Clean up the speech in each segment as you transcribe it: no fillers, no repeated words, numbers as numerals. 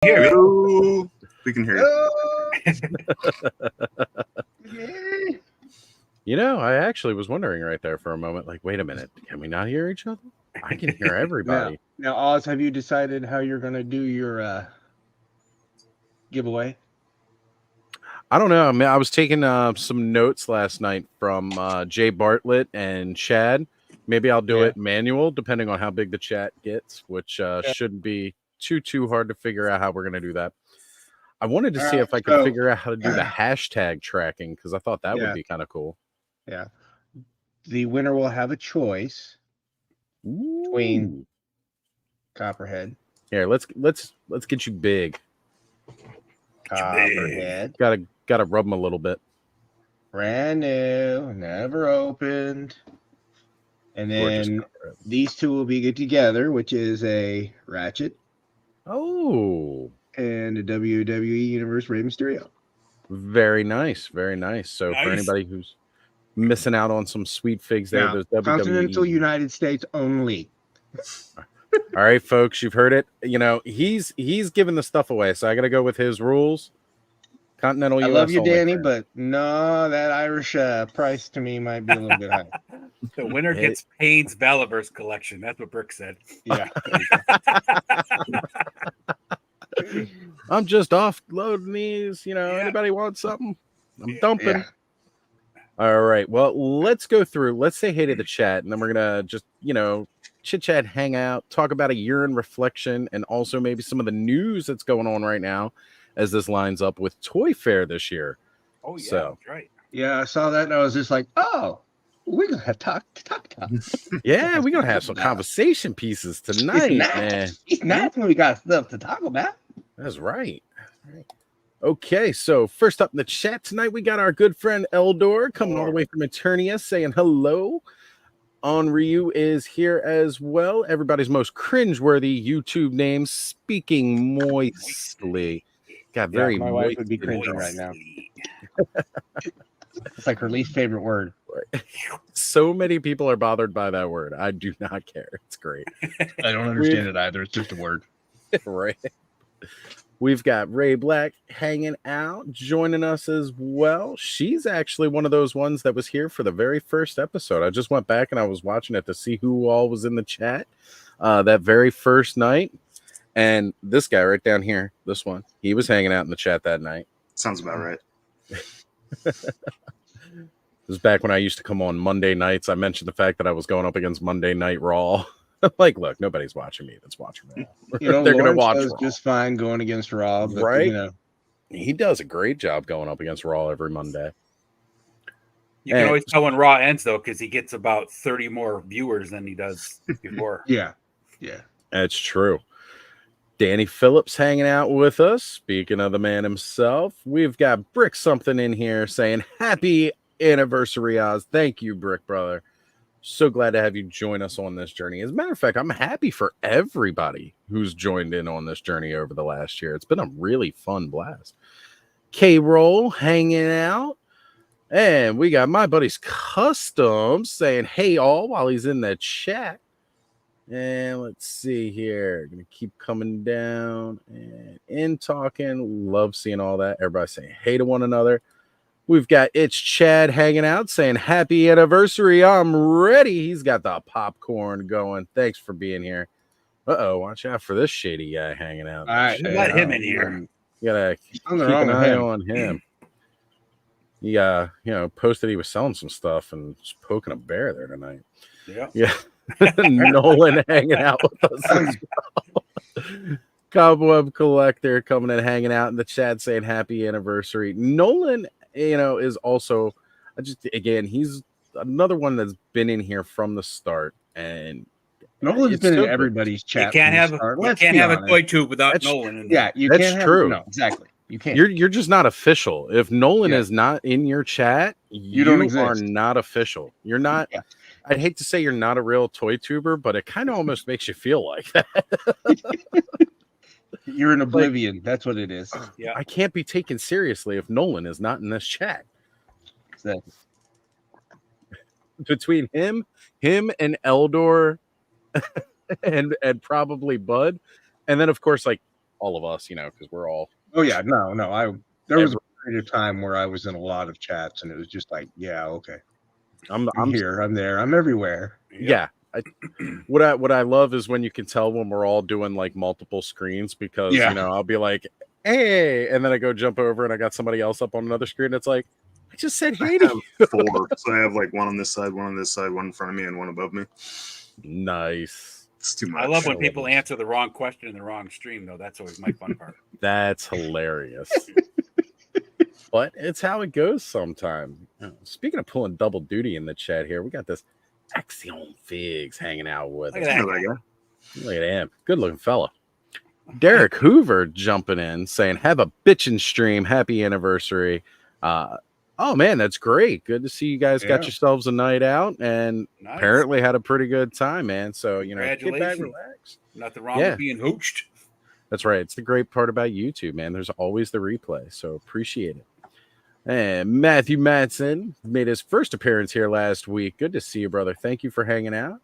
Hear me? Hello. We can hear you. You know, I actually was wondering right there for a moment, like, wait a minute, can we not hear each other? I can hear everybody. Now, Oz, have you decided how you're going to do your giveaway? I don't know. I mean, I was taking some notes last night from Jay Bartlett and Chad. Maybe I'll do it manual, depending on how big the chat gets, which shouldn't be too hard to figure out how we're going to do that. I wanted to see if I could figure out how to do the hashtag tracking, because I thought that would be kind of cool. Yeah. The winner will have a choice between Copperhead. Here, let's get you big. Copperhead. Gotta rub them a little bit. Brand new, never opened. And then these two will be good together, which is a Ratchet. Oh. And a WWE Universe Rey Mysterio. Very nice. Very nice. So for anybody who's missing out on some sweet figs there, those WWE. Continental United States only. All right, folks, you've heard it. You know, he's giving the stuff away, so I got to go with his rules. Continental US. I love you, only, Danny, friend. but no, that Irish price to me might be a little bit high. The winner gets Payne's Valaverse collection. That's what Brick said. Yeah. I'm just offloading these. You know, anybody want something? I'm dumping. Yeah. All right. Well, let's go through. Let's say hey to the chat, and then we're gonna just, you know, chit chat, hang out, talk about a year in reflection, and also maybe some of the news that's going on right now as this lines up with Toy Fair this year. Oh yeah, so, that's right. Yeah, I saw that and I was just like, oh, we're gonna have talk. Yeah, we're gonna have some conversation pieces tonight, man. It's nice when we got stuff to talk about. That's right. Okay, so first up in the chat tonight, we got our good friend Eldor coming all the way from Eternia saying hello. Ryu is here as well. Everybody's most cringeworthy YouTube name, Speaking Moistly. Got very my wife would be cringing right now. It's like her least favorite word. So many people are bothered by that word. I do not care. It's great. I don't understand it either. It's just a word. Right. We've got Ray Black hanging out, joining us as well. She's actually one of those ones that was here for the very first episode. I just went back and I was watching it to see who all was in the chat that very first night. And this guy right down here, this one, he was hanging out in the chat that night. Sounds about right. This was back when I used to come on Monday nights. I mentioned the fact that I was going up against Monday Night Raw. Like, look, nobody's watching me that's watching Raw. You know, they're going to watch does Raw. just fine going against Raw, but, right? You know. He does a great job going up against Raw every Monday. You can always tell when Raw ends, though, because he gets about 30 more viewers than he does before. Yeah. That's true. Danny Phillips hanging out with us. Speaking of the man himself, we've got Brick something in here saying, happy anniversary, Oz. Thank you, Brick brother. So glad to have you join us on this journey. As a matter of fact, I'm happy for everybody who's joined in on this journey over the last year. It's been a really fun blast. K-Roll hanging out. And we got my buddy's Custom saying, hey, all, while he's in the chat. And let's see here. Gonna keep coming down and in talking. Love seeing all that. Everybody saying hey to one another. We've got It's Chad hanging out saying happy anniversary. I'm ready. He's got the popcorn going. Thanks for being here. Uh-oh, watch out for this shady guy hanging out. All right, let him in here. You gotta keep an eye on him. He posted he was selling some stuff and just poking a bear there tonight. Yeah. Nolan hanging out with us as well. Cobweb Collector coming and hanging out in the chat saying happy anniversary. Nolan, is also he's another one that's been in here from the start, and Nolan's been in everybody's chat. You can't have a toy tube without Nolan in there. Yeah, you that's can't true. No, exactly. You can't. You're just not official. If Nolan is not in your chat, you don't are exist. not official. You're not. Yeah. I'd hate to say you're not a real toy tuber, but it kind of almost makes you feel like that. You're in oblivion. That's what it is. Yeah. I can't be taken seriously if Nolan is not in this chat. Exactly. Between him and Eldor and probably Bud. And then of course, like all of us, because we're all. Oh yeah, no. There was a period of time where I was in a lot of chats, and it was just like, yeah, okay, I'm here, I'm there, I'm everywhere. Yeah. What I love is when you can tell when we're all doing like multiple screens, because I'll be like, hey, and then I go jump over and I got somebody else up on another screen. It's like, I just said hey to you. 4, so I have like one on this side, one in front of me, and one above me. Nice. It's too much. I love when people answer the wrong question in the wrong stream, though. That's always my fun part. That's hilarious. But it's how it goes sometime. Speaking of pulling double duty in the chat here, we got this Axion Figs hanging out with us. Look at him. Good looking fella. Derek Hoover jumping in saying, have a bitchin' stream. Happy anniversary. Oh, man, that's great. Good to see you guys got yourselves a night out and apparently had a pretty good time, man. So, get back, relax. Nothing wrong with being hooched. That's right. It's the great part about YouTube, man. There's always the replay, so appreciate it. And Matthew Matson made his first appearance here last week. Good to see you, brother. Thank you for hanging out.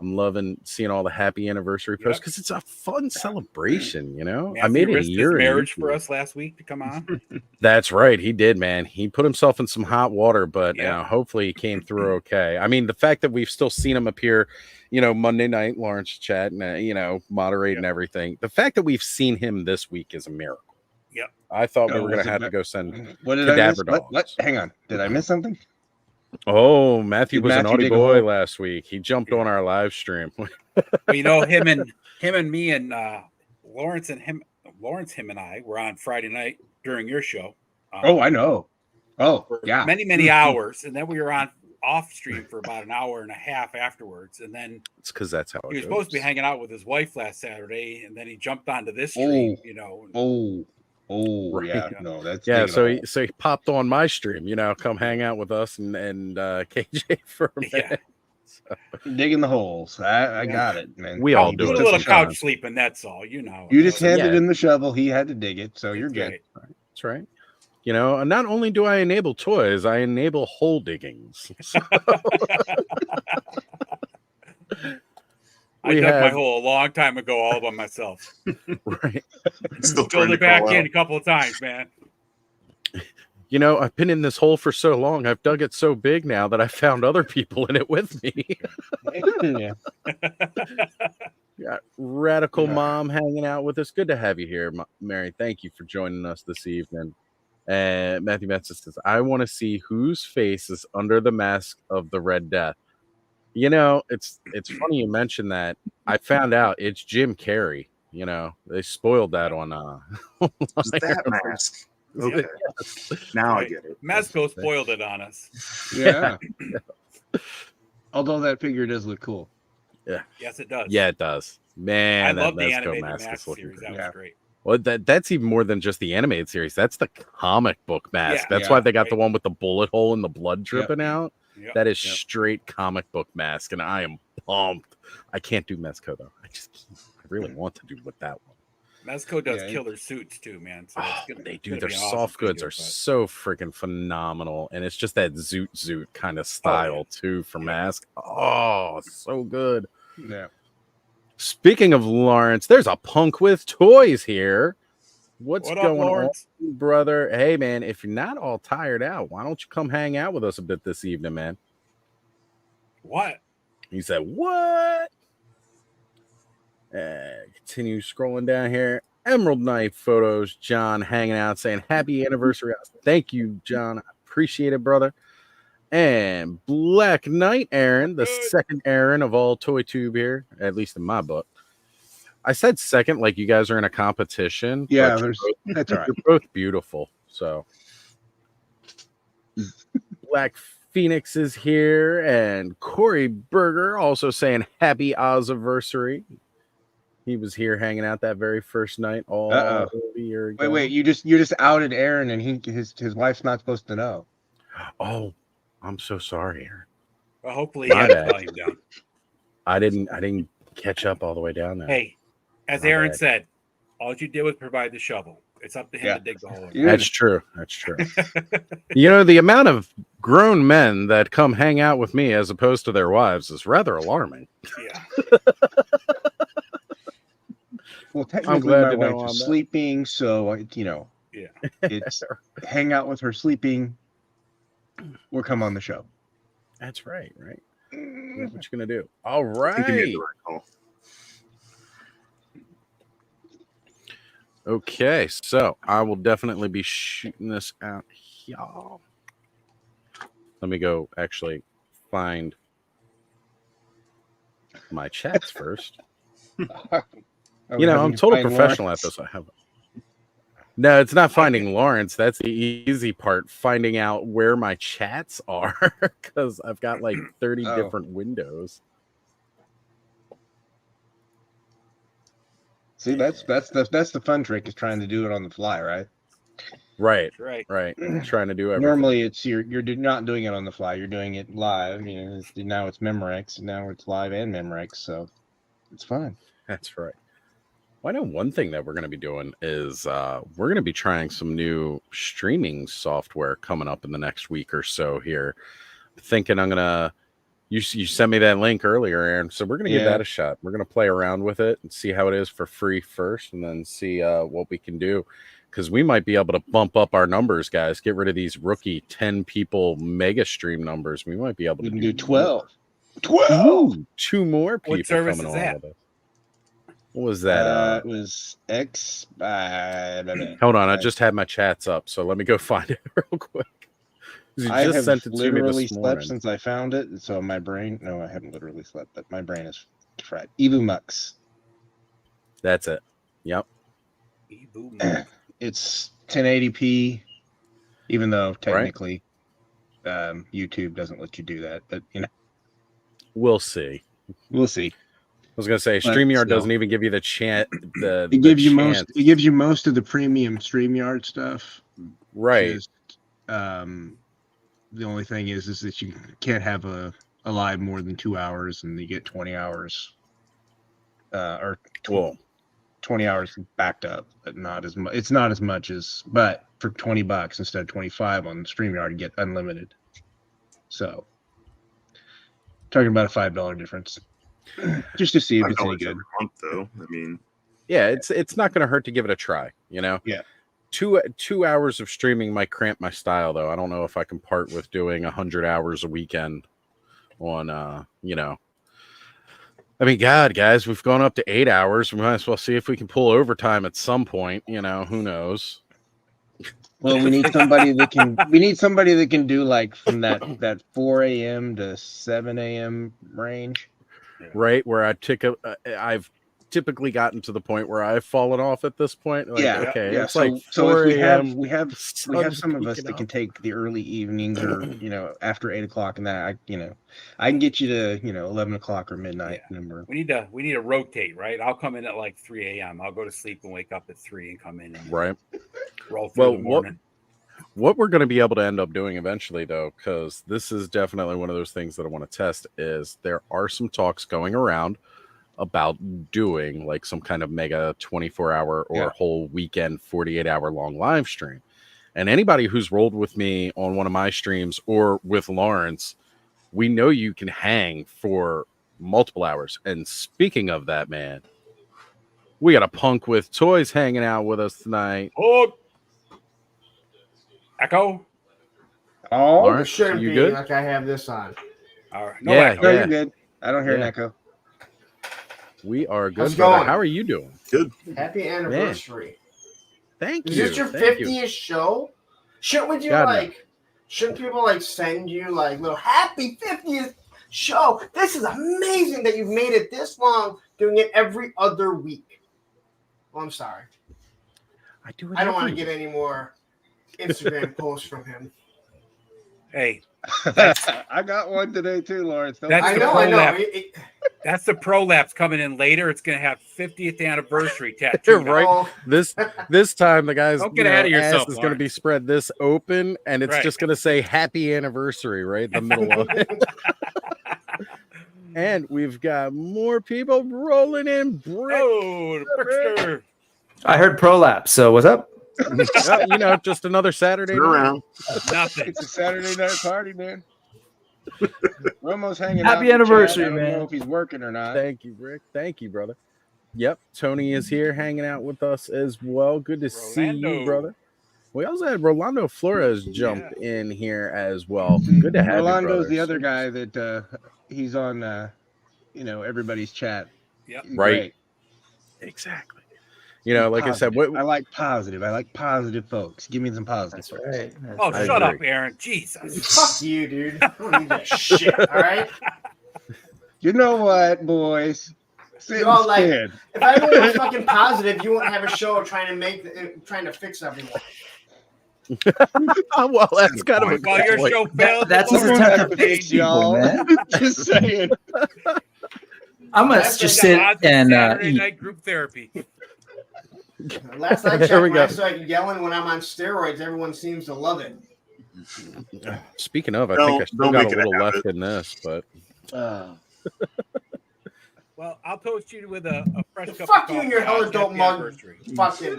I'm loving seeing all the happy anniversary posts because it's a fun celebration, Matthew I made it a year marriage for us last week to come on. That's right. He did, man. He put himself in some hot water, but hopefully he came through okay. I mean, the fact that we've still seen him appear, Monday night, Lawrence chat, and, moderate and everything. The fact that we've seen him this week is a miracle. Yep. I thought we were going to have to go send what did I miss? What? Hang on. Did I miss something? Oh, Matthew was a naughty boy last week. He jumped on our live stream. Well, him and me and Lawrence and him and I were on Friday night during your show. I know. Oh, yeah. Many hours, and then we were on off stream for about an hour and a half afterwards, and then it's because that's how he was supposed to be hanging out with his wife last Saturday, and then he jumped onto this stream. Right. Yeah, no, that's so he popped on my stream, come hang out with us and KJ for a minute. So. Digging the holes. I got it, man. We all do a little couch sleeping, that's all, You just handed him the shovel, he had to dig it, so you're good. That's right. And not only do I enable toys, I enable hole diggings. So. I dug my hole a long time ago, all by myself. Right. Still filled it back in a couple of times, man. I've been in this hole for so long. I've dug it so big now that I found other people in it with me. Got Radical Mom hanging out with us. Good to have you here, Mary. Thank you for joining us this evening. And Matthew Metz says, I want to see whose face is under the mask of the Red Death. It's funny you mentioned that. I found out it's Jim Carrey. They spoiled that on that mask. Okay. Now I get it. Masco spoiled it on us. Yeah. Although that figure does look cool. Yeah. Yes, it does. Yeah, it does. Man, I that love the Mezco animated mask is series. That was great. Well, that's even more than just the animated series. That's the comic book mask. Yeah, that's why they got the one with the bullet hole and the blood dripping out. Yep. That is straight comic book mask, and I am pumped. I can't do Mezco though. I really want to do with that one. Mezco does killer suits too, man. So they do. Their soft goods are so freaking phenomenal, and it's just that zoot kind of style too for mask. Oh, so good. Yeah. Speaking of Lawrence, there's a punk with toys here. What's going on, brother? Hey, man, if you're not all tired out, why don't you come hang out with us a bit this evening, man? What? He said, what? Continue scrolling down here. Emerald Knife Photos, John hanging out saying, happy anniversary. Thank you, John. I appreciate it, brother. And Black Knight Aaron, the second Aaron of all ToyTube here, at least in my book. I said second, like you guys are in a competition. Yeah, that's all right. You're both beautiful. So Black Phoenix is here, and Corey Berger also saying happy Ozverse. He was here hanging out that very first night all over a year ago. Wait, you just outed Aaron, and his wife's not supposed to know. Oh, I'm so sorry, Aaron. Well, hopefully he has the volume down. I didn't catch up all the way down there. Hey, as Aaron said, all you did was provide the shovel. It's up to him to dig the hole. That's true. The amount of grown men that come hang out with me as opposed to their wives is rather alarming. Yeah. Well, I'm technically, glad my to know wife is I'm that. sleeping, so Yeah. it's hang out with her sleeping. We'll come on the show. That's right. Right. That's what you're gonna do. All I think you made right. the right call. Okay, so I will definitely be shooting this out here. Let me go actually find my chats first. Are You we know, having I'm to total find professional Lawrence? at this. I have. No, it's not finding Lawrence. That's the easy part. Finding out where my chats are because I've got like 30 Oh. different windows. See, that's the fun trick is trying to do it on the fly, right? Right, Right. right. Trying to do everything. Normally, it's you're not doing it on the fly. You're doing it live. Now it's Memorex. Now it's live and Memorex, so it's fun. That's right. Well, I know one thing that we're going to be doing is we're going to be trying some new streaming software coming up in the next week or so here. Thinking I'm going to, you sent me that link earlier, Aaron. So we're going to give that a shot. We're going to play around with it and see how it is for free first and then see what we can do. Because we might be able to bump up our numbers, guys. Get rid of these rookie 10 people mega stream numbers. We might be able to do 12. 12! Ooh, 2 more people What service coming is on that? with us. What was that? It was X. Hold on, I just had my chats up, so let me go find it real quick. You I just have sent it to me literally this slept morning. since I found it, so my brain. No, I haven't literally slept, but my brain is fried. Evu Mux. That's it. Yep. It's 1080p, even though technically YouTube doesn't let you do that, but we'll see. We'll see. I was gonna say But StreamYard still. doesn't even give you the chance. It gives you most of the premium StreamYard stuff. Right. Just, the only thing is that you can't have a live more than 2 hours, and you get 20 hours, or 20 hours backed up, but not as much. It's not as much as, but for $20 instead of 25 on StreamYard, you get unlimited. So, talking about a $5 difference, just to see if it's any good. Every month, though. I mean, yeah, it's not going to hurt to give it a try. You know. Yeah. 2 hours of streaming might cramp my style, though. I don't know if I can part with doing 100 hours a weekend on, you know. I mean, God, guys, we've gone up to 8 hours. We might as well see if we can pull overtime at some point. You know, who knows? Well, we need somebody that can. We need somebody that can do like from that 4 a.m. to 7 a.m. range. Right, where I've typically gotten to the point where I've fallen off at this point. Like, okay, yeah. it's like so if we have sun's some of us that can take the early evenings or after 8 o'clock, and that I can get you to 11 o'clock or midnight. Yeah. We need to rotate, right? I'll come in at like 3 a.m. I'll go to sleep and wake up at 3 and come in and roll through the morning. What we're going to be able to end up doing eventually, though, because this is definitely one of those things that I want to test, is there are some talks going around about doing like some kind of mega 24-hour or whole weekend 48-hour long live stream. And anybody who's rolled with me on one of my streams or with Lawrence, we know you can hang for multiple hours. And speaking of that, man, we got a punk with toys hanging out with us tonight. Oh, Echo. Oh, Lawrence, it shouldn't you be good? like I have this on. All right. No Echo. No, you're good. I don't hear an echo. We are good, How's it brother. going? How are you doing? Good. Happy anniversary. Thank Is you. this your Thank 50th you. show? Shouldn't we do shouldn't people send you little happy 50th show? This is amazing that you've made it this long doing it every other week. Oh, I'm sorry. I don't want to get any more Instagram posts from him. Hey, I got one today too, Lawrence. I know. That's the prolapse coming in later. It's going to have 50th anniversary tattoo. Right. Oh. This time, the guy's Don't get ahead of yourself, ass is going to be spread this open, and it's just going to say "Happy Anniversary" right in the middle of it. And we've got more people rolling in. The Brickster. I heard prolapse. So what's up? Just another Saturday night. Around. Nothing. It's a Saturday night party, man. Romo's hanging out. Happy anniversary, I don't man. know if he's working or not. Thank you, Rick. Thank you, brother. Yep, Tony is here hanging out with us as well. Good to see you, Rolando. brother. We also had Rolando Flores jump in here as well. Good to have Rolando's you, the brother. other guy that he's on everybody's chat. Yep. He's Right. great. Exactly. You know, like Positive. I said, I like positive. I like positive folks. Give me some positive. That's right. That's Oh, right. shut up, agree. Aaron. Jesus. Fuck you, dude. I don't need that shit. All right. You know what, boys? Sit You're all and like, spin. if everyone was fucking positive, you wouldn't have a show trying to fix everyone. well, that's kind of a Well, your good point. show failed. That's the an Lord attempt have to mercy. fix people, man. Just saying. I'm gonna That's just Got sit lots of and Saturday eat. night group therapy. Last I There checked, we when I go. start yelling when I'm on steroids, everyone seems to love it. Speaking of, I Don't- think I still don't got a make it a little habit. left in this, but Well, I'll toast you with a fresh cup Fuck of you coffee. and your hella Happy dope mug. anniversary. Fucking.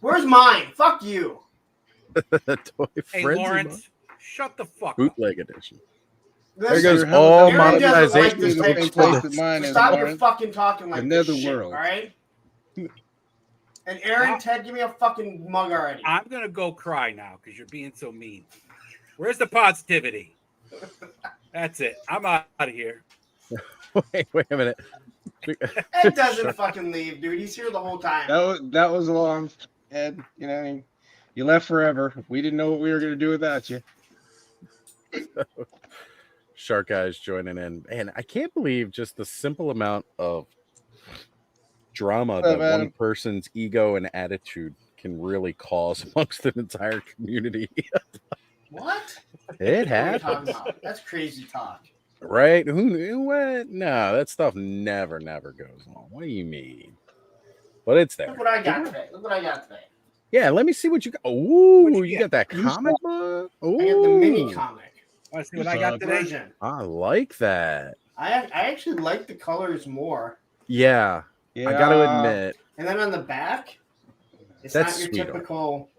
Where's mine? Fuck you. Toy Hey, Frenzy Lawrence, shut the fuck up. bootleg edition. There Listen, goes Your hella all dope Aaron doesn't like monetization. this the type same of place talk. that mine So is, stop your Lawrence. fucking talking like this Another shit, world. all right? And Aaron, Ted, give me a fucking mug already. I'm going to go cry now because you're being so mean. Where's the positivity? That's it. I'm out of here. Wait a minute. Ed doesn't fucking leave, dude. He's here the whole time. That was long, Ed. You know, you left forever. We didn't know what we were going to do without you. Shark Guys joining in. And I can't believe just the simple amount of drama that man. one person's ego and attitude can really cause amongst an entire community. What? It What are you happens. talking about? That's crazy talk. Right? Who what? No, that stuff never goes on. What do you mean? But it's there. Look what I got today. Look what I got today. Yeah, let me see what you got. Ooh, What'd you you get? got that comic book? Ooh. I got the mini comic Want to see what I got today? version. I like that. I actually like the colors more. Yeah, Yeah. I got to admit. And then on the back, it's That's not your sweet. typical.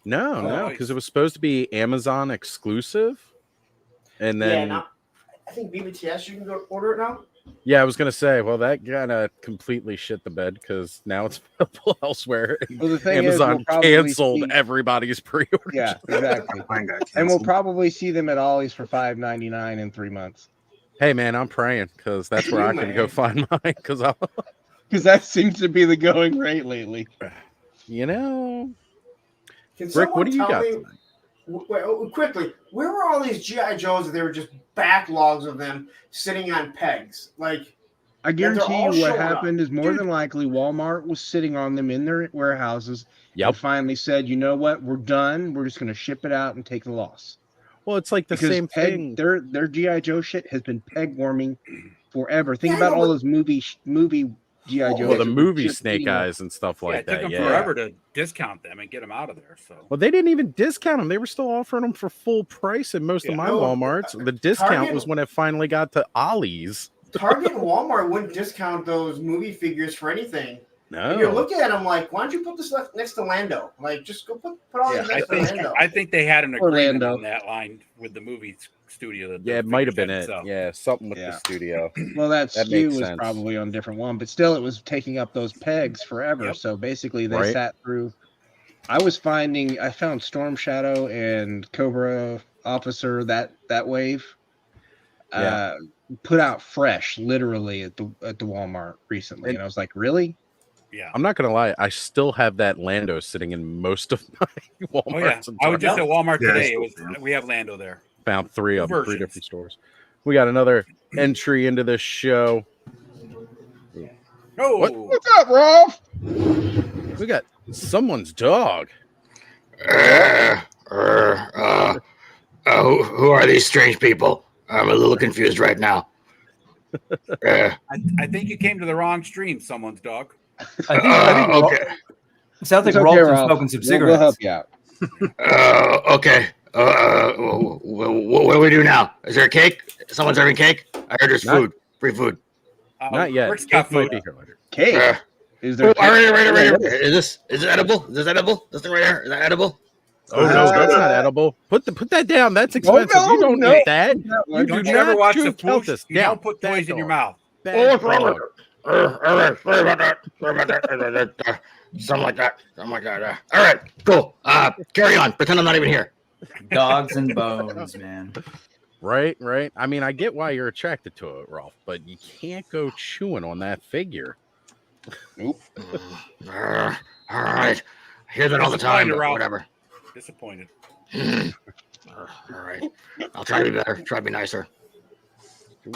No, Oh, no, nice. because it was supposed to be Amazon exclusive. And Yeah, then, now, I think BBTS, you can go order it now. yeah, I was going to say, well, that kind of completely shit the bed because now it's available elsewhere. Well, the thing is, Amazon we'll probably canceled see- everybody's pre-order. Yeah, exactly. Mine got And we'll canceled. probably see them at Ollie's for $5.99 in 3 months. Hey, man, I'm praying because that's where You, I can man. go find mine because I'll, Because that seems to be the going rate lately. you know. Can Rick, what someone do you tell got me tonight? quickly? Where were all these GI Joes? That they were just backlogs of them sitting on pegs. Like I they're guarantee all you what showing up. happened is more than likely Walmart was sitting on them in their warehouses Yep. and finally said, you know what, we're done. We're just going to ship it out and take the loss. Well, it's like the Because same peg, thing. their GI Joe shit has been peg warming forever. Think Yeah, about no, all but- those movie GI Joes. Well, the that were movie just Snake eating up. Eyes and stuff Yeah, like it took that. them Yeah. forever to discount them and get them out of there. So Well, they didn't even discount them. They were still offering them for full price in most of Yeah. my No, Walmarts. The discount Target- was when it finally got to Ollie's. Target and Walmart wouldn't discount those movie figures for anything. And you're No. looking at them like, why don't you put this next to Lando? Like, just go put all these I next to think Lando. I think they had an agreement Orlando. on that line with the movie studio. That Yeah, those it might have figures been had it. to sell. Yeah, something with Yeah. the studio. Well, that That SKU makes was sense. probably on a different one, but still, it was taking up those pegs forever. Yep. So basically, they Right. sat through. I found Storm Shadow and Cobra Officer that wave. Yeah. Put out fresh, literally at the Walmart recently, and I was like, really? Yeah. I'm not gonna lie, I still have that Lando sitting in most of my Walmarts. Oh yeah. and I was just at Walmart Yeah, today. I It was still do. we have Lando there. found three of them, three Versions. different stores. We got another entry into this show. Oh, What's up, Rolf? We got someone's dog. Who are these strange people? I'm a little confused right now. I think you came to the wrong stream. Someone's dog. I think Okay. it sounds like It's okay, Rolf's been Rolf. smoking some We'll cigarettes. help you out. Okay. What do we do now? Is there a cake? Someone serving cake? I heard there's Not- food. Free food. Not yet. Rick's got Cake might food. be here later. Cake? Uh, Is there? all cake? right. Is it edible? Is this edible? This thing right here? Is that edible? Oh no, that's not edible. Put that down. That's expensive. no, you don't no. eat that. You Don't do you ever not watch chew the Countess. Foosh? You Down. don't put Bad toys in your dog. mouth. Bad what's wrong with dog. All right. Sorry about that. Something like that. All right. Cool. Carry on. Pretend I'm not even here. Dogs and bones, man. Right. I mean, I get why you're attracted to it, Rolf, but you can't go chewing on that figure. Nope. All right. I hear that all the time, but whatever. Disappointed. All right. I'll try to be better. Try to be nicer.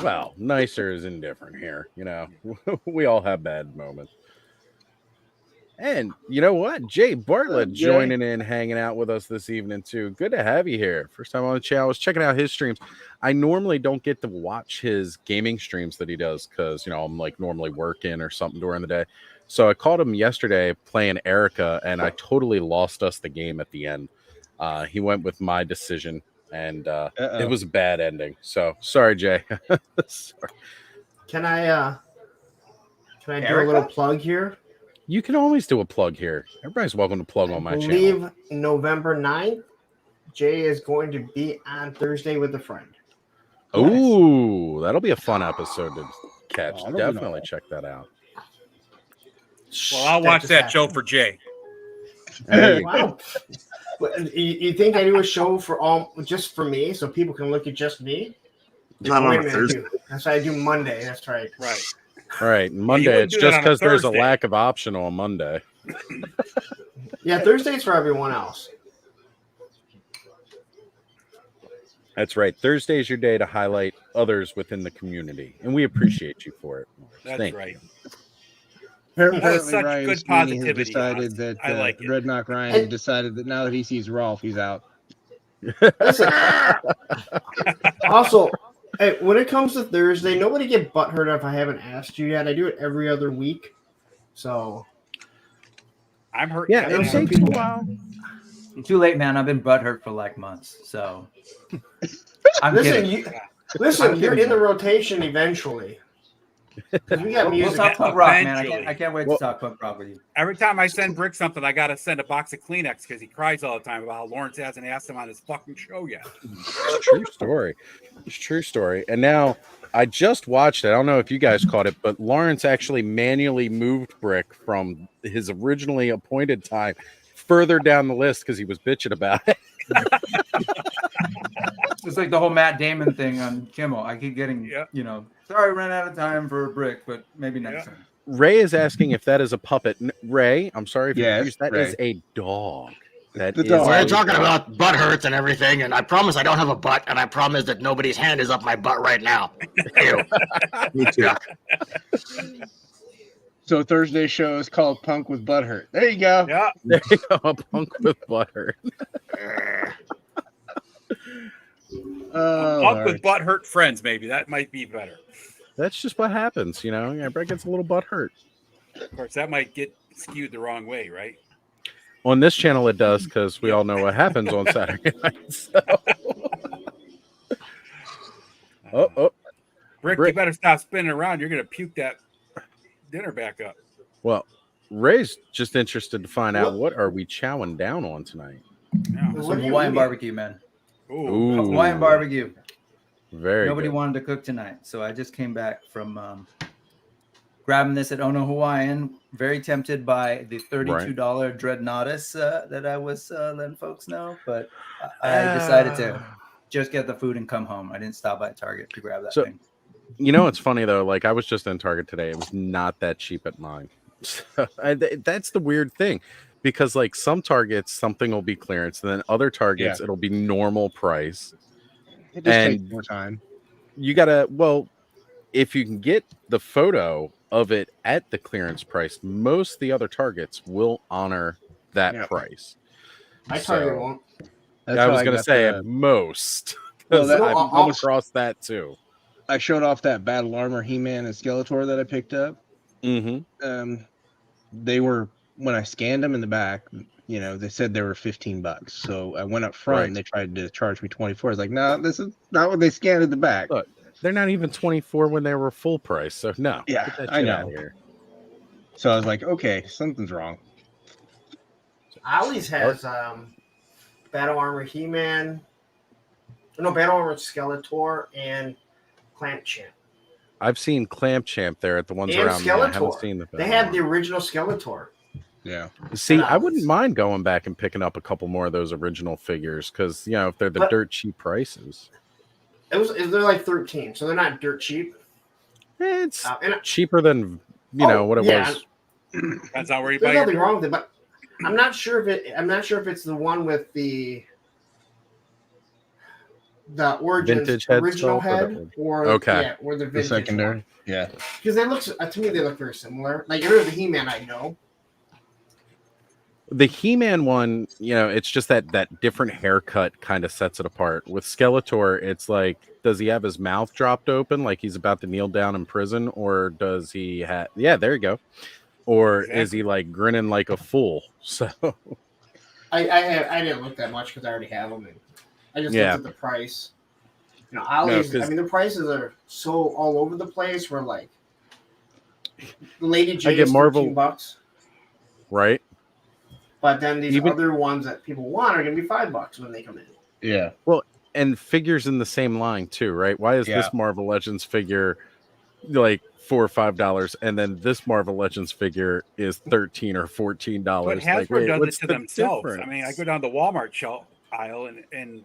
Well, nicer is indifferent here. You know, we all have bad moments. And you know what? Jay Bartlett joining in, hanging out with us this evening, too. Good to have you here. First time on the channel. I was checking out his streams. I normally don't get to watch his gaming streams that he does because, you know, I'm like normally working or something during the day. So I caught him yesterday playing Erica, and I totally lost us the game at the end. He went with my decision, and it was a bad ending. So sorry, Jay. Sorry. Can I do a little plug here? You can always do a plug here. Everybody's welcome to plug on my channel. I believe November 9th, Jay is going to be on Thursday with a friend. Ooh, that'll be a fun episode to catch. Definitely check that out. Well, I'll watch that show for Jay. Wow. You think I do a show just for me so people can look at just me? Not on a Thursday. That's why I do Monday. That's right. Right. All right. Monday, it's just because there's a lack of option on Monday. Yeah, Thursday's for everyone else. That's right. Thursday is your day to highlight others within the community, and we appreciate you for it. That's right. Apparently, such Ryan good Sweeney has positivity. decided that I like it. Red Knock Ryan decided that now that he sees Rolf, he's out. Listen. Also, hey, when it comes to Thursday, nobody get butthurt if I haven't asked you yet. I do it every other week, so I'm hurt. Yeah, it takes a while. You're too late, man. I've been butthurt for like months, so I'm listen. You're in the rotation eventually. We got music. We'll talk punk rock, man. Eventually. I can't wait to talk punk rock with you. Every time I send Brick something, I got to send a box of Kleenex because he cries all the time about how Lawrence hasn't asked him on his fucking show yet. It's a true story. It's a true story. And now I just watched it. I don't know if you guys caught it, but Lawrence actually manually moved Brick from his originally appointed time further down the list because he was bitching about it. It's like the whole Matt Damon thing on Kimmel. I keep getting, sorry, ran out of time for a Brick, but maybe next time. Ray is asking if that is a puppet. Ray, I'm sorry if you used that. Ray. Is a dog. That the is dog. We're talking about butt hurts and everything, and I promise I don't have a butt, and I promise that nobody's hand is up my butt right now. Ew. Me too. So Thursday's show is called Punk with Butthurt. There you go. Yeah. There you go. A punk with butthurt. Up with butt hurt friends, maybe that might be better. That's just what happens, you know. Everybody gets a little butt hurt. Of course, that might get skewed the wrong way, right? On this channel, it does because we all know what happens on Saturday night. So. Brick, you better stop spinning around. You're gonna puke that dinner back up. Well, Ray's just interested to find out what are we chowing down on tonight. Yeah. Some Hawaiian barbecue, man. Ooh. Hawaiian barbecue. Very Nobody good. wanted to cook tonight, so I just came back from grabbing this at Ono Hawaiian. Very tempted by the $32 Dreadnoughtus that I was letting folks know, but I decided to just get the food and come home. I didn't stop by Target to grab that thing. You know, it's funny though. Like I was just in Target today. It was not that cheap at mine. So, that's the weird thing, because like some Targets, something will be clearance, and then other Targets, it'll be normal price. It just takes more time. You gotta, if you can get the photo of it at the clearance price, most of the other Targets will honor that price. My Target won't. I was gonna say at most. I've come across that too. I showed off that Battle Armor He-Man and Skeletor that I picked up. Mm-hmm. They were, when I scanned them in the back, you know, they said they were $15. So I went up front and they tried to charge me 24. I was like, no, this is not what they scanned in the back. Look, they're not even 24 when they were full price. So no. Yeah, I know. Here. So I was like, okay, something's wrong. Ollie's has Battle Armor He-Man. No, Battle Armor Skeletor and Planet Champ. I've seen Clamp Champ there at the ones And around me. I haven't Skeletor. seen the. They had the original Skeletor. Yeah. See, And I wouldn't mind going back and picking up a couple more of those original figures because if they're the dirt cheap prices, they're like 13, so they're not dirt cheap. it's And cheaper than what it was. That's not where you There's buy nothing your wrong with it, but I'm not sure if it's the one with the Origins Vintage head original sculpt or head, or or the The vintage secondary. one. Yeah. Because they look to me they look very similar. Like you're the He-Man, I know. The He-Man one, it's just that different haircut kind of sets it apart. With Skeletor, it's like, does he have his mouth dropped open like he's about to kneel down in prison, or does he have? Yeah, there you go. Or is he like grinning like a fool? So I didn't look that much because I already have them. And I just looked at the price. The prices are so all over the place. Where like the Lady J is $13, right? But then these other ones that people want are going to be $5 when they come in. Yeah. Well, and figures in the same line too, right? Why is this Marvel Legends figure like $4 or $5, and then this Marvel Legends figure is $13 or $14? But Hasbro like, does it to themselves. Difference? I mean, I go down the Walmart shelf aisle, and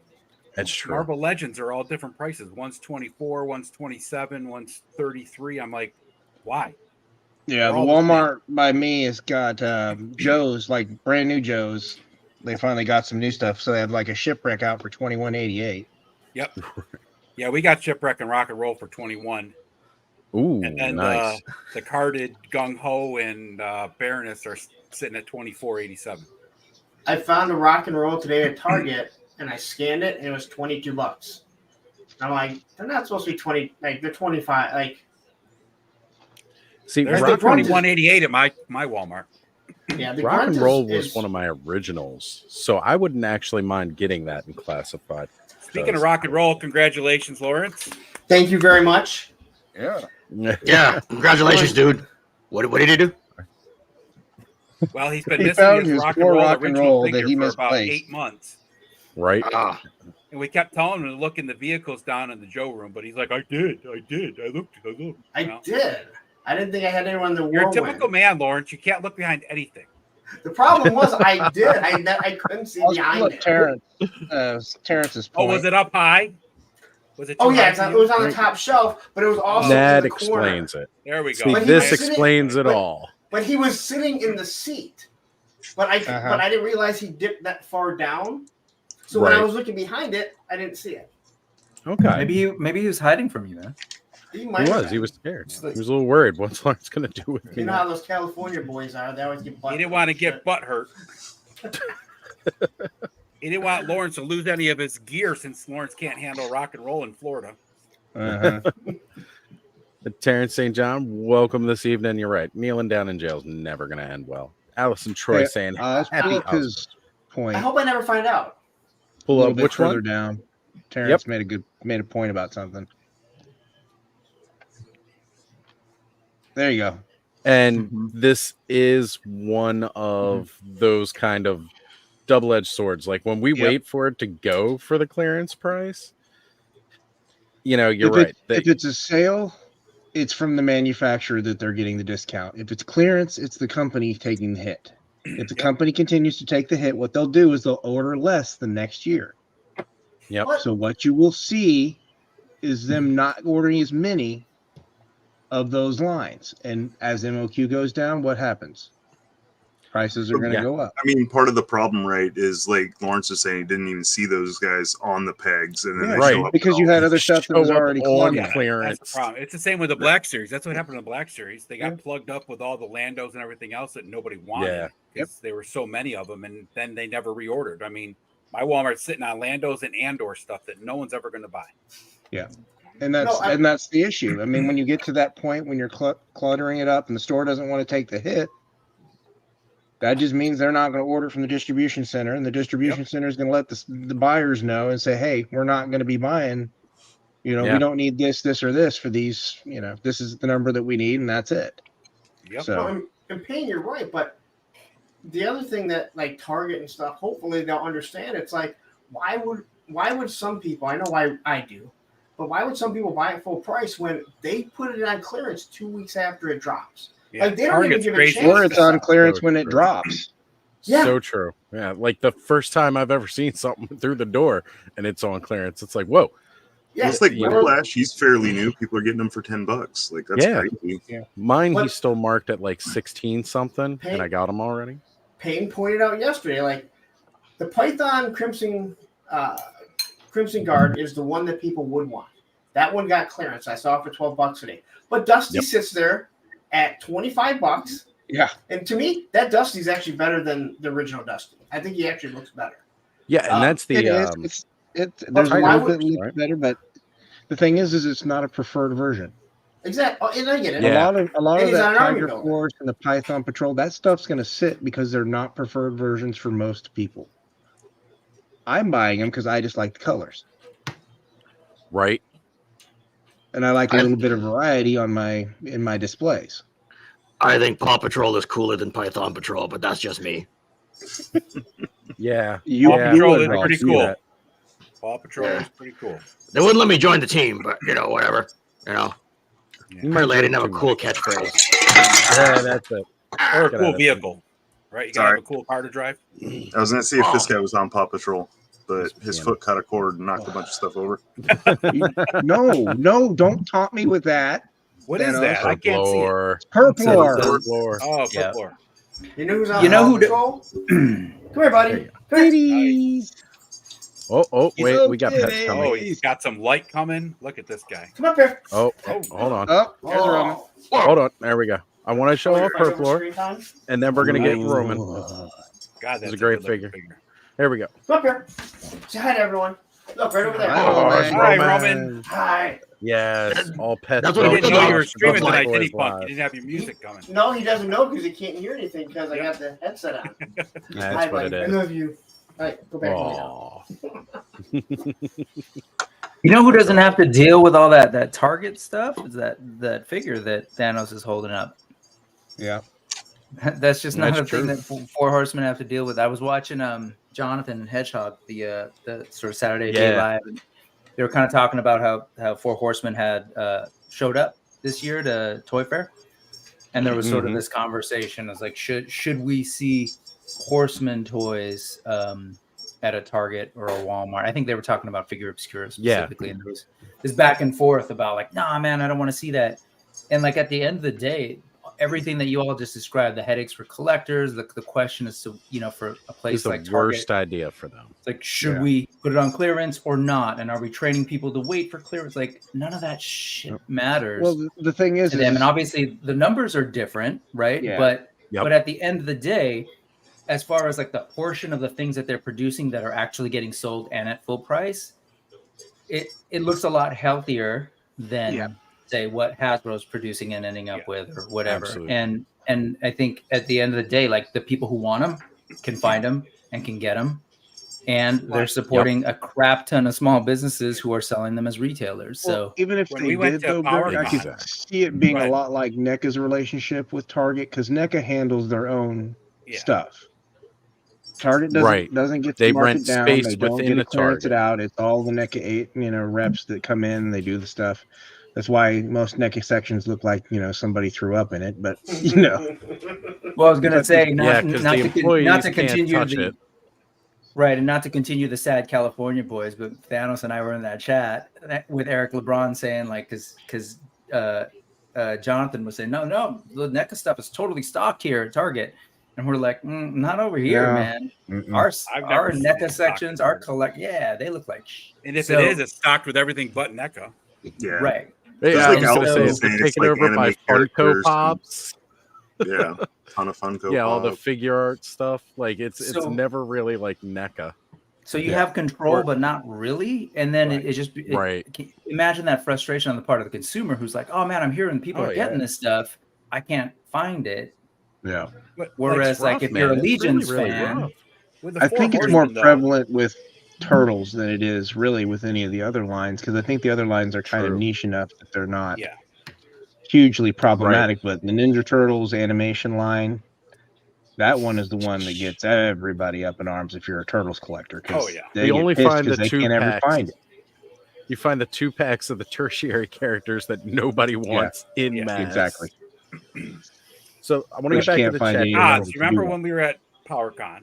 that's true. Marvel Legends are all different prices. One's 24, one's 27, one's 33. I'm like, why? Yeah, the Walmart by me has got Joe's, like brand new Joe's. They finally got some new stuff, so they had like a Shipwreck out for $21.88. Yep. Yeah, we got Shipwreck and Rock and Roll for 21. Ooh, and then nice. The carded Gung Ho and Baroness are sitting at $24.87. I found a Rock and Roll today at Target, and I scanned it, and it was $22. I'm like, they're not supposed to be 20. Like they're 25. Like. See, there's the $21.88 at my Walmart. Yeah, the Rock and Roll was one of my originals, so I wouldn't actually mind getting that in classified. Speaking of Rock and Roll, congratulations, Lawrence. Thank you very much. Yeah, congratulations, dude. What did he do? Well, he's been missing his Rock and Roll original figure that he for about misplaced. 8 months. Right. And we kept telling him to look in the vehicles down in the Joe room, but he's like, I did. I looked. I did. I didn't think I had anyone in the You're a typical man, Lawrence. You can't look behind anything. The problem was I did. I couldn't see behind it. Terrence's point. Oh, was it up high? Was it? Oh yeah, it was on the top shelf, but it was also that in the explains corner. it. There we go. See, this explains it all. But he was sitting in the seat, but I didn't realize he dipped that far down. So when I was looking behind it, I didn't see it. Okay, maybe he was hiding from you, man. He was scared. He was a little worried. What's Lawrence going to do with me? You know how those California boys are. They always get butt. He didn't want to get butt hurt. He didn't want Lawrence to lose any of his gear since Lawrence can't handle rock and roll in Florida. Terrence St. John, welcome this evening. You're right. Kneeling down in jail is never going to end well. Allison Troy saying, happy his point. I hope I never find out. Pull up which further one? Down. Terrence made a point about something. There you go. And this is one of those kind of double-edged swords. Like when we wait for it to go for the clearance price, you're right. If it's a sale, it's from the manufacturer that they're getting the discount. If it's clearance, it's the company taking the hit. If the company continues to take the hit, what they'll do is they'll order less the next year. Yep. So what you will see is them not ordering as many of those lines. And as MOQ goes down, what happens? Prices are going to go up. I mean, part of the problem, right, is like Lawrence is saying, he didn't even see those guys on the pegs, and then they show up because you had other stuff that was already on clearance. That's the problem. It's the same with the Black Series. That's what happened in the Black Series. They got plugged up with all the Landos and everything else that nobody wanted because there were so many of them, and then they never reordered. I mean, my Walmart's sitting on Landos and Andor stuff that no one's ever going to buy. Yeah. And that's the issue. I mean, when you get to that point when you're cluttering it up and the store doesn't want to take the hit, that just means they're not going to order from the distribution center, and the distribution center is going to let the buyers know and say, hey, we're not going to be buying, we don't need this, or this for these, this is the number that we need, and that's it. Yep. So, and Payne, you're right, but the other thing that like Target and stuff, hopefully they'll understand. It's like, why would some people? I know why I do. But why would some people buy it full price when they put it on clearance 2 weeks after it drops? Yeah, Like they don't even Target's give a crazy. chance. Or to it's on sell. clearance So when it true. drops. Yeah. So true. Yeah, like the first time I've ever seen something through the door and it's on clearance, it's like, whoa. Yeah, It's like you- Whiplash. He's fairly new. People are getting them for $10. Like that's Yeah. crazy. Mine, What- he's still marked at like 16 something, and I got him already. Payne pointed out yesterday, like the Python Crimson Guard is the one that people would want. That one got clearance. I saw it for $12 today. But Dusty sits there at $25. Yeah. And to me, that Dusty's actually better than the original Dusty. I think he actually looks better. Yeah, and that's the It is. There's a why little would- bit looks right? better, but the thing is it's not a preferred version. Exactly. Oh, and I get it. Yeah. A lot And of he's that on an army Tiger builder. Force and the Python Patrol, that stuff's going to sit because they're not preferred versions for most people. I'm buying them because I just like the colors, right. and I like a little bit of variety in my displays. I think Paw Patrol is cooler than Python Patrol, but that's just me. Yeah. Paw yeah, Patrol I is can pretty see cool. that. Paw Patrol Yeah. is pretty cool. They wouldn't let me join the team, but whatever. You might Apparently I didn't have a too much. cool catchphrase. Yeah, that's it. Or a Get cool out of vehicle, right? You gotta have a cool car to drive. I was gonna see if this guy was on Paw Patrol, but his foot caught a cord and knocked a bunch of stuff over. No, don't taunt me with that. What is that? I can't see it. Floor. Purple. Floor. Oh, Yeah. floor. You know who's on You know Paw who Patrol? Come here, buddy. Come here. Ladies. Oh, wait, So we got pets pretty. coming. Oh, he's got some light coming. Look at this guy. Come up here. Oh, hold on. Oh, there's Roman. Hold on. There we go. I want to show off Right over Purple, screen time. and then we're going to get Ooh. Roman. God, that's a great good-looking figure. There we go. Come up here. Say hi to everyone. Look, right over there. Hi, Oh, Roman. Hi, Roman. Hi. Yes, all pets. That's I what love we didn't know know you you were were streaming Toys tonight, did he, Live. Punk? You didn't have your music coming. No, he doesn't know because he can't hear anything because I Yep. got the headset on. That's Hi, what buddy. it I is. love you. All right, go back. Aw. You know who doesn't have to deal with all that Target stuff? Is that figure that Thanos is holding up. Yeah. That's just not That's a thing true. that Four Horsemen have to deal with. I was watching Jonathan and Hedgehog, the sort of Saturday Day Live, and they were kind of talking about how Four Horsemen had showed up this year to Toy Fair, and there was sort of this conversation. It's like, should we see Horseman toys at a Target or a Walmart? I think they were talking about Figure Obscura specifically, and there was this back and forth about like, nah, man, I don't want to see that. And like at the end of the day, everything that you all just described, the headaches for collectors, the question is to, for a place It's the like Target, worst idea for them. it's like, should we put it on clearance or not? And are we training people to wait for clearance? Like, none of that shit matters. Well, the thing is, to them. And obviously the numbers are different, right? Yeah. But Yep. but at the end of the day, as far as like the portion of the things that they're producing that are actually getting sold and at full price, it looks a lot healthier than say what Hasbro's producing and ending up with or whatever. Absolutely. And I think at the end of the day, like the people who want them can find them and can get them. And they're supporting a crap ton of small businesses who are selling them as retailers. So even if when they we went did, to though, Greg, I PowerCon- could see it being Right. a lot like NECA's relationship with Target because NECA handles their own stuff. Target doesn't get They to mark rent it down. space They don't within get the to clearance Target. it out. It's all the NECA 8, reps that come in. They do the stuff. That's why most NECA sections look like somebody threw up in it. But well, I was gonna say not because to the employees not to can't continue touch the it. right, and not to continue the sad California boys, but Thanos and I were in that chat with Eric LeBron saying like because Jonathan was saying no, the NECA stuff is totally stocked here at Target, and we're like not over here, No. man. Mm-mm. I've Our never seen NECA it sections, stocked. they look like And if so, it is, it's stocked with everything but NECA. Yeah. right. Yeah, like I was gonna Alpha say, was it's saying, taken it's like over by anime Funko characters and- Pops. Yeah. Ton of Funko. Yeah, all the Pop. figure art stuff. Like it's So- never really like NECA. So you Yeah. have control, Or- but not really. And then Right. it just Right. Imagine that frustration on the part of the consumer who's like, "Oh man, I'm hearing people Oh, are getting yeah. this stuff. I can't find it." Yeah. But, Whereas, It's rough, like, if man. you're a It's Legion's really fan, rough. with the I Four think it's more Horsemen, though, prevalent with Turtles than it is really with any of the other lines because I think the other lines are kind of True. niche enough that they're not Yeah. hugely problematic. But the Ninja Turtles animation line, that one is the one that gets everybody up in arms if you're a Turtles collector. 'cause Oh, yeah. they You get only pissed find 'cause the they two can't ever packs. find it. You find the 2-packs of the tertiary characters that nobody wants in mass. Exactly. So I want to get back to the chat. Do you remember when we were at PowerCon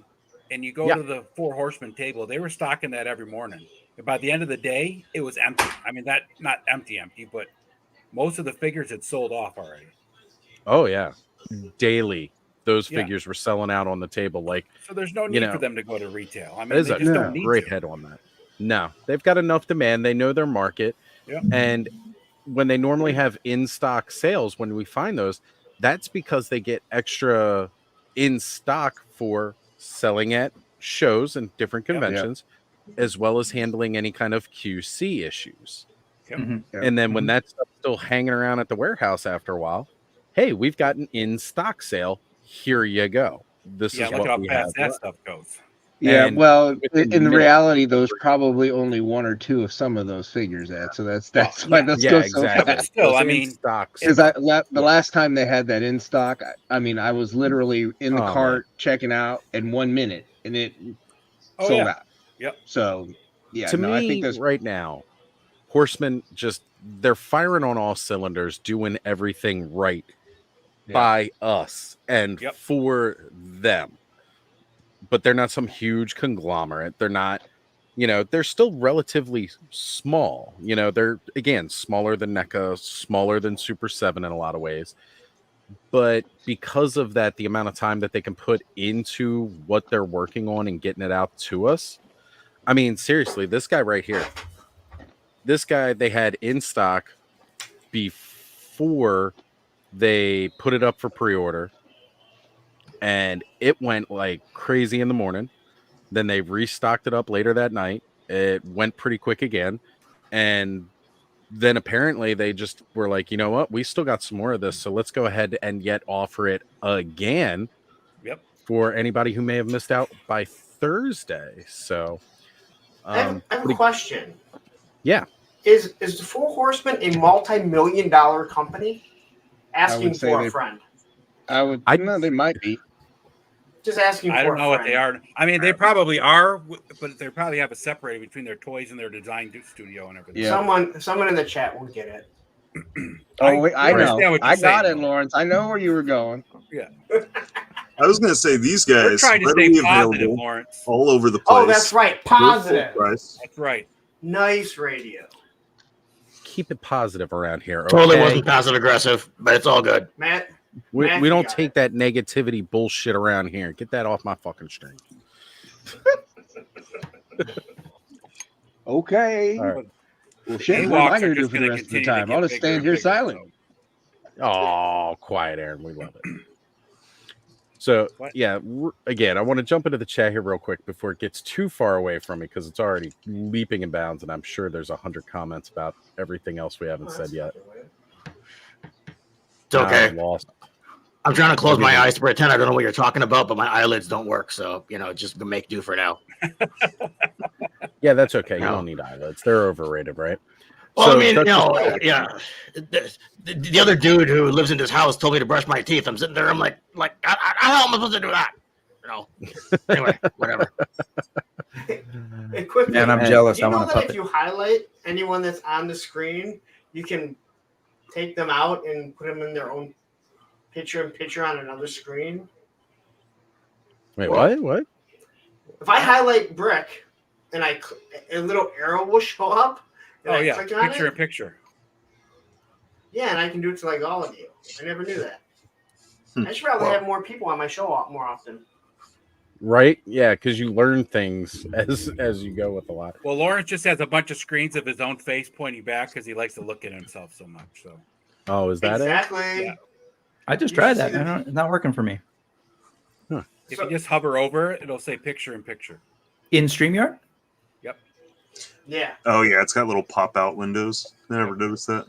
and you go to the 4 Horsemen table? They were stocking that every morning. And by the end of the day, it was empty. I mean, that not empty, but most of the figures had sold off already. Oh yeah, daily those figures were selling out on the table. Like, so there's no need for them to go to retail. I mean, there's they just don't need great to. head on that. No, they've got enough demand. They know their market, and when they normally have in stock sales, when we find those, that's because they get extra in stock for selling at shows and different conventions, as well as handling any kind of QC issues. And then when that's still hanging around at the warehouse after a while, hey, we've got an in stock sale. Here you go. This is look what how we fast have. that stuff goes. Yeah, And well, in reality, those probably only 1 or 2 of some of those figures at. So that's why those go so fast. But still, I mean, because the last time they had that in stock, I mean, I was literally in the cart checking out in 1 minute, and it sold out. Yep. So to me, I think right now, Horsemen they're firing on all cylinders, doing everything right by us and for them. But they're not some huge conglomerate. They're not, they're still relatively small. They're, again, smaller than NECA, smaller than Super 7 in a lot of ways. But because of that, the amount of time that they can put into what they're working on and getting it out to us. I mean, seriously, this guy right here, they had in stock before they put it up for pre-order. And it went like crazy in the morning. Then they restocked it up later that night. It went pretty quick again. And then apparently they just were like, you know what? We still got some more of this. So let's go ahead and yet offer it again for anybody who may have missed out by Thursday. So I have a question. Yeah. Is the 4 Horsemen a multi-million-dollar company? Asking for a friend. I know they might be. Just asking for I don't know what they are. I mean, they probably are, but they probably have a separated between their toys and their design studio and everything. Yeah. Someone in the chat will get it. I know. I got it, Lawrence. I know where you were going. Yeah. I was going to say these guys trying to readily stay positive, available Lawrence. all over the place. Oh, that's right. Positive. That's right. Nice radio. Keep it positive around here. Okay? Totally wasn't passive aggressive, but it's all good. Matt. We don't take that negativity bullshit around here. Get that off my fucking string. Okay. Right. Well, shit, what am I going to do for the rest of the time? I'll just stand here silent. Oh, quiet, Aaron. We love it. So, again, I want to jump into the chat here real quick before it gets too far away from me because it's already leaping in bounds, and I'm sure there's 100 comments about everything else we haven't said yet. It's okay. I'm trying to close my eyes to pretend I don't know what you're talking about, but my eyelids don't work. So, just make do for now. Yeah, that's okay. You don't need eyelids. They're overrated, right? Well, so, I mean, the other dude who lives in this house told me to brush my teeth. I'm sitting there. I'm like, how am I supposed to do that? Anyway, whatever. Hey, quickly, and I'm jealous. You I know want to that puppet. if you highlight anyone that's on the screen, you can take them out and put them in their own picture on another screen. Wait, what? If I highlight Brick and a little arrow will show up. And click on picture it. in picture. Yeah, and I can do it to like all of you. I never knew that. I should probably have more people on my show more often. Right? Yeah, because you learn things as you go with a lot. Well, Lawrence just has a bunch of screens of his own face pointing back because he likes to look at himself so much. So. Oh, is that exactly? Yeah. I just tried that. It's not working for me. Huh. If you just hover over it, it'll say picture in picture. In StreamYard? Yep. Yeah. Oh, yeah. It's got little pop-out windows. I never noticed that.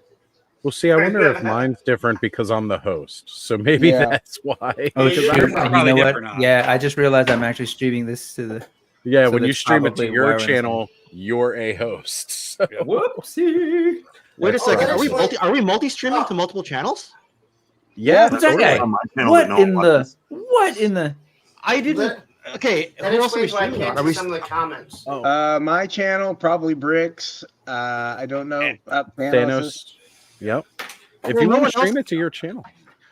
Well, see, I wonder if mine's different because I'm the host. So maybe that's why. Oh, shoot. you know what? Yeah, I just realized I'm actually streaming this to the... Yeah, so when you that's stream it to probably your why we're channel, you're a host. So. Whoopsie. Wait a second. Are we multi-streaming to multiple channels? Yeah. What's that guy? What in the... I didn't... Okay, That who else are we explains why I streaming can't on? Are see we? some of the comments. Oh, My channel probably Bricks. I don't know. Thanos. Yep. If Well, you no want to one stream else- it to your channel,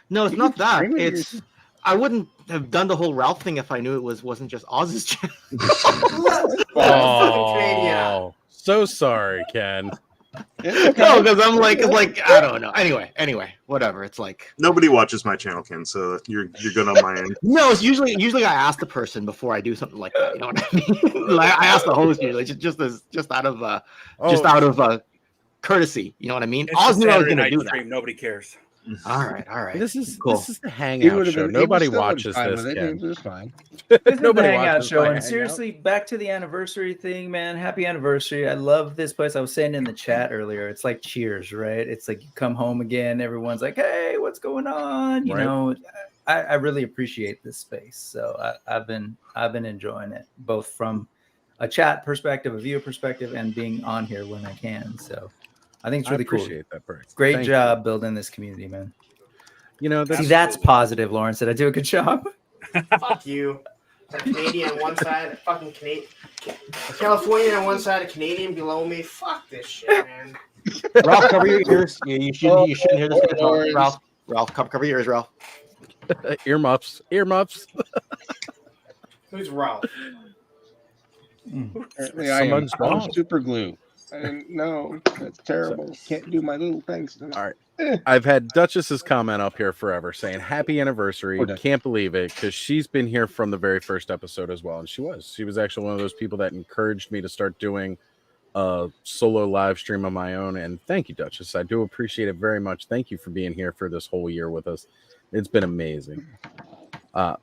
No, it's You not can that. stream it to It's I wouldn't have done the whole Ralph thing if I knew it wasn't just Oz's channel. Fucking Canadian. so sorry, Ken. It's okay. No, because I'm like I don't know. Anyway, whatever. It's like Nobody watches my channel, Ken, so you're good on my end. no. It's usually I ask the person before I do something like that. You know what I mean? Like, I ask the host usually just out of courtesy. You know what I mean? It's Oz a knew I was Saturday going to night do stream. Nobody cares. that. All right. This is cool. this is the He hangout would have show. been. Nobody he was watches fine this. with it. Ken. It was fine. This is Nobody the Hangout watches show, my and Hangout. seriously, back to the anniversary thing, man. Happy anniversary! I love this place. I was saying in the chat earlier, it's like Cheers, right? It's like you come home again, everyone's like, "Hey, what's going on?" You Right. know, I really appreciate this space, so I've been enjoying it, both from a chat perspective, a viewer perspective, and being on here when I can. So I think it's really cool. Appreciate that, Brick. Great Thank job building this community, man. You know, that's See, that's positive, Lawrence. Did I do a good job? Fuck you. A Canadian on one side, a fucking Canadian, Californian on one side, a Canadian below me. Fuck this shit, man. Ralph, cover your ears. You shouldn't hear this. Lord. Ralph, cover your ears, Ralph. earmuffs. Who's Ralph? Apparently I am Someone's out of dog. super glue. I didn't know. That's terrible. Can't do my little things. All right. I've had Duchess's comment up here forever saying happy anniversary. We're done. Can't believe it because she's been here from the very first episode as well. And she was actually one of those people that encouraged me to start doing a solo live stream of my own. And thank you, Duchess. I do appreciate it very much. Thank you for being here for this whole year with us. It's been amazing.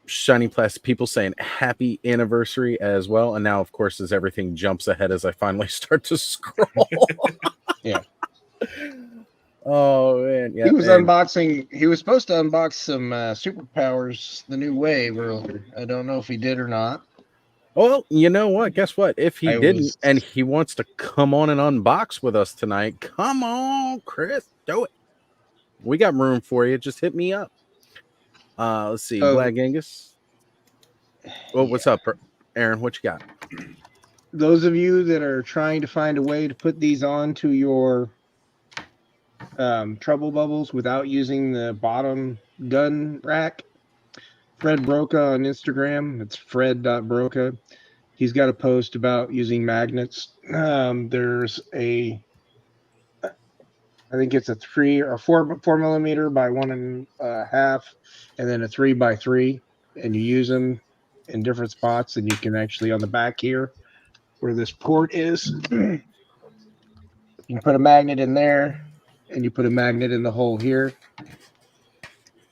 Shiny Plastic people saying happy anniversary as well. And now, of course, as everything jumps ahead as I finally start to scroll. Yeah. Oh man, yeah. He was and- unboxing. He was supposed to unbox some superpowers, the new wave earlier. I don't know if he did or not. Well, you know what? Guess what? If he I didn't, was- and he wants to come on and unbox with us tonight, come on, Chris, do it. We got room for you. Just hit me up. Let's see, Oh. Black Angus. Well, what's up, Aaron? What you got? Those of you that are trying to find a way to put these onto your trouble bubbles without using the bottom gun rack, Fred Broca on Instagram. It's fred.broca. He's got a post about using magnets. There's I think it's a 3 or 4 millimeter by 1.5, and then a 3 by 3, and you use them in different spots, and you can actually on the back here where this port is, you can put a magnet in there, and you put a magnet in the hole here,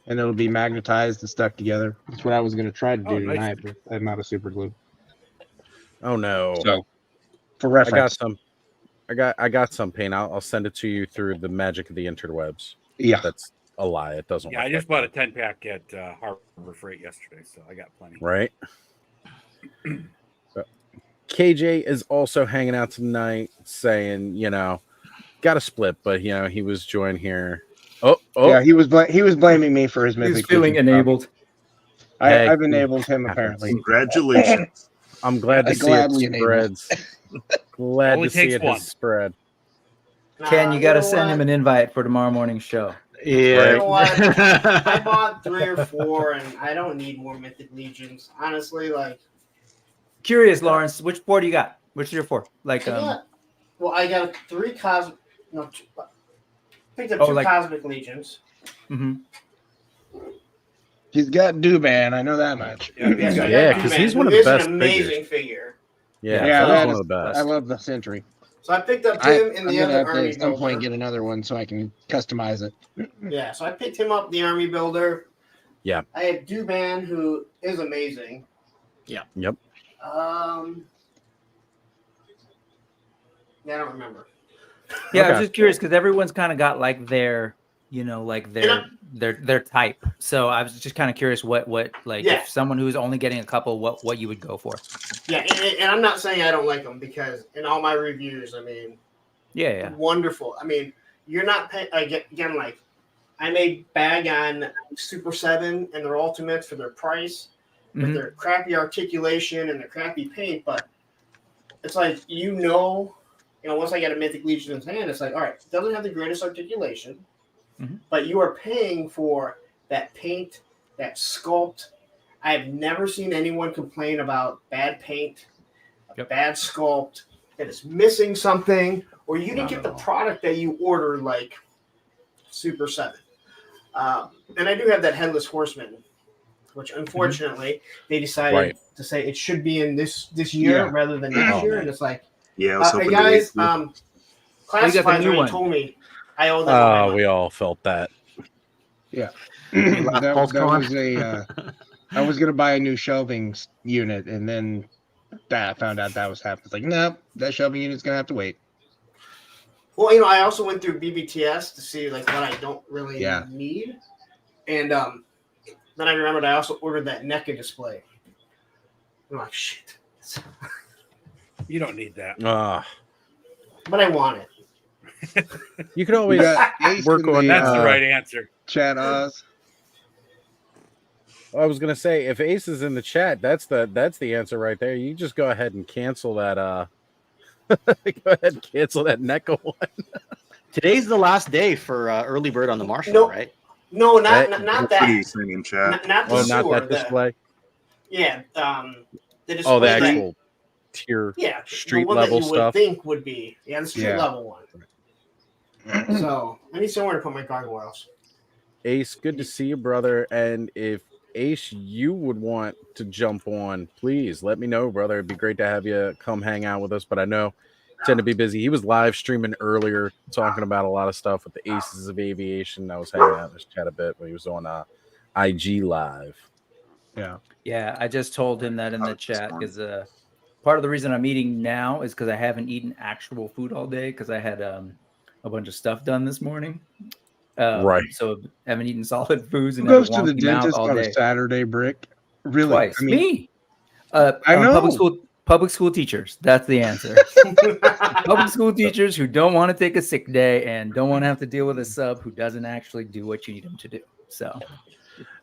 and it'll be magnetized and stuck together. That's what I was going to try to do nice. tonight, but I'm out of super glue. Oh no, So for I got reference, some. I got some paint. I'll send it to you through the magic of the interwebs. yeah. That's a lie. It doesn't. Yeah, I work just like bought a 10-pack at Harbor Freight yesterday, so I got plenty. that, right. KJ is also hanging out tonight, saying, you know, got a split, but you know he was joined here. Oh, Yeah, he was blaming me for his mythic. He's feeling Vision enabled. Hey, I've enabled him apparently. Congratulations. I'm glad I to see it gladly enable. spreads. Glad Only to see takes it one. has spread. Ken, you got to know send him what? an invite for tomorrow morning's show. Yeah. You know what? I bought 3 or 4, and I don't need more Mythic Legions. Honestly, like Curious, Lawrence, which board you got? Which are your 4? Like, I got 3 cosmic. No, picked up Oh, 2 like- Cosmic Legions. mhm. He's got Dooban, I know that much. Yes, I Yeah, got 'cause Dooban, he's one of who the is an best amazing figures. figure. Yeah, Yeah, that's that one is- of the best. I love the Sentry. So I picked up I'm him in the gonna other have to army at some point builder. get another one so I can customize it. Yeah, so I picked him up, the army builder. Yeah. I have Dooban, who is amazing. Yeah. Yep. Yeah, I don't remember. Yeah, I was Okay. just curious because everyone's kind of got like their, you know, like Yeah. their type. So I was just kind of curious what like Yeah. if someone who's only getting a couple, what you would go for. Yeah, and I'm not saying I don't like them because in all my reviews, I mean, Yeah. wonderful. I mean, you're not paying again. Like, I made bag on Super 7 and their ultimates for their price. with their crappy articulation and their crappy paint, but it's like, once I get a Mythic Legion in hand, it's like, all right, it doesn't have the greatest articulation, but you are paying for that paint, that sculpt. I've never seen anyone complain about bad paint, bad sculpt, that is missing something, or you didn't get the product that you ordered, like Super 7. And I do have that Headless Horseman, which unfortunately they decided to say it should be in this year rather than next year, and it's like, I was hoping guys, to Classifieds already told me I owe them. We all felt that. Yeah, I was gonna buy a new shelving unit, and then I found out that was happening. It's like, no, that shelving unit's gonna have to wait. Well, I also went through BBTS to see like what I don't really need, and then I remembered I also ordered that NECA display. I'm like, shit. You don't need that. But I want it. You can always work on. That's the right answer. Chat Oz. I was gonna say, if Ace is in the chat, that's the answer right there. You just go ahead and cancel that. Go ahead and cancel that NECA one. Today's the last day for early bird on the Marshall, right? No, not that. Not the sewer, not that display. The display. Oh, the actual tier, street level that you stuff. Would think would be the street level one. So I need somewhere to put my gargoyles. Ace, good to see you, brother. And if Ace, you would want to jump on, please let me know, brother. It'd be great to have you come hang out with us. But I know you tend to be busy. He was live streaming earlier, talking about a lot of stuff with the Aces of Aviation. I was hanging out in this chat a bit, but he was on IG Live. Yeah. I just told him that in the chat because part of the reason I'm eating now is because I haven't eaten actual food all day because I had a bunch of stuff done this morning. So I haven't eaten solid foods. And who goes to the dentist on a Saturday, Brick? Really? Twice. Me. I know. Public school teachers. That's the answer. Public school teachers who don't want to take a sick day and don't want to have to deal with a sub who doesn't actually do what you need them to do. So.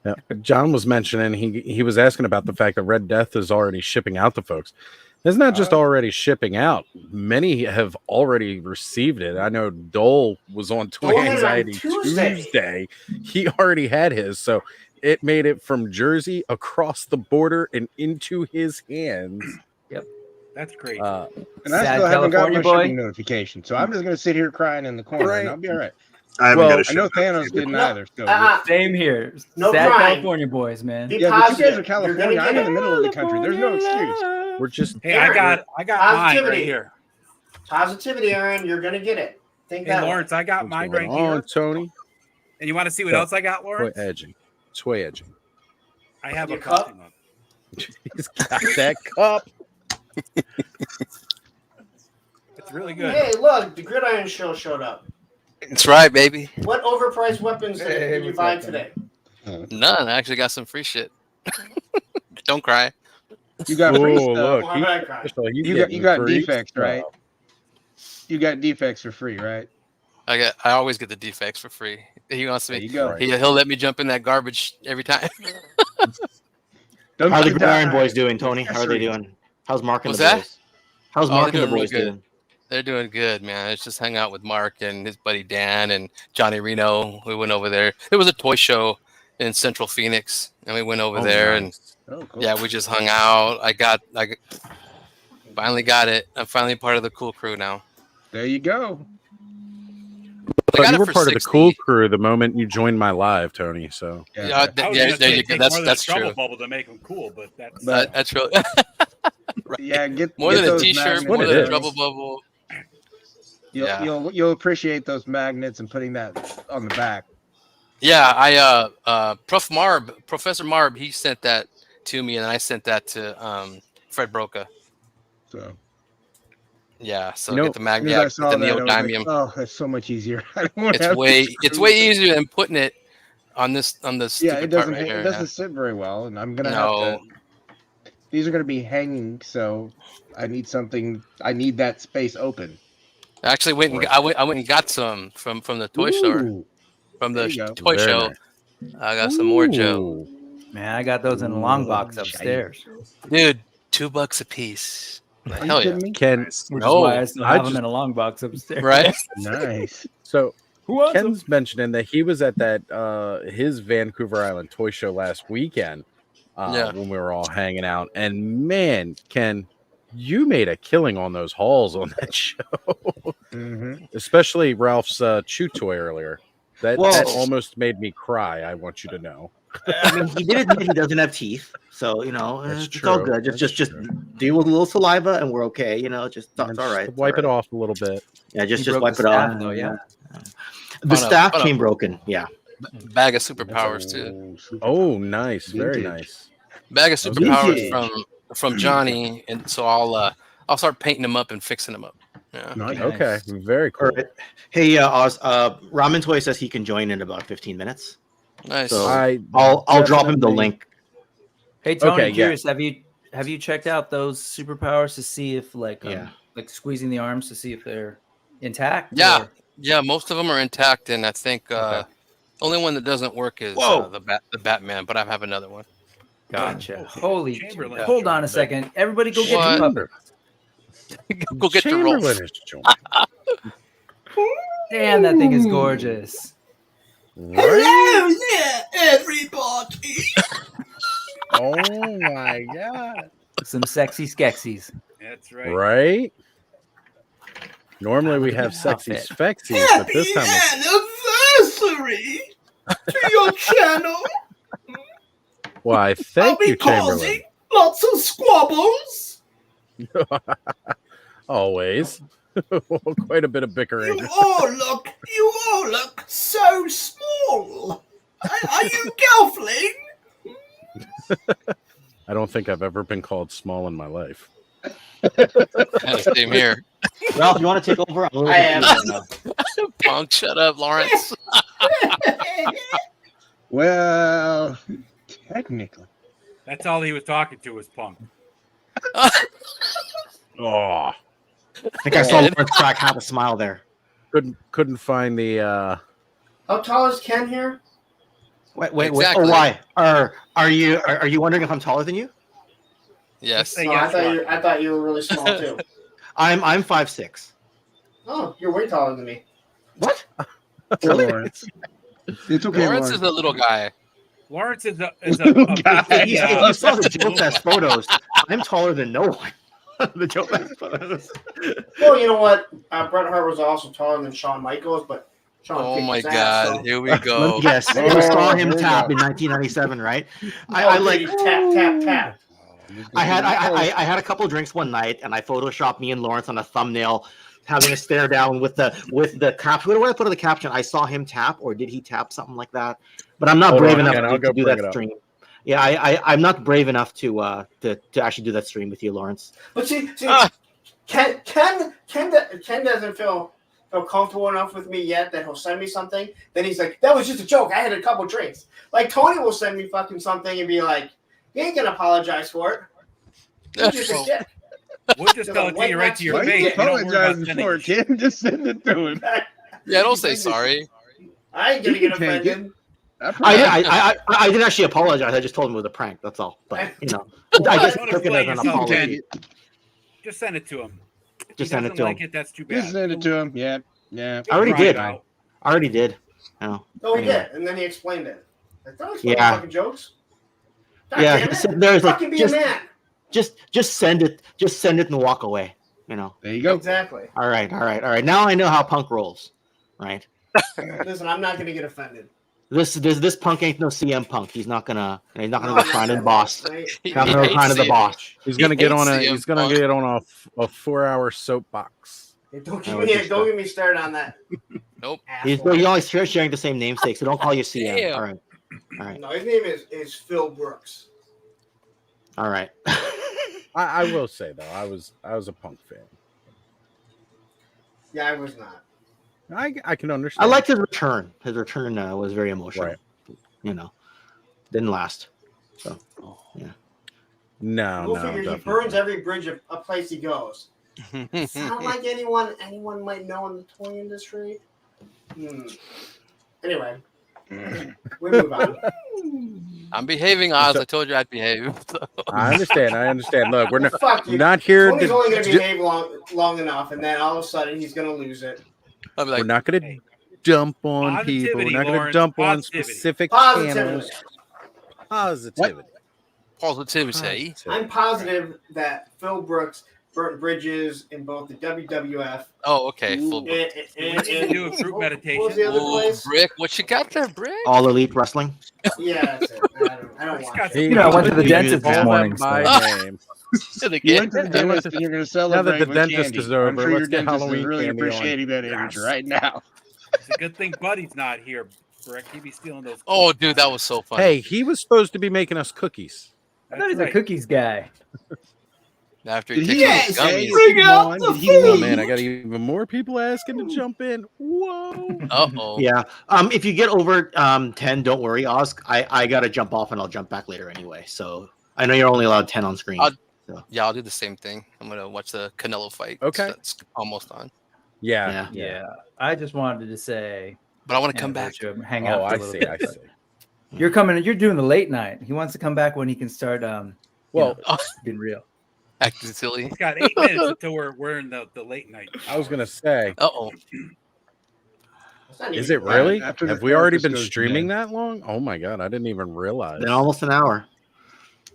Yeah. John was mentioning he was asking about the fact that Red Death is already shipping out to folks. It's not just already shipping out. Many have already received it. I know Dole was on Toy Anxiety Tuesday. He already had his. So it made it from Jersey across the border and into his hands. Yep. That's great. And I still haven't got my shipping notification. So I'm just going to sit here crying in the corner and I'll be all right. I know Thanos didn't either. So same here. No Sad crying. California boys, man. Be but positive. you guys are California. I'm in the middle of the country. There's no excuse. We're just I got mine right here. Positivity, Aaron. You're gonna get it. Think that Lawrence, I got mine right here. Tony. And you want to see what else I got, Lawrence? Toy edging. I have a cup. He's got that cup. It's really good. Hey, look, the Gridiron Show showed up. That's right, baby. What overpriced weapons did you buy today? None. I actually got some free shit. Don't cry. You got free stuff. Look, you got defects, right? You got defects for free, right? I always get the defects for free. He wants me. There you go. He'll let me jump in that garbage every time. How are the Gridiron boys doing, Tony? How are they doing? How's Mark and the boys? How's Mark and the boys doing? They're doing good, man. I just hung out with Mark and his buddy Dan and Johnny Reno. We went over there. There was a toy show in Central Phoenix, and we went over there and we just hung out. I finally got it. I'm finally part of the cool crew now. There you go. But you were part of the cool crew the moment you joined my live, Tony. So there you go. That's true. Bubble to make them cool, but that's really right. Yeah, get more than a T-shirt, more than a trouble bubble. You'll appreciate those magnets and putting that on the back. Yeah, Professor Marb, he sent that to me, and I sent that to Fred Broca. So get the magnet, the neodymium. Like, that's so much easier. It's way easier than putting it on this. Yeah, it doesn't sit very well, and I'm gonna have to. These are gonna be hanging, so I need something. I need that space open. I actually went and got some from the toy store, from the toy show. I got some more Joe. Man, I got those in a long box upstairs. Dude, $2 a piece. Like, Are you hell yeah. kidding me? Ken, Which is why I No, still I have them just- in a long box upstairs. right? Nice. so Who wants them? Ken's mentioning that he was at that his Vancouver Island toy show last weekend Yeah. when we were all hanging out. And man, Ken, you made a killing on those hauls on that show. Mm-hmm. Especially Ralph's Chew toy earlier. That Well- almost made me cry, I want you to know. I mean, he did admit he doesn't have teeth, so you know That's it's all true. good. That's Just true. deal with a little saliva, and we're okay. You know, just it's And all just right. wipe it all right. off a little bit. Yeah, He just broke wipe the it off. staff, though, yeah. The Hold up, staff hold up. came broken. Yeah. Bag of superpowers too. Oh, nice. Very Vintage. nice. Bag of Okay. superpowers from Johnny, and so I'll start painting them up and fixing them up. Yeah. Nice. Okay. Very All cool. right. Hey, Oz. Ramen Toy says he can join in about 15 minutes. Nice. So- I'll I'll drop him the definitely- link. Hey Tony, Okay, yeah. curious, have you checked out those superpowers to see if like Yeah. like squeezing the arms to see if they're intact? Yeah. or- Yeah, most of them are intact, and I think Okay. the only one that doesn't work is Whoa. the Batman. But I have another one. Gotcha. Oh, Holy, Chamberlain. hold on a second. Everybody, go get What? your puppet. Go get your rolls. Chamberlain is joined. Damn, that thing is gorgeous. Right? yeah, everybody. Oh my god. Some sexy skexies. That's right. Right? Normally we Look at have that sexy outfit. spexies, but this time it's anniversary to your channel. why thank you, Chamberlain. lots of squabbles. Always. Quite a bit of bickering. You all look so small. Are you golfing? I don't think I've ever been called small in my life. Same here. Ralph, you want to take over? I am. Punk, shut up, Lawrence. Well, technically. That's all he was talking to was Punk. Oh, I think I saw Lawrence crack half a smile there. couldn't find the How tall is Ken here? Wait. Exactly. Oh, why? Are you wondering if I'm taller than you? Yes. Say No, yes, I thought you were really small too. I'm 5'6". Oh, you're way taller than me. What? Poor Lawrence. It's okay, Lawrence Lawrence. is a little guy. Lawrence is a Guy. big, If you saw the Joe Fest photos, I'm taller than no one. The Joe Fest photos. Well, you know what? Bret Hart was also taller than Shawn Michaels, but Shawn Oh kicked my his ass, God. so- Here we go. Yes, Oh, you saw him here we tap go. in 1997, right? I Oh, like. dude, tap. I had a couple drinks one night, and I photoshopped me and Lawrence on a thumbnail, having a stare down with the caption. What do I put on the caption? I saw him tap, or did he tap? Something like that. But I'm not Hold brave on, enough Ken, I'll to go do bring that it up. stream. Yeah, I'm not brave enough to actually do that stream with you, Lawrence. But see, Ah. Ken doesn't feel comfortable enough with me yet that he'll send me something. Then he's like, "That was just a joke. I had a couple drinks." Like Tony will send me fucking something and be like, "You ain't gonna apologize for it. You're just a dick." we'll just tell it to you right to your Why are face. you You don't worry about apologizing sending for it. it, Ken? Just send it to him. Yeah, don't say sorry. I ain't gonna You get can take offended. I didn't actually apologize. I just told him it was a prank. That's all. But you know, I guess Don't took it as explain an yourself, apology. Ken. Just send it to him. If he Just send it doesn't to like him. it, that's too Just bad. send it to him. Yeah. I already Try did. it out. I already did. No. No, he Anyway. did, and then he explained it. Like, don't explain Yeah. fucking jokes. God Yeah, damn he it. said there's like Fucking be just a man. just send it. Just send it and walk away. You know. There you go. Exactly. All right. Now I know how Punk rolls. Right. Listen, I'm not gonna get offended. This Punk ain't no CM Punk. He's not gonna No, recline in the boss. Right? He's not gonna hates recline in the CM. boss. He's gonna get on hates he's CM gonna Punk. get on a 4-hour soapbox. Hey, don't That was just get me started on that. Nope. He's Asshole. you always sharing the same namesake, so don't call you CM. Damn. All right. All right. No, his name is Phil Brooks. All right. I will say though, I was a Punk fan. Yeah, I was not. I can understand. I liked his return. His return was very emotional. Right. You know, didn't last. So No, Go no, figure. He definitely. burns every bridge of a place he goes. It's not like anyone might know in the toy industry. Anyway, We move on. I'm behaving, Oz. I told you I'd behave. I understand. Look, we're Fuck you. not here Tony's to. only going to behave long enough, and then all of a sudden he's going to lose it. I'll be like, We're not going to dump on people. We're Positivity, not going to Lawrence, dump on positivity. specific Positivity. channels. Positivity. positivity. I'm positive that Phil Brooks burnt bridges in both the WWF. Oh, okay. Full And do a group meditation. What was the other Ooh, place? Brick, what you got there, Brick? All Elite Wrestling. Yeah, that's it. I don't watch it. You know, I went to the He dentist this called morning. that So. my name. You went to the dentist and you're going to celebrate Now that the with dentist candy. is over, I'm sure let's your get dentist Halloween is really candy on. appreciating that image right now. It's a good thing Buddy's not here, Brick. He'd be stealing those. Oh, dude, that was so funny. Hey, he was supposed to be making us cookies. I thought he's a cookies guy. After Did he he takes all say his gummies. Bring out the Oh food. man, I got even more people asking to jump in. Whoa. Uh-oh. Yeah. If you get over 10, don't worry, Oz. I gotta jump off and I'll jump back later anyway. So I know you're only allowed 10 on screen. Yeah, I'll do the same thing. I'm gonna watch the Canelo fight. Okay. That's almost on. Yeah. Yeah. I just wanted to say, But I want to come back. hang out. Oh, a I little see. bit, I but see. You're coming. You're doing the late night. He wants to come back when he can start. Well, being real. Acting silly. He's got 8 minutes until we're in the late night. I was gonna say, Uh-oh. is it really? After Have the we already therapist been goes to streaming bed. that long? Oh my god, I didn't even realize. Been almost an hour.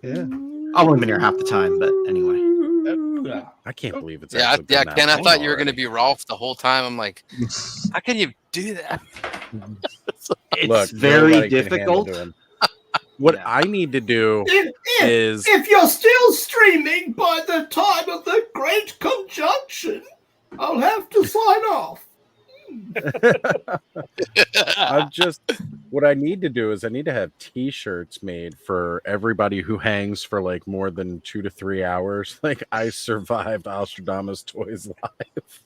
Yeah. I've only been here half the time, but anyway. I can't believe it's Yeah, actually been that Ken, I long thought you were gonna already. be Rolf the whole time. I'm like, how can you do that? It's Look, very nobody can handle difficult. doing. What I need to do is If you're still streaming by the time of the Great Conjunction, I'll have to sign off. I'm just what I need to do is I need to have t-shirts made for everybody who hangs for like more than 2 to 3 hours. Like I survived Nostradamus Toys Live.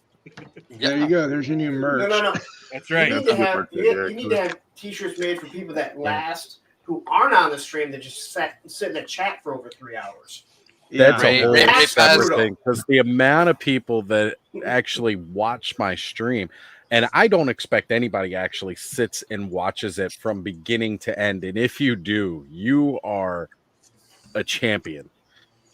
There you go. There's your new merch. No. That's You right. need to have you need to have t-shirts made for people that last who aren't on the stream that just sit in the chat for over 3 hours. That's Ray- a whole Ray- Ray separate Paz- thing because the amount of people that actually watch my stream, and I don't expect anybody actually sits and watches it from beginning to end. And if you do, you are a champion.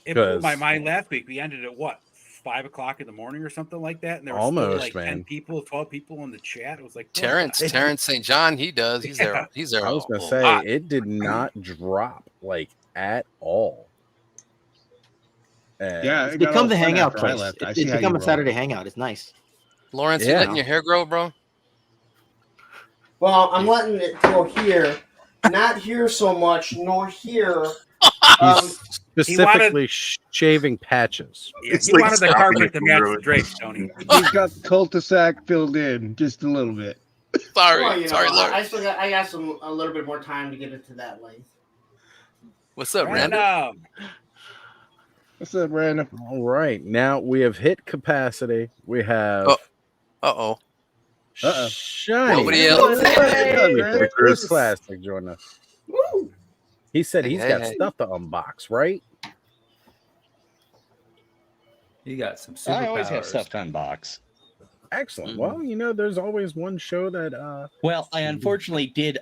It blew 'Cause- my mind last week. We ended at what, 5 o'clock in the morning or something like that, and there was Almost, still like man. 10 people, 12 people in the chat. It was like Terrence St. John, he does. He's there. He's there. I was gonna a say lot. it did not drop like at all. And Yeah, It's it got all become the fun hangout after I place. left. I It's see how become you a roll. Saturday hangout. It's nice. Lawrence, Yeah. you letting your hair grow, bro? Well, I'm letting it go here, not here so much, nor here. he's specifically shaving patches. It's he like wanted the stopping carpet it to from match growing. the drapes, Tony. He's got the cul-de-sac filled in just a little bit. Sorry. Well, Sorry, Lawrence. I got a little bit more time to get it to that length. What's up, Randall? What's up, Brandon? All right, now we have hit capacity. We have Uh-oh. Shiny. Nobody else. Hey, Chris Plastic join us. Woo! He said he's got Hey. stuff to unbox, right? You got some superpowers. I always have stuff to unbox. Excellent. Mm-hmm. Well, you know, there's always one show that Well, I unfortunately did.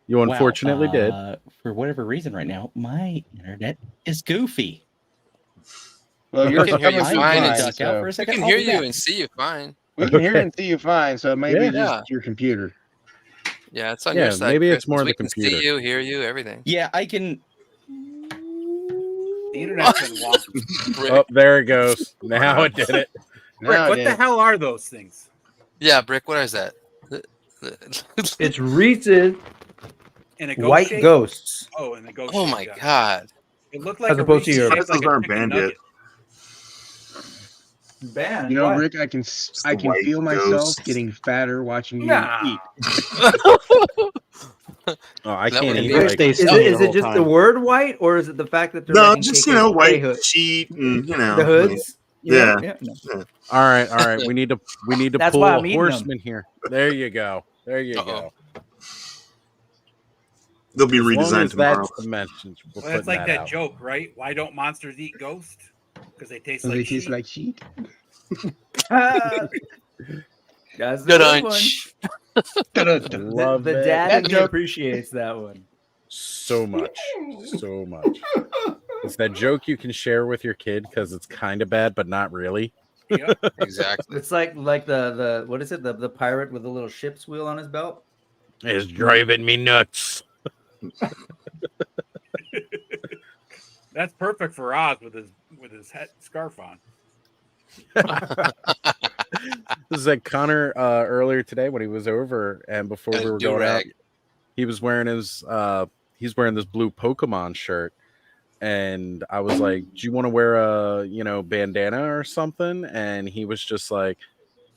you unfortunately did. For whatever reason, right now, my internet is goofy. Well, We you're can hear you coming fine. fine, Duck out so for a We second. can I'll hear be you back. and see you fine. we can hear and see you fine. So maybe Yeah. it's just your computer. Yeah, it's on Yeah, your side. maybe Chris, it's more 'cause the we can computer. see you, hear you, everything. Yeah, I can. The internet's been wonky. Brick. Oh, there it goes. Now it did it. Rick, Now what it the is. hell are those things? Yeah, Brick, what is that? It's Reese's In a ghost White shape? Ghosts. Oh, in the ghost Oh shape, my yeah. god. It looked like As a opposed to Reese's your- shaped like Those a aren't chicken banned yet. nugget. Band. You know, What? Rick, I can the can white feel myself ghosts. getting fatter watching you Nah. eat. Oh, I That can't would eat be- like Stay Is still it, the is it whole just the time. word white, or is it the fact that they're No, making just KKK white hood- sheet and the hoods? You know? Yeah. No. All right. We need to That's pull why a I'm eating them. horseman here. There you go. There you Uh-oh. go. they'll be As long redesigned as tomorrow. that's the message. We're Well, it's putting like that out. joke, right? Why don't monsters eat ghosts? Because they taste So like they taste sheep. like sheet. Ah, That's the Good good hunch. Love the it. dad That in me joke- appreciates that one. So much. So much. It's that joke you can share with your kid because it's kind of bad, but not really. Yep. Exactly. It's like the what is it? The pirate with the little ship's wheel on his belt. It's driving me nuts. That's perfect for Oz with his scarf on. This is like Connor earlier today when he was over, and before And we a were going out, do-rag. he was wearing he's wearing this blue Pokemon shirt, and I was like, "Do you want to wear a bandana or something?" And he was just like,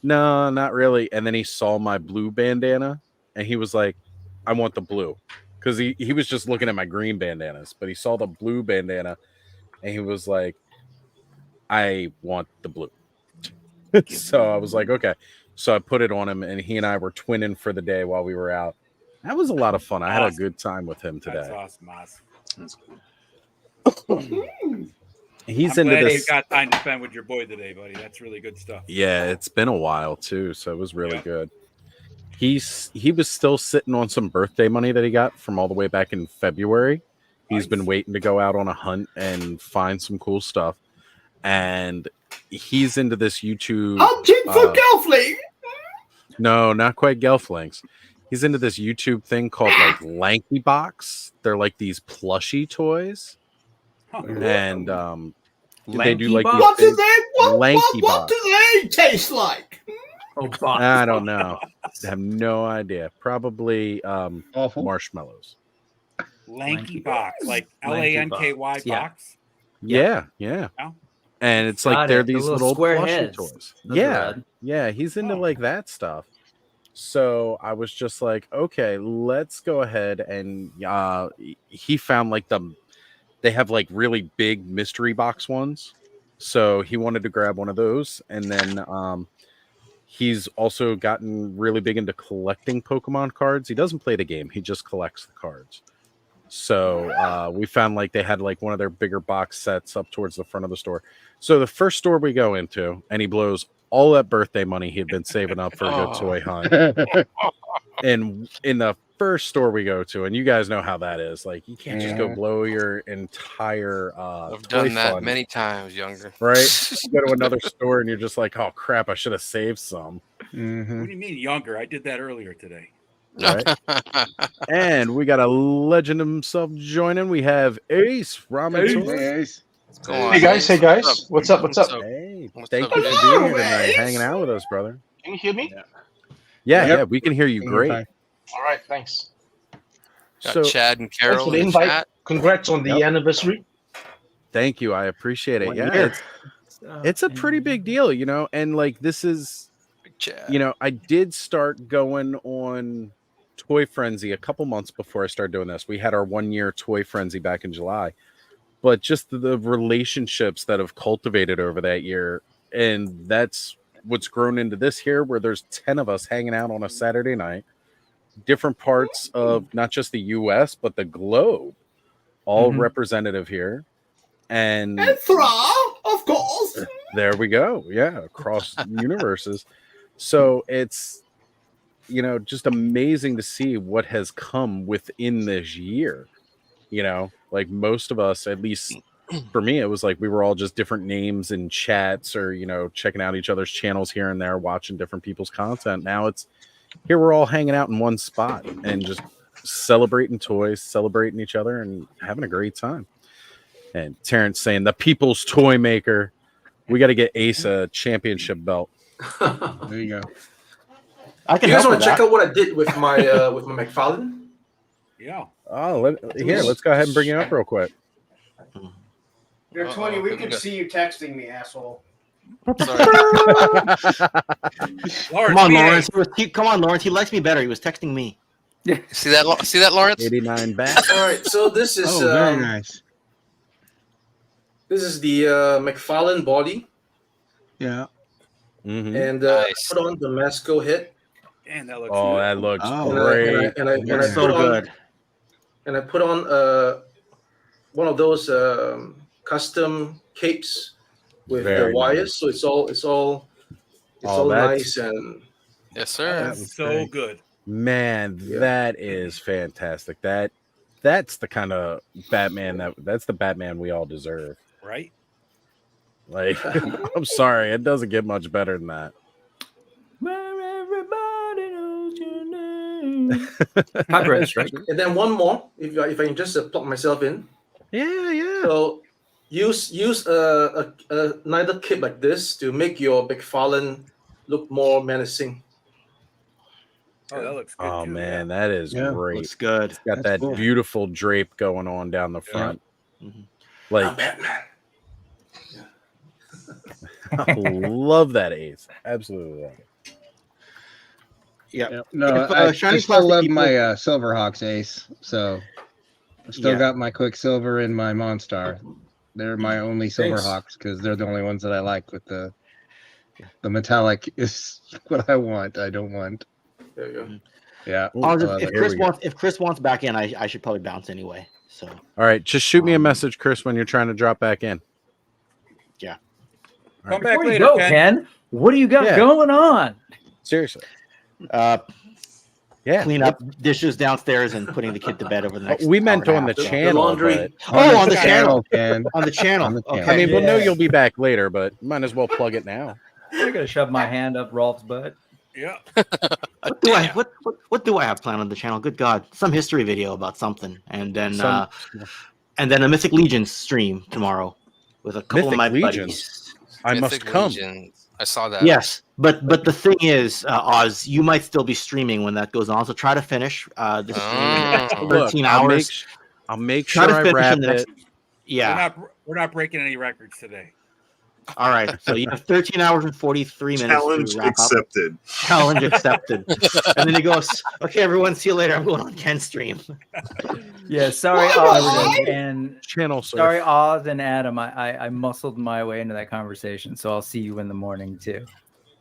"No, not really." And then he saw my blue bandana, and he was like, "I want the blue," because he was just looking at my green bandanas, but he saw the blue bandana, and he was like, "I want the blue." So I was like, okay. So I put it on him, and he and I were twinning for the day while we were out. That was a lot of fun. I had a good time with him That's today. awesome, Oz. That's cool. He's I'm into glad this. you got time to spend with your boy today, buddy. That's really good stuff. Yeah, it's been a while too, so it was really Yep. good. He was still sitting on some birthday money that he got from all the way back in February. He's been Nice. waiting to go out on a hunt and find some cool stuff. And he's into this YouTube. Hunting for Gelfling. No, not quite Gelflings. He's into this YouTube thing called like Lanky Box. They're like these plushy toys, Huh. and they Lanky do like Box? these What do big they? lanky What box. do they taste like? Oh, box. I don't know. I have no idea. Probably Awful. marshmallows. Lanky box, like Lanky Lanky box, yeah. box. Yeah. Oh. And it's Got like they're it. The these little little square plushy heads. toys. Those are Yeah. rad. Yeah, he's into Oh. like that stuff. So I was just like, okay, let's go ahead, and he found like they have like really big mystery box ones. So he wanted to grab one of those, and then he's also gotten really big into collecting Pokemon cards. He doesn't play the game; he just collects the cards. So we found like they had like one of their bigger box sets up towards the front of the store. So the first store we go into, and he blows all that birthday money he had been saving up for a good toy hunt. And in the first store we go to, and you guys know how that is, like you can't just go blow your entire I've toy done that fund, many times, younger. right? You go to another store and you're just like, oh crap, I should have saved some. What do you mean younger? I did that earlier today. Right? And we got a legend himself joining. We have Ace Ramen. Go on, Hey guys, Ace. what's up? What's up? Hey, What's thank up, you for Ace? being here tonight, hanging out with us, brother. Can you hear me? Yeah, we can hear you You're great. fine. All right, thanks. Got So Chad and Thanks Carol for the in the invite. chat. Congrats on the anniversary. thank you, I appreciate it. 1 Yeah, year. it's a pretty big deal, and like this is, Big Chad. I did start going on Toy Frenzy a couple months before I started doing this. We had our 1 year Toy Frenzy back in July, but just the relationships that have cultivated over that year, and that's what's grown into this here, where there's 10 of us hanging out on a Saturday night, different parts of not just the US but the globe, all representative here. And Thra, of course. there we go. Yeah, across universes. So it's just amazing to see what has come within this year. Like most of us, at least for me, it was like we were all just different names in chats or checking out each other's channels here and there, watching different people's content. Now it's here we're all hanging out in one spot and just celebrating toys, celebrating each other, and having a great time. And Terrence saying the people's toy maker. We got to get Ace a championship belt. There you go. I can You guys help want with to check that. out what I did with my McFarlane? Yeah. Oh, let's go ahead and bring you up real quick. You're 20. We could see you texting me, asshole. Come on, Lawrence. Come on, Lawrence. He likes me better. He was texting me. See that, Lawrence? 89 back. All right, so this is very nice. This is the McFarlane body, Yeah. and Nice. I put on the Masco head. Man, that looks Oh, good. that looks Oh. great. And I Looks put so on, good. and I put on one of those custom capes with Very the wires, nice. so it's all Oh, that's- nice and Yes, sir. That's so good. Man, that is fantastic. That's the kind of Batman that's the Batman we all deserve. Right? Like, I'm sorry, it doesn't get much better than that. Where everybody knows your name. Copyright strike. And then one more, if I can just plug myself in. Yeah. So use a neither kit like this to make your McFarlane look more menacing. Oh, that looks good. Oh too, man, that is great. Looks good. It's got That's that cool. beautiful drape going on down the front. Mhm. Like, Batman. I love that Ace. Absolutely love it. Yeah. No, If, I Shining still Plastic love people- my Silverhawks Ace. So I still Yeah. got my Quicksilver and my Monstar. They're my only Thanks. Silverhawks because they're the only ones that I like. With the metallic is what I want. I don't want. There you go. Yeah. Ooh, I I'll just, love if it. Here Chris we go. wants, if Chris wants back in, I should probably bounce anyway. So All right, just shoot me a message, Chris, when you're trying to drop back in. yeah. Come back Before you later, go, Ken. Ken, what do you got Yeah. going on? Seriously. Yeah. Yeah. Clean up dishes downstairs and putting the kid to bed over the next. We meant hour on and a the half. channel. laundry. But, Oh, on the channel. Ken. On the channel. On the channel. Okay. I mean, we'll know Yeah. you'll be back later, but might as well plug it now. I'm gonna shove my hand up Rolf's butt. Yeah. What do I what do I have planned on the channel? Good God, some history video about something, and then a Mythic Legions stream tomorrow with a couple Mythic of my Legions? buddies. I must Mythic come. Legions. I saw that. Yes, but the thing is, Oz, you might still be streaming when that goes on, so try to finish this stream in the next Oh. 13 Look, hours. I'll make Try sure to I finish wrap in the next. it. Yeah. We're not breaking any records today. All right. So you have 13 hours and 43 minutes Challenge to wrap accepted. up. Challenge accepted. And then he goes, "Okay, everyone, see you later. I'm going on Ken's stream." Yeah, sorry, Oz and Channel surf. sorry, Oz and Adam. I muscled my way into that conversation, so I'll see you in the morning too.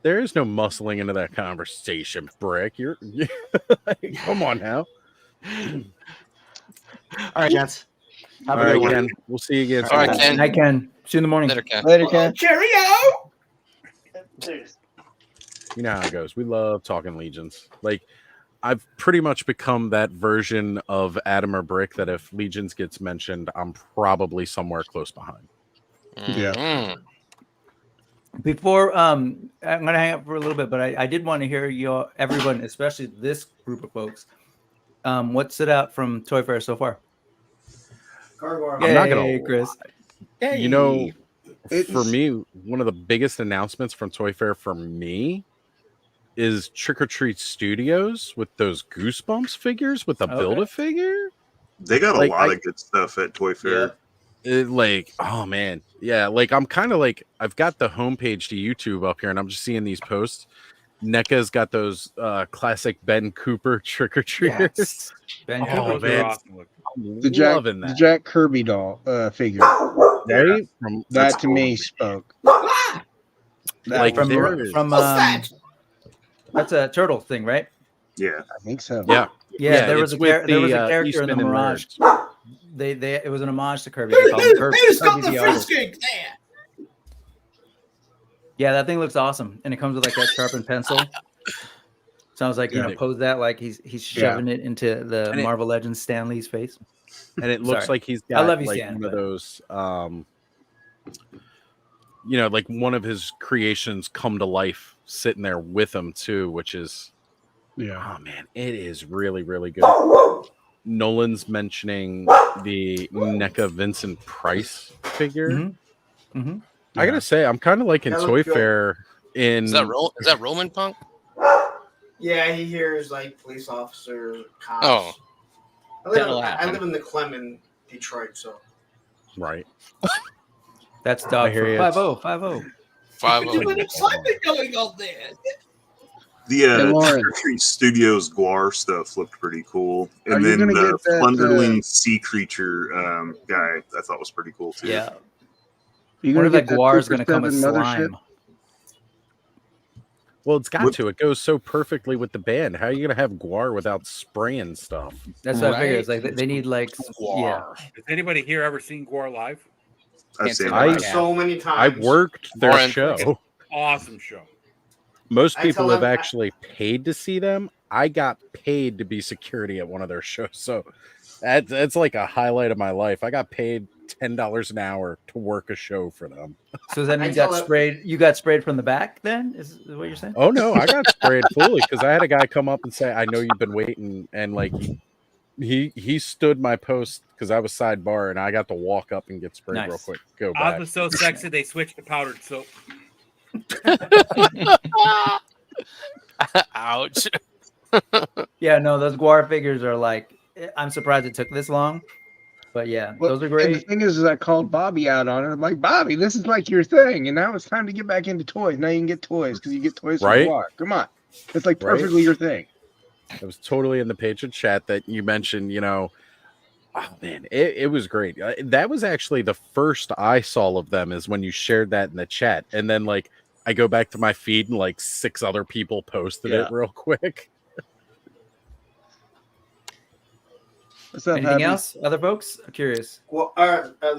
There is no muscling into that conversation, Brick. You're come on now. All right, gents. Have All a good right, one. Ken. We'll see you again. All right, soon. Ken. I can. See you in the morning. Later, Ken. Later, Ken. Cheerio! You know how it goes. We love talking Legions. Like, I've pretty much become that version of Adam or Brick that if Legions gets mentioned, I'm probably somewhere close behind. Yeah. Mhm. Before I'm gonna hang up for a little bit, but I did want to hear everyone, especially this group of folks, what stood out from Toy Fair so far. Gargoyle. I'm not gonna Yay, lie. Chris. You know, It's- for me, one of the biggest announcements from Toy Fair for me is Trick or Treat Studios with those Goosebumps figures with the Okay. Build-A-Figure. They got a Like, lot of good stuff at Toy Fair. Like, oh man, yeah. Like, I'm kind of like, I've got the homepage to YouTube up here, and I'm just seeing these posts. NECA's got those classic Ben Cooper Trick or Treaters. Yes. Ben Oh, Cooper. man. Awesome looking. I'm The Jack, loving the that. Jack Kirby doll figure. Right? From, That That's to me cool. spoke. Ah! like, from there is- from What's that? that's a turtle thing, right? Yeah. I think so. yeah. Yeah, there was it's a there was a with character in the Eastman and Mirage. Nerds. They it was an homage to Kirby. They called him Kirby, They just got Kirby the the free artist. skink there. Yeah, that thing looks awesome, and it comes with like that sharpened pencil. Sounds like Yeah. pose that like he's shoving it into the And it- Marvel Legends Stan Lee's face. And it looks Sorry. like he's I got love you, like Stan, one but- of those like one of his creations come to life sitting there with him too, which is Yeah. oh man, it is really, really good. Nolan's mentioning the NECA Vincent Price figure. Mhm. Mhm. I gotta say, I'm kind of liking That Toy looks good. Fair in Is that Roman Punk? Yeah, he hears like police officer, cops. Oh. That'll I happen. live in the Clem, Detroit, so. right. That's I dog hear for you. 5-0, 5-0. 5-0. There's an excitement going on there. The Hey, Lauren. Trick or Treat Studios Guar stuff looked pretty cool. Are And you then gonna the get that, Flunderling sea creature guy I thought was pretty cool too. Yeah. You What gonna if that get that Guar is Super going to come with 7 mothership? slime? Well, it's got What- to. It goes so perfectly with the band. How are you gonna have Guar without spraying stuff? That's what I figured. Right. It's like they need like yeah. Has anybody here ever seen Gore live? I've Can't seen say it. that I I, have. So many I times. worked their Lauren, show. Awesome show. Most I people tell have them- actually paid to see them. I got paid to be security at one of their shows, so that's like a highlight of my life. I got paid $10 an hour to work a show for them. So then I you got tell it- sprayed. You got sprayed from the back. Then is what you're saying? Oh no, I got sprayed fully because I had a guy come up and say, "I know you've been waiting," and like he stood my post because I was sidebar and I got to walk up and get sprayed real Nice. quick. Go Oz back. was so sexy they switched to powdered soap. Ouch. Yeah, no, those Guar figures are like. I'm surprised it took this long, but yeah, Well, those are And the great. thing is I called Bobby out on it. I'm like, Bobby, this is like your thing, and now it's time to get back into toys. Now you can get toys because you get toys from Right? Guar. Come on, it's like Right? perfectly your thing. It was totally in the page of chat that you mentioned. Oh man, it was great. That was actually the first I saw of them is when you shared that in the chat, and then like I go back to my feed and like 6 other people posted it real quick. What's up, Anything Happy? else, other folks? I'm curious. Well,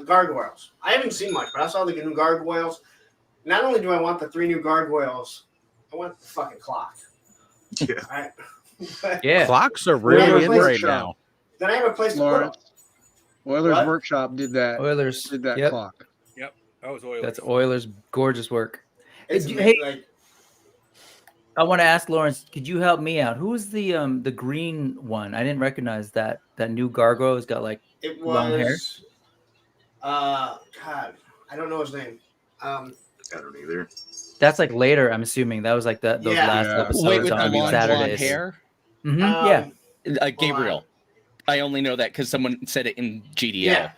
gargoyles. I haven't seen much, but I saw the new gargoyles. Not only do I want the 3 new gargoyles, I want the fucking clock. Yeah. All right. Yeah, Clocks are Well, really in Oilers right Workshop. now. Then I have a place to put Lawrence. them. Oilers What? Workshop did that. Oilers. Did that Yep, clock. Yep, that was Oilers. that's Oilers' gorgeous work. It's Hey, like I want to ask Lawrence, could you help me out? Who's the green one? I didn't recognize that new gargoyle has got like it long hair. was. God, I don't know his name. I don't either. That's like later. I'm assuming that was like those Yeah. last Yeah. episodes Wait, with the on long blonde Saturdays. hair? Hmm yeah. Gabriel. I only know that because someone said it in GDL Yeah.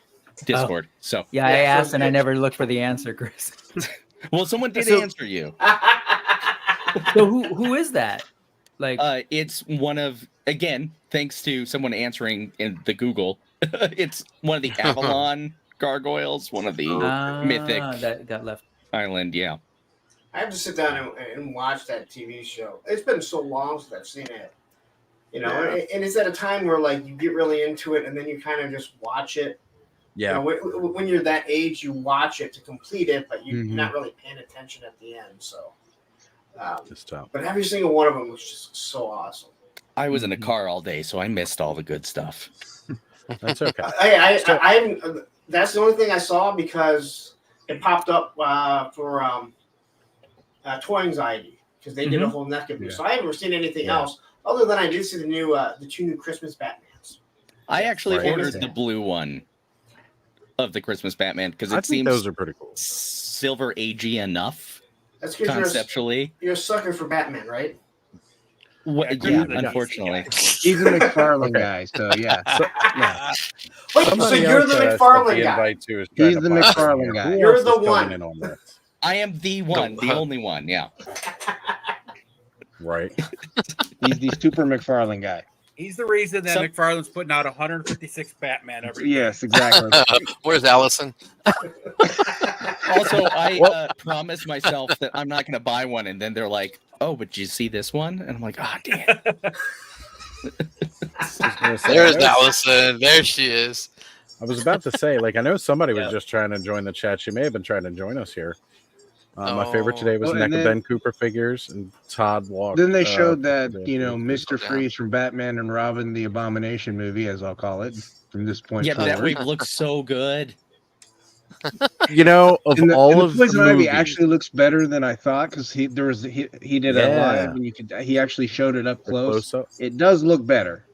Discord. So, Yeah, I Yeah, so asked and I it's- never looked for the answer, Chris. well, someone did So- answer you. So who is that? Like, It's one of, again, thanks to someone answering in the Google, it's one of the Avalon gargoyles, one of the mythic that got left. island. Yeah. I have to sit down and watch that TV show. It's been so long since I've seen it. And it's at a time where like you get really into it and then you kind of just watch it. Yeah. When you're that age, you watch it to complete it, but you're Mhm. not really paying attention at the end. So, Just tough. but every single one of them was just so awesome. I was in a car all day, so I missed all the good stuff. That's okay. I haven't. That's the only thing I saw because it popped up for Toy Anxiety because they did a whole neck of me. Yeah. So I haven't seen anything else other than I did see the 2 new Christmas Batmans. I actually Right. ordered the blue one of the Christmas Batman because I it think seems those are pretty cool. silver agey enough That's because conceptually. you're a sucker for Batman, right? What, Yeah, yeah, Chris is a unfortunately. He's a McFarlane Okay. guy, so yeah. Wait, so Somebody you're else the that I sent McFarlane the guy. invite to is He's trying to the buy some McFarlane here. guy. Who You're else the is coming one. in on this? I am the one, the only one. Yeah. Right. He's the super McFarlane guy. He's the reason that So- McFarlane's putting out 156 Batman every day. Yes, exactly. Where's Allison? Also, I promised myself that I'm not going to buy one, and then they're like, "Oh, but did you see this one?" And I'm like, "Ah, damn." There's Allison. There she is. I was about to say, like, I know somebody was just trying to join the chat. She may have been trying to join us here. My favorite today was Oh, and Neck of then- Ben Cooper figures and Todd Walker. Then they showed that, the- Mr. Freeze from Batman and Robin, the Abomination movie, as I'll call it, from this point Yeah, but that forward. wave looks so good. of And all and of Poison the Ivy movies, actually looks better than I thought because he did it live and he actually showed it up the close. close-up. It does look better.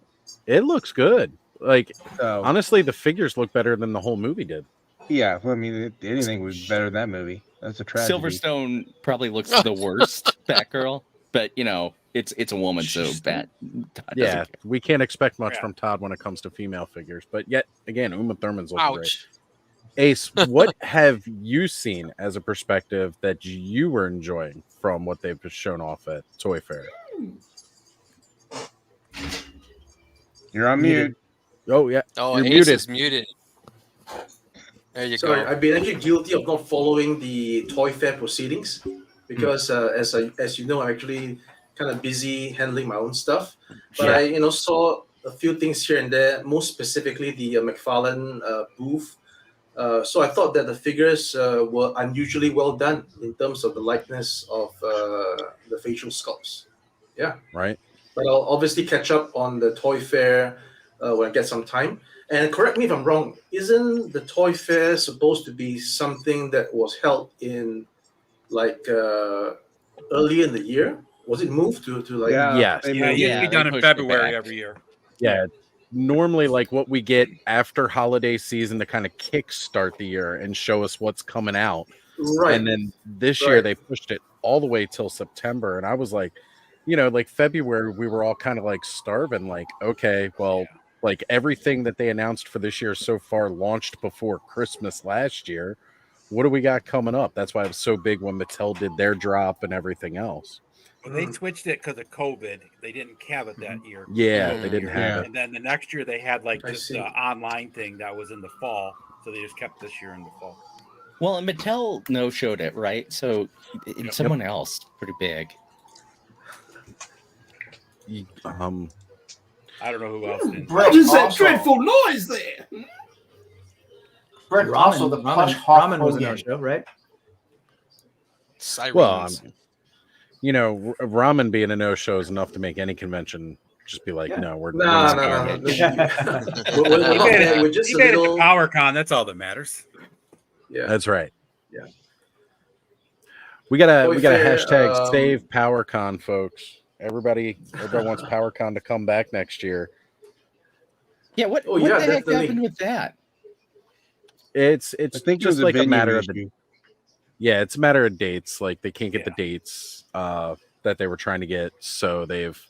It looks good. Like, So honestly, the figures look better than the whole movie did. yeah, well, I mean, anything would be better than that movie. That's a tragedy. Silverstone probably looks the worst, Batgirl, but it's a woman, so Bat. Todd doesn't Yeah, care. we can't expect much Yeah. from Todd when it comes to female figures. But yet again, Uma Thurman's looking great. Ouch. Ace, what have you seen as a perspective that you were enjoying from what they've shown off at Toy Fair? You're on mute. Oh yeah, Oh, you're Ace muted. is muted. There you Sorry, go. I've been actually guilty of not following the Toy Fair proceedings because, as you know, I'm actually kind of busy handling my own stuff. But Yeah. I, saw a few things here and there. Most specifically, the McFarlane booth So I thought that the figures were unusually well done in terms of the likeness of the facial sculpts. Yeah. Right. But I'll obviously catch up on the toy fair when I get some time. And correct me if I'm wrong, isn't the toy fair supposed to be something that was held in like earlier in the year? Was it moved to like? Yes. Yeah, it used to be done in February every year. Yeah. Normally, like what we get after holiday season to kind of kickstart the year and show us what's coming out. Right. And then this year they pushed it all the way till September. And I was like, like February, we were all kind of like starving. Like, okay, well, like everything that they announced for this year so far launched before Christmas last year. What do we got coming up? That's why it was so big when Mattel did their drop and everything else. Well, they switched it because of COVID. They didn't have it that year. Yeah, they didn't have it. And then the next year they had like just the online thing that was in the fall. So they just kept this year in the fall. Well, and Mattel no-showed it, right? So it's someone else pretty big. I don't know who else did. What is that dreadful noise there? Brett, also the plush Ramen was a no-show, right? Sirens. Well, ramen being a no-show is enough to make any convention just be like, no, we're No. He made it to PowerCon. That's all that matters. Yeah, that's right. Yeah, we gotta Toy fair, hashtag save PowerCon, folks. Everybody wants PowerCon to come back next year. Yeah, what the heck happened with that? It's I think just it was like a venue matter issue. it's a matter of dates. Like they can't get the dates that they were trying to get, so they've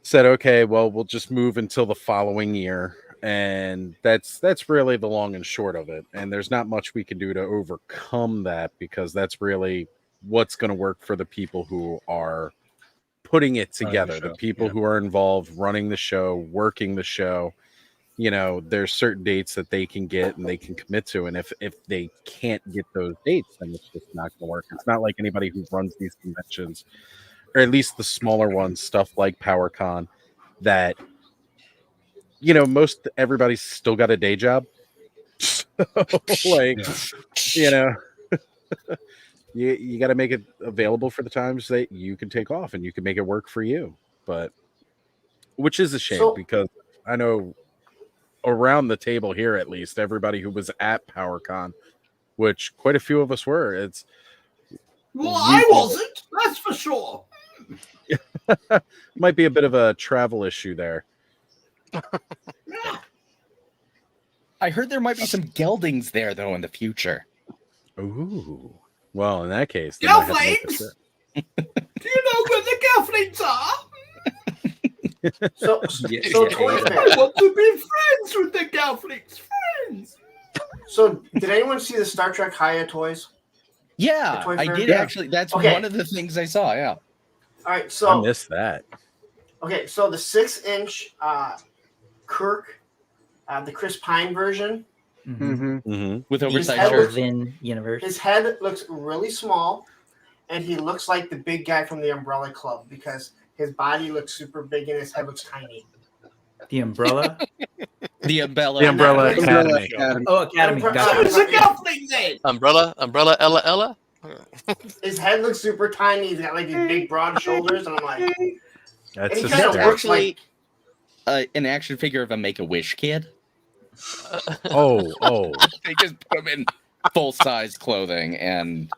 said, okay, well, we'll just move until the following year. And that's really the long and short of it. And there's not much we can do to overcome that, because that's really what's going to work for the people who are putting it together, the people who are involved running the show, working the show. There's certain dates that they can get and they can commit to. And if they can't get those dates, then it's just not going to work. It's not like anybody who runs these conventions, or at least the smaller ones, stuff like PowerCon, that most everybody's still got a day job. So, you got to make it available for the times that you can take off, and you can make it work for you. But which is a shame, because I know around the table here, at least everybody who was at PowerCon, which quite a few of us were. Well, I wasn't. That's for sure. Might be a bit of a travel issue there. I heard there might be some geldings there, though, in the future. Ooh. Well, in that case, Gelflings? Do you know where the Gelflings are? So Toy Fair. I want to be friends with the Gelflings. Friends. So, did anyone see the Star Trek Hiya toys? Yeah, I did actually. That's one of the things I saw. Yeah. All right, so I missed that. Okay, so the 6-inch Kirk, the Chris Pine version, with oversized shirt. Universe. His head looks really small, and he looks like the big guy from the Umbrella Club, because his body looks super big and his head looks tiny. The Umbrella? The Umbrella. The Umbrella Academy. Oh, Academy. What's a Gelfling then? Umbrella, Ella. His head looks super tiny. He's got like these big, broad shoulders, and I'm like, that's and he just kind of looks actually like an action figure of a Make-A-Wish kid. Oh. They just put him in full-size clothing, and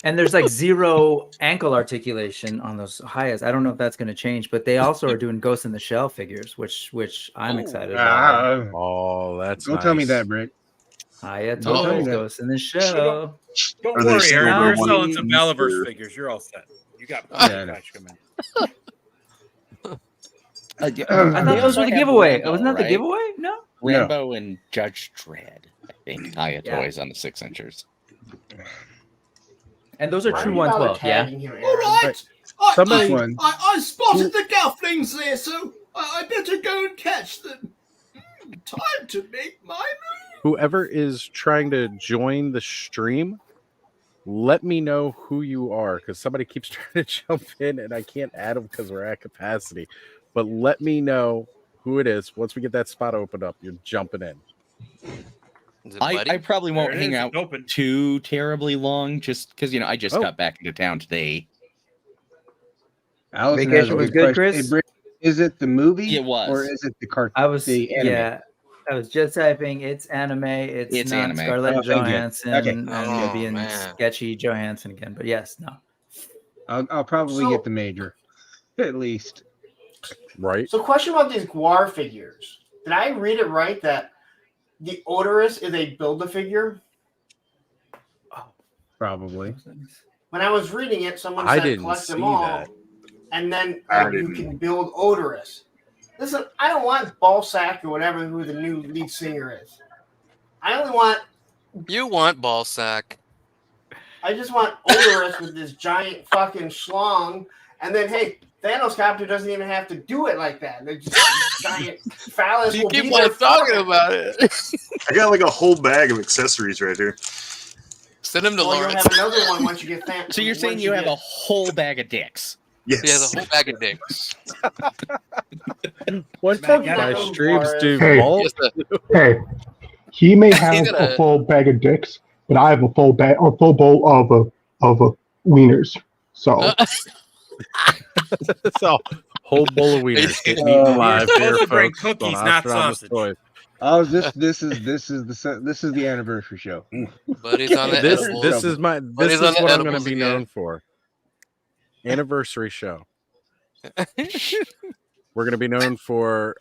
there's like zero ankle articulation on those Hayas. I don't know if that's going to change, but they also are doing Ghost in the Shell figures, which I'm excited about. Oh, that's Don't tell me that, Brick. Haya toys, Ghost in the Shell. Don't Are they worry, still Aaron. We're going selling some on? Valaverse figures. You're all set. You got cash coming. I thought those were the giveaway. Wasn't that the giveaway? No. Rambo and Judge Dredd, I think. Haya toys on the 6-inchers. And those are true 112, yeah. All right. Somebody- I spotted the Gelflings there, so I better go and catch them. Time to make my move. Whoever is trying to join the stream, let me know who you are, because somebody keeps trying to jump in and I can't add them because we're at capacity. But let me know who it is. Once we get that spot opened up, you're jumping in. I probably won't hang out too terribly long, just because I just got back into town today. Allison Vacation has a was good good, question. Chris? Hey, Britt, is it the movie? It was. Or is it the cartoon? I was the anime? I was just typing. It's anime. It's not anime. Scarlett Oh, thank you. Johansson Okay. and being sketchy Johansson again. But yes, no. I'll probably get the major, at least. Right. So, question about these Guar figures. Did I read it right that the Odorous is a Build-A-Figure? Probably. When I was reading it, someone I said didn't collect them see all, that. and then I you didn't. can build Odorous. Listen, I don't want Ballsack or whatever who the new lead singer is. I only want. You want Ballsack. I just want Odorous with this giant fucking schlong, and then hey, Thanos Copter doesn't even have to do it like that. They're just giant phallus. You will keep be on there talking for about it. I got like a whole bag of accessories right here. Send him to Well, you'll Lawrence. have another one once you get Thanos. So you're saying you have a whole bag of dicks? Yes. He has a whole bag of dicks. What Man, fucking yeah, guy streams Juarez. do Hey. vault? Just a- Hey, he may have He's gonna- a full bag of dicks, but I have a full bowl of wieners. So So whole bowl of wieners getting eaten alive You're here, supposed to bring folks. cookies, on not Ostradamus sausage. Toys. Oh, this is the anniversary show. But he's on the This edibles. this is my But this he's on is the what I'm going to edibles be again. known for. Anniversary show. We're going to be known for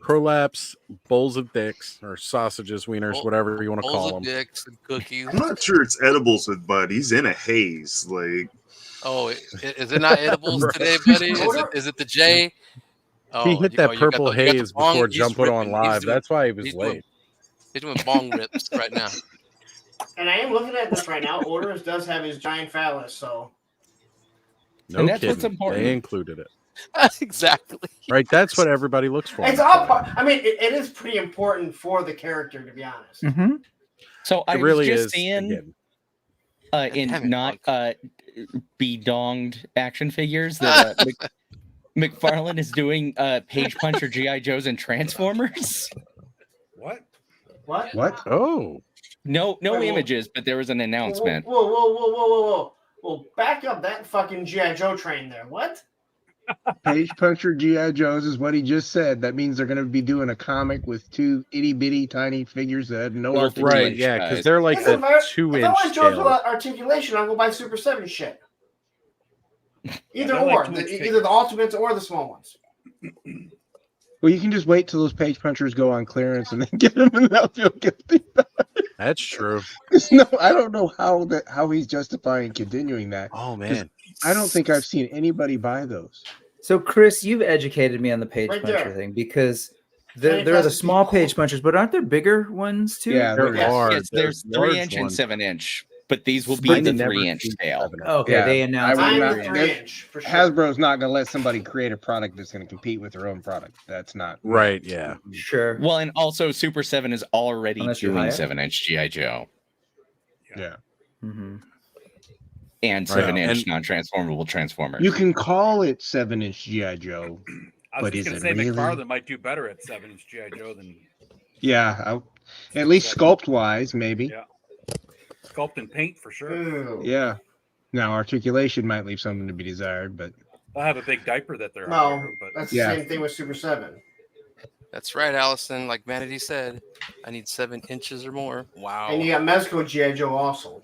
prolapse, bowls of dicks, or sausages, wieners, whatever you want to Bowls call of them. dicks and cookies. I'm not sure it's edibles with Bud. He's in a haze. Like, Oh, is it not edibles today, buddy? Is it the J? Oh, He hit that purple you got the haze bong- before he's jumping on ripping. live. That's why he was he's late. He's doing bong rips right now. And I am looking at this right now. Odorous does have his giant phallus, so No And that's kidding. what's important. They included it. Exactly. Right? That's what everybody looks for. it's all part. I mean, it is pretty important for the character, to be honest. Mm-hmm. So I It really was is. just seeing Again. in Damn it, not be-donged action figures that McFarlane is doing Page Puncher GI Joes and Transformers. What? What? Oh. No Wait, images, but there was an announcement. Whoa. Well, back up that fucking G.I. Joe train there. What? Page Puncher GI Joes is what he just said. That means they're going to be doing a comic with two itty bitty tiny figures that have no Little articulation. Right, yeah, because guys. they're like Listen, the if I 2-inch want Joe's scale. without articulation, I'll go buy Super 7 shit. Either they're like or. 2-inch Either the Ultimates or the small ones. Well, you can just wait till those Page Punchers go on clearance and then get them, and they'll feel guilty. That's true. No, I don't know how he's justifying continuing that. Oh man. I don't think I've seen anybody buy those. So, Chris, you've educated me on the page Right puncher there. thing because Tiny there are the plastic small people. page punchers, but aren't there bigger ones too? Yeah, There Yes. are. Yes, there's large 3-inch and ones. 7-inch, but these will I be the never 3-inch seen scale. 7. Okay, Yeah, they announced. I would I'm not- the 3-inch for sure. Hasbro's not going to let somebody create a product that's going to compete with their own product. That's not Right, yeah. Sure. Well, and also Super 7 is already Unless you doing hire. 7-inch GI Joe Yeah. Mm-hmm. and Right. 7-inch And- non-transformable Transformers. You can call it 7-inch GI Joe. I was But just is going to it say really? McFarlane might do better at 7-inch G.I. Joe than Yeah, at least sculpt wise, maybe. Yeah. sculpt and paint for sure. Ew. Yeah. Now articulation might leave something to be desired, but They'll have a big diaper that they're No, wearing, but that's the Yeah. same thing with Super 7. That's right, Allison. Like Vanity said, I need 7 inches or more. Wow. And you got Mezco G.I. Joe also.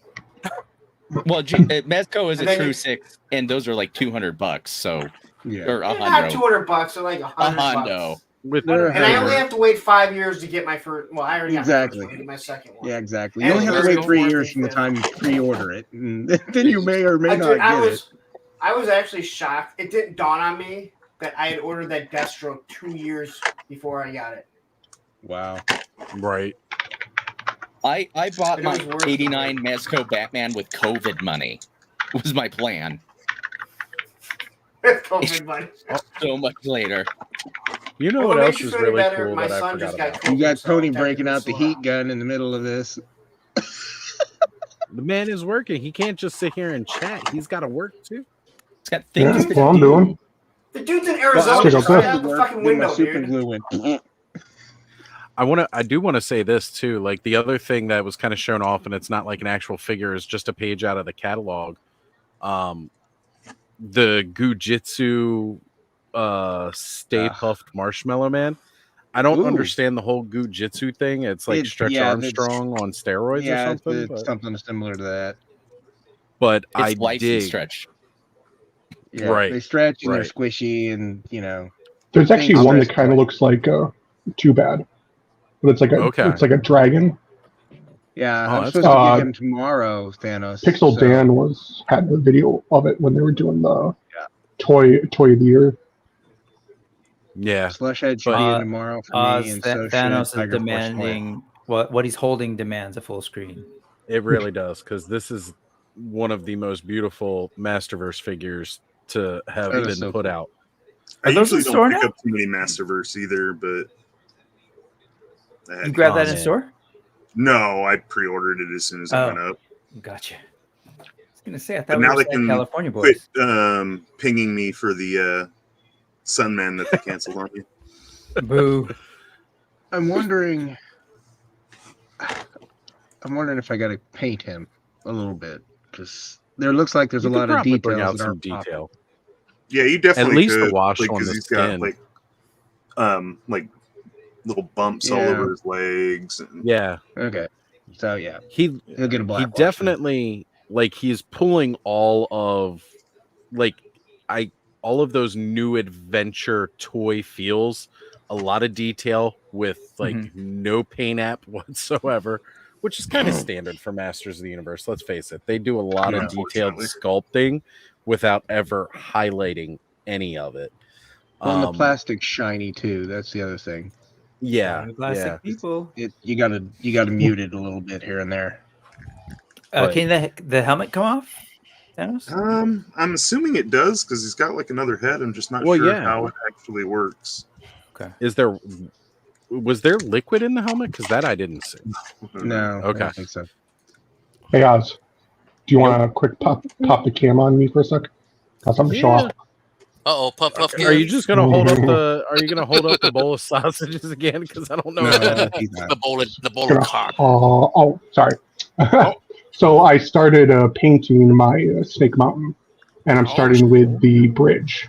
Well, Mezco is And a then true you- 6, and those are like $200. So yeah. or a They're not hundo. $200. They're like A $100. hundo. With They're And I Yeah. only have to wait 5 years to get my first. Well, I already got Exactly. my first one, get my second one. Yeah, exactly. And You only have to third wait 3 and years fourth from the and time you pre-order it, and then you may or may not Dude, get it. I was actually shocked. It didn't dawn on me that I had ordered that Destro 2 years before I got it. Wow. right. I bought It my was worth it. 89 Mezco Batman with COVID money. Was my plan. COVID money. So much later. You know Well, what what else makes you is feel really better, cool my that I son forgot just got about? COVID. You got so Tony technically breaking out the slow heat down. gun in the middle of this. The man is working. He can't just sit here and chat. He's got to work too. It's got yeah, things that's to what I'm do. doing. The dude's in Well, Arizona. Check Just out right that. out the fucking Then my window, super dude. glue went. I do want to say this too. Like the other thing that was kind of shown off, and it's not like an actual figure, is just a page out of the catalog. The Gujitsu Stay Puffed Marshmallow Man. I don't understand the whole Gujitsu thing. It's like Stretch Armstrong on steroids or something. It's something similar to that. But It's I life dig. stretch. Yeah, Right. they stretch and right. they're squishy, and There's actually one that kind of looks like Too Bad, but it's like a dragon. Yeah, Oh, I'm that's supposed to get him tomorrow, Thanos. Pixel Dan had a video of it when they were doing the toy of the year. Yeah, Slushhead should be in tomorrow for me, and so Thanos should Tiger is Force demanding what he's holding demands a full screen. It really does, because this is one of the most beautiful Masterverse figures to have That been is so put cool. out. I usually don't pick up too many Masterverse either, but You grabbed that in store? No, I pre-ordered it as soon as it went up. Gotcha. I was gonna say I thought But we now were they saying can California boys. quit pinging me for the Sunman that they canceled on me. Boo. I'm wondering if I got to paint him a little bit, because there looks like there's You a could lot of probably details bring out that some aren't popping. detail. Yeah, you definitely At least could, the wash on because the he's skin. got like little bumps all over his legs. And... Yeah. Okay. So yeah, he'll get a black he wash definitely like he's pulling all of all of those new adventure toy feels, a lot of detail with like no paint app whatsoever, which is kind of standard for Masters of the Universe. Let's face it, they do a lot of detailed sculpting without ever highlighting any of it. Well, and the plastic's shiny too. That's the other thing. Yeah, Plastic people. You gotta mute it a little bit here and there. Can the helmet come off, Thanos? I'm assuming it does, because he's got like another head. I'm just not Well, sure yeah. how it actually works. Okay. Was there liquid in the helmet? Because that I didn't see. No. Okay. I don't think so. Hey Oz, do you want to quick pop the cam on me for a sec? Got something to show off. Puff. Are you just gonna hold up the? Are you gonna hold up the bowl of sausages again? Because I don't know. the bowl of cock. Sorry. So I started painting my Snake Mountain, and I'm starting with the bridge.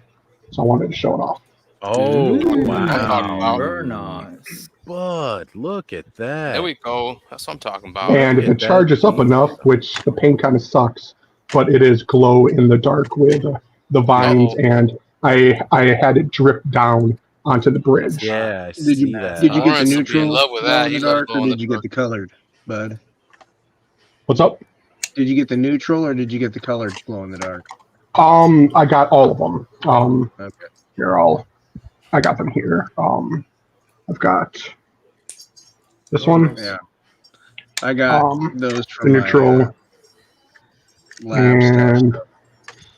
So I wanted to show it off. Oh wow! Very nice. Bud, look at that. There we go. That's what I'm talking about. And if it charges up enough, which the paint kind of sucks, but it is glow in the dark with the vines, and I had it drip down onto the bridge. Yeah, I Did you see that. Did you get the Lawrence will be in neutral love with glow that. in He the loves dark, glow or in did the you dark. get the colored, bud? What's up? Did you get the neutral, or did you get the colored glow in the dark? I got all of them. Okay. I got them here. I've got this one. Yeah. I got those the from neutral. lab And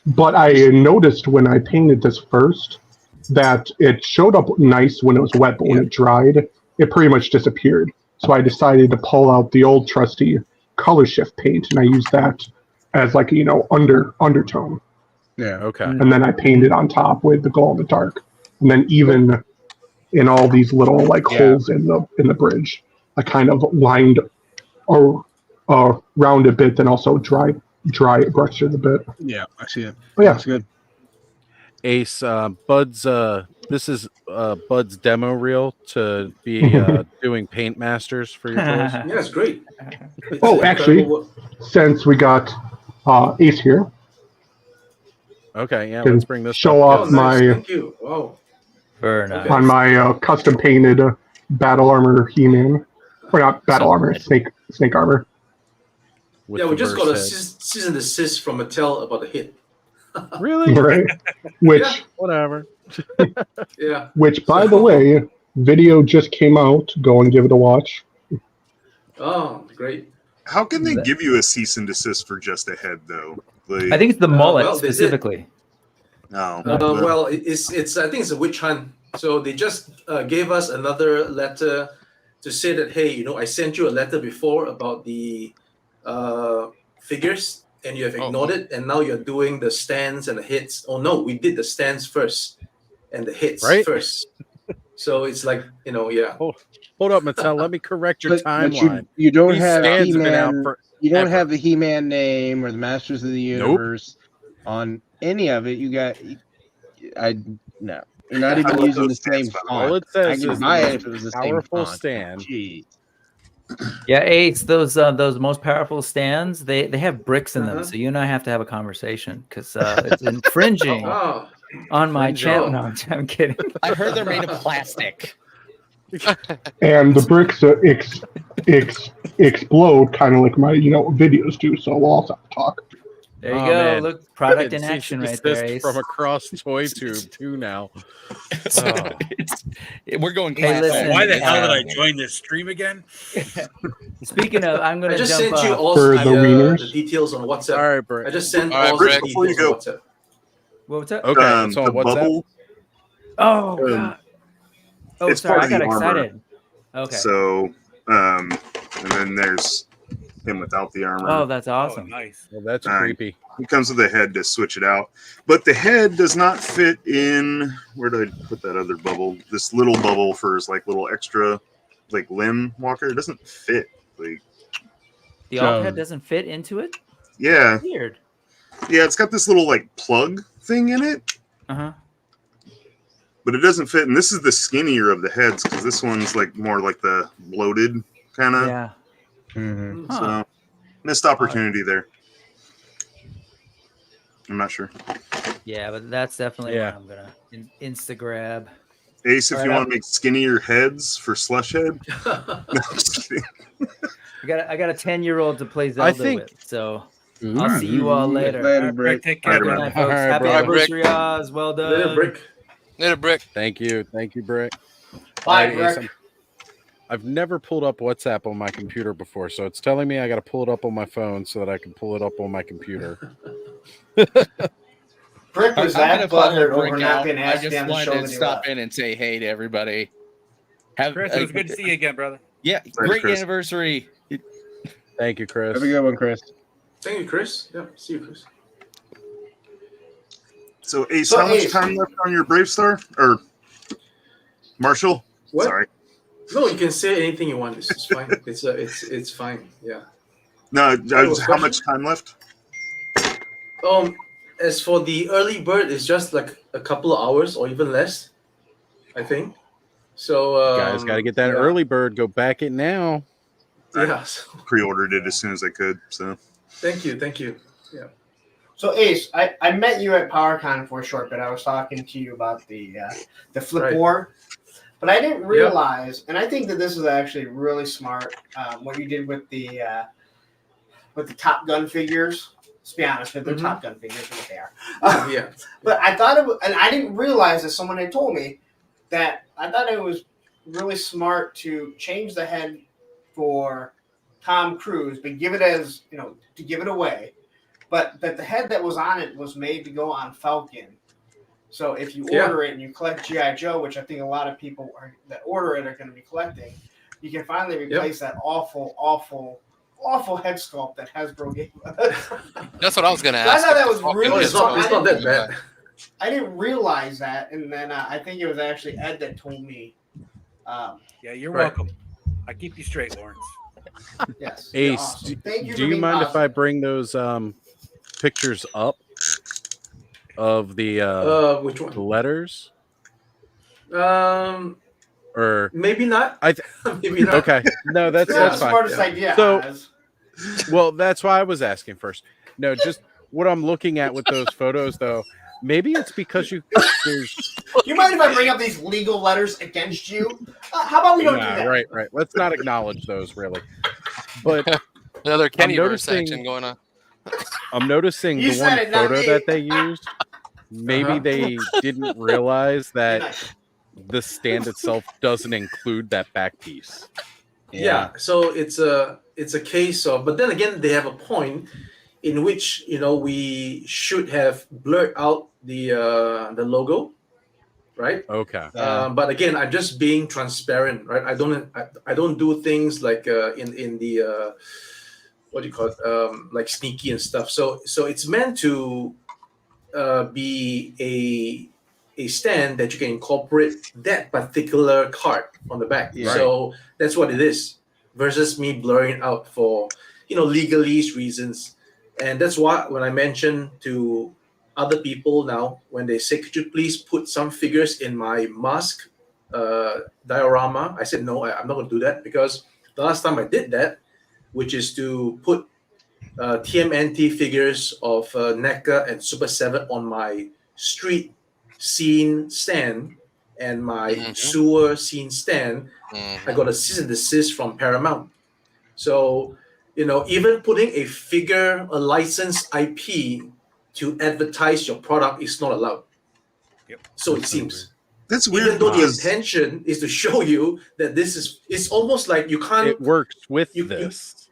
but I noticed when I painted this first that it showed up nice when it was wet, but when it dried, it pretty much disappeared. So I decided to pull out the old trusty color shift paint, and I used that as like undertone. Yeah. Okay. And then I painted on top with the glow in the dark, and then even in all these little holes in the bridge, I kind of lined around a bit, then also dry brushed it a bit. Yeah, I see it. Oh, yeah. That's good. Ace, Bud's this is Bud's demo reel to be doing paint masters for your toys. Yeah, it's great. Oh, actually, since we got Ace here, Okay, yeah, can let's bring this show up. off my Thank you. Wow. Very nice. on my custom painted battle armor He-Man, or not battle armor, snake armor. With Yeah, the we just got a verse cease and desist from Mattel about the hit. head. Really? Right. Which Yeah. Whatever. Yeah. which by the way, video just came out. Go and give it a watch. Oh, great. How can they give you a cease and desist for just a head, though? Like, I think it's the mullet well, they did. specifically. no. Well, it's I think it's a witch hunt. So they just gave us another letter to say that, hey, I sent you a letter before about the figures, and you have ignored it, and now you're doing the stands and the hits. Oh no, we did the stands first and the hits Right? first. So it's like, yeah. Hold up, Mattel. Let me correct your But timeline. you don't These have stands have been out He-Man. for You don't ever. have the He-Man name or the Masters of the Universe on any of it. You got. No. You're not I even love using the those same stands, by the way. font. All it I says could is the buy it most if it was the same powerful font. stand. Jeez. Yeah, Ace, those most powerful stands, they have bricks in them, so you and I have to have a conversation because it's infringing Oh, on my channel. Oh. No, I'm kidding. I heard they're made of plastic. And the bricks explode, kind of like my videos do. So we'll also have to talk. There you Oh, go. man. Look, product Getting in cease action and right there, desist Ace. from across Toy Tube too now. Oh. We're going Hey, class listen, action. Why the hell did I uh, join this stream again? Speaking of, I'm I gonna just jump sent you off. all For the, the wieners? the details on WhatsApp. All right, Brick. I just sent All right, all Brick. the Before you details go. on WhatsApp. What's up? Okay, it's The on WhatsApp. bubble. Oh Um, God. Oh, it's sorry, part I of got the armor. excited. Okay. So, and then there's him without the armor. Oh, that's Oh, awesome. nice. Well, that's All right. creepy. He comes with a head to switch it out, but the head does not fit in. Where did I put that other bubble? This little bubble for his like little extra, like limb walker. It doesn't fit. Like, The alt head doesn't fit into it. yeah, Weird. yeah. It's got this little like plug thing in it, Uh-huh. but it doesn't fit. And this is the skinnier of the heads because this one's like more like the bloated kind of. Yeah. Mm-hmm. Huh. So missed opportunity there. I'm not sure. Yeah, but that's definitely Yeah. what I'm gonna Instagrab. Ace, if All you right, want to make skinnier heads for Slush Head. No, I'm just kidding. I got a 10-year-old to play Zelda think- with, so I'll see you all later. Later, Brick, Brick. take Have care, a good Later, brother. night, folks. All right, Happy brother. anniversary, Oz. Well Later, done. Brick. Later, Brick. Thank you, Brick. Bye, All right, Ace, Brick. I've never pulled up WhatsApp on my computer before, so it's telling me I got to pull it up on my phone so that I can pull it up on my computer. Brick was I'm that gonna follow butthurt over Brick not out. being I asked just on the show wanted to that he stop left. in and say hey to everybody. Have Chris, it was good to see you again, brother. Yeah, Thanks, great Chris. anniversary. Thank you, Chris. Have a good one, Chris. Thank you, Chris. Yeah, see you, Chris. So Ace, So, how much Ace- time left on your Brave Star? Or Marshall? What? Sorry. No, you can say anything you want. It's fine. It's fine. Yeah. No, was how question? much time left? As for the early bird, it's just like a couple of hours or even less, I think. So Guys, got to get that yeah. early bird. Go back it now. Yeah. So, Pre-ordered it as soon as I could. So thank you. Yeah. So Ace, I met you at PowerCon for a short bit. I was talking to you about the flip Right. war, but I didn't realize, and I think that this is actually really smart. What you did with the Top Gun figures. Let's be honest, they're Mhm. Top Gun figures, what they are. Yeah. But I thought it was, and I didn't realize that someone had told me that I thought it was really smart to change the head for Tom Cruise, but give it as, to give it away. But that the head that was on it was made to go on Falcon. So if you order it and you collect G.I. Joe, which I think a lot of people that order it are going to be collecting, you can finally replace that awful head sculpt that Hasbro gave us. That's what I was gonna So I ask. thought that if was the really Falcon It's not, is- it's not that bad. I didn't realize that, and then I think it was actually Ed that told me. Yeah, you're Right. welcome. I keep you straight, Lawrence. Yes, you're Ace, awesome. Thank you do for you being mind if I positive. bring those pictures up of the Which one? letters? Um, Or maybe not. Maybe not. okay, no, that's It's not that's the fine. smartest idea. So- Oz. Well, that's why I was asking first. No, just what I'm looking at with those photos, though. Maybe it's because there's Do you mind if I bring up these legal letters against you? How about we don't do Nah, that? right. Let's not acknowledge those really. But Another Kenny verse noticing- section going on. I'm noticing You the said one it, not photo me. that they used. Maybe Uh-huh. they didn't realize Good that night. the stand itself doesn't include that back piece. Yeah. So it's a case of, but then again, they have a point in which we should have blurred out the logo, right? Okay. But again, I'm just being transparent, right? I don't do things like in the what do you call it, like sneaky and stuff. So it's meant to be a stand that you can incorporate that particular card on the back. Yeah. So that's what it is, versus me blurring out for legalese reasons. And that's why when I mention to other people now, when they say, could you please put some figures in my mask diorama, I said no, I'm not going to do that, because the last time I did that, which is to put TMNT figures of NECA and Super 7 on my street scene stand and my sewer scene stand, I got a cease and desist from Paramount. So, even putting a figure, a licensed IP to advertise your product is not allowed. Yep. So it seems. That's weird. Even though the intention is to show you that it's almost like you can't. It works with this.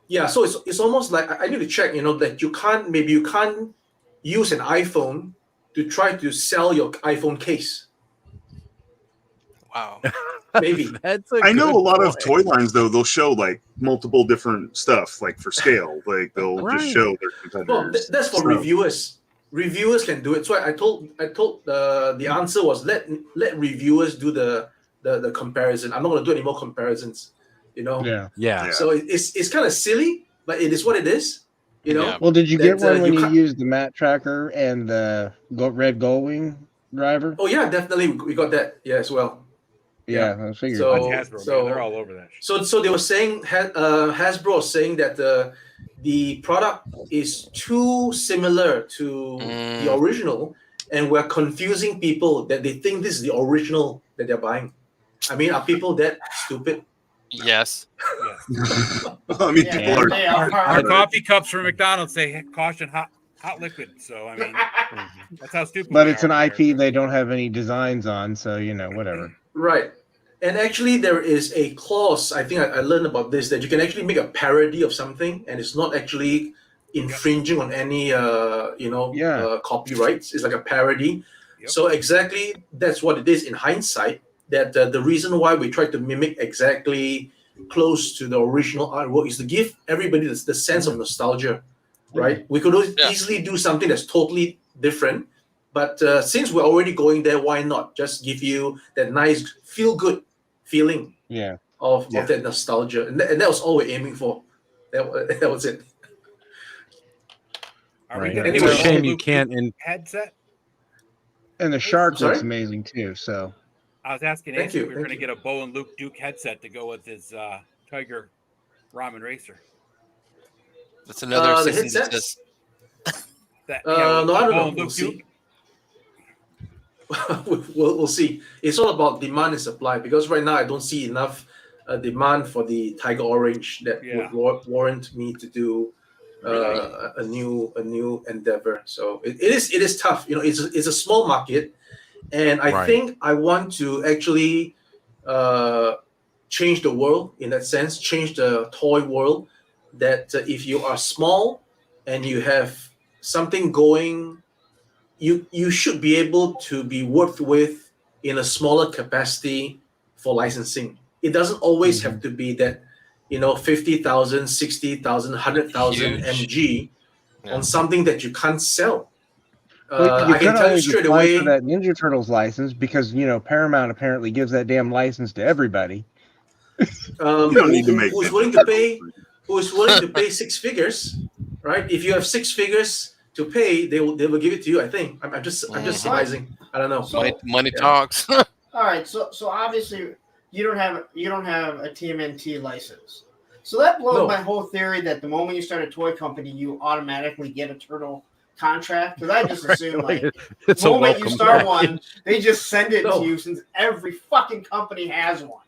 Yeah, so it's almost like I need to check, that you can't use an iPhone to try to sell your iPhone case. Wow. Maybe. I know a lot of toy lines though, they'll show like multiple different stuff, like for scale. Like they'll just show their competitors. Well, that's for reviewers. Reviewers can do it. So I told the answer was let reviewers do the comparison. I'm not going to do any more comparisons. Yeah. So it's kind of silly, but it is what it is. Well, did you get one when you used the mat tracker and the red Gullwing driver? Oh yeah, definitely we got that. Yeah, as well. Yeah, I figured. So Hasbro, man, they're all over that. So they were saying Hasbro was saying that the product is too similar to the original, and we're confusing people that they think this is the original that they're buying. I mean, are people that stupid? Yes. I mean, people are. Our coffee cups from McDonald's say, hey, caution, hot liquid. So I mean, that's how stupid. But it's an IP they don't have any designs on, so whatever. Right. And actually, there is a clause, I think I learned about this, that you can actually make a parody of something, and it's not actually infringing on any, copyrights. It's like a parody. Yep. So exactly, that's what it is in hindsight, that the reason why we tried to mimic exactly close to the original artwork is to give everybody the sense of nostalgia, right? We could easily do something that's totally different, but since we're already going there, why not just give you that nice feel-good feeling of that nostalgia, and that was all we're aiming for. That was it. It's a shame you can't headset. And the shark looks amazing too. So I was asking Ace if we were going to get a Bo and Luke Duke headset to go with his Tiger Ramen Racer. That's another the headsets. No, I don't know. We'll see. we'll see. It's all about demand and supply, because right now I don't see enough demand for the Tiger Orange that would warrant me to do a new endeavor. So it is tough. It's a small market, and I think I want to actually change the world in that sense, change the toy world. That if you are small and you have something going, you should be able to be worked with in a smaller capacity for licensing. It doesn't always have to be that 50,000, 60,000, 100,000 mg on something that you can't sell. I can tell you straight away for that Ninja Turtles license, because Paramount apparently gives that damn license to everybody. You don't need to make who's willing to pay 6 figures, right? If you have 6 figures to pay, they will give it to you. I think I'm just surmising. I don't know. So, money talks. All right, so obviously you don't have a TMNT license, so that blows my whole theory that the moment you start a toy company, you automatically get a turtle contract. Because I just assume the moment you start one, they just send it to you, since every fucking company has one.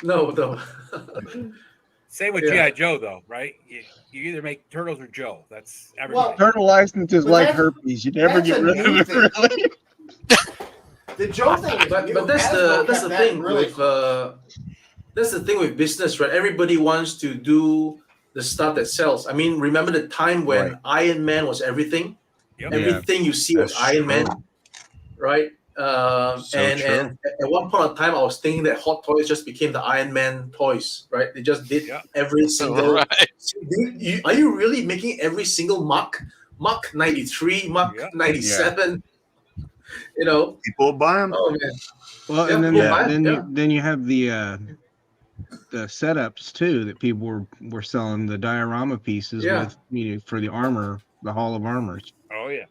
No. Same with G.I. Joe, though, right? You either make Turtles or Joe. That's everybody. Well, turtle license is like herpes. You never get rid of it, really. The Joe thing is but that's the thing with that's the thing with business, right? Everybody wants to do the stuff that sells. I mean, remember the time when Iron Man was everything? Yep. Everything you see was Iron Man, right? And at one point in time, I was thinking that Hot Toys just became the Iron Man toys, right? They just did every single. Are you really making every single Mark 93, Mark 97? People buy them. Oh man. Well, Yeah, and then people buy 'em, then you have the setups too that people were selling the diorama pieces with for the armor, the Hall of Armors. Oh yeah.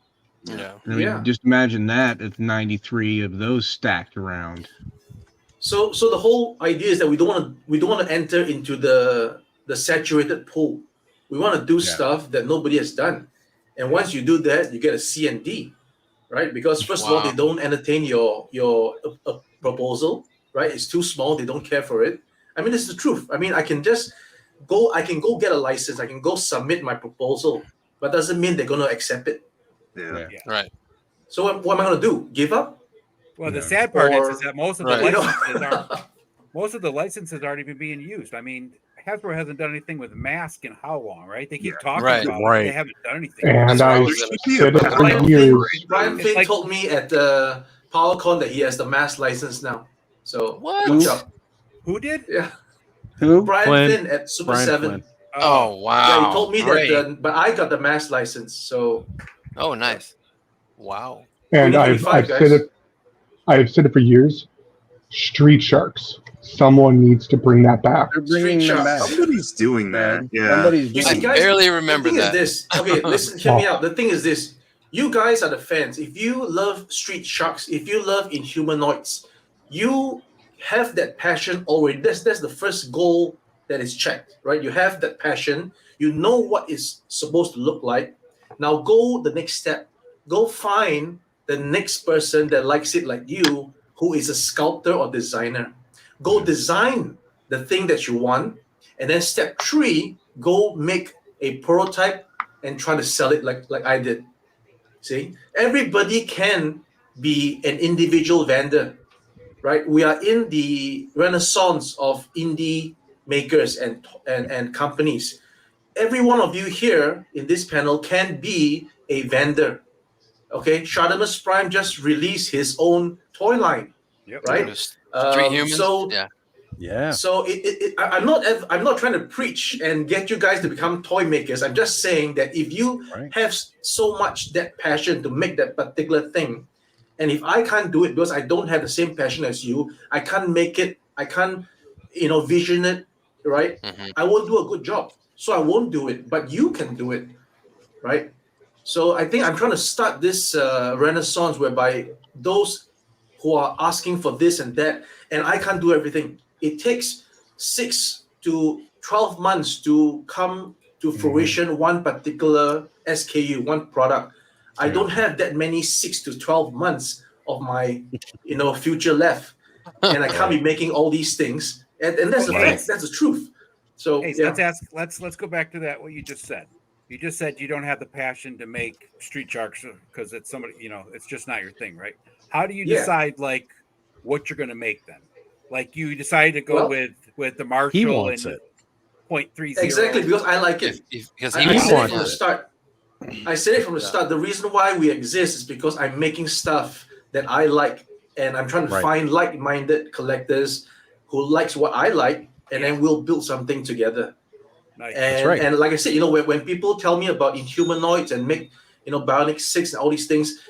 Yeah. I mean, just imagine that at 93 of those stacked around. So the whole idea is that we don't want to enter into the saturated pool. We want to do stuff that nobody has done, and once you do that, you get a C and D, right? Because first of all, they don't entertain your proposal, right? It's too small. They don't care for it. I mean, this is the truth. I mean, I can go get a license. I can go submit my proposal, but doesn't mean they're going to accept it. Yeah. Right. So what am I going to do? Give up? Well, the sad part is that most of the Right. licenses aren't even being used. I mean, Hasbro hasn't done anything with Mask in how long, right? They keep talking about it. They haven't done anything. And I said it for years. Brian Flynn told me at PowerCon that he has the Mask license now. So watch out. Who did? Yeah. Who? Brian Flynn at Super Brian 7. Flynn. Oh wow. Yeah, he told me Great. that, but I got the Mask license. So. Oh, nice. Wow. And I've said it for years. Street Sharks. Someone needs to bring that back. Bringing them back. Somebody's doing that. Yeah. Somebody's You doing see, that. guys, barely remember the thing that. Is this. Okay, listen, hear me out. The thing is this. You guys are the fans. If you love Street Sharks, if you love Inhumanoids, you have that passion already. That's the first goal that is checked, right? You have that passion. You know what it's supposed to look like. Now go the next step. Go find the next person that likes it like you, who is a sculptor or designer. Go design the thing that you want. And then step 3, go make a prototype and try to sell it like I did. See, everybody can be an individual vendor, right? We are in the renaissance of indie makers and companies. Every one of you here in this panel can be a vendor. Okay, Shadimus Prime just released his own toy line, right? Street Humans. So yeah. So I'm not trying to preach and get you guys to become toy makers. I'm just saying that if you have so much that passion to make that particular thing, and if I can't do it because I don't have the same passion as you, I can't make it. I can't, vision it, right? I won't do a good job, so I won't do it. But you can do it, right? So I think I'm trying to start this renaissance whereby those who are asking for this and that, and I can't do everything. It takes 6 to 12 months to come to fruition one particular SKU, one product. I don't have that many 6 to 12 months of my, future left, and I can't be making all these things. And that's the fact. That's the truth. So hey, let's go back to that. What you just said. You just said you don't have the passion to make Street Sharks because it's somebody, it's just not your thing, right? How do you decide what you're going to make then? Like you decided to go with the Marshall he wants and it. 0.30. Exactly, because I like it. Because I said it from the start. I said it from the start. The reason why we exist is because I'm making stuff that I like, and I'm trying to find like-minded collectors who likes what I like, and then we'll build something together. Nice. And like I said, when people tell me about Inhumanoids and make Bionic 6 and all these things,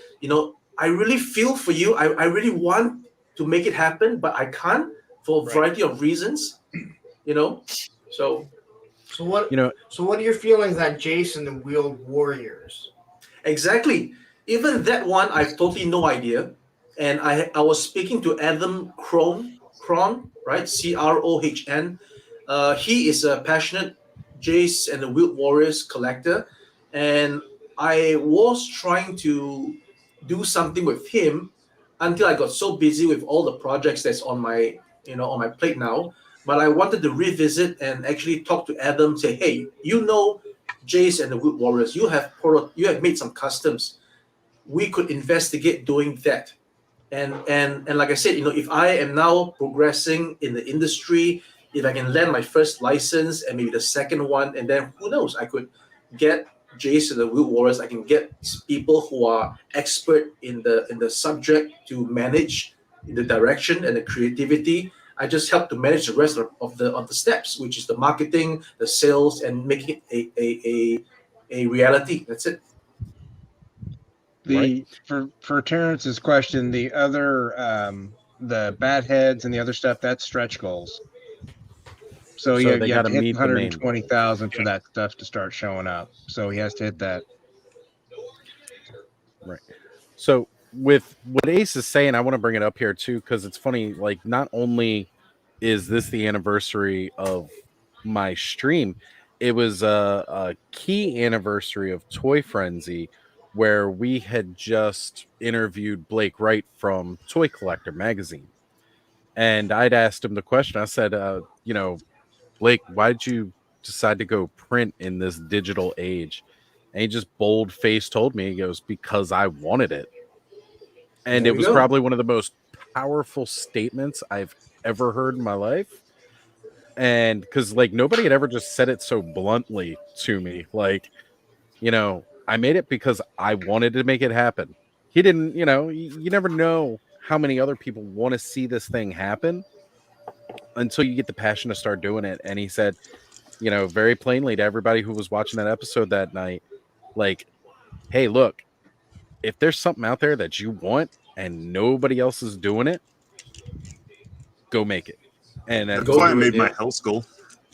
I really feel for you. I really want to make it happen, but I can't for a variety of reasons. So what are your feelings on Jason and Wheeled Warriors? Exactly. Even that one, I have totally no idea. And I was speaking to Adam Kron, right? Crohn. He is a passionate Jace and the Wheeled Warriors collector, and I was trying to do something with him until I got so busy with all the projects that's on my plate now. But I wanted to revisit and actually talk to Adam, say, hey, Jace and the Wheeled Warriors, you have made some customs. We could investigate doing that. And like I said, if I am now progressing in the industry, if I can land my first license and maybe the second one, and then who knows, I could get Jace and the Wheeled Warriors. I can get people who are expert in the subject to manage the direction and the creativity. I just help to manage the rest of the steps, which is the marketing, the sales, and making it a reality. That's it. For Terrence's question, the other the bad heads and the other stuff, that's stretch goals. So you they have gotta to hit meet the main 120,000 for that stuff to start showing up. So he has to hit that. Right. So with what Ace is saying, I want to bring it up here too, because it's funny. Like, not only is this the anniversary of my stream, it was a key anniversary of Toy Frenzy, where we had just interviewed Blake Wright from Toy Collector magazine. And I'd asked him the question. I said, Blake, why did you decide to go print in this digital age? And he just bold faced told me, he goes, because I wanted it. And it was probably one of the most powerful statements I've ever heard in my life. And because like nobody had ever just said it so bluntly to me. Like, I made it because I wanted to make it happen. He didn't, you never know how many other people want to see this thing happen until you get the passion to start doing it. And he said, very plainly to everybody who was watching that episode that night, like, hey, look, if there's something out there that you want and nobody else is doing it, go make it. And that's why I made my Hell's Skull.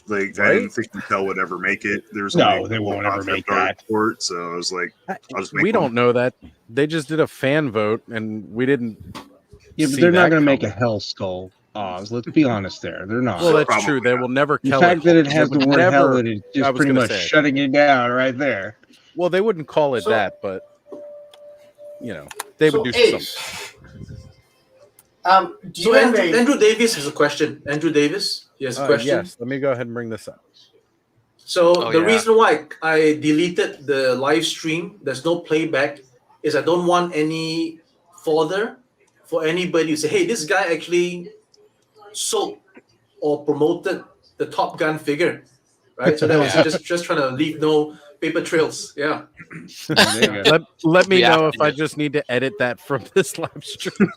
Like, right? I didn't think Mattel would ever make it. There's they won't ever make that. For it, so I was like, I'll just make we one. don't know that. They just did a fan vote, and we didn't. Yeah, but they're not going to make a Hell Skull. Oz. Let's be honest there. They're not. Well, that's true. They will never the kill fact it. that it has the word hell in it is I was pretty gonna much say. shutting it down right there. Well, they wouldn't call it that, but they would do Ace, something. Do you have Andrew Davis has a question. Andrew Davis, he has a question. Yes, let me go ahead and bring this up. So the reason why I deleted the live stream, there's no playback, is I don't want any fodder for anybody to say, hey, this guy actually sold or promoted the Top Gun figure, right? So that was just trying to leave no paper trails. Yeah. let me know if I just need to edit that from this live stream.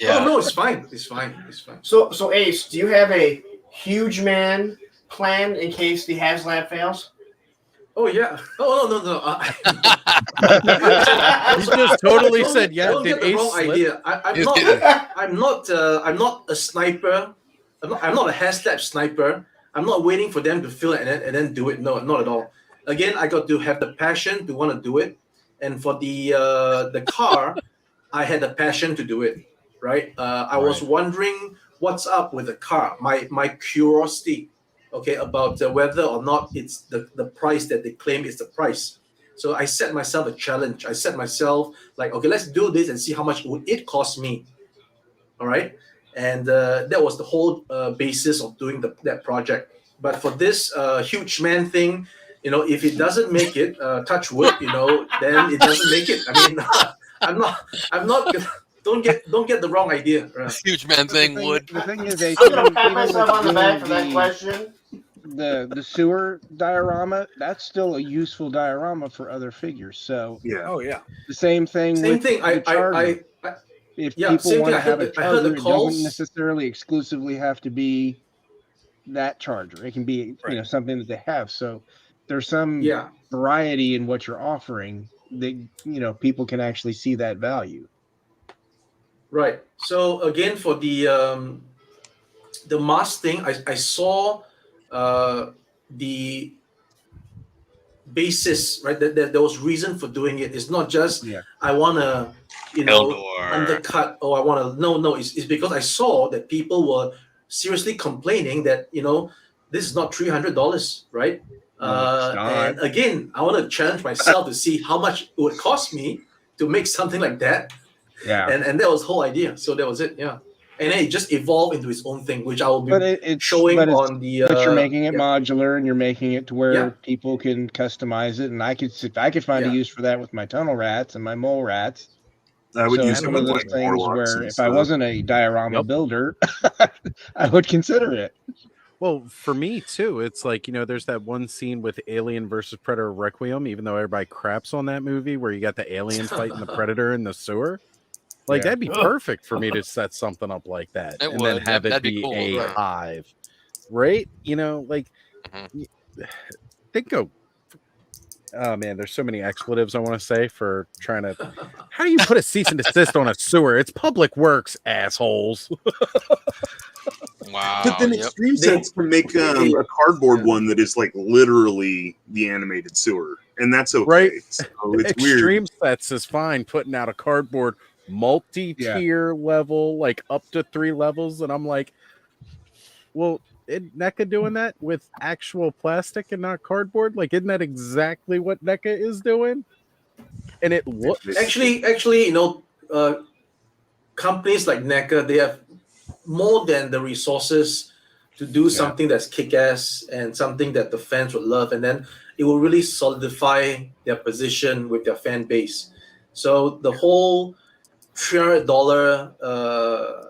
Oh no, it's fine. It's fine. It's fine. So Ace, do you have a huge man plan in case the HasLab fails? Oh yeah. Oh no. He just totally said yeah. Don't Did get the Ace wrong slip? idea. I'm not a sniper. I'm not a HasLab sniper. I'm not waiting for them to fill it and then do it. No, not at all. Again, I got to have the passion to want to do it, and for the car, I had the passion to do it. Right. I was wondering what's up with the car. My curiosity. Okay, about whether or not it's the price that they claim is the price. So I set myself a challenge. I set myself like, okay, let's do this and see how much would it cost me. All right, and that was the whole basis of doing that project. But for this huge man thing, if it doesn't make it, touch wood, then it doesn't make it. I mean, I'm not. Don't get the wrong idea. Right? Huge man thing would. The thing is, I'm gonna pat myself on the back for that question. The sewer diorama, that's still a useful diorama for other figures. So yeah. Oh yeah. The same thing. If people want to have a charger, it doesn't necessarily exclusively have to be that charger. It can be something that they have. So there's some variety in what you're offering that people can actually see that value. Right. So again, for the mask thing, I saw the basis, right? That there was reason for doing it. It's not just I want to, undercut. Or I want to. No. It's because I saw that people were seriously complaining that this is not $300, right? And again, I want to challenge myself to see how much it would cost me to make something like that. Yeah. And that was the whole idea. So that was it. Yeah. And then it just evolved into its own thing, which I will be showing on the. But you're making it modular, and you're making it to where people can customize it. And I could find a use for that with my tunnel rats and my mole rats. I would use one of those things where if I wasn't a diorama builder, I would consider it. Well, for me too, it's like, there's that one scene with Alien versus Predator Requiem, even though everybody craps on that movie where you got the alien fighting the Predator in the sewer. Like, that'd be perfect for me to set something up like that. Then have it be cool, a hive. Right? Think of oh man, there's so many expletives I want to say for trying to. How do you put a cease and desist on a sewer? It's public works, assholes. Wow. But then Extreme Sets can make a cardboard one that is like literally the animated sewer, and that's okay. Right? So it's Extreme weird. Sets is fine putting out a cardboard multi-tier level, like up to 3 levels, and I'm like, well, isn't NECA doing that with actual plastic and not cardboard? Like, isn't that exactly what NECA is doing? And it looks actually, companies like NECA, they have more than the resources to do something that's kick-ass and something that the fans would love, and then it will really solidify their position with their fan base. So the whole $300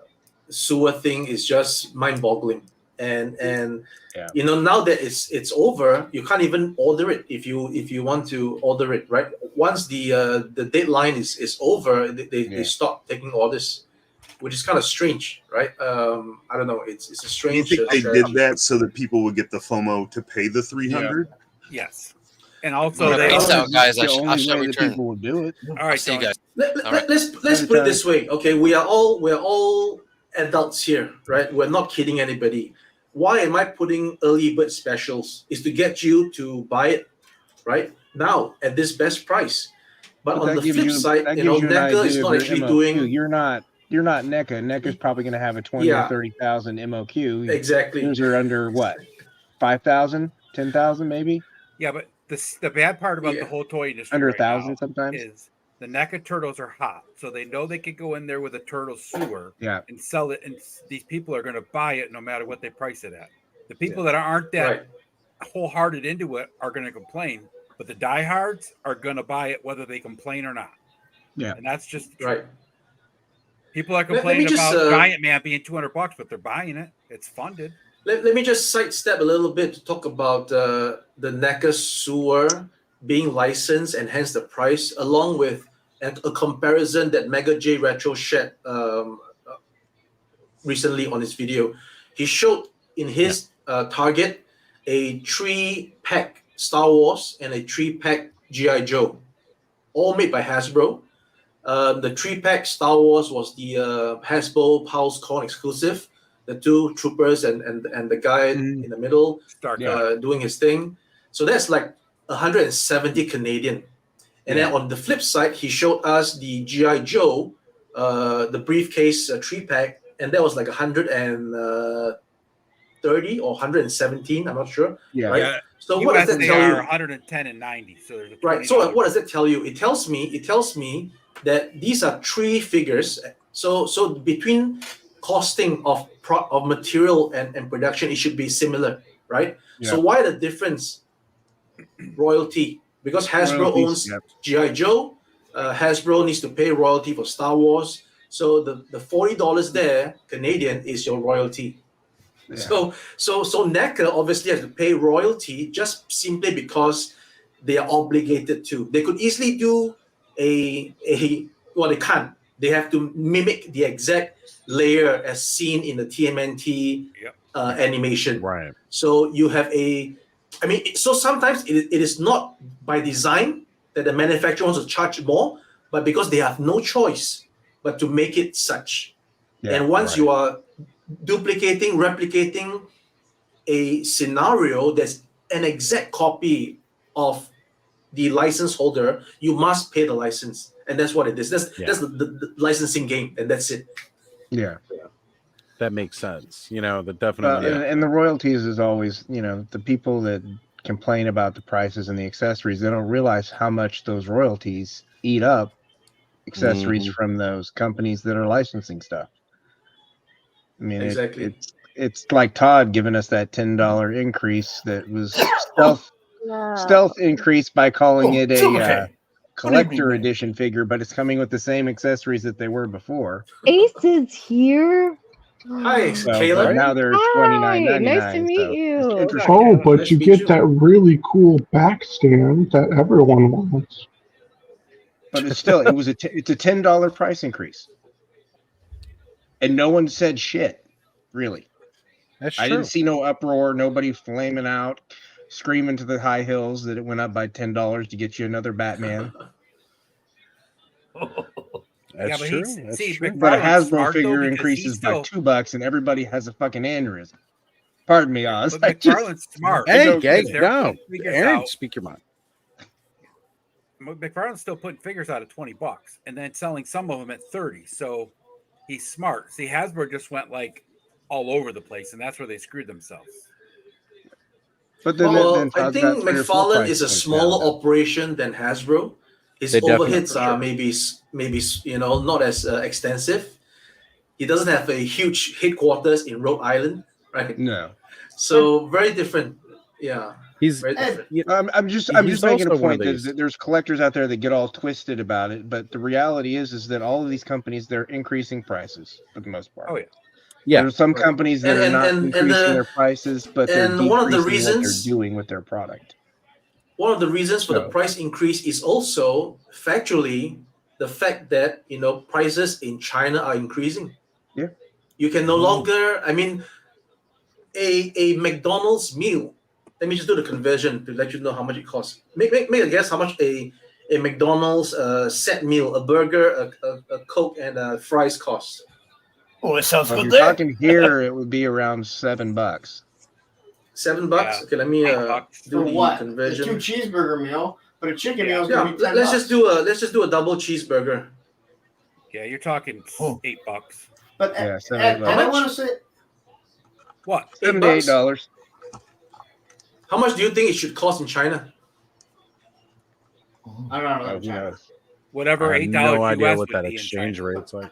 sewer thing is just mind-boggling, and now that it's over, you can't even order it if you want to order it, right? Once the deadline is over, they stop taking orders, which is kind of strange, right? I don't know. It's a strange. Do you think they did that so that people would get the FOMO to pay the $300? Yes, and also peace out, guys. I only shall way that return. people will do it. All right, see you guys. Let's put it this way, okay? We are all adults here, right? We're not kidding anybody. Why am I putting early bird specials? Is to get you to buy it right now at this best price. But on the flip side, NECA is not actually doing. You're not NECA. NECA's probably going to have a 20 or 30,000 MOQ. Exactly. Those are under what, 5,000, 10,000 maybe. Yeah, but the bad part about the whole toy industry under right 1,000 now sometimes is the NECA turtles are hot, so they know they could go in there with a turtle sewer and sell it, and these people are going to buy it no matter what they price it at. The people that aren't that wholehearted into it are going to complain, but the diehards are going to buy it whether they complain or not. Yeah, and that's just right. People are complaining about Giant Man being $200, but they're buying it. It's funded. Let me just sidestep a little bit to talk about the NECA sewer being licensed and hence the price, along with a comparison that Mega J Retro shared recently on his video. He showed in his Target a 3-pack Star Wars and a 3-pack G.I. Joe, all made by Hasbro. The 3-pack Star Wars was the Hasbro Pulse Con exclusive. The 2 troopers and the guy in the middle doing his thing. So that's like 170 Canadian. And then on the flip side, he showed us the G.I. Joe, the briefcase 3-pack, and that was like 130 or 117. I'm not sure. Right? So what does that tell you? 110 and 90. So there's right. So what does that tell you? It tells me that these are 3 figures. So between costing of material and production, it should be similar, right? So why the difference? Royalty, because Hasbro owns G.I. Joe. Hasbro needs to pay royalty for Star Wars. So the $40 there Canadian is your royalty. So NECA obviously has to pay royalty just simply because they are obligated to. They could easily do well, they can't. They have to mimic the exact layer as seen in the TMNT animation. Right. So you have so sometimes it is not by design that the manufacturer wants to charge more, but because they have no choice but to make it such. And once you are replicating a scenario that's an exact copy of the license holder, you must pay the license. And that's what it is. That's the licensing game, and that's it. Yeah. That makes sense. The definitely. And the royalties is always, the people that complain about the prices and the accessories, they don't realize how much those royalties eat up accessories from those companies that are licensing stuff. I mean, exactly. It's like Todd giving us that $10 increase that was stealth increase by calling it a collector edition figure, but it's coming with the same accessories that they were before. Ace is here. Hi, Caleb. Now they're $29.99. Nice to meet you. Oh, but you get that really cool back stand that everyone wants. But it's still it's a $10 price increase, and no one said shit. Really, that's true. I didn't see no uproar. Nobody flaming out. screaming to the high hills that it went up by $10 to get you another Batman. That's but true. he's- That's see, true. But a McFarlane's Hasbro smart, though, figure because increases he's by still- $2, and everybody has a fucking aneurysm. Pardon me, Oz. But I just- McFarlane's smart. Hey, no hey, kidding. no, putting figures Aaron, out. speak your mind. McFarlane's still putting figures out at $20 and then selling some of them at 30. So he's smart. See, Hasbro just went like all over the place, and that's where they screwed themselves. But then, Well, then I Todd's think got 3 or 4 McFarlane price is a points smaller down. operation than Hasbro. His They definitely- overheads are maybe not as extensive. He doesn't have a huge headquarters in Rhode Island, right? No. So very different. Yeah. He's very different. I'm just He's making a also one of point that these- that there's collectors out there that get all twisted about it, but the reality is that all of these companies, they're increasing prices for the most part. Oh yeah. Yeah. There's some Right. companies that And- are not and increasing the- their prices, but they're and one of the decreasing what reasons- they're doing with their product. One of the reasons for the So- price increase is also factually the fact that prices in China are increasing. Yeah. You can no longer. I mean, a McDonald's meal. Let me just do the conversion to let you know how much it costs. Make a guess how much a McDonald's set meal, a burger, a Coke, and fries cost. Oh, it sounds So if good you're there. talking here, it would be around $7. $7. Yeah. Okay, let me do For the what? conversion. A 2 cheeseburger meal, but a chicken meal is Yeah, gonna be $10. let's just do a double cheeseburger. Yeah, you're talking $8. But Yeah, $7. and I much? want to say, What? $7 to $8? $8. How much do you think it should cost in China? I don't know. Oh, who knows? Whatever I have $8 no idea US what would that be in exchange China. rate's like.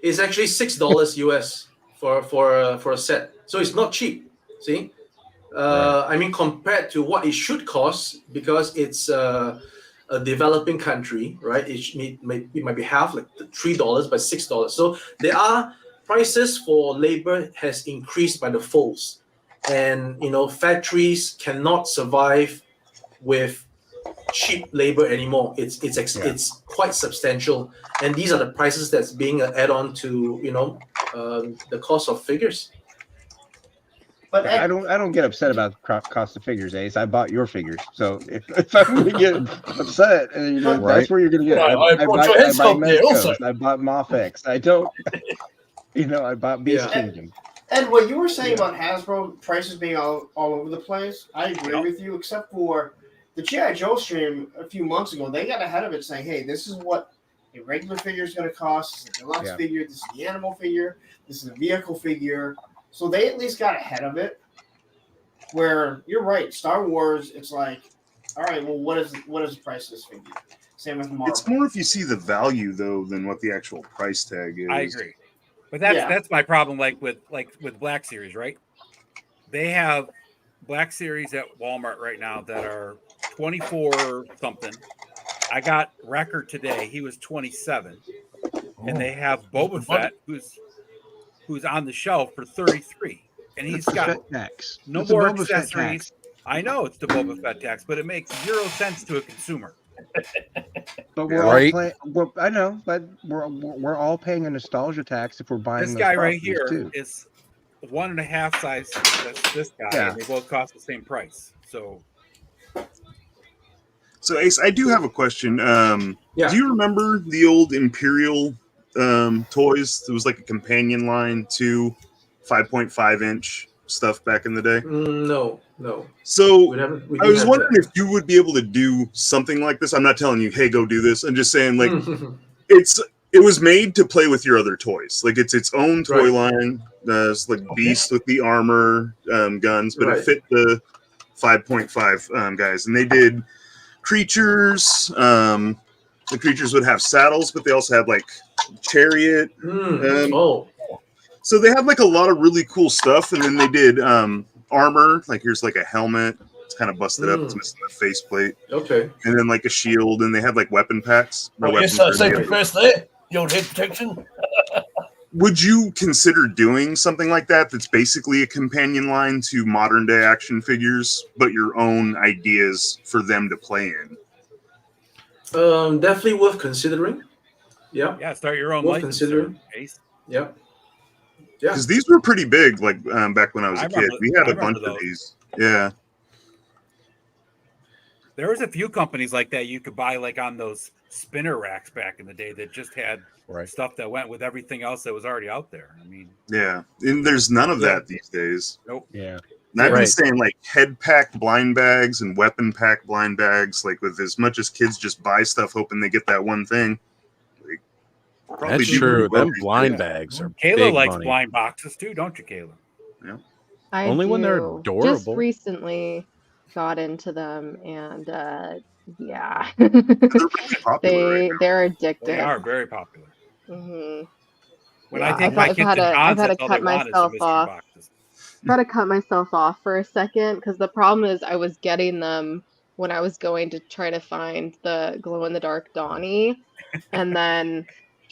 It's actually $6 US for a set, so it's not cheap. See, I mean, compared to what it should cost, because it's a developing country, right? It might be half, like $3 by $6. So there are prices for labor has increased by the folds, and factories cannot survive with cheap labor anymore. It's quite substantial, and these are the prices that's being added on to the cost of figures. but I don't get upset about the cost of figures, Ace. I bought your figures, so if I'm going to get upset, Right. that's where you're going to get. I brought your heads up there also. I bought Mofex. I don't. I bought Beast Yeah. Kingdom. Ed, what you were saying about Hasbro prices being all over the place, I agree with you, except for the G.I. Joe stream a few months ago. They got ahead of it saying, hey, this is what a regular figure is going to cost. This is a deluxe figure. This is the animal figure. This is a vehicle figure. So they at least got ahead of it. Where you're right, Star Wars, it's like, all right, well, what is the price of this figure? Same with Marvel. It's more if you see the value though than what the actual price tag is. I agree, but that's my problem. Like with Black Series, right? They have Black Series at Walmart right now that are 24 something. I got record today; he was 27, and they have Boba Fett, who's on the shelf for 33, and he's got tax. no It's a more Boba Fett accessories. I know it's the Boba Fett tax, but it makes 0 sense to a consumer. But we're Right. all paying. I know, but we're all paying a nostalgia tax if we're buying This those guy right properties, here too. is 1.5 size. That's this guy, Yeah. and they both cost the same price. So Ace, I do have a question. Yeah. Do you remember the old Imperial toys? It was like a companion line to 5.5 inch stuff back in the day. No. So We I do was have wondering if you would be able to do something like this. I'm not telling you, hey, go do this. I'm just saying, like, that. it was made to play with your other toys. Like, it's its own toy Right. line. It's like Beast with the armor, guns, but Right. it fit the 5.5 guys. And they did creatures. The creatures would have saddles, but they also had like chariot. So they had like a lot of really cool stuff. And then they did armor. Like, here's like a helmet. It's kind of busted up. It's missing the faceplate. Okay. And then like a shield. And they had like weapon packs. No Yes, weapons same were in the first there. The old head protection. Would you consider doing something like that that's basically a companion line to modern day action figures, but your own ideas for them to play in? Definitely worth considering. Yeah. Start your own Worth license, considering. Ace. Yeah. Because these were pretty big, like back when I was I a kid. remember- We had I a bunch remember of those. these. Yeah. There was a few companies like that you could buy like on those spinner racks back in the day that just had stuff that went with everything else that was already out there. I mean, yeah, and there's none of that these days. Nope. Yeah. And I've been saying like head packed blind bags and weapon packed blind bags, like with as much as kids just buy stuff hoping they get that one thing. Like, That's true. Them blind bags are Kayla big likes money. blind boxes too, don't you, Kayla? Yeah. Only when they're Just adorable. recently got into them, and yeah, popular they're addictive. They are very popular. Hmm. When I take my kids to I've cons, had to that's all they cut want is the myself mystery off. boxes. I've had to cut myself off for a second because the problem is I was getting them when I was going to try to find the glow-in-the-dark Donnie, and then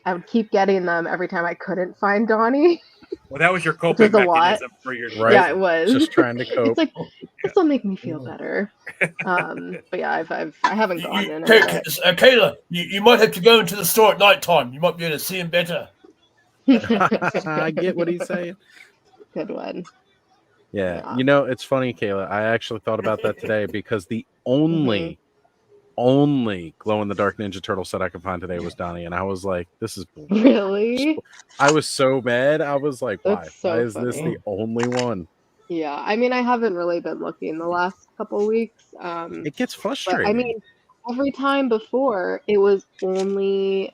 I would keep getting them every time I couldn't find Donnie. Well, that was your Which coping was a lot. mechanism for your Yeah, it was. Just trying to cope. It's like this will make me feel better. But yeah, I haven't gone in. Kayla, you might have to go into the store at night time. You might be able to see him better. I get what he's saying. Good one. Yeah. You know, it's funny, Kayla. I actually thought about that today because the only glow-in-the-dark Ninja Turtle set I could find today was Donnie, and I was like, this is bullshit. Really? I was so mad. I was like, why? That's so Why is this funny. the only one? Yeah, I mean, I haven't really been looking the last couple weeks. It gets But frustrating. I mean, every time before it was only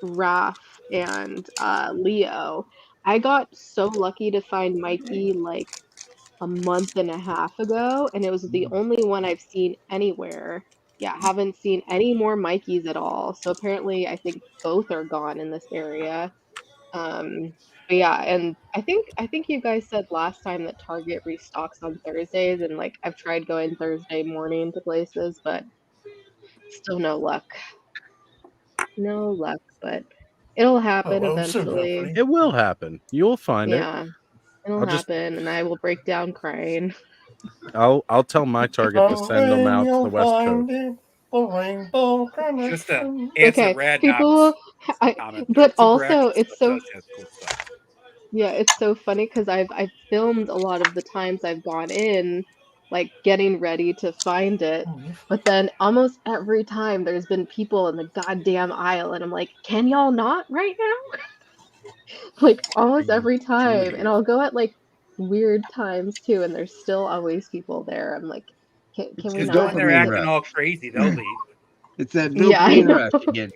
Raph and Leo. I got so lucky to find Mikey like a month and a half ago, and it was the only one I've seen anywhere. Yeah, haven't seen any more Mikeys at all. So apparently, I think both are gone in this area. But yeah, and I think you guys said last time that Target restocks on Thursdays, and like I've tried going Thursday morning to places, but still no luck. No luck, but it'll happen eventually. It will happen. You'll find Yeah, it. it'll happen, and I will break down crying. I'll tell my Target to send them out to the West Coast. Just to answer Okay, Rad people, comment, but Super also Action it's stuff so does have cool stuff. yeah, it's so funny because I've filmed a lot of the times I've gone in, like getting ready to find it, but then almost every time there's been people in the goddamn aisle, and I'm like, can y'all not right now? Like almost every time, and I'll go at like weird times too, and there's still always people there. I'm like, can we Just go not? in there acting all crazy, they'll leave. It's that Yeah, I dopamine know. rush again.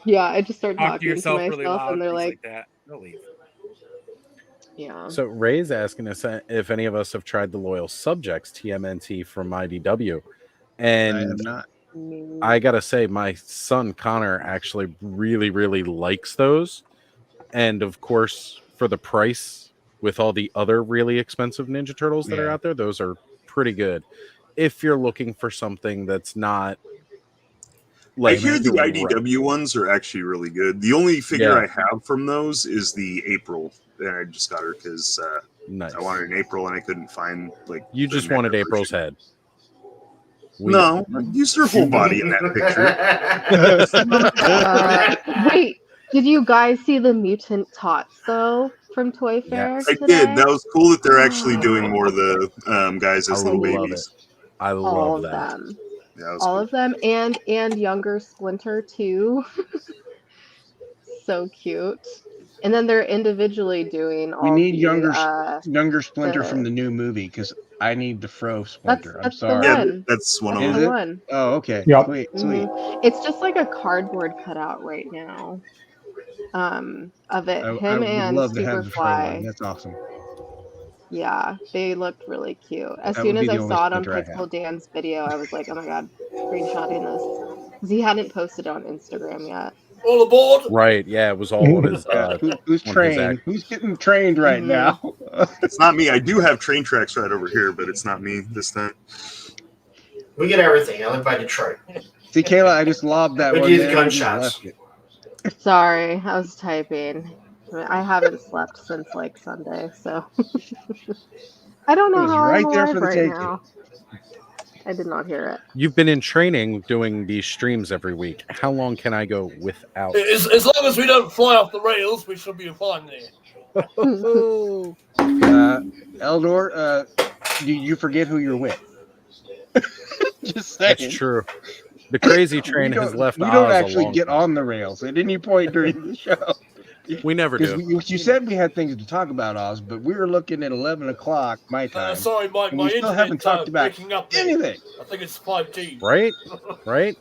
Yeah, I just start Talk to talking yourself to really myself, loud, and they're things like, like that. They'll leave. yeah. So Ray's asking us if any of us have tried the Loyal Subjects TMNT from IDW, and I have not. I gotta say, my son Connor actually really, really likes those, and of course, for the price, with all the other really expensive Ninja Turtles that are out there, those are pretty good. If you're looking for something that's not like I hear the right. IDW ones are actually really good. The only figure I have from those is the April, and I just got her because I wanted an April and I couldn't find like. You just wanted April's head. No, I used her whole body in that picture. Wait, did you guys see the mutant tots though from Toy Fair I today? did. That was cool that they're actually doing more of the guys as little babies. I love All of that. them. Yeah, that was All cool. of them, and younger Splinter too. So cute. And then they're individually doing all We need the younger Splinter from the new movie because I need the Fro Splinter. I'm that's the sorry. one. That's one That's of the them. one. Oh, okay. Yep. Sweet. It's just like a cardboard cutout right now. Of it. I Him would and love to have the Fro one. Superfly. That's awesome. Yeah, they looked really cute. As That soon would be as I the only saw it on Splinter I Pixel Dan's video, I was like, oh my god, screenshotting this. Because he hadn't posted it on Instagram yet. All aboard! Right? Yeah, it was all on his. Who's on his trained? Who's getting trained right now? It's not me. I do have train tracks right over here, but it's not me this time. We get everything. I live by Detroit. See, Kayla, I just lobbed that We one. use there and just gunshots. left it. Sorry, I was typing. I haven't slept since like Sunday, so I don't It know was how right I'm there alive for the right taking. now. I did not hear it. You've been in training doing these streams every week. How long can I go without? As long as we don't fly off the rails, we should be fine there. Eldor, you forget who you're with. Just saying. That's true. The crazy train has left We don't Oz a actually long get time. on the rails at any point during the show. We never do. Because you said we had things to talk about, Oz, but we were looking at 11 o'clock my time. Sorry, Mike, and my we still haven't internet's talked about breaking up there. anything. I think it's 5G. Right? Right?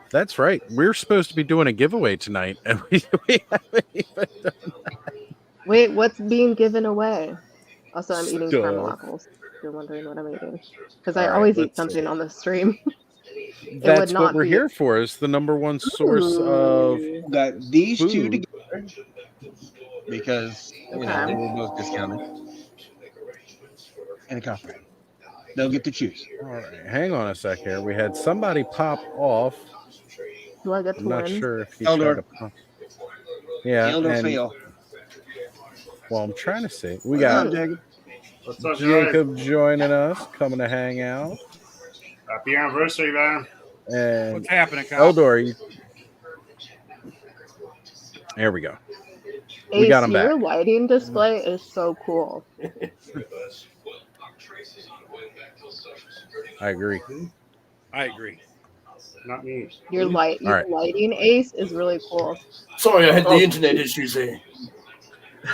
That's right. We're supposed to be doing a giveaway tonight, and we haven't even done that. Wait, what's being given away? Also, I'm eating Stuff. caramel apples. If you're wondering what I'm eating, because I All right, always eat let's something see. on the stream. It That's would what not we're be. here for. Is the number one source of Got these two food. together because you know they were both discounted. And a coffee. They'll get to choose. All right, hang on a sec here. We had somebody pop off. Do I get to I'm not win? sure if he Eldor. tried to pop. Yeah, Failed or and fail. well, I'm trying to see. We What's got up, Jacob? What's up, guys? Jacob joining us, coming to hang out. Happy anniversary, man. And What's happening, Kyle? Eldor, there we go. We Ace, got him back. your lighting display is so cool. I agree. I agree. Not me. Your lighting, Ace, is really cool. Sorry, I had the internet issues there.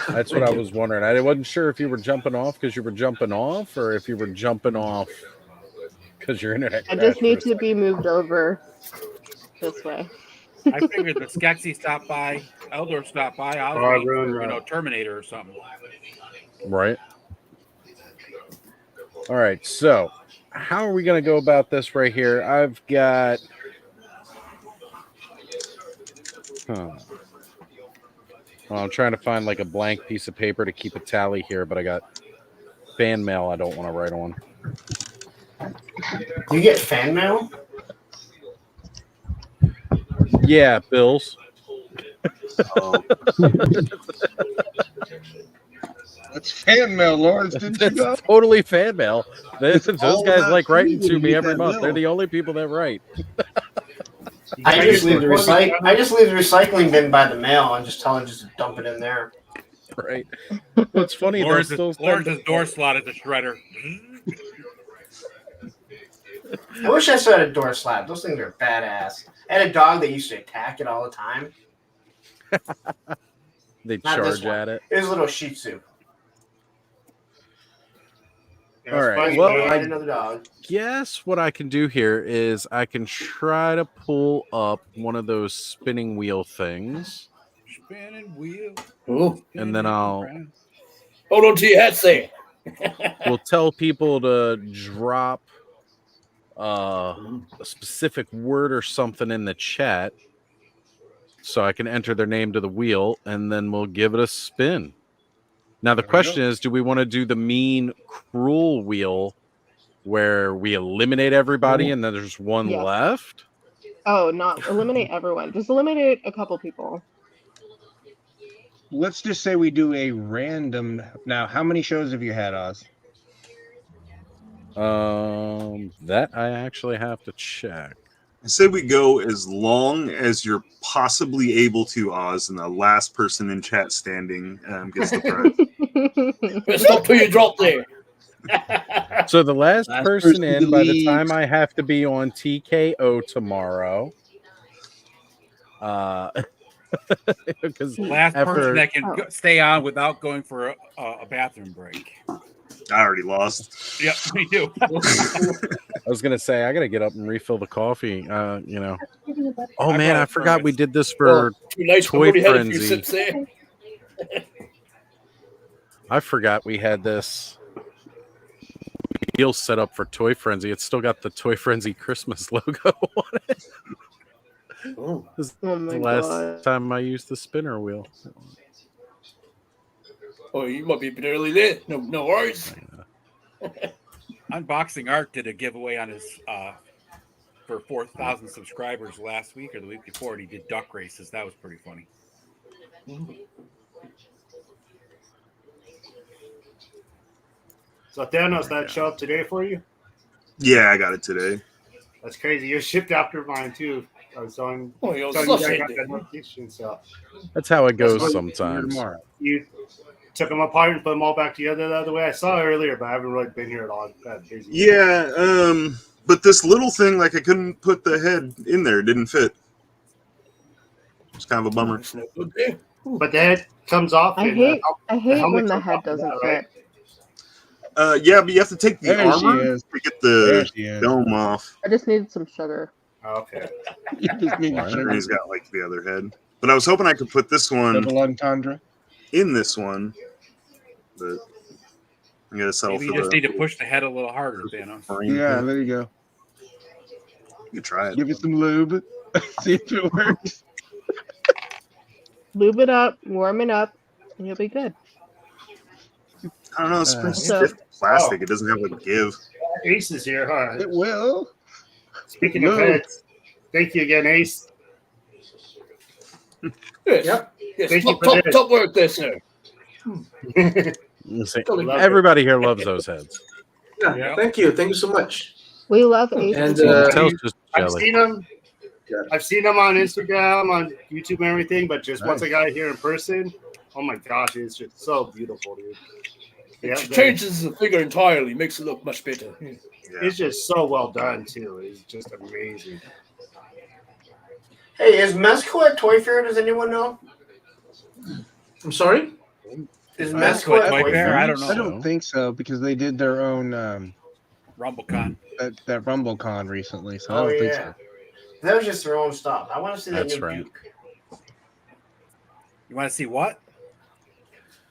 That's what I was wondering. I wasn't sure if you were jumping off because you were jumping off, or if you were jumping off because your internet. I just need to be moved over this way. I figured the Skexy stopped by, Eldor stopped by, I was Oh, waiting ruined for, that. Terminator or something. Right. All right. So, how are we going to go about this right here? I've got. Well, I'm trying to find like a blank piece of paper to keep a tally here, but I got fan mail I don't want to write on. You get fan mail? Yeah, bills. That's fan mail, Lawrence. Didn't you know? That's totally fan mail. Those all guys about like writing you to to me get every that month. bill. They're the only people that write. I just leave the recycling bin by the mail and just tell them just to dump it in there. Right. What's funny, Lawrence's Lawrence's door slot is a shredder. I wish I still had a door slab. Those things are badass. I had a dog that used to attack it all the time. They Not this charge one. at it. It was a little Shih Tzu. All right. Funny, Well, I I had another dog. guess what I can do here is I can try to pull up one of those spinning wheel things. Spinning wheel. Ooh. And then I'll Hold on to your hat, say. we'll tell people to drop a specific word or something in the chat so I can enter their name to the wheel, and then we'll give it a spin. Now the question is, do we want to do the mean, cruel wheel where we eliminate everybody and then there's one Yes. left? Oh, not eliminate everyone. Just eliminate a couple people. Let's just say we do a random. Now, how many shows have you had, Oz? That I actually have to check. I say we go as long as you're possibly able to, Oz, and the last person in chat standing gets the prize. Stop till you drop there. So the last person in, by the leaves. time I have to be on TKO tomorrow, because Last person that can stay on without going for a bathroom break. I already lost. Yep, me too. I was gonna say I gotta get up and refill the coffee. Oh man, I forgot we did this for Too late. Toy We've already had a few Frenzy. sips there. I forgot we had this deal set up for Toy Frenzy. It's still got the Toy Frenzy Christmas logo on it. This is Oh the my last god. time I used the spinner wheel. Oh, you might be a bit early there. No worries. Unboxing Art did a giveaway on his for 4,000 subscribers last week or the week before, and he did duck races. That was pretty funny. So Thanos, that show up today for you? Yeah, I got it today. That's crazy. You're shipped after mine too. I was telling Oh, you're telling you so I got shit. that notification. So That's how it goes what- sometimes. Tomorrow. you took them apart and put them all back together the other way. I saw it earlier, but I haven't really been here at all. That busy. Yeah, But this little thing, like I couldn't put the head in there; it didn't fit. It's kind of a bummer. But the head comes off. I and, hate the when helmet the comes head off of doesn't that, right? fit. Yeah, but you have to take the There she armor is. to get There the she is. dome off. I just needed some sugar. Okay. You just need What? to And he's got like the other head. But I was hoping I could put this one double entendre. in this one. But I gotta settle Maybe for you just the. need to push the head a little harder, Thanos. Marine Yeah, head. there you go. You can try it. Give it some lube. See if it works. Lube it up, warm it up, and you'll be good. I don't know. It's pretty So- stiff plastic. It doesn't have a give. Ace is here, huh? It will. Speaking of Lube. heads, thank you again, Ace. Yes. Yep. Yes. Thank you Top, for top, this. top work there, sir. You see, Love everybody here loves those heads. Yeah, thank you so much. We love Ace. And Tail's just I've jelly. seen them. I've seen them on Instagram, on YouTube, and everything. But just once I got here in person, oh my gosh, it's just so beautiful, dude. It Yeah, changes the figure entirely, makes it look much better. it's just so well done too. It's just amazing. Hey, is Mezco at Toy Fair? Does anyone know? I'm sorry? Is Mezco Mezco at at Toy Toy Fair? Fair? I don't know. I don't think so because they did their own RumbleCon. that RumbleCon recently, so I Oh don't think yeah, so. that was just their own stuff. I want to see that That's new right. Duke. You want to see what?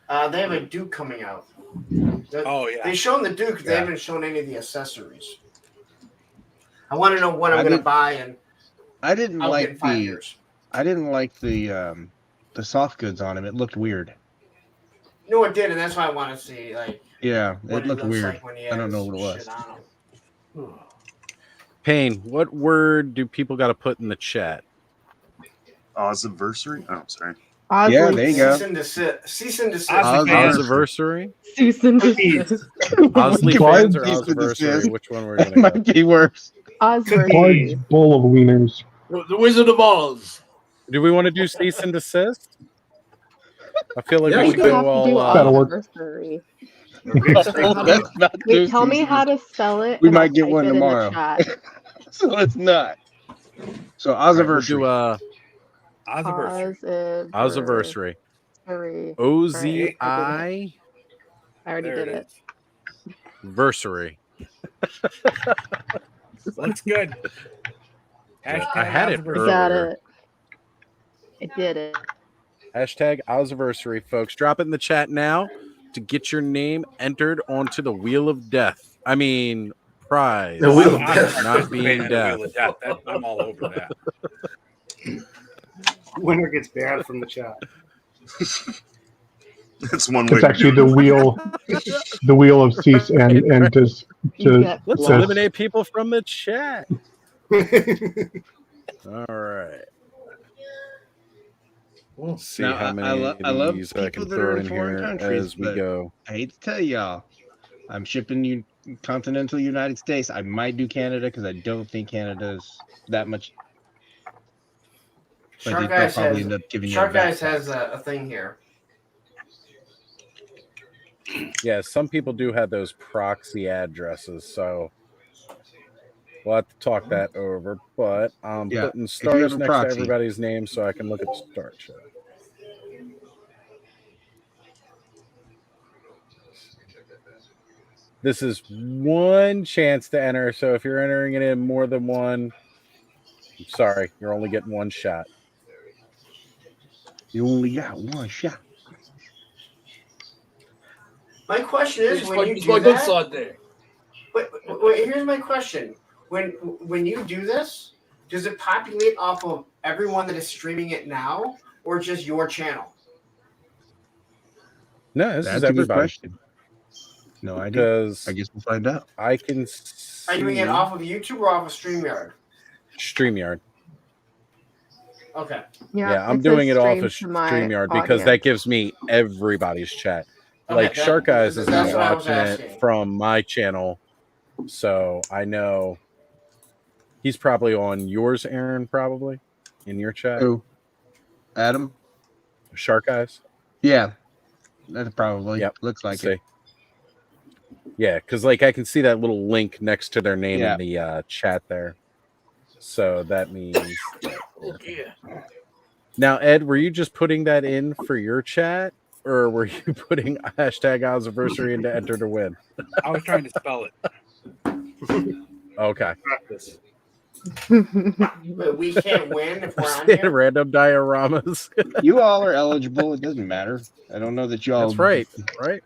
They have a Duke coming out. Oh yeah. They've shown the Duke. They Yeah. haven't shown any of the accessories. I want to know what I'm I going to did- buy, and I didn't I'll get like in 5 the years. soft goods on him. It looked weird. No, it did, and that's why I want to see like Yeah, what it looked looks weird. like when he I don't has know what it was. shit on him. Payne, what word do people got to put in the chat? Ozverse? Oh, sorry. Yeah, there you go. Cease and desist. Cease and desist. Ozversary? Cease and desist. Osley fans or Cease and Ozversary? desist. Which one we're That gonna go? might be worse. Osbury. Bud's bowl of wieners. The Wizard of Oz. Do we want to do cease and desist? I feel like Yeah, we I should think you have go to do all. That'll work. Osbury. Let's not do Wait, tell me season. how to spell it. We and might I'll get type one it in the tomorrow. chat. So let's not. So We'll Oziversary. do Oziversary. Oziversary. Sorry. OZI I already There did it it. versary. Looks good. Hashtag I had it Oziversary. Got earlier. it. I did it. Hashtag Oziversary, folks. Drop it in the chat now to get your name entered onto the Wheel of Death. I mean, prize. The Wheel of I'm Death. Not being participating in the deaf. Wheel of Death. I'm all over that. Winner gets banned from the chat. That's one way. It's actually the wheel of cease and just You to get Let's blocked. eliminate people from the chat. All right. Let's see Now, how many I love of these I can people that are throw in in foreign here countries, as we but go. I hate to tell y'all, I'm shipping you continental United States. I might do Canada because I don't think Canada's that much. But Shark they'll Eyes probably has, end up giving you Shark a VAT Eyes has tax. a thing here. Yeah, some people do have those proxy addresses, so we'll have to talk that over. But I'm Yeah, putting if you have stars a next proxy. to everybody's name so I can look at the start sheet. This is one chance to enter, so if you're entering it in more than one, I'm sorry, you're only getting one shot. You only got one shot. My question is, It's when my, you it's do my good that, side there. wait, here's my question: when you do this, does it populate off of everyone that is streaming it now, or just your channel? No, this That's is a good everybody. question. No idea. Because I guess we'll find out. I can Are you doing it off of YouTube or off of StreamYard? StreamYard. Okay. Yeah, I'm it doing says it off stream of to my StreamYard because that audience. gives me everybody's chat. Okay, Like Shark Eyes is that's not what I was watching it asking. from my channel, so I know he's probably on yours, Aaron, probably in your chat. Who? Adam? Shark Eyes. Yeah, that's probably. Yep. Looks like See. it. Yeah, because like I can see that little link next to their name Yeah. in the chat there. So that means. Oh dear. Now, Ed, were you just putting that in for your chat, or were you putting hashtag ozverse in to enter to win? I was trying to spell it. Okay. Practice. But we can't win if we're on Seeing here. random dioramas. You all are eligible. It doesn't matter. I don't know that y'all. That's right. Right.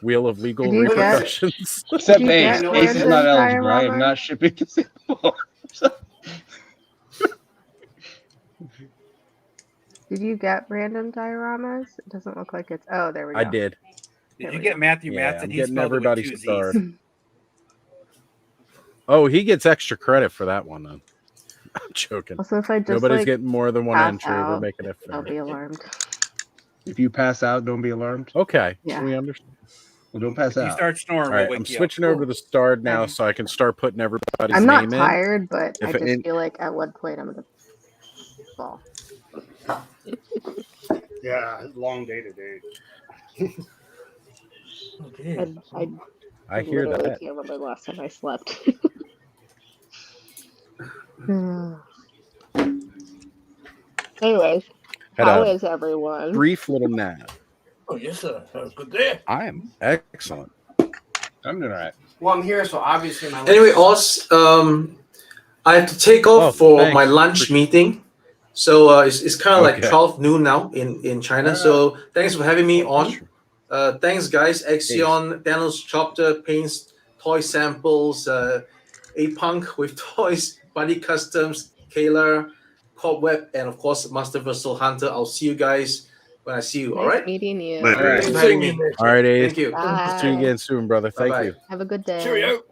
Wheel of legal Did you get- repercussions. Except Did you Ace. get Ace is not random eligible. I am dioramas? not shipping to Singapore. Did you get random dioramas? It doesn't look like it's. Oh, there we go. I did. Did There you we get go. Matthew Yeah, Matson? I'm He getting spelled it with everybody 2 Z's. starred. Oh, he gets extra credit for that one, then. I'm joking. Also, if I just Nobody's like getting more than one pass entry. We're out, making it I'll fair. be alarmed. If you pass out, don't be alarmed. Okay. Yeah. We understand. Well, don't pass If you out. start snoring, All we'll right. wake I'm you switching up. over to the starred now so I can start putting everybody's I'm not name in. tired, but I If just it- feel like at one point I'm gonna fall. Yeah, long day today. I hear literally that. can't remember the last time I slept. Anyways, Had how a is everyone? brief little nap. Oh yes, sir. Good day. I am excellent. I'm doing all right. Well, I'm here, so obviously my. Anyway, Oz, I have to take off for my lunch meeting. So it's kind of like Okay. 12 noon now in China. So thanks for having me on. Thanks, guys. Axion, Daniel's Chopper, Paints, Toy Samples, A-Punk with Toys, Buddy Customs, Kayla, Cobweb, and of course, Master Versal Hunter. I'll see you guys when I see you. All Nice right? meeting you. All right. Thanks for having me. All right, Ace. Thank you. See you again soon, brother. Thank Bye-bye. you. Have a good day. Cheerio.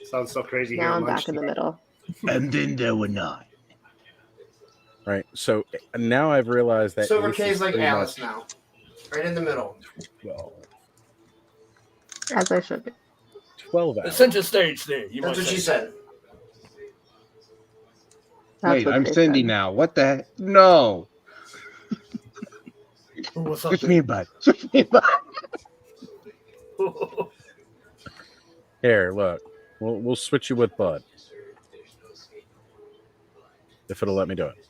Sounds so crazy here. Now at I'm back in the lunchtime. middle. And then there were nine. Right. So now I've realized that Silver Ace K is is like pretty Alice much- now, right in the middle. Well, As I should be. 12 The hours. center stage there. You That's might what say. she said. That's Wait, what I'm they Cindy said. now. What the heck? No. What's up, Switch me, dude? bud. Switch me, bud. Here, look. We'll switch you with Bud. If it'll let me do it.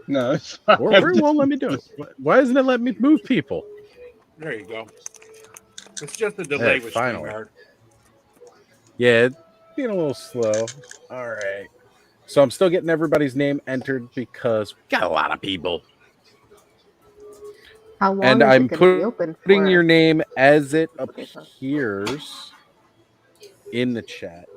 No, it's fine. Or it won't let me do it. Why isn't it letting me move people? There you go. It's just a delay Hey, with finally. StreamYard. Yeah, it's being a little slow. All right. So I'm still getting everybody's name entered because we got a lot of people. How long And is I'm it going to be open putting for? your name as it appears in the chat.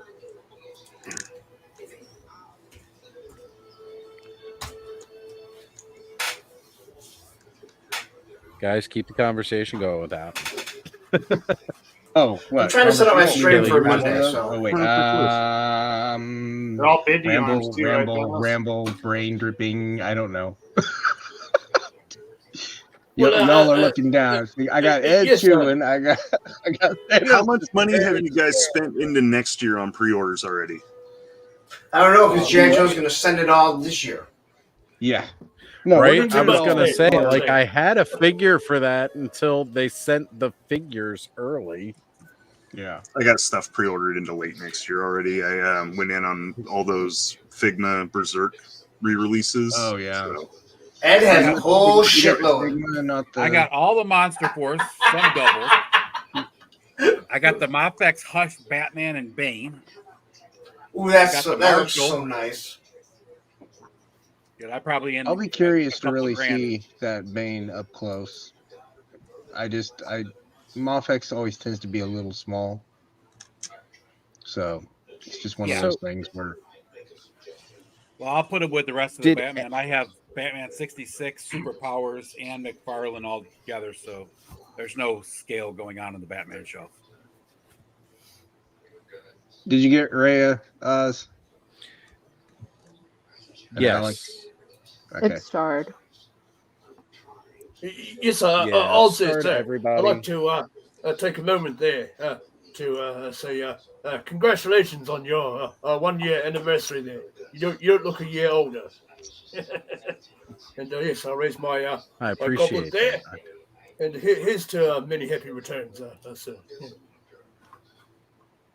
Guys, keep the conversation going with that. Oh, what? I'm trying to set up my stream for Monday. Monday, so. Oh, wait. They're all biddy arms too, right, Dennis? Ramble, brain dripping. I don't know. Well, Y'all are looking down. See, I got Ed yes, sir. chewing. I got. How much money have you guys spent into next year on pre-orders already? I don't know because G.I. Joe's going to send it all this year. Yeah. No, Right? we're I was all- going to say, Monday. like, I had a figure for that until they sent the figures early. Yeah. I got stuff pre-ordered into late next year already. I went in on all those Figma Berserk re-releases. Oh, yeah. So, Ed has a whole You got the shitload. Sigma, not the... I got all the Monster Force, some doubles. I got the Mophex Hush, Batman, and Bane. Ooh, Got that the looks Marshall. so nice. Yeah, I probably end I'll be curious a to couple really grand. see that Bane up close. Mofex always tends to be a little small. So it's just one Yeah. of those things where Well, I'll put it with the rest of the Did- Batman. I have Batman 66, Superpowers, and McFarlane all together, so there's no scale going on in the Batman shelf. Did you get Rhea, Oz? And Yes. Alex? Okay. It's starred. Yes, Yeah, also, sorry to sir, everybody. I'd like to take a moment there to say congratulations on your 1 year anniversary there. You don't look a year older. And yes, I'll raise my I my appreciate goblet there. that. And here's to many happy returns, sir.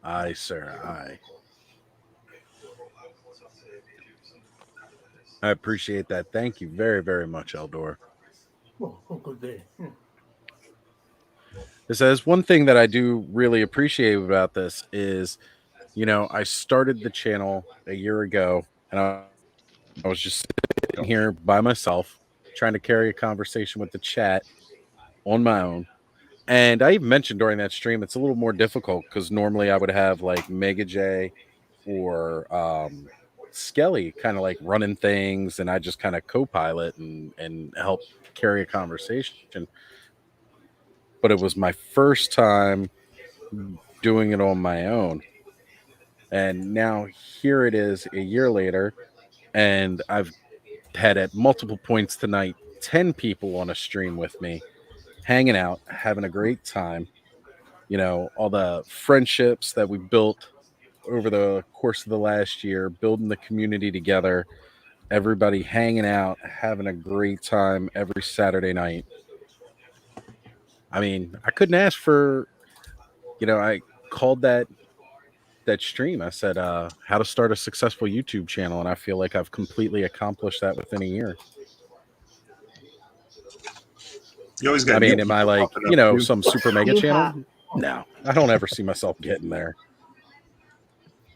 Aye, sir. Aye. I appreciate that. Thank you very, very much, Eldor. Good day. It says one thing that I do really appreciate about this is, I started the channel a year ago, and I was just sitting here by myself, trying to carry a conversation with the chat on my own. And I even mentioned during that stream, it's a little more difficult because normally I would have like Mega J or Skelly kind of like running things, and I just kind of co-pilot and help carry a conversation. But it was my first time doing it on my own. And now here it is a year later, and I've had at multiple points tonight 10 people on a stream with me, hanging out, having a great time. All the friendships that we built over the course of the last year, building the community together, everybody hanging out, having a great time every Saturday night. I mean, I couldn't ask for, I called that stream. I said, how to start a successful YouTube channel. And I feel like I've completely accomplished that within a year. You always got. I mean, am I like, some super mega You channel? have. No, I don't ever see myself getting there.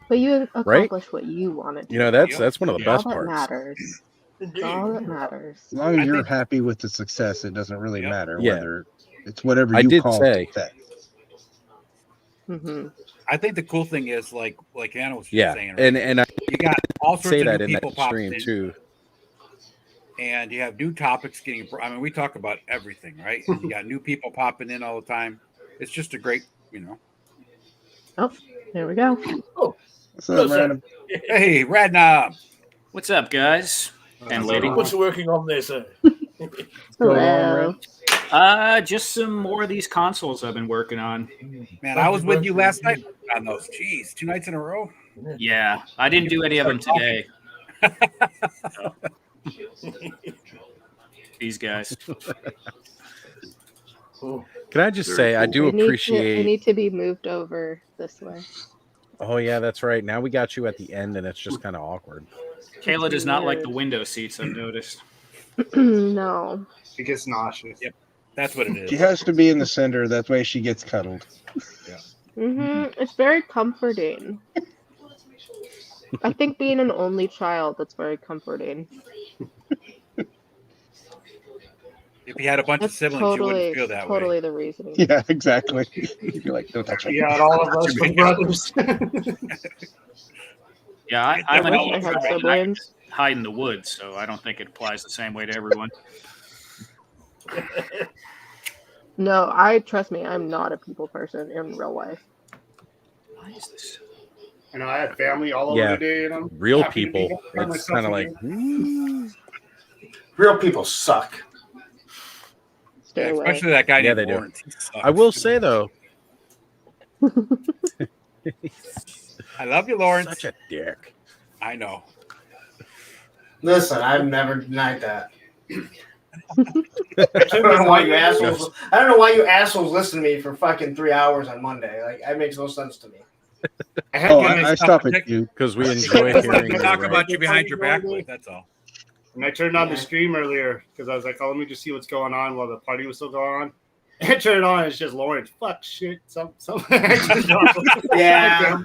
But you Right? accomplished what you wanted to. That's one of the best all that parts. matters. That's all that matters. As long as you're happy with the success, it doesn't really matter Yeah. whether it's whatever I you did call say- success. Mm-hmm. I think the cool thing is like Anna was Yeah, saying, right? and I you got all sorts say of that new in that people popping stream in, too. and you have new topics getting. I mean, we talk about everything, right? And you got new people popping in all the time. It's just a great, Oh, there we go. Oh, What's up, Random? Hey, Radnob. What's up, guys and lady? What's you working on there, sir? Hello. Just some more of these consoles I've been working on. Man, I was with you last night on those. Jeez, 2 nights in a row. Yeah, I didn't do any of them today. These guys. Can I just say, I do I appreciate. need to be moved over this way. Oh yeah, that's right. Now we got you at the end, and it's just kind of awkward. Kayla does not like the window seats, I've noticed. No. She gets nauseous. Yep, that's what it is. She has to be in the center. That way she gets cuddled. Yeah. It's very comforting. I think being an only child, that's very comforting. If you had a bunch of siblings, you wouldn't feel that totally way. the reasoning. Yeah, exactly. You're like, don't touch me. We got all of us with brothers. Yeah, I'm an I only had child. siblings. I hide in the woods, so I don't think it applies the same way to everyone. No, trust me, I'm not a people person in real life. Why is this? I know I had family all over Yeah, today, and I'm real happy to be people. by It's myself kind of like, again. Real people suck. Stay away. Especially that guy yeah, named they do. Lawrence. He sucks. I will say though, I love you, Lawrence. such a dick. I know. Listen, I've never denied that. I don't know why you assholes. I don't know why you assholes listen to me for fucking 3 hours on Monday. Like, that makes no sense to me. I stop at you because we enjoy hearing We you. talk Right? about you behind your back, with, that's all. And I turned on the stream earlier because I was like, oh, let me just see what's going on while the party was still going on. And I turned it on, and it's just Lawrence. Fuck shit. Some. Yeah. I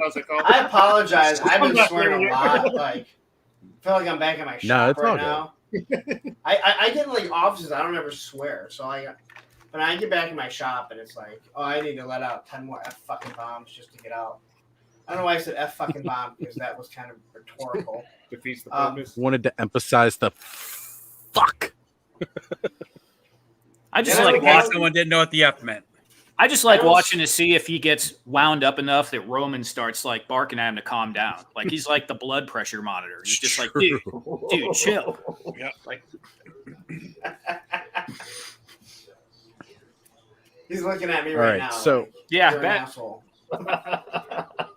was like, oh. I apologize. I've been I'm not swearing a really- lot. Like, I feel like I'm back in my No, shop it's all right good. now. I get in like offices. I don't ever swear. So when I get back in my shop and it's like, oh, I need to let out 10 more F fucking bombs just to get out. I don't know why I said F fucking bomb because that was kind of rhetorical. Defeats the purpose. Wanted to emphasize the fuck. I just Yeah, like in case watching. someone didn't know what the F meant. I just like watching to see if he gets wound up enough that Roman starts like barking at him to calm down. Like he's like the blood pressure monitor. He's just like, dude, chill. Yep. Like, He's looking at me All right right, now. so yeah, You're an bet. asshole.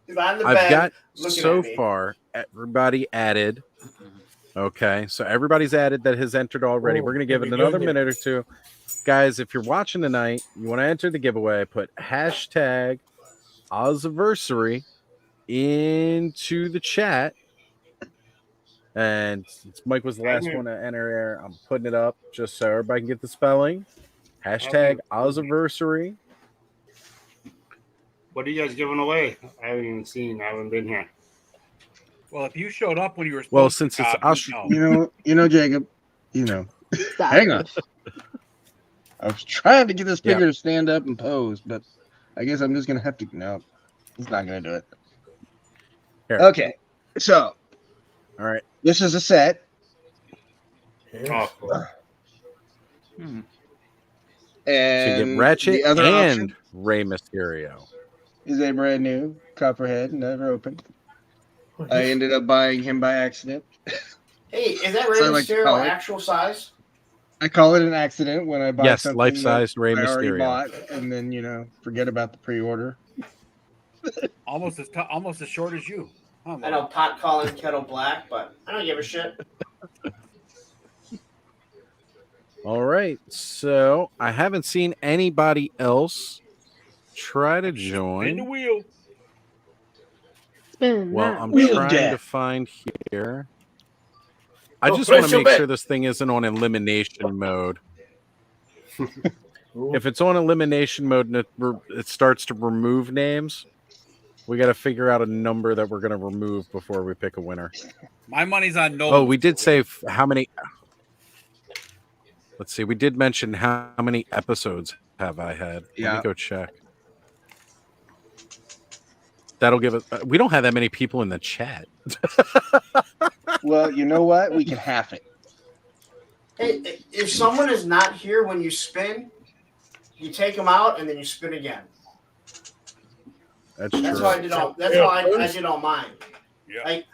He's on the I've bed got looking so at me. far everybody added Okay, so everybody's added that has entered already. We're going to give it another minute or two. Guys, if you're watching tonight, you want to enter the giveaway, put hashtag ozverse into the chat. And since Mike was the last one to enter here, I'm putting it up just so everybody can get the spelling. Hashtag ozverse. What are you guys giving away? I haven't even seen. I haven't been here. Well, if you showed up when you were supposed Well, since to, it's Bob, you'd know. You know, Jacob. You know, hang on. I was trying to get this figure to stand up and pose, but I guess I'm just gonna have to. No, he's not gonna do it. Here. Okay, so all right, this is a set. Oh. And So you get Ratchet the other and option Rey Mysterio. is a brand new Copperhead, never opened. I ended up buying him by accident. Hey, is that Rey So I like to Mysterio call it. actual size? I call it an accident when I buy Yes, something life-size that Rey I already Mysterio. bought, and then forget about the pre-order. almost as short as you. Huh, I know pot calling kettle black, but I don't give a shit. All right, so I haven't seen anybody else try to join. Spin the wheel. Well, I'm wheel trying death. to find here. I Oh, just want press to your make bet. sure this thing isn't on elimination mode. If it's on elimination mode and it starts to remove names, we got to figure out a number that we're going to remove before we pick a winner. My money's on no. Oh, we did say how many. Let's see. We did mention how many episodes have I had. Let Yeah. me go check. That'll give us. We don't have that many people in the chat. Well, you know what? We can half it. Hey, if someone is not here when you spin, you take them out and then you spin again. That's That's true. how I did all. That's how I did all mine. Yeah. Like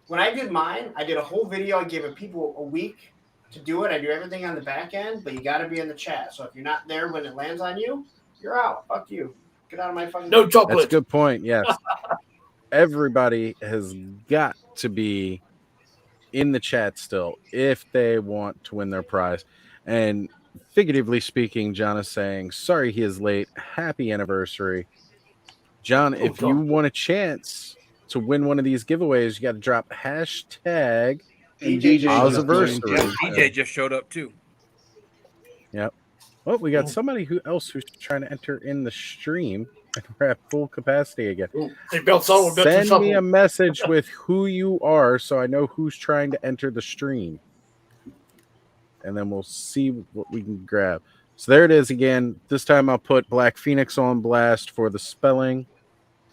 when I did mine, I did a whole video. I gave it people a week to do it. I do everything on the back end, but you got to be in the chat. So if you're not there when it lands on you, you're out. Fuck you. Get out of my fucking. No chocolate. That's a good point. Yes. Everybody has got to be in the chat still if they want to win their prize. And figuratively speaking, John is saying, sorry he is late. Happy anniversary. John, if you want a chance to win one of these giveaways, you got to drop hashtag Ozverse. DJ just showed up too. Yep. Well, we got somebody else who's trying to enter in the stream, and we're at full capacity again. Send me a message with who you are so I know who's trying to enter the stream. And then we'll see what we can grab. So there it is again. This time I'll put Black Phoenix on blast for the spelling.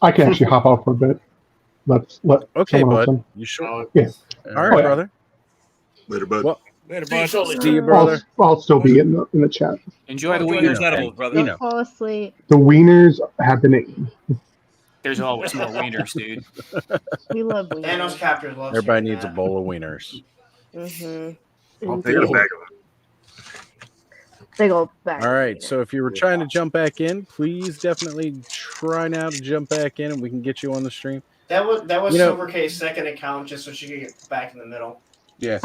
I can actually hop out for a bit. Let Okay, someone else bud. in. You sure? Yeah. All right, brother. Later, bud. Well, later, bud. See you, brother. I'll still be in the chat. Enjoy the Enjoy wieners, your edibles, brother. Don't fall asleep. The wieners have been eaten. There's always more wieners, dude. We love Thanos wieners. captors love. Everybody needs a bowl of wieners. Mm-hmm. I'll take a bag of Big old bag. All right. So if you were trying to jump back in, please definitely try now to jump back in and we can get you on the stream. That was You know- Silver K's second account just so she could get back in the middle. Yeah.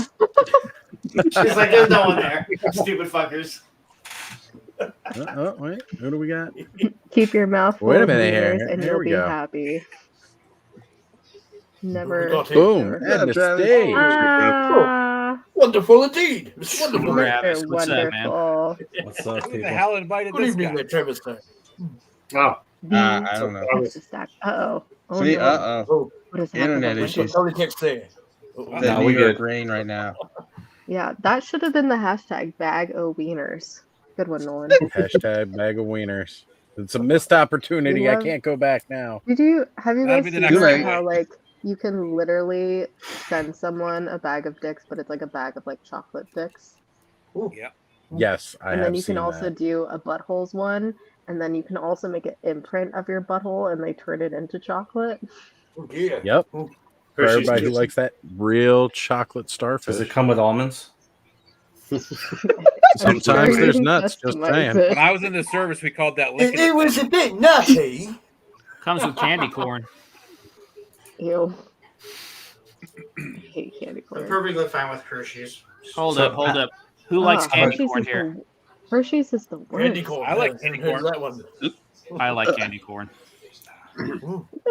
She's like, there's no one there. Stupid fuckers. Wait. Who do we got? Keep your mouth full Wait a of minute here. wieners and Here you'll we be go. happy. Never. Boom. And the stage. Ah, Wonderful indeed. It's wonderful. Travis, Mr. what's up, man? Wonderful. What's up, Who the people? hell invited Good this evening guy? there, Travis. Sir. Oh, I don't know. Extra stack. Uh-oh. Oh, See, no. Oh, What is happening? Internet issues. Totally can't say. The No, New we York good. rain right now. Yeah, that should have been the hashtag bag o wieners. Good one, Nolan. Hashtag bag of wieners. It's a missed opportunity. You I love- can't go back now. Have you That'll guys be the seen next giveaway. how like you can literally send someone a bag of dicks, but it's like a bag of like chocolate dicks? Yeah. Yes, I And have then you seen can also that. do a buttholes one, and then you can also make an imprint of your butthole and they turn it into chocolate. Oh, yeah. Yep. For Hershey's everybody who Kisses. likes that real chocolate Does starfish. it come with almonds? Sometimes Very there's nuts. Just saying. customized. When I was in the service, we called that licking. It was a bit nutty. Comes with candy corn. Ew. I hate candy I'm corn. perfectly fine with Hershey's. Hold up. Who likes candy Hershey's corn is here? Hershey's is the worst. Candy corn. I like candy corn. That one. I like candy corn.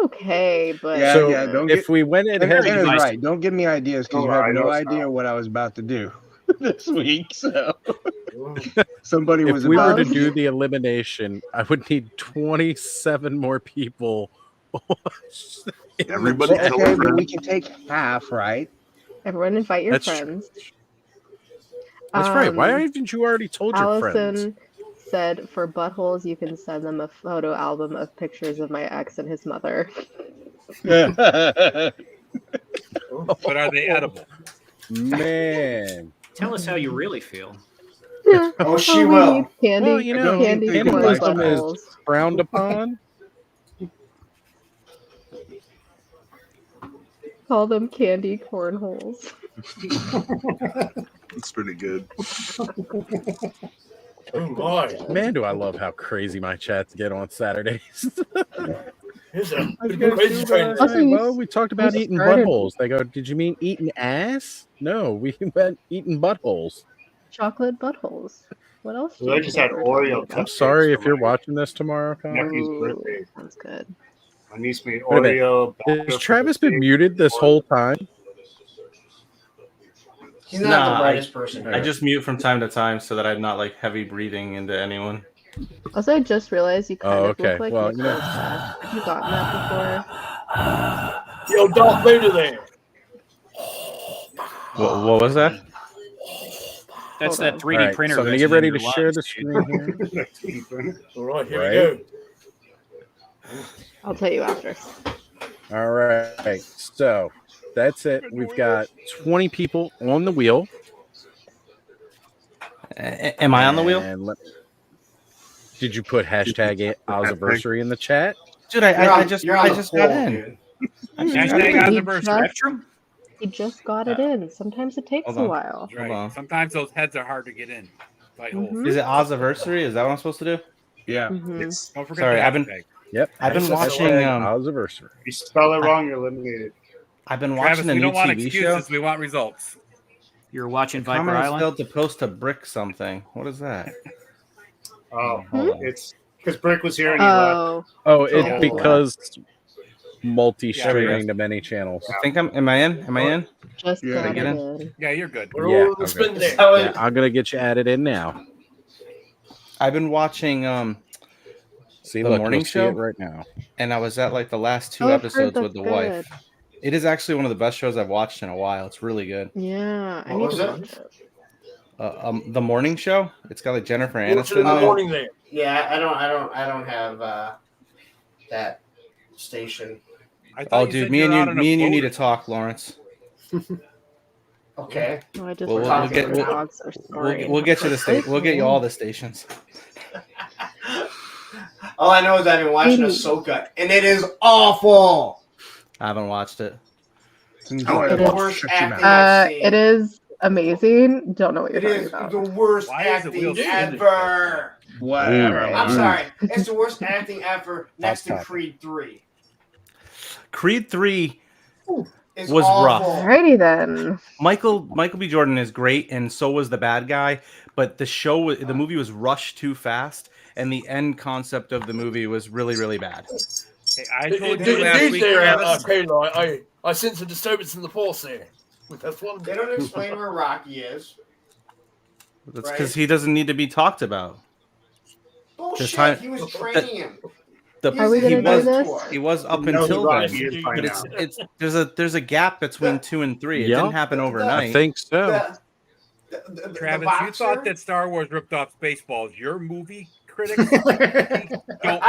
Okay, but Yeah, don't if get, we went Ken ahead, is right. Don't give me ideas because you have Alright, no I'll idea stop. what I was about to do this week. So somebody if was we were about to do the elimination, I would need 27 more people. Everybody Well, tell okay, a but we friend. can take half, right? everyone invite your That's true. friends. That's right. Why Um, haven't you already told your friends? Allison said for buttholes, you can send them a photo album of pictures of my ex and his mother. But are they edible? Man. Tell us how you really feel. Oh, she we will. need candy, Well, you know, candy corn cannibalism is buttholes. frowned upon. Call them candy cornholes. It's pretty good. Oh my! Man, do I love how crazy my chats get on Saturdays. Here's a How'd you guys crazy do train. last Also, night? you Well, we talked about you eating started- buttholes. They go, did you mean eating ass? No, we went eating buttholes. Chocolate buttholes. What else? do Well, I you just think had we're Oreo talking I'm about? sorry if for you're my watching this tomorrow, Connor. nephew's Ooh, birthday. sounds good. My niece made Wait a minute. Oreo. Has Travis been muted this whole time? He's not the Nah, brightest person. I just mute from time to time so that I'm not like heavy breathing into anyone. Also, I just realized you kind of okay. look like Well, Nicholas Ash. Have you gotten that before? Yo, Darth Vader there. What was that? That's Hold that on. 3D All right, printer. so I'm going to that's get ready in to your share lungs, the dude. screen here. All right, here Right. we go. I'll tell you after. All right. So that's it. We've got 20 people on the wheel. Am I on the wheel? And did you put hashtag ozverse in the chat? Dude, I just got in. Hashtag anniversary. He just got it in. Sometimes it takes Hold a on. while. Right. on. Sometimes those heads are hard to get in. Fight holes. Is it Oziversary? Is that what I'm supposed to do? Yeah. Mhm. Don't forget Sorry, the I've been hashtag. Yep. I've been watching Oziversary. If you spell it wrong, you're eliminated. I've been Travis, watching a we new don't want TV excuses. show. We want results. You're watching The Viper comments Island? failed to post a brick something. What is that? Oh, Hold on. it's because Brick was here and he left. Oh, it's Yeah. because multi-streaming to many channels. I think am I in? Am I in? Just Yeah. got Did I get it in? in. Yeah, you're good. Yeah, We'll spin there. yeah, I'm gonna get you added in now. I've been watching See, the look, morning you'll see show, it right now. and I was at like the last two Oh, I've heard episodes that's with the wife. good. It is actually one of the best shows I've watched in a while. It's really good. Yeah, I What need was to it? watch it. The morning show. It's got like Jennifer Watch it Aniston in the in it. morning there. Yeah, I don't have that station. I thought Oh, you dude, said me you and were you, out on a me and you need boat. to talk, Lawrence. Okay. Oh, I just We'll watched get it. we'll, Dogs are snoring. we'll get you the state. We'll get you all the stations. All I know is I've been watching Maybe. Ahsoka, and it is awful. I haven't watched it. Oh, It's It the is. worst acting I've seen. It is amazing. Don't know what you're It talking is about. the worst Why is it acting Will Smith? ever. Whatever. I'm sorry. It's the worst acting ever next to topic. Creed 3. Creed 3 It's was rough. awful. Alrighty then. Michael B. Jordan is great, and so was the bad guy. But the movie was rushed too fast, and the end concept of the movie was really, really bad. Hey, I told you Indeed last week, there, Travis. Kayla, I sense a disturbance in the force there. With that one. They don't explain where Rocky is. That's Right. because he doesn't need to be talked about. Bullshit. time- He was training him. Are we gonna do this? He was up You know until who then, Rocky is by but now. it's there's a gap between 2 and 3. It Yep. didn't happen overnight. I think so. The Travis, you boxer? thought that Star Wars ripped off Spaceballs. Your movie critics don't.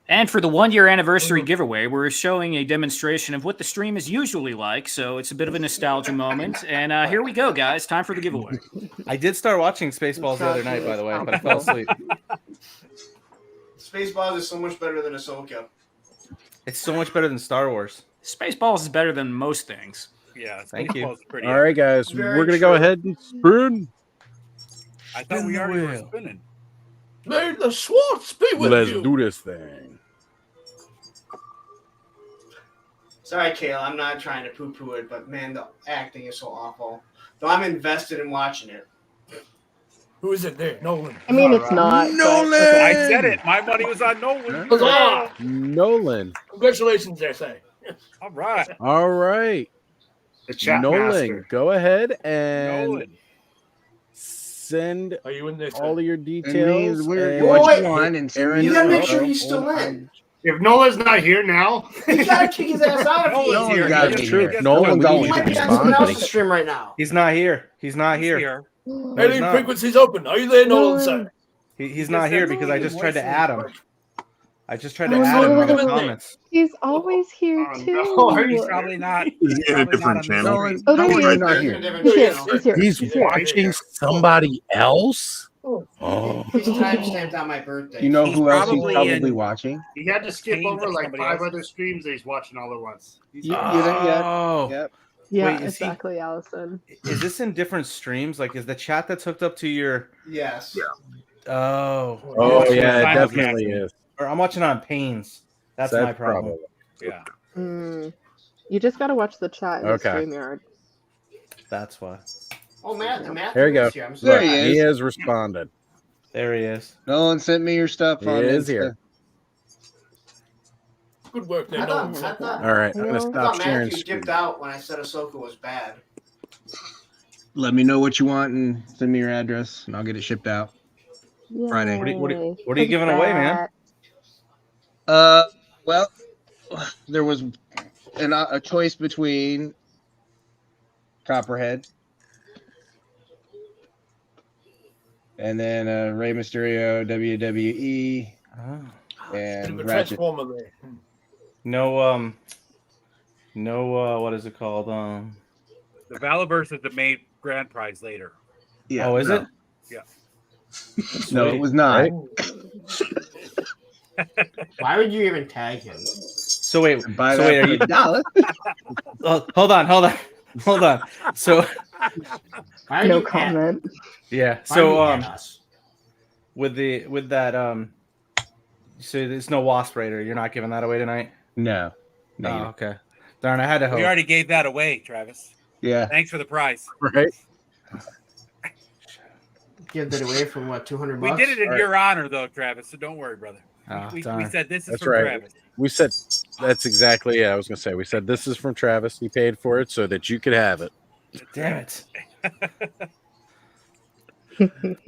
And for the 1-year anniversary giveaway, we're showing a demonstration of what the stream is usually like. So it's a bit of a nostalgia moment. And here we go, guys. Time for the giveaway. I did start watching Spaceballs the other night, by the way, but I fell asleep. Spaceballs is so much better than Ahsoka. It's so much better than Star Wars. Spaceballs is better than most things. Yeah, Thank you. Spaceballs is pretty. All right, guys, Very we're gonna go true. ahead and spin. I thought we already were spinning. May the Swartz be with Let's you. do this thing. Sorry, Kayla, I'm not trying to poo-poo it, but man, the acting is so awful. Though I'm invested in watching it. Who is it there? Nolan. I mean, it's not. Nolan! But, okay. I said it. My money was on Nolan. Huzzah! Nolan. Congratulations, there, say. All right. All right. The chat Nolan, master. go ahead and Nolan. send Are you in there? all of your And details. what you want and Aaron, You gotta make oh, sure he's still in. If Nolan's not here now, You gotta kick his ass out if he Nolan's is here. gotta He be just- here. he just- Nolan, we always need He you to might be on respond, someone buddy. else's stream right now. He's not here. He's not He's here. here. Alien not. frequencies open. Are you there, Nolan, sir? He's not here because I just tried to add him. I just tried to Oh, add him in the no. comments. He's always here Oh, too. no. He's probably not. He's in a probably not different on the channel. screen. Oh, there he Nolan's is. not He's in here. a different He's here. channel. He's here. He's He's here. watching somebody else? Oh. He's timestamped on my birthday. You know He's who else he's probably probably in- watching? he had to skip Change over to like somebody 5 else. other streams that he's watching all at once. Oh. Yep. Yeah, Wait, is he- exactly, Allison. Is this in different streams? Like, is the chat that's hooked up to your? Yes. Oh. Oh, yeah, it Simulcast. definitely is. Or I'm watching on Pains. That's my problem. Yeah. You just gotta watch the chat in Okay. the StreamYard. That's why. Oh, Matt, the Matt There you go. is here. I'm Look, sorry. There he he is. has responded. There he is. Nolan sent me your stuff He on is Insta. here. Good work there, I Nolan. thought, I thought, All right, I'm Hello? gonna I stop thought sharing Matthew screen. dipped out when I said Ahsoka was bad. Let me know what you want and send me your address, and I'll get it shipped out. Friday. What are you giving away, man? Well, there was a choice between Copperhead and then Rey Mysterio WWE Bit and of a Ratchet. transformer there. No, what is it called? The Valiverse is the main grand prize later. Yeah, oh, is no. it? Yeah. No, it was not. Why would you even tag him? So wait, Buy so that wait, for are you? $1. Oh, hold on. So Why are No you comment. yeah, Why so are you at us? with that so there's no Wasp Raider. You're not giving that away tonight? No. Oh, okay. Darn, I had to hope. We already gave that away, Travis. Yeah. Thanks for the prize. Right? Give that away for what, $200? We did it in your honor, though, Travis. So don't worry, brother. Oh, we darn. said this is That's from right. Travis. We said that's exactly. Yeah, I was gonna say. We said this is from Travis. He paid for it so that you could have it. Damn it.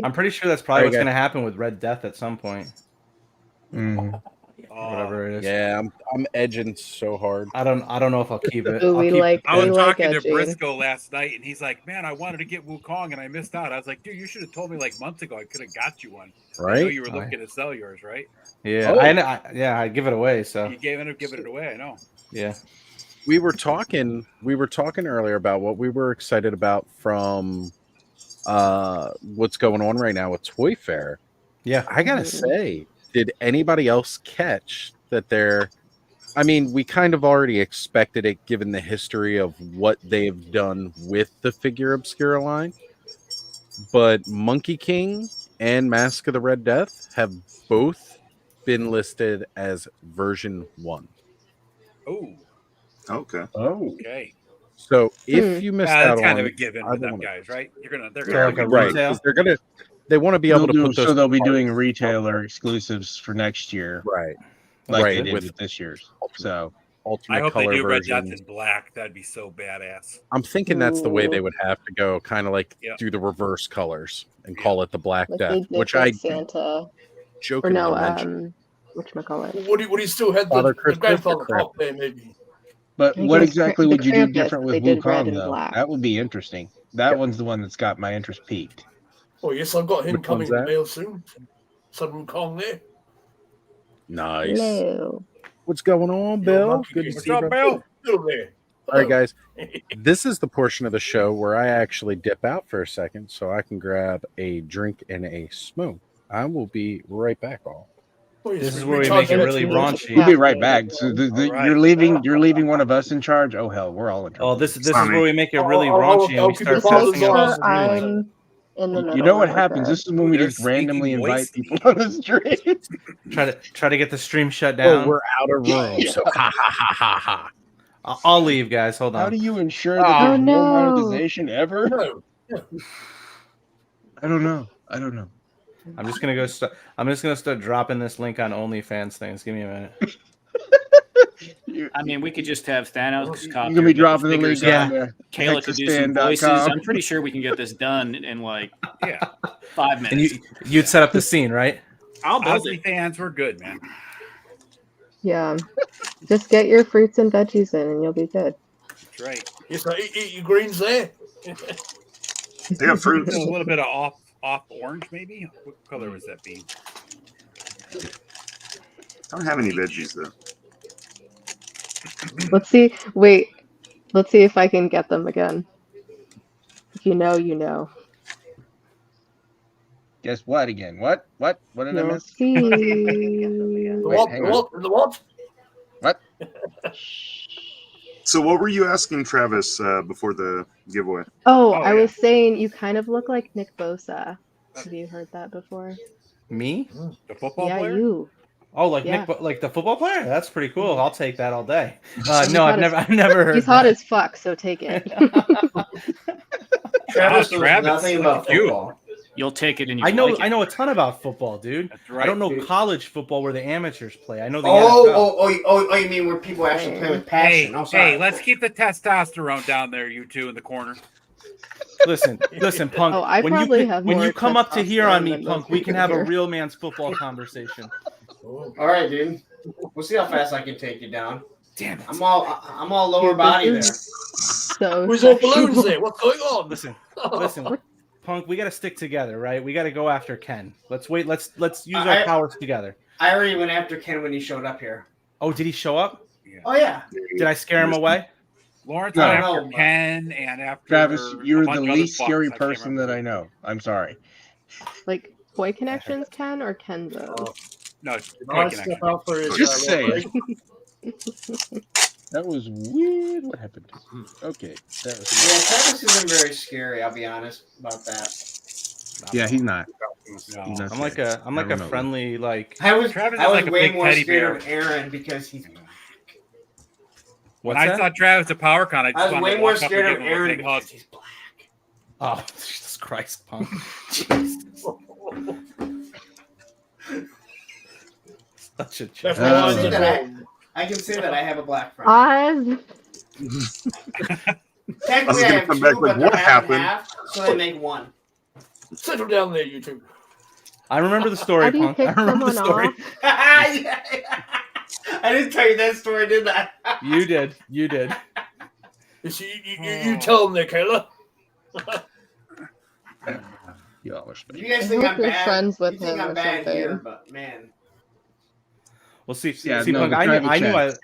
I'm pretty sure that's probably There you what's go. going to happen with Red Death at some point. Oh, Whatever it is. Yeah, I'm edging so hard. I don't know if I'll keep it. Ooh, I'll we keep, like- I was We like talking to edging. Briscoe last night, and he's like, "Man, I wanted to get Wukong, and I missed out." I was like, "Dude, you should have told me like months ago. I could have got you one. I know Right? you were looking to sell yours, right? yeah, Oh. I give it away. So You gave it, giving it away. I know. yeah. We were talking earlier about what we were excited about from what's going on right now with Toy Fair. Yeah. I gotta say, did anybody else catch that they're I mean, we kind of already expected it given the history of what they've done with the Figure Obscura line. But Monkey King and Mask of the Red Death have both been listed as version 1. Oh, Okay. Oh. okay. So if you missed out That's kind on of a given I with don't them wanna- guys, right? They're So gonna like a right, retail? 'cause they want to be able to put those So they'll be parts- doing retailer exclusives for next year, right, like right, they did with with this year's. So alternate I hope they color do Red version. Death in black. That'd be so badass. I'm thinking that's the way they Ooh. would have to go, kind of like Yeah. do the reverse colors and call it the Black Like Death, they did which with I Santa. Or jokingly no, mentioned. whatchamacallit? Would he still have Father the Christmas grandfather or crap? clock there, maybe? But I what guess exactly the would you do Krampus, different they with did red Wukong and though? black. That would be interesting. That one's the one that's got my interest peaked. Oh, yes, I've got him Which coming one's in the that? mail soon. Some Kong there. Nice. Hello. What's going on, Bill? Good to What's see you, up, brother. Bill? Still there. All right, guys. This is the portion of the show where I actually dip out for a second so I can grab a drink and a smoke. I will be right back, all. Oh, yes, This is we where we recharge make it the really battery. raunchy. We'll be right back. So All right. you're leaving one of us in charge. Oh hell, we're all in trouble. Oh, this is Sonny. where we make it really I'll raunchy and we keep start the fathers testing on. out. I'm in the middle. You know what of happens? it. This is when we They're just randomly speaking invite moist. people on the street. Try to get the stream shut Oh, down. we're out of room. So ha ha ha ha ha. I'll leave, guys. Hold on. How do you ensure that there's no monetization ever? No. I don't know. I'm just gonna go. I'm just gonna start dropping this link on OnlyFans things. Give me a minute. I mean, we could just have Thanos copy. You're gonna be dropping the link on there. Kayla could do some voices. I'm pretty sure we can get this done in like 5 minutes. And you'd set up the scene, right? I'll build it. OnlyFans, we're good, man. Yeah. Just get your fruits and veggies in and you'll be good. That's right. Yes, eat your greens there. They have fruits. A little bit of off orange, maybe. What color was that bean? I don't have any veggies though. Let's see. Wait. Let's see if I can get them again. If you know, you know. Guess what again? What did I You'll miss? see. Wait, hang on. The what? What? So what were you asking Travis before the giveaway? Oh, I was saying you kind of look like Nick Bosa. Have you heard that before? Me? The football Yeah, player? you. Oh, like Yeah. like the football player? That's pretty cool. I'll take that all day. He's No, hot I've never heard. He's hot as fuck, so take it. Travis knows Travis, nothing look about at you. football. You'll take it and you I know like it. I know a ton about football, dude. That's right. I don't know dude. college football where the amateurs play. I know the NFL. Oh, you mean where people actually play with passion? Hey, I'm sorry. hey, let's keep the testosterone down there, you two in the corner. Listen, Punk. Oh, I when probably you have when more you come up to here on testosterone me, than Punk, most we can people have a here. real man's football conversation. All right, dude. We'll see how fast I can take you down. Damn it! I'm all lower body there. So Where's all balloons there? What's going on? Listen, Punk. We got to stick together, right? We got to go after Ken. Let's wait. Let's use our powers together. I already went after Ken when he showed up here. Oh, did he show up? Oh yeah. Did I scare him away? Lawrence No. went after No, Ken and after Travis, you're a the bunch of other least fucks. scary I can't person remember. that I know. I'm sorry. Like Boy Connections, Ken, or Kenzo? No, it's Oh, Toy I step Connection. out for his, Just saying. break. That was weird. What happened? Okay. That was Yeah, Travis isn't very scary. I'll be honest about that. yeah, he's not. No. He's not I'm like scary. a Never know. friendly like. I was Travis I is was like a way big more teddy scared bear. of Aaron because he's. When What's I that? saw Travis at PowerCon, I just I was wanted way to more walk up and scared give of him a Aaron big hug. because he's black. Oh, Jesus Christ, Punk. Jesus. Such a joke. That's I why can say I'm that I can say that I have a black friend. Oz. Technically, gonna I have come two, back but like, they're what half and happened? half, so they make one. Settle down there, you two. I remember the story, How do you Punk. pick I remember the someone story. off? I didn't tell you that story, did I? You did. You did. You tell them there, Kayla. You all respect. You guys I think hope I'm you're bad? friends with you think him I'm or bad something. here, but man. Well, see, Yeah, see, no, Punk. the private chat.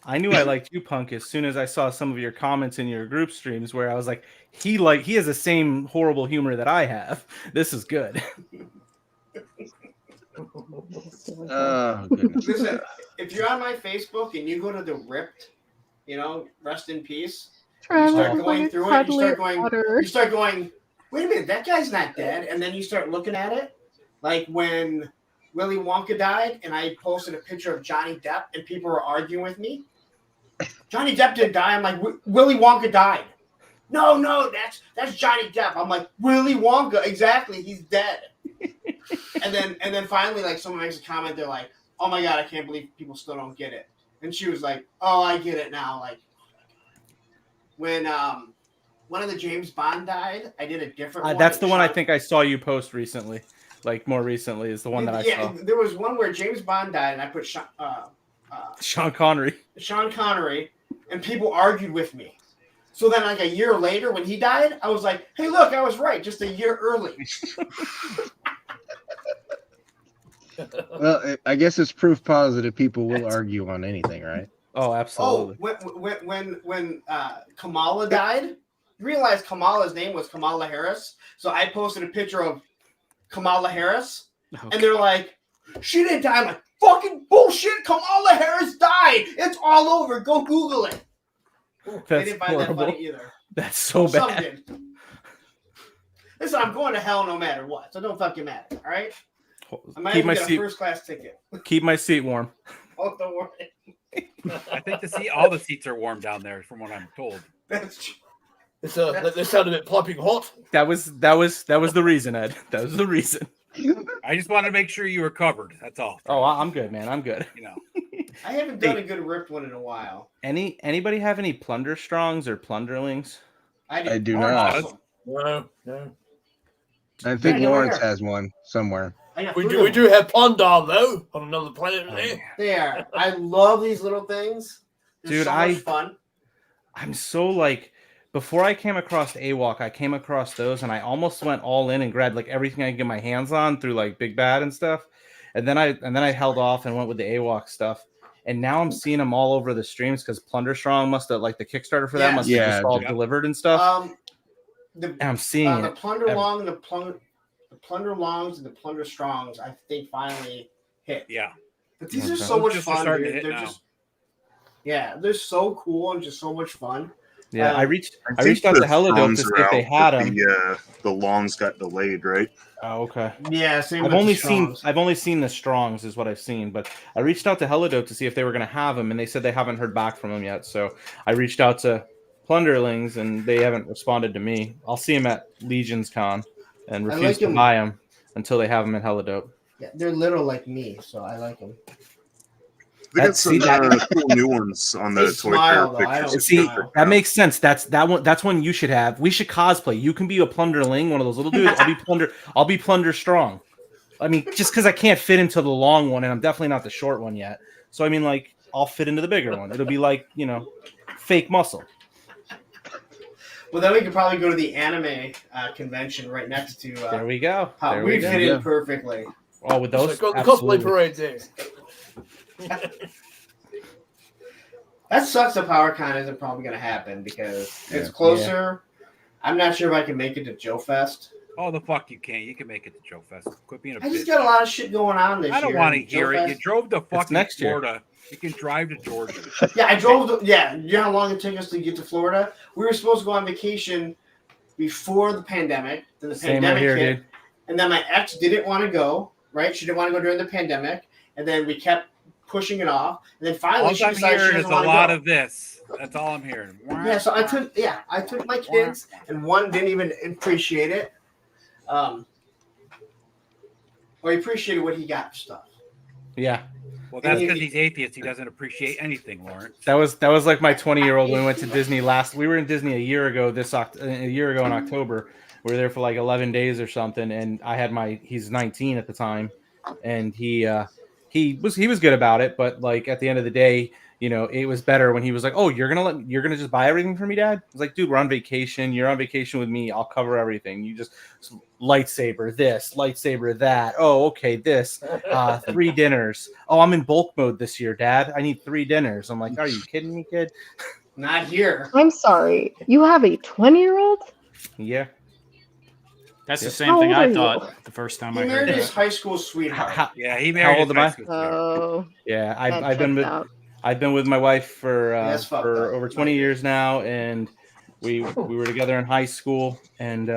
I knew I liked you, Punk, as soon as I saw some of your comments in your group streams, where I was like, he has the same horrible humor that I have. This is good. Oh goodness. Listen, if you're on my Facebook and you go to the Ripped, rest in peace. You start going through it. You start going. Wait a minute, that guy's not dead. And then you start looking at it, like when Willy Wonka died, and I posted a picture of Johnny Depp, and people were arguing with me. Johnny Depp didn't die. I'm like, Willy Wonka died. No, that's Johnny Depp. I'm like, Willy Wonka, exactly, he's dead. and then finally, like, someone makes a comment. They're like, oh my god, I can't believe people still don't get it. And she was like, oh, I get it now. Like, when one of the James Bond died, I did a different one. That's the one I think I saw you post recently. Like more recently is the one that I saw. There was one where James Bond died, and I put Sean Connery. Sean Connery, and people argued with me. So then, like a year later, when he died, I was like, "Hey, look, I was right, just a year early." Well, I guess it's proof positive people will argue on anything, right? Oh, absolutely. Oh, when Kamala died, you realize Kamala's name was Kamala Harris. So I posted a picture of Kamala Harris, and they're like, "She didn't die." I'm like, "Fucking bullshit! Kamala Harris died. It's all over. Go Google it." They didn't find that funny either. That's so Some bad. did. Listen, I'm going to hell no matter what, so don't fucking matter. All right. I might Keep even my get a seat. first class ticket. Keep my seat warm. Oh, don't worry. I think all the seats are warm down there, from what I'm told. That's true. They sound a bit piping hot. That was the reason, Ed. That was the reason. I just wanted to make sure you were covered. That's all. Oh, I'm good, man. I'm good. You know, I haven't done a good ripped one in a while. Anybody have any plunder strongs or plunderlings? I do Lawrence not. No. I think Yeah, Lawrence here. has one somewhere. We do have Plundar though on another planet there. There. I love these little things. They're Dude, so much fun. I'm so like, before I came across AWOC, I came across those and I almost went all in and grabbed like everything I could get my hands on through like Big Bad and stuff. And then I held off and went with the AWOC stuff. And now I'm seeing them all over the streams because Plunder Strong must have, like, the Kickstarter for that must have just all delivered and stuff. And I'm seeing the it. Plunder Long and the Plunder Longs and the Plunder Strongs, I think, finally hit. Yeah. But these are Okay. so much Just fun, starting to dude. hit They're now. just they're so cool and just so much fun. Yeah, I reached think out the to Helidope Strongs to see are if they out, had but them. The longs got delayed, right? Oh, okay. Yeah, same I've with only the seen Strongs. the Strongs is what I've seen, but I reached out to Helidope to see if they were going to have them, and they said they haven't heard back from them yet. So I reached out to Plunderlings, and they haven't responded to me. I'll see them at Legions Con and I refuse like to 'em. buy them until they have them at Helidope. Yeah, they're little like me, so I like them. They got some cool new ones on the They Toy smile, Fair though. I pictures. don't See, smile. that makes sense. That's one you should have. We should cosplay. You can be a Plunderling, one of those little dudes. I'll be Plunder Strong. I mean, just because I can't fit into the long one, and I'm definitely not the short one yet. So I mean, like, I'll fit into the bigger one. It'll be like, fake muscle. Well, then we could probably go to the anime convention right next to. There we go. How There we we go. fit in Yeah. perfectly. Oh, with those, Got the cosplay absolutely. parade there. That sucks that PowerCon isn't probably going to happen because it's Yeah. closer. I'm not sure if I can make it to Joe Fest. Oh, the fuck you can't. You can make it to Joe Fest. Quit being a I just bitch. got a lot of shit going on this year. I don't want to and Joe hear it. You Fest- drove to fucking next year. Florida. You can drive to Georgia. Yeah, I drove. You know how long it took us to get to Florida? We were supposed to go on vacation before the pandemic. Then the Same right pandemic here, hit, dude. and then my ex didn't want to go. Right, she didn't want to go during the pandemic, and then we kept pushing it off. And then All finally, she I'm decided she hearing is doesn't a want to lot go. of this. That's all I'm hearing. Yeah, so I took my kids, and one didn't even appreciate it. Or he appreciated what he got for stuff. Yeah. Well, that's because he's atheist. He doesn't appreciate anything, Lawrence. That was like my 20-year-old when we went to Disney last. We were in Disney a year ago in October. We were there for like 11 days or something, and I had he's 19 at the time, and he was good about it, but like at the end of the day, it was better when he was like, "Oh, you're gonna just buy everything for me, Dad?" I was like, "Dude, we're on vacation. You're on vacation with me. I'll cover everything. You just lightsaber this, lightsaber that. Oh, okay, this. 3 dinners. Oh, I'm in bulk mode this year, Dad. I need 3 dinners." I'm like, "Are you kidding me, kid?" Not here. I'm sorry. You have a 20-year-old? Yeah. That's the Yep. same How thing old I are you? thought the first time He I married heard his that. high school sweetheart. Yeah, he How married old his am I? high school sweetheart. Oh, Yeah, that I've been checks with out. I've been with my wife for That's fucked up. over 20 years now, and we were together in high school, and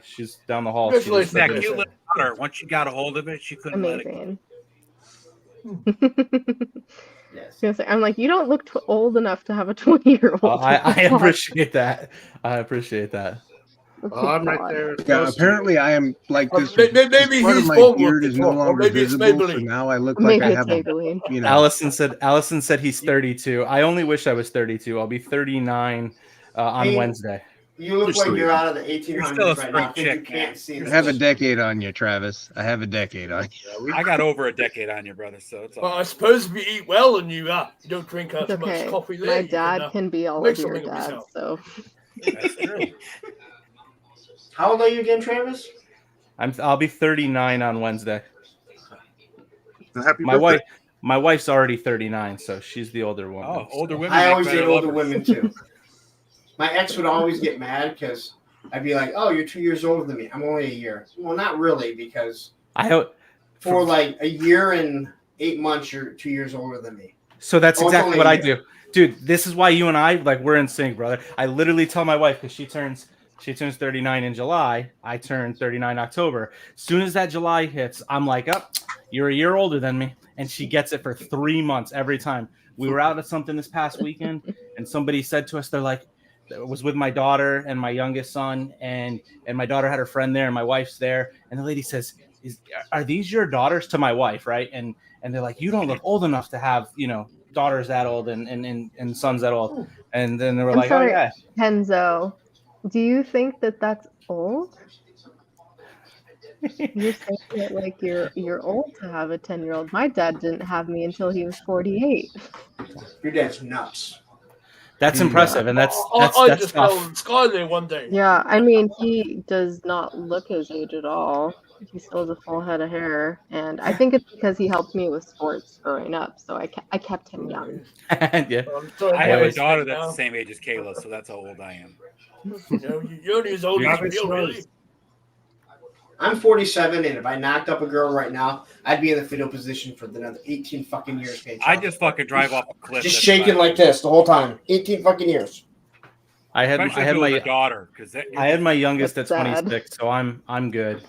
she's down the hall. She Congratulations, just- that cute little daughter. Once she got a hold of it, she couldn't let it go. Amazing. Yes. I'm like, you don't look old enough to have a 20-year-old. I appreciate that. I appreciate that. I'm right there. Yeah, close to apparently I am like this. Maybe this part of he's my born beard with is it, no or longer maybe it's visible, so Maybelline. now I look like Maybe I it's have a, Maybelline. Allison said he's 32. I only wish I was 32. I'll be 39 on Hey, Wednesday. You look like you're out of the 1800s You're still a right now. I spring think you chick, man. can't see I this. have a decade on you, Travis. I have a decade on you. I got over a decade on you, brother. So it's all. Well, I suppose if you eat well and you don't drink It's too much okay. coffee there, My you dad can be all make of your something of dad, yourself. so That's true. How old are you again, Travis? I'll be 39 on Wednesday. Happy My birthday. my wife's already 39, so she's the older woman. Oh, older so. women. I make always better date older lovers. women too. My ex would always get mad because I'd be like, "Oh, you're 2 years older than me. I'm only a year." Well, not really, because for like a year and 8 months, you're 2 years older than me. So that's Oh, it's exactly only what a I year. do, dude. This is why you and I we're in sync, brother. I literally tell my wife because she turns 39 in July. I turn 39 October. As soon as that July hits, I'm like, you're a year older than me. And she gets it for 3 months every time. We were out at something this past weekend, and somebody said to us, they're like, it was with my daughter and my youngest son, and my daughter had her friend there, and my wife's there. And the lady says, are these your daughters, to my wife, right? And they're like, you don't look old enough to have, daughters that old and sons that old. And then they were I'm like, sorry, oh yeah. Kenzo. Do you think that that's old? You're saying it like you're old to have a 10-year-old. My dad didn't have me until he was 48. Your dad's nuts. That's impressive, and that's I that's just tough. fell in the sky there one day. Yeah, I mean, he does not look his age at all. He still has a full head of hair, and I think it's because he helped me with sports growing up, so I kept him young. Yeah. I have a daughter that's the same age as Kayla, so that's how old I am. You're only as old as you feel, really. I'm 47, and if I knocked up a girl right now, I'd be in the fetal position for another 18 fucking years. I just fucking drive off a cliff. Just shaking like this the whole time. 18 fucking years. I had my daughter I had my youngest at That's sad. 26, so I'm good.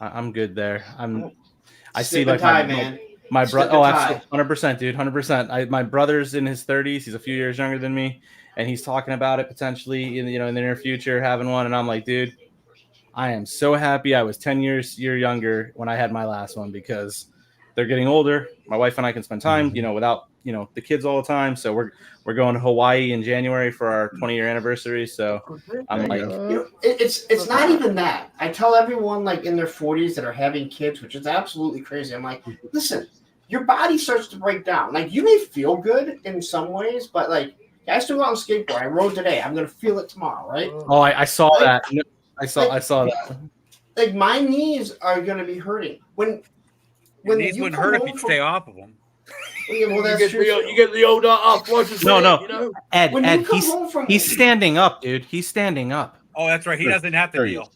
I'm good there. I see Snip and like tie, man. my Snip brother. and Oh, tie. absolutely, 100%, dude, 100%. My brother's in his 30s. He's a few years younger than me, and he's talking about it potentially in the near future having one. And I'm like, dude, I am so happy I was 10 years younger when I had my last one, because they're getting older. My wife and I can spend time, without the kids all the time. So we're going to Hawaii in January for our 20-year anniversary. So I'm like, It's not even that. I tell everyone like in their 40s that are having kids, which is absolutely crazy. I'm like, listen, your body starts to break down. Like, you may feel good in some ways, but like, I still go out and skateboard. I rode today. I'm gonna feel it tomorrow, right? oh, I saw that. I saw that. Like, my knees are gonna be hurting when these wouldn't come hurt if home you'd from- stay off of them. Yeah, well, that's you true. get the old arthritis. No, there, you know? Ed, When you Ed, come home from- he's standing up, dude. He's standing up. Oh, that's right. He doesn't have to deal.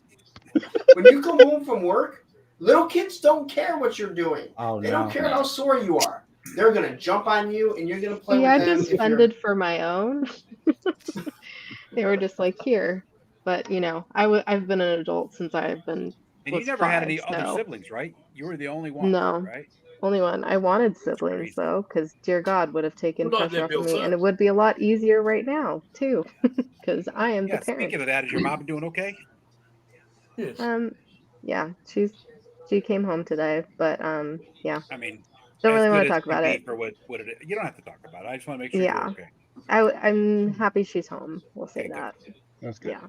When you come home from work, little kids don't care what you're doing. Oh, They don't care how sore you are. They're gonna jump on you, and you're gonna play Yeah, I with them. just if you're- funded for my own. They were just like, here. But, I've been an adult since I've been. And you was never had 5, any other so- siblings, right? You were the only one, No. right? Only one. I wanted siblings, though, because dear God would have taken Well, no, pressure off they'd of be me, all and it would be a lot easier right now, too, because I am Yeah, the parent. speaking of that, is your mom doing okay? Yes. Yeah, she came home today, but yeah. I mean, don't as really want good to as talk about can it. be for what it is. You don't have to talk about it. I just want to make sure Yeah, you're okay. I'm happy she's home. We'll say that. That's good. Yeah,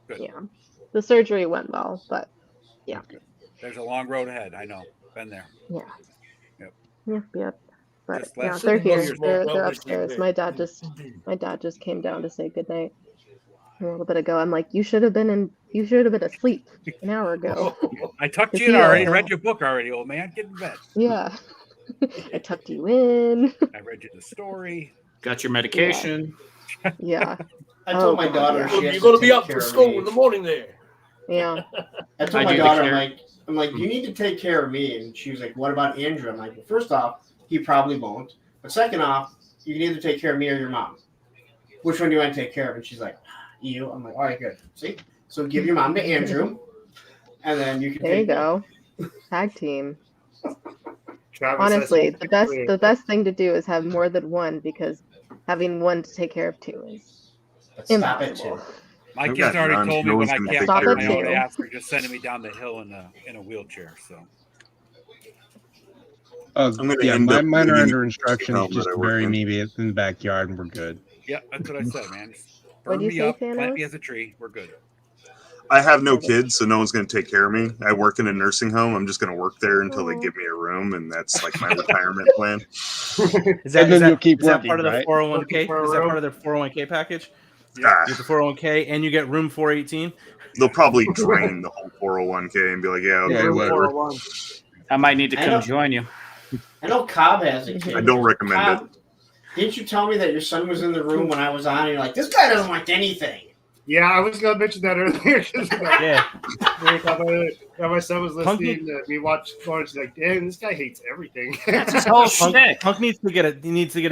Good. yeah. The surgery went well, but yeah, There's a long road ahead. I know. Been there. yeah, Yep. yep. But Just yeah, last they're 7 here. years, They're well, upstairs. My dad just came down to say goodnight a little bit ago. I'm like, you should have been asleep an hour ago. I tucked Is you in he already. okay? Read your book already, old man. Get in bed. Yeah. I tucked you in. I read you the story. Got your medication. Yeah. I told my God, daughter yeah. she has You got to be take up care for of school me. in the morning there. Yeah. I told I my do the daughter, care. I'm like, you need to take care of me. And she was like, what about Andrew? I'm like, well, first off, he probably won't. But second off, you can either take care of me or your mom. Which one do you want to take care of? And she's like, you. I'm like, all right, good. See? So give your mom to Andrew, and then you can There you take me. go. Tag team. Travis, Honestly, that's the best thing to do is have more than one, because having one to take care of two is Stop it, impossible. too. My I've kids got already none. told me No when one's I gonna can't take Stop cover it, my too. own ass for just sending me down the hill in a wheelchair. So I'm gonna Yeah, end up mine are moving under to instructions. home that Just I work bury in. me in the backyard, and we're good. yeah, that's what I said, man. Just What'd burn you me say, up, plant Thanos? me as a tree. We're good. I have no kids, so no one's going to take care of me. I work in a nursing home. I'm just going to work there until they give me a room, and that's like my retirement plan. Is that, And then is that, you'll keep is that working, part of the right? 401k? Is that part of their 401k package? Ah, You get the 401k and you get room 418. they'll probably drain the whole 401k and be like, yeah, okay, Yeah, whatever. I might need to I come know- join you. I know Cobb has a kid. I don't recommend it. Cobb, didn't you tell me that your son was in the room when I was on? And you're like, this guy doesn't want anything. Yeah, I was going to mention that earlier. Yeah. My son was Punky- listening to me watch Florence. Like, damn, this guy hates everything. That's his whole shtick. Punk needs to get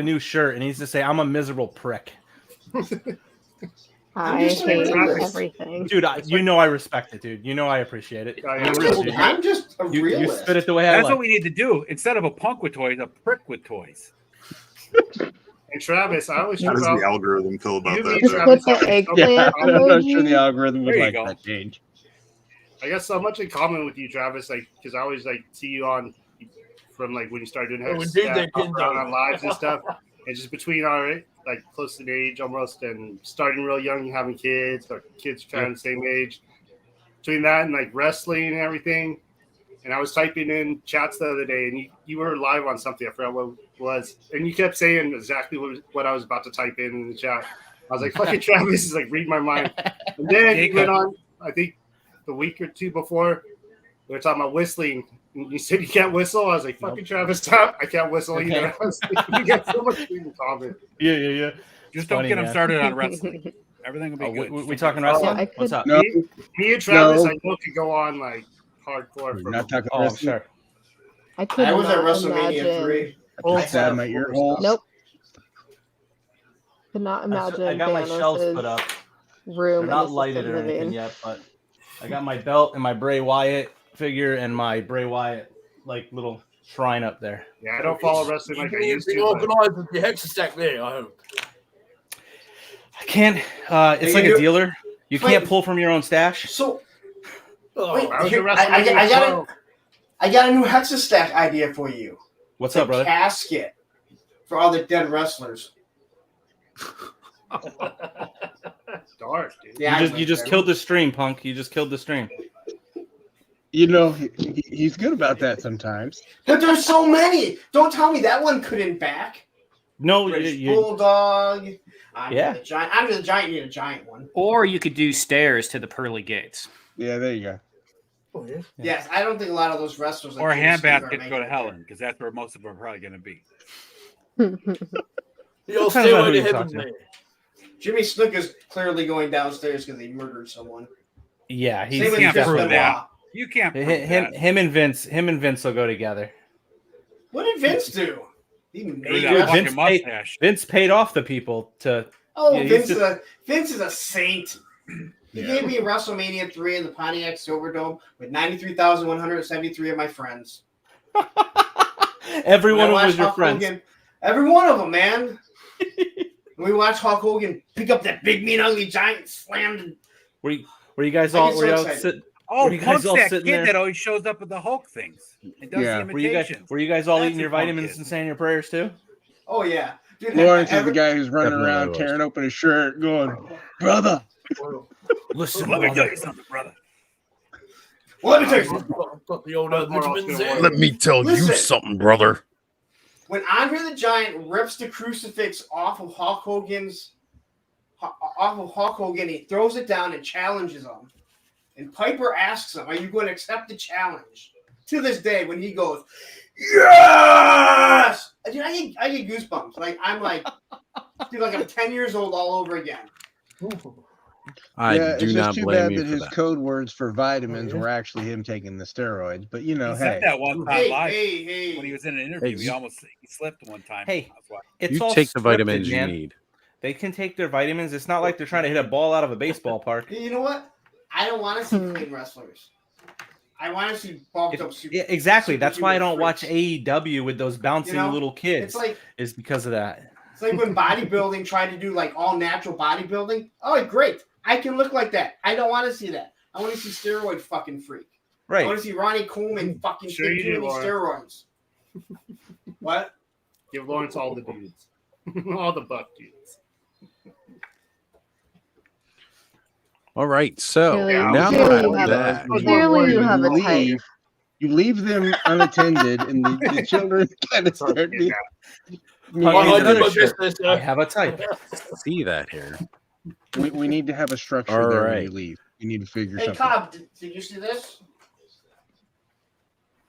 a new shirt and he needs to say, I'm a miserable prick. I hate everything. Dude, you know I respect it, dude. You know I appreciate it. I'm just a You realist. spit it the way I That's like. what we need to do. Instead of a punk with toys, a prick with toys. And Travis, I always How shoot does out. the algorithm feel about You, that? me, Just Travis, put the have so eggplant much in I'm not emoji. sure the algorithm would There you like go. that change. I got so much in common with you, Travis. Like, because I always like see you on from like when you started doing Oh, Hex indeed they stuff can, around though. on lives and stuff. And just between our like close to the age almost, and starting real young, and having kids, or kids trying the same age. Between that and like wrestling and everything. And I was typing in chats the other day, and you were live on something. I forgot what it was, and you kept saying exactly what I was about to type in the chat. I was like, "Fucking Travis is like reading my mind." And then you went on. I think the week or two before, we were talking about whistling. And you said you can't whistle. I was like, "Fucking Travis, stop! I can't whistle either." I was like, you got so much in common. Yeah. Just don't get them started on wrestling. Everything will be good. We talking wrestling? What's up? Me and Travis, No. I know could go on like hardcore. We're For not talking Oh, I'm wrestling. sure. I could I was at not WrestleMania imagine. 3. I stab my ear hole. Nope. Could not imagine I got my shelves put up. room They're not in lighted assisted or anything living. yet, but I got my belt and my Bray Wyatt figure and my Bray Wyatt like little shrine up there. Yeah, I don't follow wrestling like I used Be to. But organised with your hexa stack there, I hope. I can't. It's like a dealer. You can't pull from your own stash. So Oh, wait, I was here, at WrestleMania I got a new Hexa stack idea for you. What's It's up, brother? A casket for all the dead wrestlers. dark, dude. Yeah, You just killed the stream, punk. You just killed the stream. You know, he's good about that sometimes. But there's so many. Don't tell me that one couldn't back. No, British Bulldog. Yeah. The giant. I'm the giant. Need a giant one. Or you could do stairs to the pearly gates. Yeah, there you go. Oh, yeah. Yes, I don't think a lot of those wrestlers. Or a Jimmy Snuka are handbasket to making go to it Helen, because that's where most of them are probably going to be. You'll Depends stay on away who to you heaven, talk to. man. Jimmy Snuka's clearly going downstairs because he murdered someone. Yeah, he's Same with can't Chris prove Benoit. that. You can't prove that. him and Vince will go together. What did Vince do? He made Dude, us- that fucking mustache. Vince paid off the people to. Oh, yeah, he's Vince, just- Vince is a saint. He gave me WrestleMania 3 in the Pontiac Silverdome with 93,173 of my friends. Every When I one of them was watched your Hulk friends. Hogan, every one of them, man. We watched Hulk Hogan pick up that big, mean, ugly giant, slammed. Were you guys I all? get so Were you all excited. sit, Oh, were you guys Punk's all that sitting kid there? that always shows up with the Hulk things and does the Were you guys? imitations. Were you guys all That's eating your who Punk vitamins is. and saying your prayers too? Oh yeah, dude. Lawrence is the guy who's running Definitely around was. tearing open his shirt, going, "Brother, Listen, Let me brother. tell you something, brother. Well, let me tell you something. Got the old vitamins there. Let me tell you Listen. something, brother. When Andre the Giant rips the crucifix off of Hulk Hogan, he throws it down and challenges him. And Piper asks him, "Are you going to accept the challenge?" To this day, when he goes, "Yes!" Dude, I get goosebumps. Like I'm 10 years old all over again. I yeah, do it's not just too blame bad you that for his that. code words for vitamins were actually him taking the steroids." But you know, He hey, said that one time Hey, live hey. when he was in an interview. Hey, He slipped one time. Hey, That's why. it's You all take the scripted, vitamins you man. need. They can take their vitamins. It's not like they're trying to hit a ball out of a baseball park. You know what? I don't want to see clean wrestlers. I want to see bulked up super. Yeah, exactly. That's why I superhuman don't watch freaks. AEW with those bouncing You know, little kids. It's like is because of that. It's like when bodybuilding tried to do like all natural bodybuilding. Oh, great. I can look like that. I don't want to see that. I want to see steroid fucking freak. Right. I want to see Ronnie Coleman fucking Sure take you too do, many Laura. steroids. What? Give Lawrence all the dudes, all the buff dudes. All right, so Clearly, now clearly that you we're have that, clearly you have a type. You leave them unattended, and the children kind of start to. I have a type. See that here. We need to have a structure All there when right. you leave. You need to figure Hey, something. Cobb, did you see this?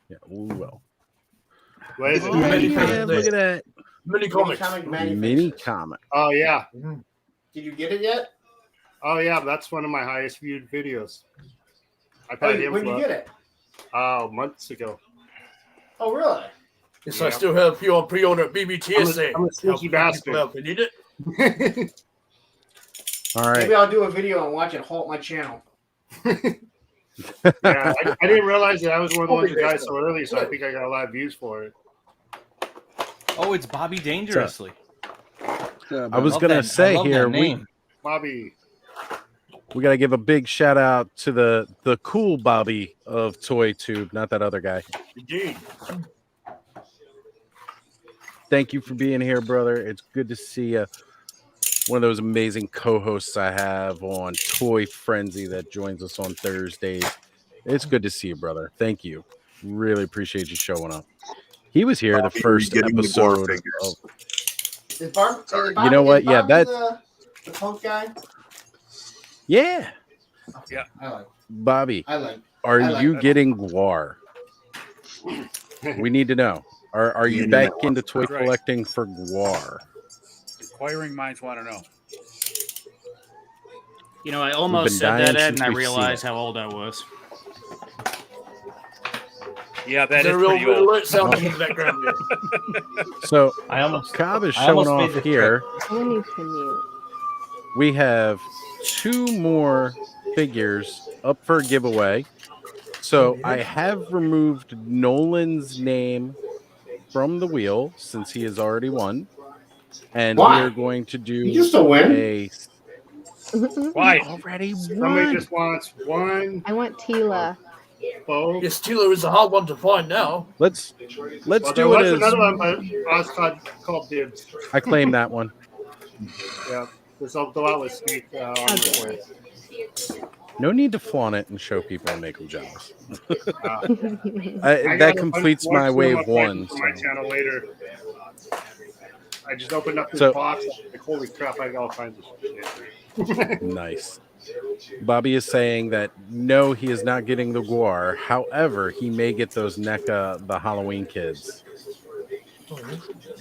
Yeah, well. What is it? Yeah, look at that. Mini comics. Comic Mini manifest. comic. Oh yeah, Did you get it yet? oh yeah. That's one of my highest viewed videos. I've Oh, had him when you for get it? months ago. Oh, really? Yes, I still have you on pre-order at BBTS there. I'm a sneaky bastard. You need it? All right. Maybe I'll do a video and watch it halt my channel. Yeah, I didn't realize that I was one of the ones who died so early, so I think I got a lot of views for it. Oh, it's Bobby Dangerously. I was gonna say here, Bobby. We gotta give a big shout out to the cool Bobby of ToyTube, not that other guy. Indeed. Thank you for being here, brother. It's good to see you. One of those amazing co-hosts I have on Toy Frenzy that joins us on Thursdays. It's good to see you, brother. Thank you. Really appreciate you showing up. He was here Bobby, the first getting the Guar episode. figures. Is Bobby, You know what? is Yeah, Bobby that. the punk guy. Yeah, Yeah, I like. Bobby. I like. Are I like you that. getting Guar? We need to know. Are you back into toy That's right. collecting for Guar? Inquiring minds want to know. You know, I been almost said dying that, Ed, since and I we've seen realized it. how old I was. Yeah, that There's is a pretty real old. alert sound in the background here. So I Cobb is showing almost made off the here. Someone needs to mute. We have 2 more figures up for a giveaway. So I have removed Nolan's name from the wheel since he has already won. And we Why? are going to do You can still win. a Why? already Somebody won. just wants one. I want Tila. Both. Yes, Tila is a hard one to find now. Let's Well, do there it was as another one, but Oz called dibs. I claim that one. Yeah, this will go out with Snake armor for it. No need to flaunt it and show people and make them jealous. I That got a completes bunch my more wave questions one. for my so. channel later. I just opened up this So- box. Like, holy crap! I got all kinds of shit. Nice. Bobby is saying that no, he is not getting the Guar. However, he may get those NECA, the Halloween kids.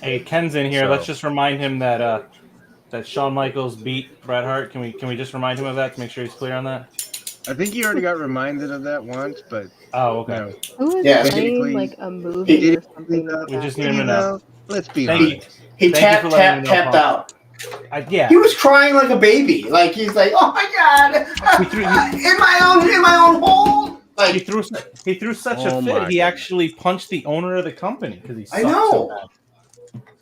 Hey, Ken's in here. So- Let's just remind him that that Shawn Michaels beat Bret Hart. Can we just remind him of that to make sure he's clear on that? I think he already got reminded of that once, but Oh, okay. no. Who is Yeah, playing like a movie or something? Like We just that? need him to know. Let's be Thank you. honest. He Thank you for letting me know, tapped Paul. out. Yeah. He was crying like a baby. Like he's like, "Oh my god, in my own hole." Like He threw such Oh a my fit. He goodness. actually punched the owner of the company because he sucked I know. so bad.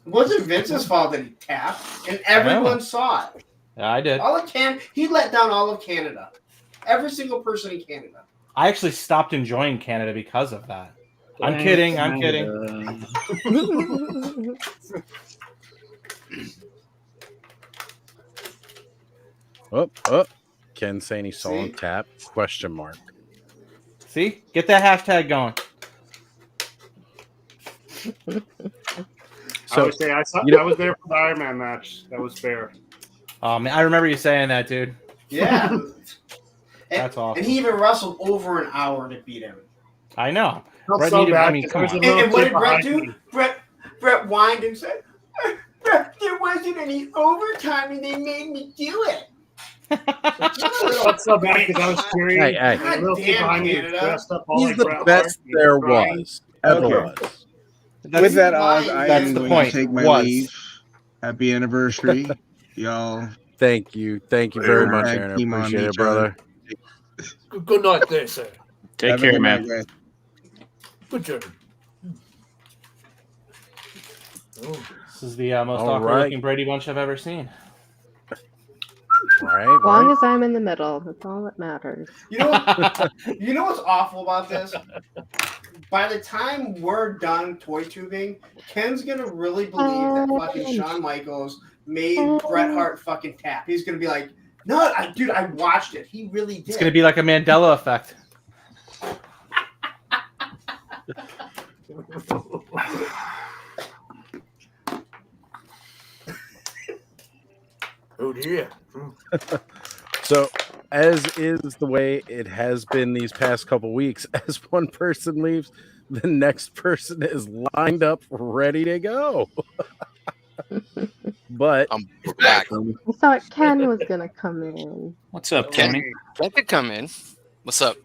It wasn't Vince's fault that he tapped, and everyone saw it. Yeah, I did. All of he let down all of Canada. Every single person in Canada. I actually stopped enjoying Canada because of that. I'm kidding. I'm kidding. Oh. Ken saying he saw him tap? Question mark. See, get that hashtag going. I would say I was there for the Iron Man match. That was fair. Oh man, I remember you saying that, dude. Yeah. That's awesome. And he even wrestled over an hour to beat him. I know. Felt Brett so needed. bad I mean, because come there on. was a And what did little Brett kid do? behind me. Brett whined and said, "There wasn't any overtime, and they made me do it." Felt so bad because I was cheering. Hey. And the little kid behind me was dressed up all He's like the Bret best Hart. He there crying. was. Ever Okay. was. With that, Oz, I That's am the going point. to take my Was. leave. Happy anniversary, y'all. Thank you very much, Tag Aaron. I team on appreciate it, each other. brother. Good night there, sir. Take Have a care, good man. night, guys. Good journey. This is the most All awkward right. looking Brady Bunch I've ever seen. Right. As long as I'm in the middle, that's all that matters. You know what's awful about this? By the time we're done toy tubing, Ken's gonna really believe that fucking Shawn Michaels made Bret Hart fucking tap. He's gonna be like, "No, dude, I watched it. He really did." It's gonna be like a Mandela effect. Oh dear. So, as is the way it has been these past couple weeks, as one person leaves, the next person is lined up, ready to go. But I'm back. I thought Ken was gonna come in. What's up, Tony? Ken could come in. What's up?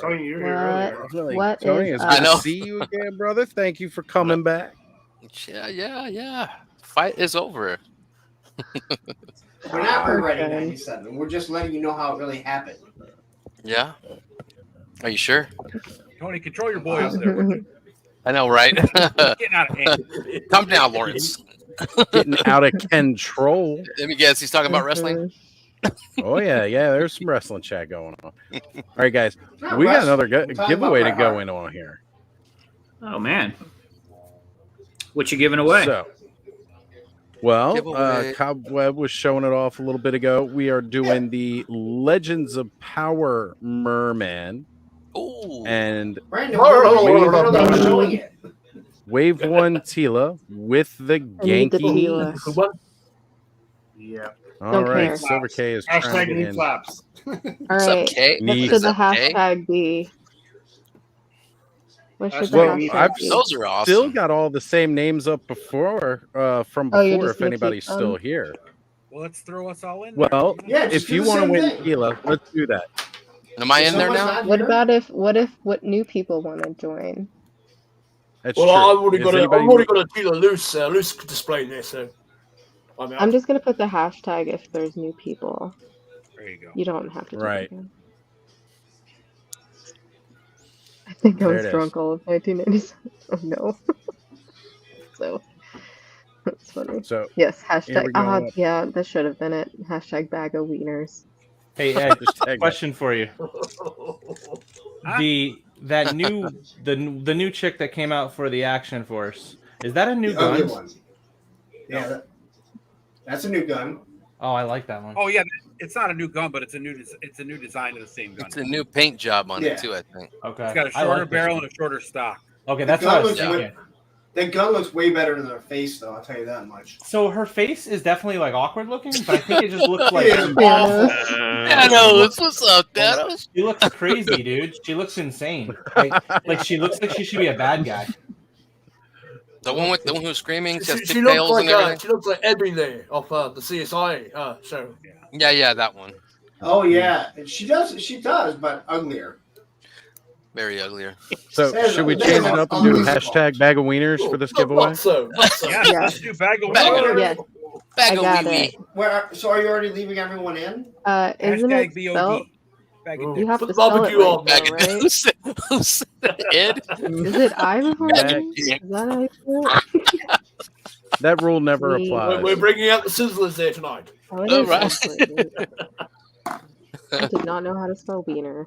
Tony, you were here earlier. really, What Tony, is it's up? good I know. to see you again, brother. Thank you for coming back. Yeah. Fight is over. We're not regretting 97. We're just letting you know how it really happened. Yeah. Are you sure? Tony, control your boys there, would you? I know, right? Getting out of hand. Come down, Lawrence. Getting out of control. Let me guess. He's talking about wrestling. Oh yeah, there's some wrestling chat going on. All right, guys, Not we got wrestling. another We're talking giveaway to about Bret go Hart. in on here. Oh man, what you giving away? So, well, Giveaway. Cobweb was showing it off a little bit ago. We are doing the Legends of Power Merman Ooh. and Brandon, we're showing it. Wave 1 Tila with the I need the Genki. Tila. Yeah. All Don't right, care. Silver K is trying to Hashtag get knee in. flaps. All What's up, right. Kay? What Knee- should the What's up, Kay? hashtag be? What should the Well, hashtag I've be? Those are awesome. still got all the same names up before from Oh, you're before just if gonna anybody's keep still them? here. Well, let's throw us all in there. Well, Yeah, just if do you the want to same win thing. Tila, let's do that. Am I If in there someone's now? not What here- about what new people want to join? That's Well, true. I've already Is got anybody- I've already got a dealer loose display there, so I'm out. I'm just gonna put the hashtag if there's new people. There you go. You don't have to do Right. it again. I think I There was it is. drunk all of 1997. Oh no. So that's funny. So Yes, here we hashtag. go. Yeah, that should have been it. Hashtag bag of wieners. Hey Ed, Hashtag question for you. The new chick that came out for the Action Force, is that a new The ugly gun? one. Yeah, that's a new gun. Oh, I like that one. Oh yeah, it's not a new gun, but it's a new design of the same gun. It's a new paint job on Yeah. it too, I think. Okay. It's got a I shorter like this barrel one. and a shorter stock. Okay, The that's gun what I was looks thinking. way- That gun looks way better than her face, though. I'll tell you that much. So her face is definitely like awkward looking, but I think it just looks like It is awful. Thanos, what's up, Thanos? She looks crazy, dude. She looks insane. Like she looks like she should be a bad guy. The one who's screaming, she has She thick looks tails like and everything. she looks like Edry there off the CSI show. Yeah, that one. Oh yeah, she does, but uglier. Very uglier. So should we change it up and do hashtag bag of wieners for this giveaway? Not so. Yes, Yeah. let's do bag of Bag of- wieners. Yes, Bag I of got wee it. Where? So are you already leaving everyone in? Isn't Hashtag it BOD. spelled? Bag of You have Put to the spell it barbecue right, on. Bag though, of right? who's that, Ed? Is it I before Bag E? of Is that how you do it? That rule never Sweet. applies. We're bringing out the sizzlers there tonight. Oh, it Oh, is right. awkward. I did not know how to spell wiener.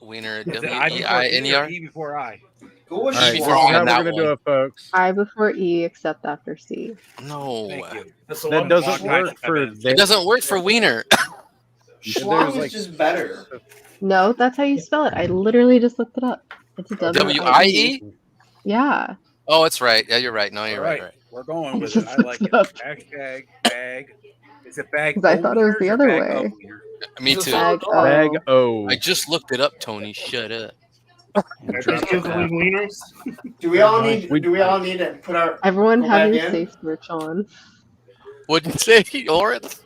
Wiener, Is it I before E or W-E-I-N-E-R. E before I? Go with All right, so Before Schwan. how on we're that gonna do one. it, folks. I before E except after C. No. Thank you. That's the That one. doesn't Schwan. work for It this. doesn't work for Wiener. Schwan There's is like- just better. No, that's how you spell it. I literally just looked it up. It's a W-I-E. W-I-E? Yeah. Oh, it's right. Yeah, you're right. No, All you're right, right. we're going with it. I like it. Hashtag bag. Is it bag? 'Cause I thought it was wieners the or other bag way. of wieners? Me too. Bag Bag O. O. I just looked it up, Tony. Shut up. Are these sizzling wieners? Do we all need? Do we all need to put our? Everyone Go have back your in? safe search on. Wouldn't say Lawrence.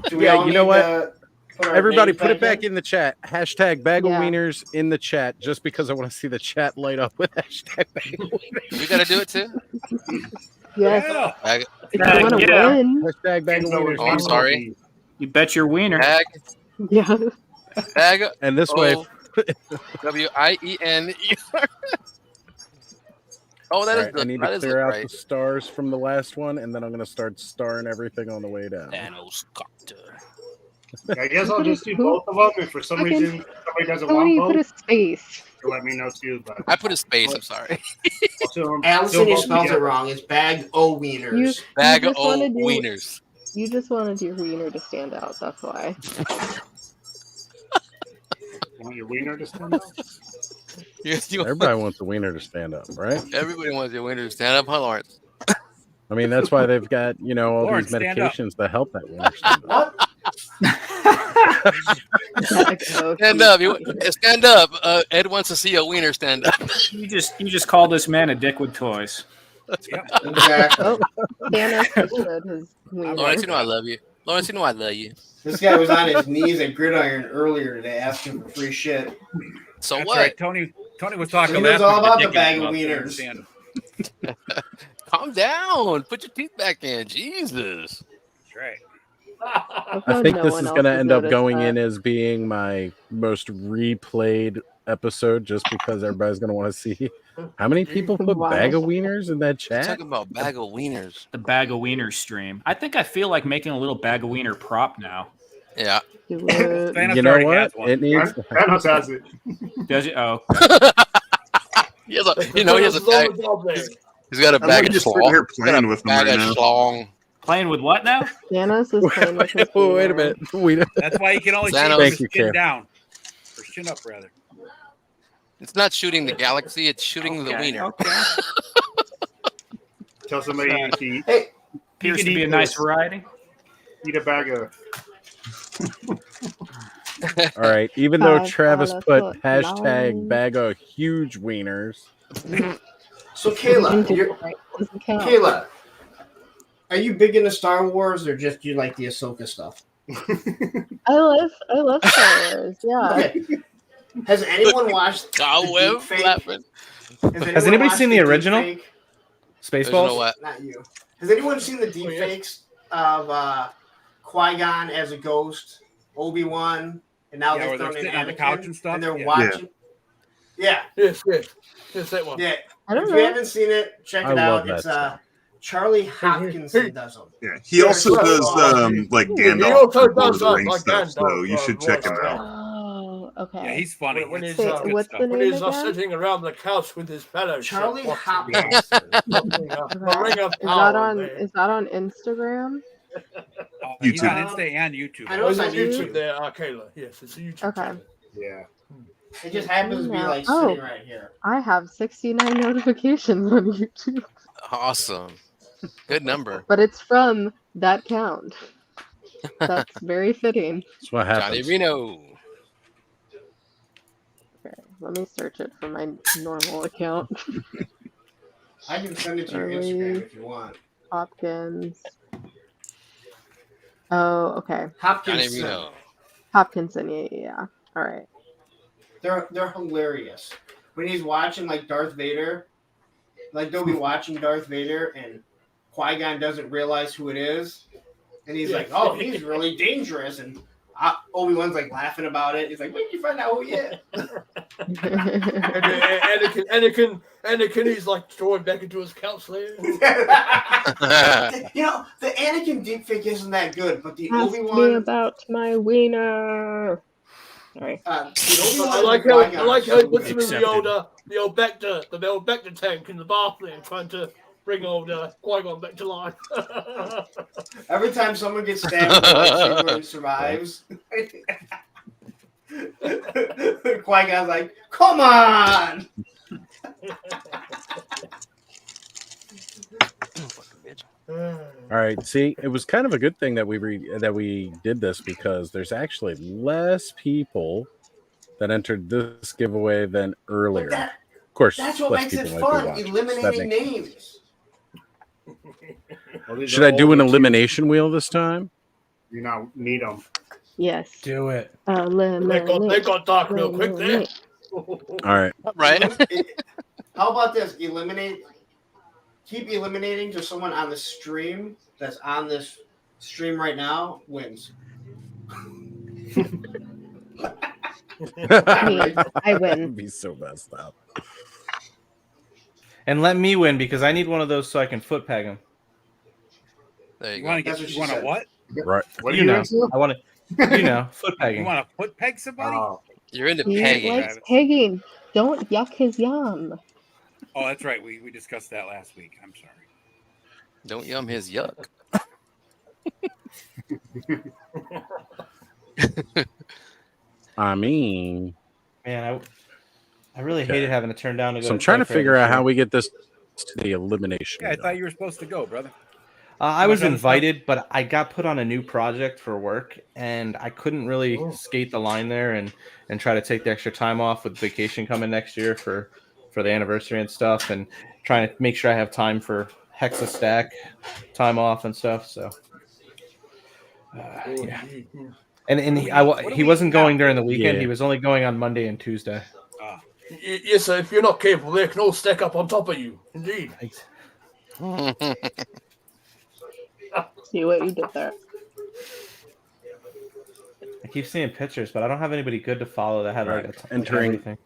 Do we Yeah, all you know need what? to put our Everybody names put it back in the chat. Hashtag bag Yeah. of wieners in the chat just because I want to see the chat light up with hashtag bag of wieners. You gotta do it too. Yes. Yeah. Bag, If you want to Yeah. win. Hashtag bag of wieners. Oh, I'm sorry. You bet your wiener. bag, Yeah. bag. And this way, W-I-E-N-E-R. Oh, that all is right, the. I need That to is clear out right. the stars from the last one, and then I'm gonna start starring everything on the way down. Thanos Copter. I guess I'll just do both of them. If for some Fucking- reason somebody doesn't Tony, want put a both, space. let me know too. But I put a space. I'm sorry. I'll do them- Allison, do you both spelled it together. wrong. It's bag o wieners. You Bag just of wanted your- wieners. You just wanted your wiener to stand out. That's why. Want your wiener to stand up? Everybody wants the wiener to stand up, right? Everybody wants your wiener to stand up, huh, Lawrence? I mean, that's why they've got, all Lawrence, these stand up. medications to help that wiener stand up. Stand up. Stand up. Ed wants to see a wiener stand up. You just call this man a dick with toys. Exactly. Oh, Thanos just showed his wiener. Lawrence, you know I love you. Lawrence, you know I love you. This guy was on his knees at Gridiron earlier today asking for free shit. So That's what? right. Tony was talking He last was all week about to the bag of Dickens wieners. about Calm down. Put your teeth back in. Jesus. That's right. I think this is going to end up going in as being my most replayed episode, just because everybody's going to want to see how many people put bag of wieners in that chat. Talking about bag of wieners. The bag of wieners stream. I think I feel like making a little bag of wiener prop now. Yeah. You know what? It needs. Thanos has it. Does it? Oh. He has a bag. He's got a bag of schlong. Playing with them right now. Schlong. Playing with what now? Thanos is playing with his Wait a minute. That's why you can only Thanos. shoot his chin down. Or chin up, rather. It's not shooting the galaxy, it's shooting the wiener. Okay. Tell somebody to eat. Hey, appears to be a nice variety. Eat a bag of. All right. Even though Five Travis out of put foot hashtag nine. bag of huge wieners. So Kayla, Doesn't count. Kayla, are you big into Star Wars or just you like the Ahsoka stuff? I love Star Wars. Yeah. Okay. Has anyone watched Cobweb flapping. Has anybody seen the original? Spaceballs? What? Not you. Has anyone seen the deep fakes of Qui-Gon as a ghost, Obi-Wan, and now Yeah, they're where they're throwing in sitting on the Anakin, couch and stuff? and they're Yeah. watching. Yeah. Yes, that one. Yeah. I don't If know. you haven't seen it, check I it love out. that It's stuff. Charlie Hopkinson does them. Yeah, he also does like Gandalf also from Lord does of the Rings like stuff, so Gandalf, you should check him out. Oh, okay. Yeah, he's funny. When he's, Say, what's the when name he's again? sitting around the couch with his fellow. Charlie Hopkinson. Is that on Instagram? He's on YouTube. Insta and YouTube. I know it's on on YouTube YouTube. there, Kayla. Yes, it's a YouTube Okay. channel. Yeah. It just happens to be like Oh. sitting right here. I have 69 notifications on YouTube, Awesome. Good number. but it's from that count. That's very fitting. That's what Johnny happens. Reno. Okay, let me search it from my normal account. I can send it to your Instagram if you want. Hopkins. Oh, okay. Johnny Hopkinson. Reno. Hopkinson. Yeah. All right. They're hilarious. When he's watching like Darth Vader, like they'll be watching Darth Vader and Qui-Gon doesn't realize who it is, and he's like, "Oh, he's really dangerous," and Obi-Wan's like laughing about it. He's like, "When did you find out who he is?" Anakin, he's like throwing back into his couch there. You know, the Anakin deepfake isn't that good, but the Ask me Obi-Wan. about my wiener. Sorry. I like how he puts him in the old Bacta tank in the bath there, trying to bring old Qui-Gon back to life. Every time someone gets stabbed with a lightsaber and survives, Qui-Gon's like, "Come on!" All right. See, it was kind of a good thing that we did this, because there's actually less people that entered this giveaway than earlier. Of course, That's what less makes it people might be fun. watching, so that Eliminating makes- names. Should I do an elimination wheel this time? You know, need them. Yes. Do it. They got dark real quick there. All right. Right. How about this? Keep eliminating to someone on the stream that's on this stream right now wins. I win. It'd be so messed up. And let me win, because I need one of those so I can foot peg him. There you You want go. to what? Right. What are You you know, into? I want to, foot You pegging. want to foot peg somebody? You're into He pegging. likes pegging. Don't yuck his yum. Oh, that's right. We discussed that last week. I'm sorry. Don't yum his yuck. I mean, Man, I really hated having to turn down to go. so I'm to trying to Toy Fair figure this out year. how we get this to the elimination. Yeah, I wheel. thought you were supposed to go, brother. I was Wanna go? invited, but I got put on a new project for work, and I couldn't really skate the line there and try to take the extra time off with vacation coming next year for the anniversary and stuff, and trying to make sure I have time for Hexa Stack time off and stuff. So, yeah. And he wasn't going during the weekend. Yeah. He was only going on Monday and Tuesday. Yes, sir. If you're not careful, they can all stack up on top of you. Indeed. See what you did there. I keep seeing pictures, but I don't have anybody good to follow that had like Entering- everything.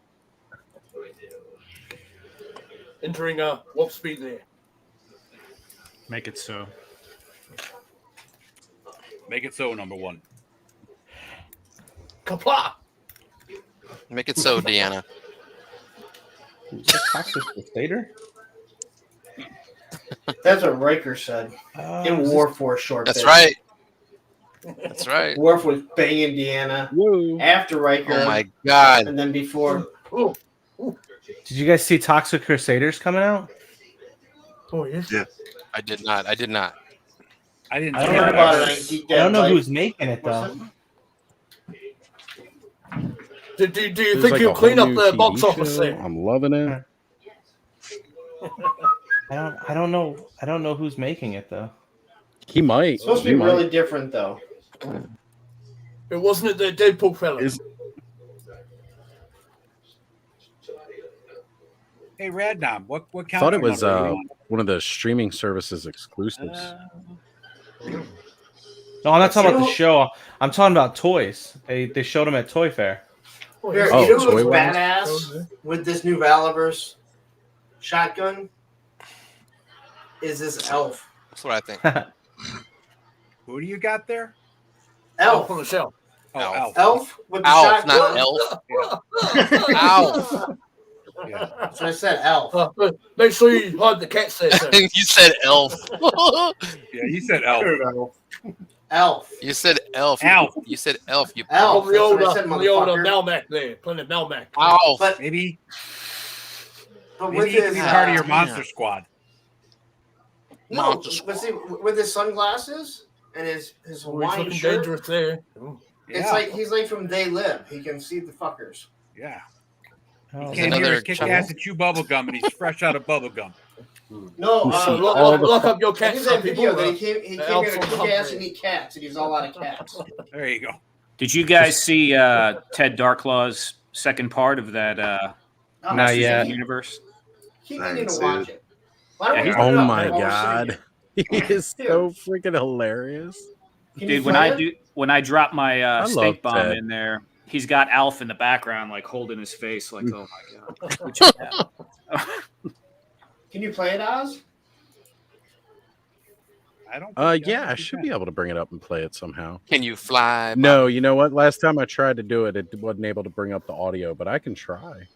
Entering warp speed there. Make it so. Make it so, number one. Kapla! Make it so, Deanna. Is that Toxic Crusader? That's what Riker said in War for a short That's bit. right. That's right. Worf was banging Deanna after Riker. Oh my God. And then before. Did you guys see Toxic Crusaders coming out? Oh yes. Yeah. I did not. I did not. I didn't I see don't it. know, I don't know who's making it though. Do you There's think like you'll a clean whole up new the TV box office show. there? I'm loving it. I don't know who's making it though. He might. It's supposed to He be might. really different though. It wasn't the Deadpool fella. Hey, Radnom, what I country thought it was number are you on? one of the streaming services exclusives. No, I'm not talking about the show. I'm talking about toys. They showed them at Toy Fair. Here, Oh, you know who's Toy Wars? badass with this new Valorverse shotgun? Is this Elf? That's what I think. Who do you got there? Elf. On the shelf. Oh, Elf. Elf with the Alf, shotgun. not Elf. Alf. Yeah. So I said Elf. Make sure you hide the cats there, sir. You said Elf. Yeah, you said Elf. Elf. You said Elf. Elf. You said Elf. You Elf. On the old, That's what I said, on the old motherfucker. Melmac there. Playing Melmac. Alf. But, Maybe but maybe with he could his be part of your yeah. monster squad. no, Monster but see, with his sunglasses and his Oh, he's Hawaiian looking shirt, dangerous there. Yeah. it's like he's like from They Live. He can see the fuckers. Yeah. Oh, You can't hear another his kick chuckle. ass and chew bubble gum, and he's fresh out of bubble gum. No, Lock up your I cats. think that video that people, he came here Elf to on kick ass Humphrey. and eat cats, and he's all out of cats. There you go. Did you guys see Ted Darklaw's second part of that No, Not Masters of yet. the Universe? Keep I meaning didn't to see watch it. it. Why don't Yeah, we he's- put it Oh up? my I've always seen god. it. He is so freaking hilarious. Can you Dude, when play I it? drop my I love stink bomb Ted. in there, he's got Alf in the background, like holding his face, like, oh my god. What you got? Can you play it, Oz? I don't. Yeah, I should be able to bring it up and play it somehow. Can you fly? No, you know what? Last time I tried to do it, it wasn't able to bring up the audio, but I can try.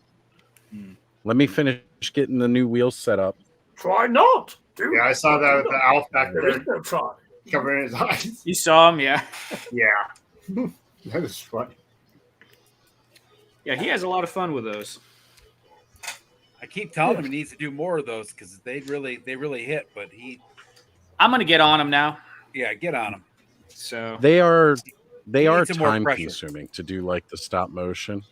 Let me finish getting the new wheels set up. Try not. Dude. Yeah, I saw that with the Alf back There there is no try. covering his eyes. You saw him, yeah. Yeah. That was funny. Yeah, he has a lot of fun with those. I keep telling him he needs to do more of those because they really hit. But I'm gonna get on him now. Yeah, get on him. So They are He needs some more time pressure. consuming to do like the stop motion.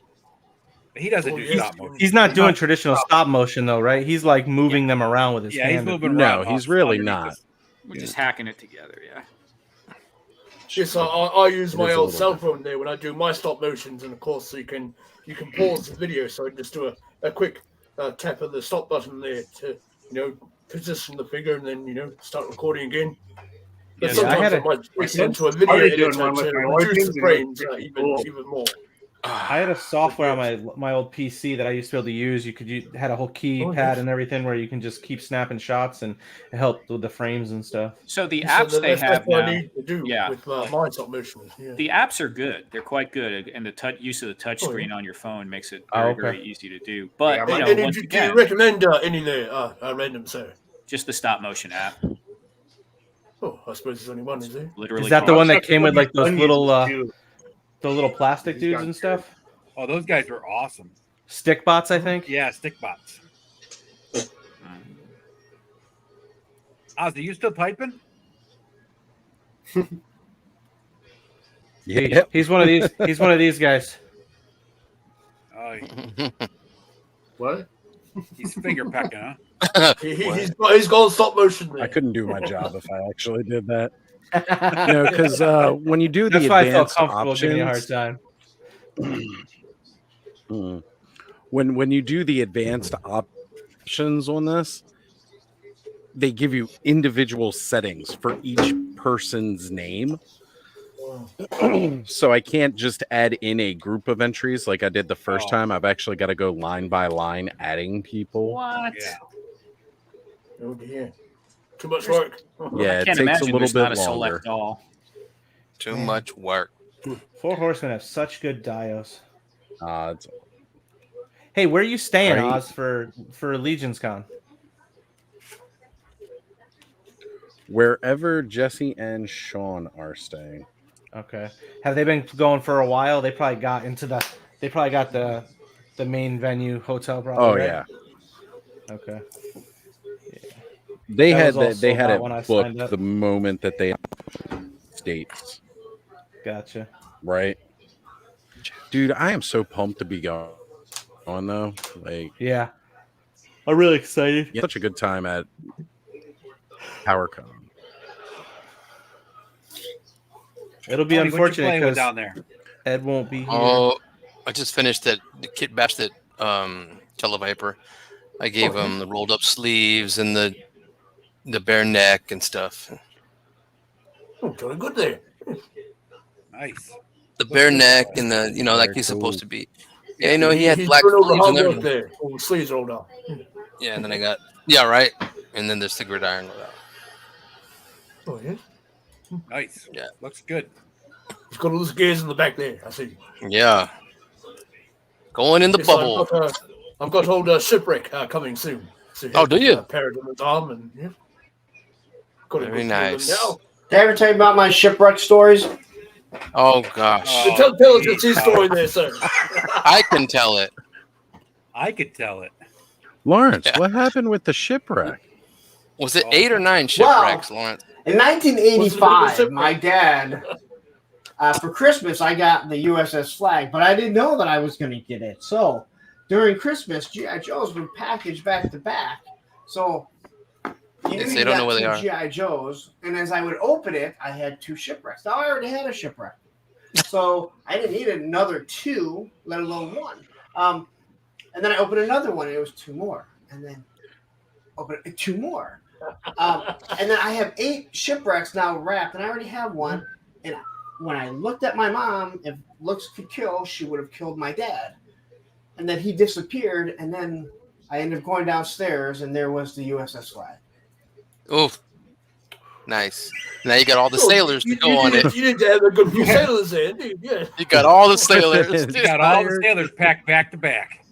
He doesn't do stop motion. He's not doing traditional stop motion though, right? He's like moving them around with his Yeah, he's hand. moving No, around. he's really underneath not. us. we're just hacking it together, yeah. Yes, I use It my is a old little cell phone there when I do my stop motions, and of course you can pause the video, so I just do a quick tap of the stop button there to position the figure, and then start recording again. But Yeah, I had sometimes I a- might switch into a video Already doing editor one with to my reduce organs the and frames it's cool. even more. I had a software on my old PC that I used to be able to use. You had a whole keypad and everything where you can just keep snapping shots and it helped with the frames and stuff. So the So apps they that's have what now, I need to do yeah. with my stop motions. Yeah. the apps are good. They're quite good, and the use of the touch Oh, screen yeah. on your phone makes it Oh, very, okay. very easy to do. But Yeah, you know, And once do you again, recommend any there? Random, sir. just the stop motion app. Oh, I suppose there's only one, is there? Literally, Is that the called- one that came with like those Onions, little too. the little plastic dudes and stuff? Oh, those guys are awesome. Stick bots, I think. Yeah, stick bots. Oz, are you still piping? Yeah. He's one of these. He's one of these guys. Oh, What? he's finger pecking, huh? He's got stop motion there. I couldn't do my job if I actually did that. No, because when you do the That's why I felt advanced comfortable giving you a hard options, time. when you do the advanced options on this, they give you individual settings for each person's name. So I can't just add in a group of entries like I did the first time. I've actually got to go line by line adding people. What? Yeah. Oh dear. Too much work. Yeah, I it can't takes a imagine little there's bit not a longer. select all. Too much work. Four Horsemen have such good dios. It's Hey, where are you staying, Great. Oz, for Legion's Con? Wherever Jesse and Sean are staying. Okay. Have they been going for a while? They probably got into the. They probably got the main venue hotel. Probably. Oh right? yeah. Okay. They That had was all they sold had out it when I signed booked up. the moment that they states. Gotcha. Right. Dude, I am so pumped to be going on though. Like, yeah, I'm really excited. You had such a good time at PowerCon. It'll be Tony, what you unfortunate playing with because down there? Ed won't be here. Oh, I just finished the kit batch that Televiper. I gave him the rolled up sleeves and the bare neck and stuff. Oh, doing good there. Nice. The bare neck and the like Very he's cool. supposed to be. Yeah, he had He's black doing all the sleeves hard and work everything. there. All the sleeves rolled up. Yeah, and then I got right. And then there's the gridiron rolled out. Oh yeah. Nice. Yeah. Looks good. He's got all those gears in the back there. I see. Yeah. Going in the Yes, bubble. I've got old shipwreck coming soon. So Oh, do you? Parrot in his arm and yeah. Got a Very good nice. feeling now. Did I ever tell you about my shipwreck stories? Oh gosh. Tell us his story there, sir. I can tell it. I could tell it. Lawrence, what happened with the shipwreck? Was it 8 or 9 shipwrecks, Lawrence? In 1985, my dad, for Christmas, I got the USS Flag, but I didn't know that I was going to get it. So during Christmas, G.I. Joes were packaged back to back. So Yes, they don't know where they are. G.I. Joes, and as I would open it, I had 2 shipwrecks. Now I already had a shipwreck, so I didn't need another 2, let alone 1. And then I opened another one, and it was 2 more, and then open 2 more. And then I have 8 shipwrecks now wrapped, and I already have 1. And when I looked at my mom, if looks could kill, she would have killed my dad. And then he disappeared, and then I ended up going downstairs, and there was the USS Flag. Oof. Nice. Now you got all the sailors to go on it. You need to have a good few sailors there, dude. Yeah. You got all the sailors. You got all the sailors packed back to back.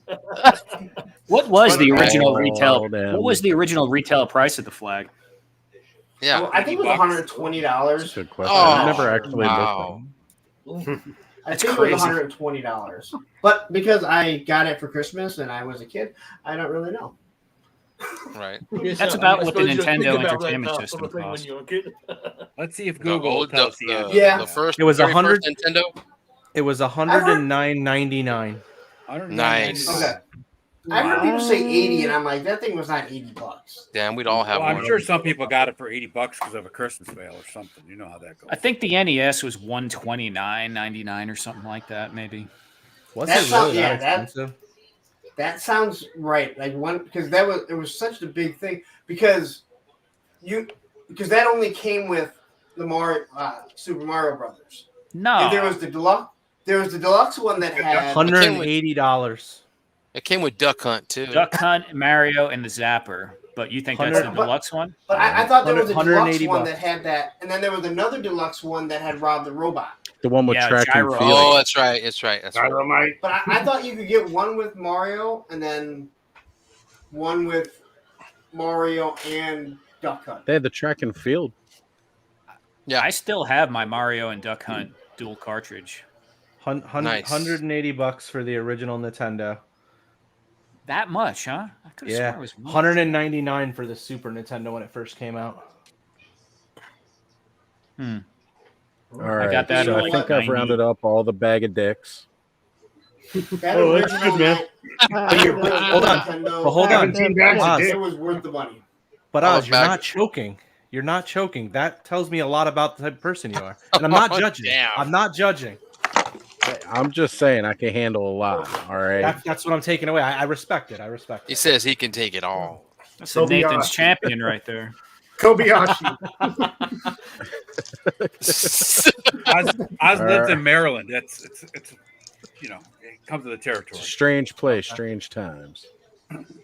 What was the Right. original Oh, retail? damn. What was the original retail price of the flag? Yeah. Well, I think it was $120. Good question. Oh, I've never actually wow. looked. I think it was $120. But because I got it for Christmas and I was a kid, I don't really know. Right. That's about what the Nintendo Entertainment System cost. Let's see if The Google old- tells the- you. the- Yeah. The first, It was very 100 first Nintendo. It was $109.99. Nice. Okay. I heard people say 80, and I'm like, that thing was not $80. Damn, we'd all have Well, I'm one. sure some people got it for $80 because of a Christmas sale or something. You know how that goes. I think the NES was $129.99 or something like that, maybe. Was That it sounds- really yeah, that that- expensive? That sounds right. Like one because it was such a big thing because that only came with the Super Mario Brothers. No, And there was the deluxe. There was the deluxe one that had $180. It came with Duck Hunt too. Duck Hunt, Mario, and the Zapper. But you think that's the 100 deluxe one? But I thought there was a deluxe 180 one bucks. that had that, and then there was another deluxe one that had Rob the Robot. The one with Yeah, track gyro. and field. Oh, that's right. That's right. That's right. Dynamite. But I thought you could get one with Mario and then one with Mario and Duck Hunt. They had the track and field. Yeah. I still have my Mario and Duck Hunt dual cartridge. Nice. $180 for the original Nintendo. That much, huh? I could have Yeah, sworn it was more. $199 for the Super Nintendo when it first came out. All right. got that So in I like think I've 90. rounded up all the bag of dicks. That Oh, that's original good, man. Hold on. Nintendo, But hold on. 17 bags of Oz, dick. it was worth the money. But Oh, Oz, you're back- not choking. You're not choking. That tells me a lot about the type of person you are. And I'm not Oh, judging. damn. I'm not judging. I'm just saying I can handle a lot. All right. That's what I'm taking away. I respect it. I respect He it. says he can take it all. That's a Nathan's champion right there. Kobayashi. Oz lives in Maryland. It's it comes to the territory. Strange place, strange times.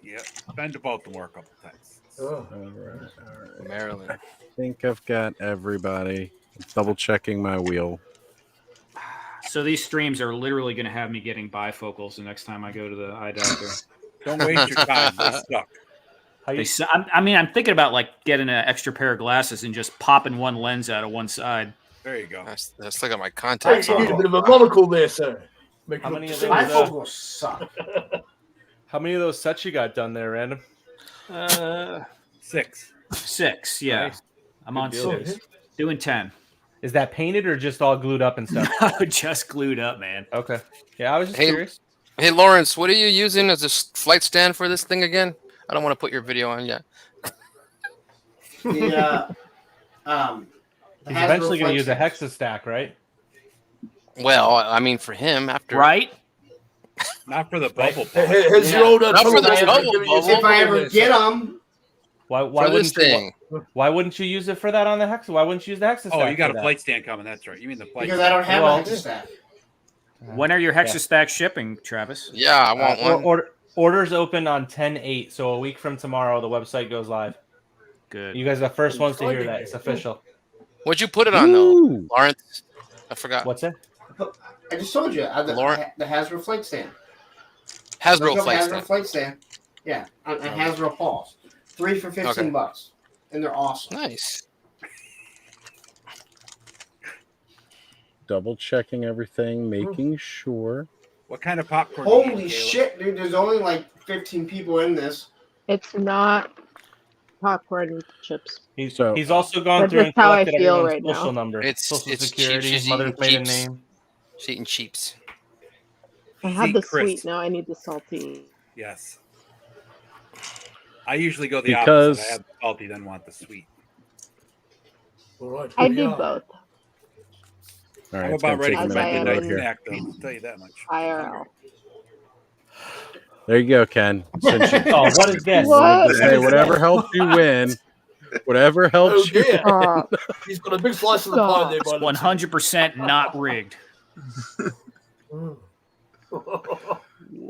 Yeah, been to Baltimore a couple times. All right. Maryland. I think I've got everybody. Double checking my wheel. So these streams are literally going to have me getting bifocals the next time I go to the eye doctor. Don't waste your time. They suck. I'm thinking about like getting an extra pair of glasses and just popping one lens out of one side. There you go. Let's look at my Hey, contacts. you need a bit of a monocle there, sir. How many of bifocals suck? How many of those sets you got done there, Random? 6. 6, yeah. Nice. I'm Good on deal. 6. Doing 10. Is that painted or just all glued up and stuff? No, just glued up, man. Okay. Yeah, I was just curious. Hey, Lawrence, what are you using as a flight stand for this thing again? I don't want to put your video on yet. He's He's eventually going to use a Hexa stack, right? Well, I mean, for him, after right. Not for the bubble. Here's your old Not for the bubble. If I ever get them. Why For wouldn't this thing. Why wouldn't you use it for that on the Hexa? Why wouldn't you use the Hexa stack? Oh, you got for a that? plate stand coming. That's right. You mean the plate Because stand. I don't have Well, a Hexa stack. When are your Hexastack shipping, Travis? Yeah, I want one. Orders open on 10/8, so a week from tomorrow the website goes live. Good. You guys are the first ones to hear that. It's official. What'd you put it on, though, Lawrence? I forgot. What's that? I just told you. The Hasbro flight stand. Hasbro Look up flight Hasbro stand. flight stand. Yeah, on Hasbro Pulse. 3 for $15, and they're awesome. Nice. Double checking everything, making sure. What kind of popcorn? do you Holy eat, Caleb? shit, dude! There's only like 15 people in this. It's not popcorn chips. He's also gone That's through and just how I collected feel everyone's right social now. number, It's social cheap. security, She's mother's eating maiden cheaps. name. She's eating cheaps. I had Eat the crisps. sweet, now I need the salty. Yes. I usually go the Because- opposite. I have the salty, then want the sweet. All right. I do both. All right, I'm it's about gonna ready take for a As my I am minute midnight in- here. snack, though. I'll tell you that much. IRL. There you go, Ken. Since you Oh, what is this? What? to say whatever helps you win, whatever Oh, helps you. dear. Stop. He's got a big slice of the pie there, It's by the 100% not rigged.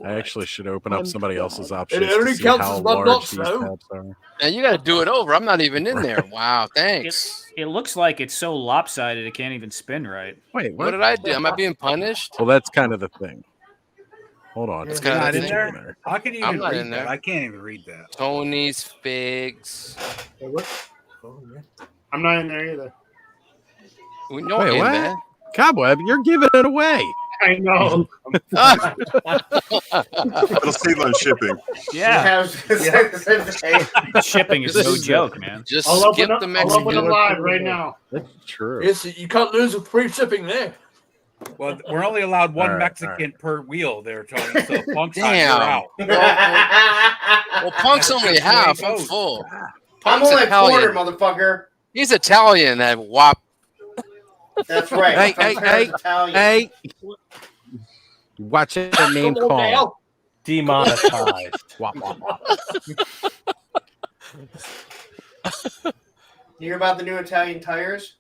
I actually should open up I'm somebody so else's mad. options It only to see counts how as one large box, these though. tabs are. And you got to do it over. I'm not even in there. Wow, thanks. It looks like it's so lopsided it can't even spin right. Wait, What did I do? Am I being punished? Well, that's kind of the thing. Hold on. That's You're kind not of in there? How can you I'm even not read in that? there. I can't even read that. Tony's figs. I'm not in there either. We know Wait, in what? there. Cobweb, you're giving it away. I know. It'll save on shipping. Yeah. Shipping is no Just- joke, man. Just I'll skip open the I'll open Mexican. it live right now. That's true. Yes, you can't lose with free shipping there. Well, we're only allowed one All right, Mexican per wheel there, Tony. So Punk's on, Damn. you're out. Well, Punk's only That's the way it half. I'm goes. full. I'm Punk's only a quarter, Italian. motherfucker. He's Italian. That wop. That's right. Hey, My hey, parents hey, Italian. hey. Watch that name Come on call. now. Demonetized. Wop, wop, wop. You hear about the new Italian tires?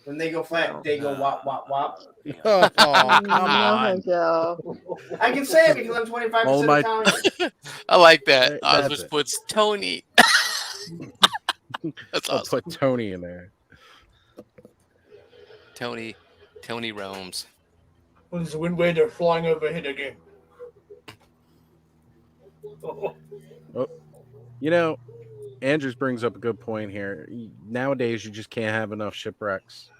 When they go flat, they go wop, wop, wop. Oh, come No, on. Joe. I can say it because I'm 25% Oh, my- Italian. I like that. That's Oswald it. puts Tony. That's I'll awesome. put Tony in there. Tony roams. Well, there's a wind wader flying overhead again. You know, Andrews brings up a good point here. Nowadays, you just can't have enough shipwrecks.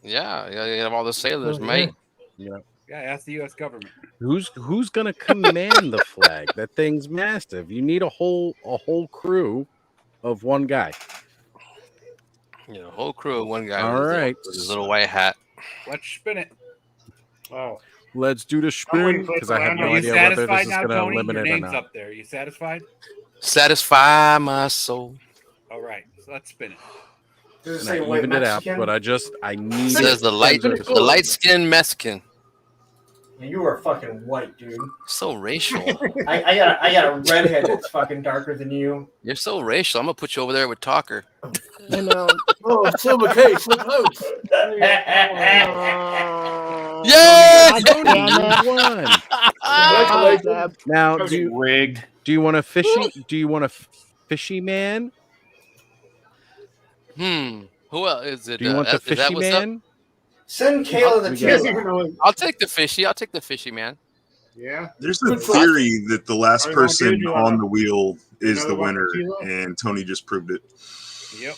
Yeah, you have all the sailors, Oh, yeah. mate. You know, Yeah, ask the U.S. government. who's gonna command the flag? That thing's massive. You need a whole crew of one guy. You know, whole crew of one guy All right. with his little white hat. Let's spin it. Oh, Let's do the I'm spin waiting for it because to I have land. no Are you idea whether this satisfied is now, going to Tony? Your eliminate it or name's not. up there. You satisfied? Satisfy my soul. All right. So let's spin it. Does it And say I white evened it out, Mexican? but I need It says the light consensus. skinned Mexican. You are fucking white, dude. So racial. I got a redhead that's fucking darker than you. You're so racial. I'm gonna put you over there with Talker. I know. Oh, Silver Case, look close. Yeah! God damn it. Won. Now, rigged. Do you want a fishy? Do you want a fishy man? Who else is it? Do you want the Is that fishy what's up? man? Send Kayla the teaser. I'll take the fishy. I'll take the fishy man. Yeah. There's a theory that the last Are you person gonna do on the wheel is another the one for winner, Kilo? and Tony just proved it. Yep.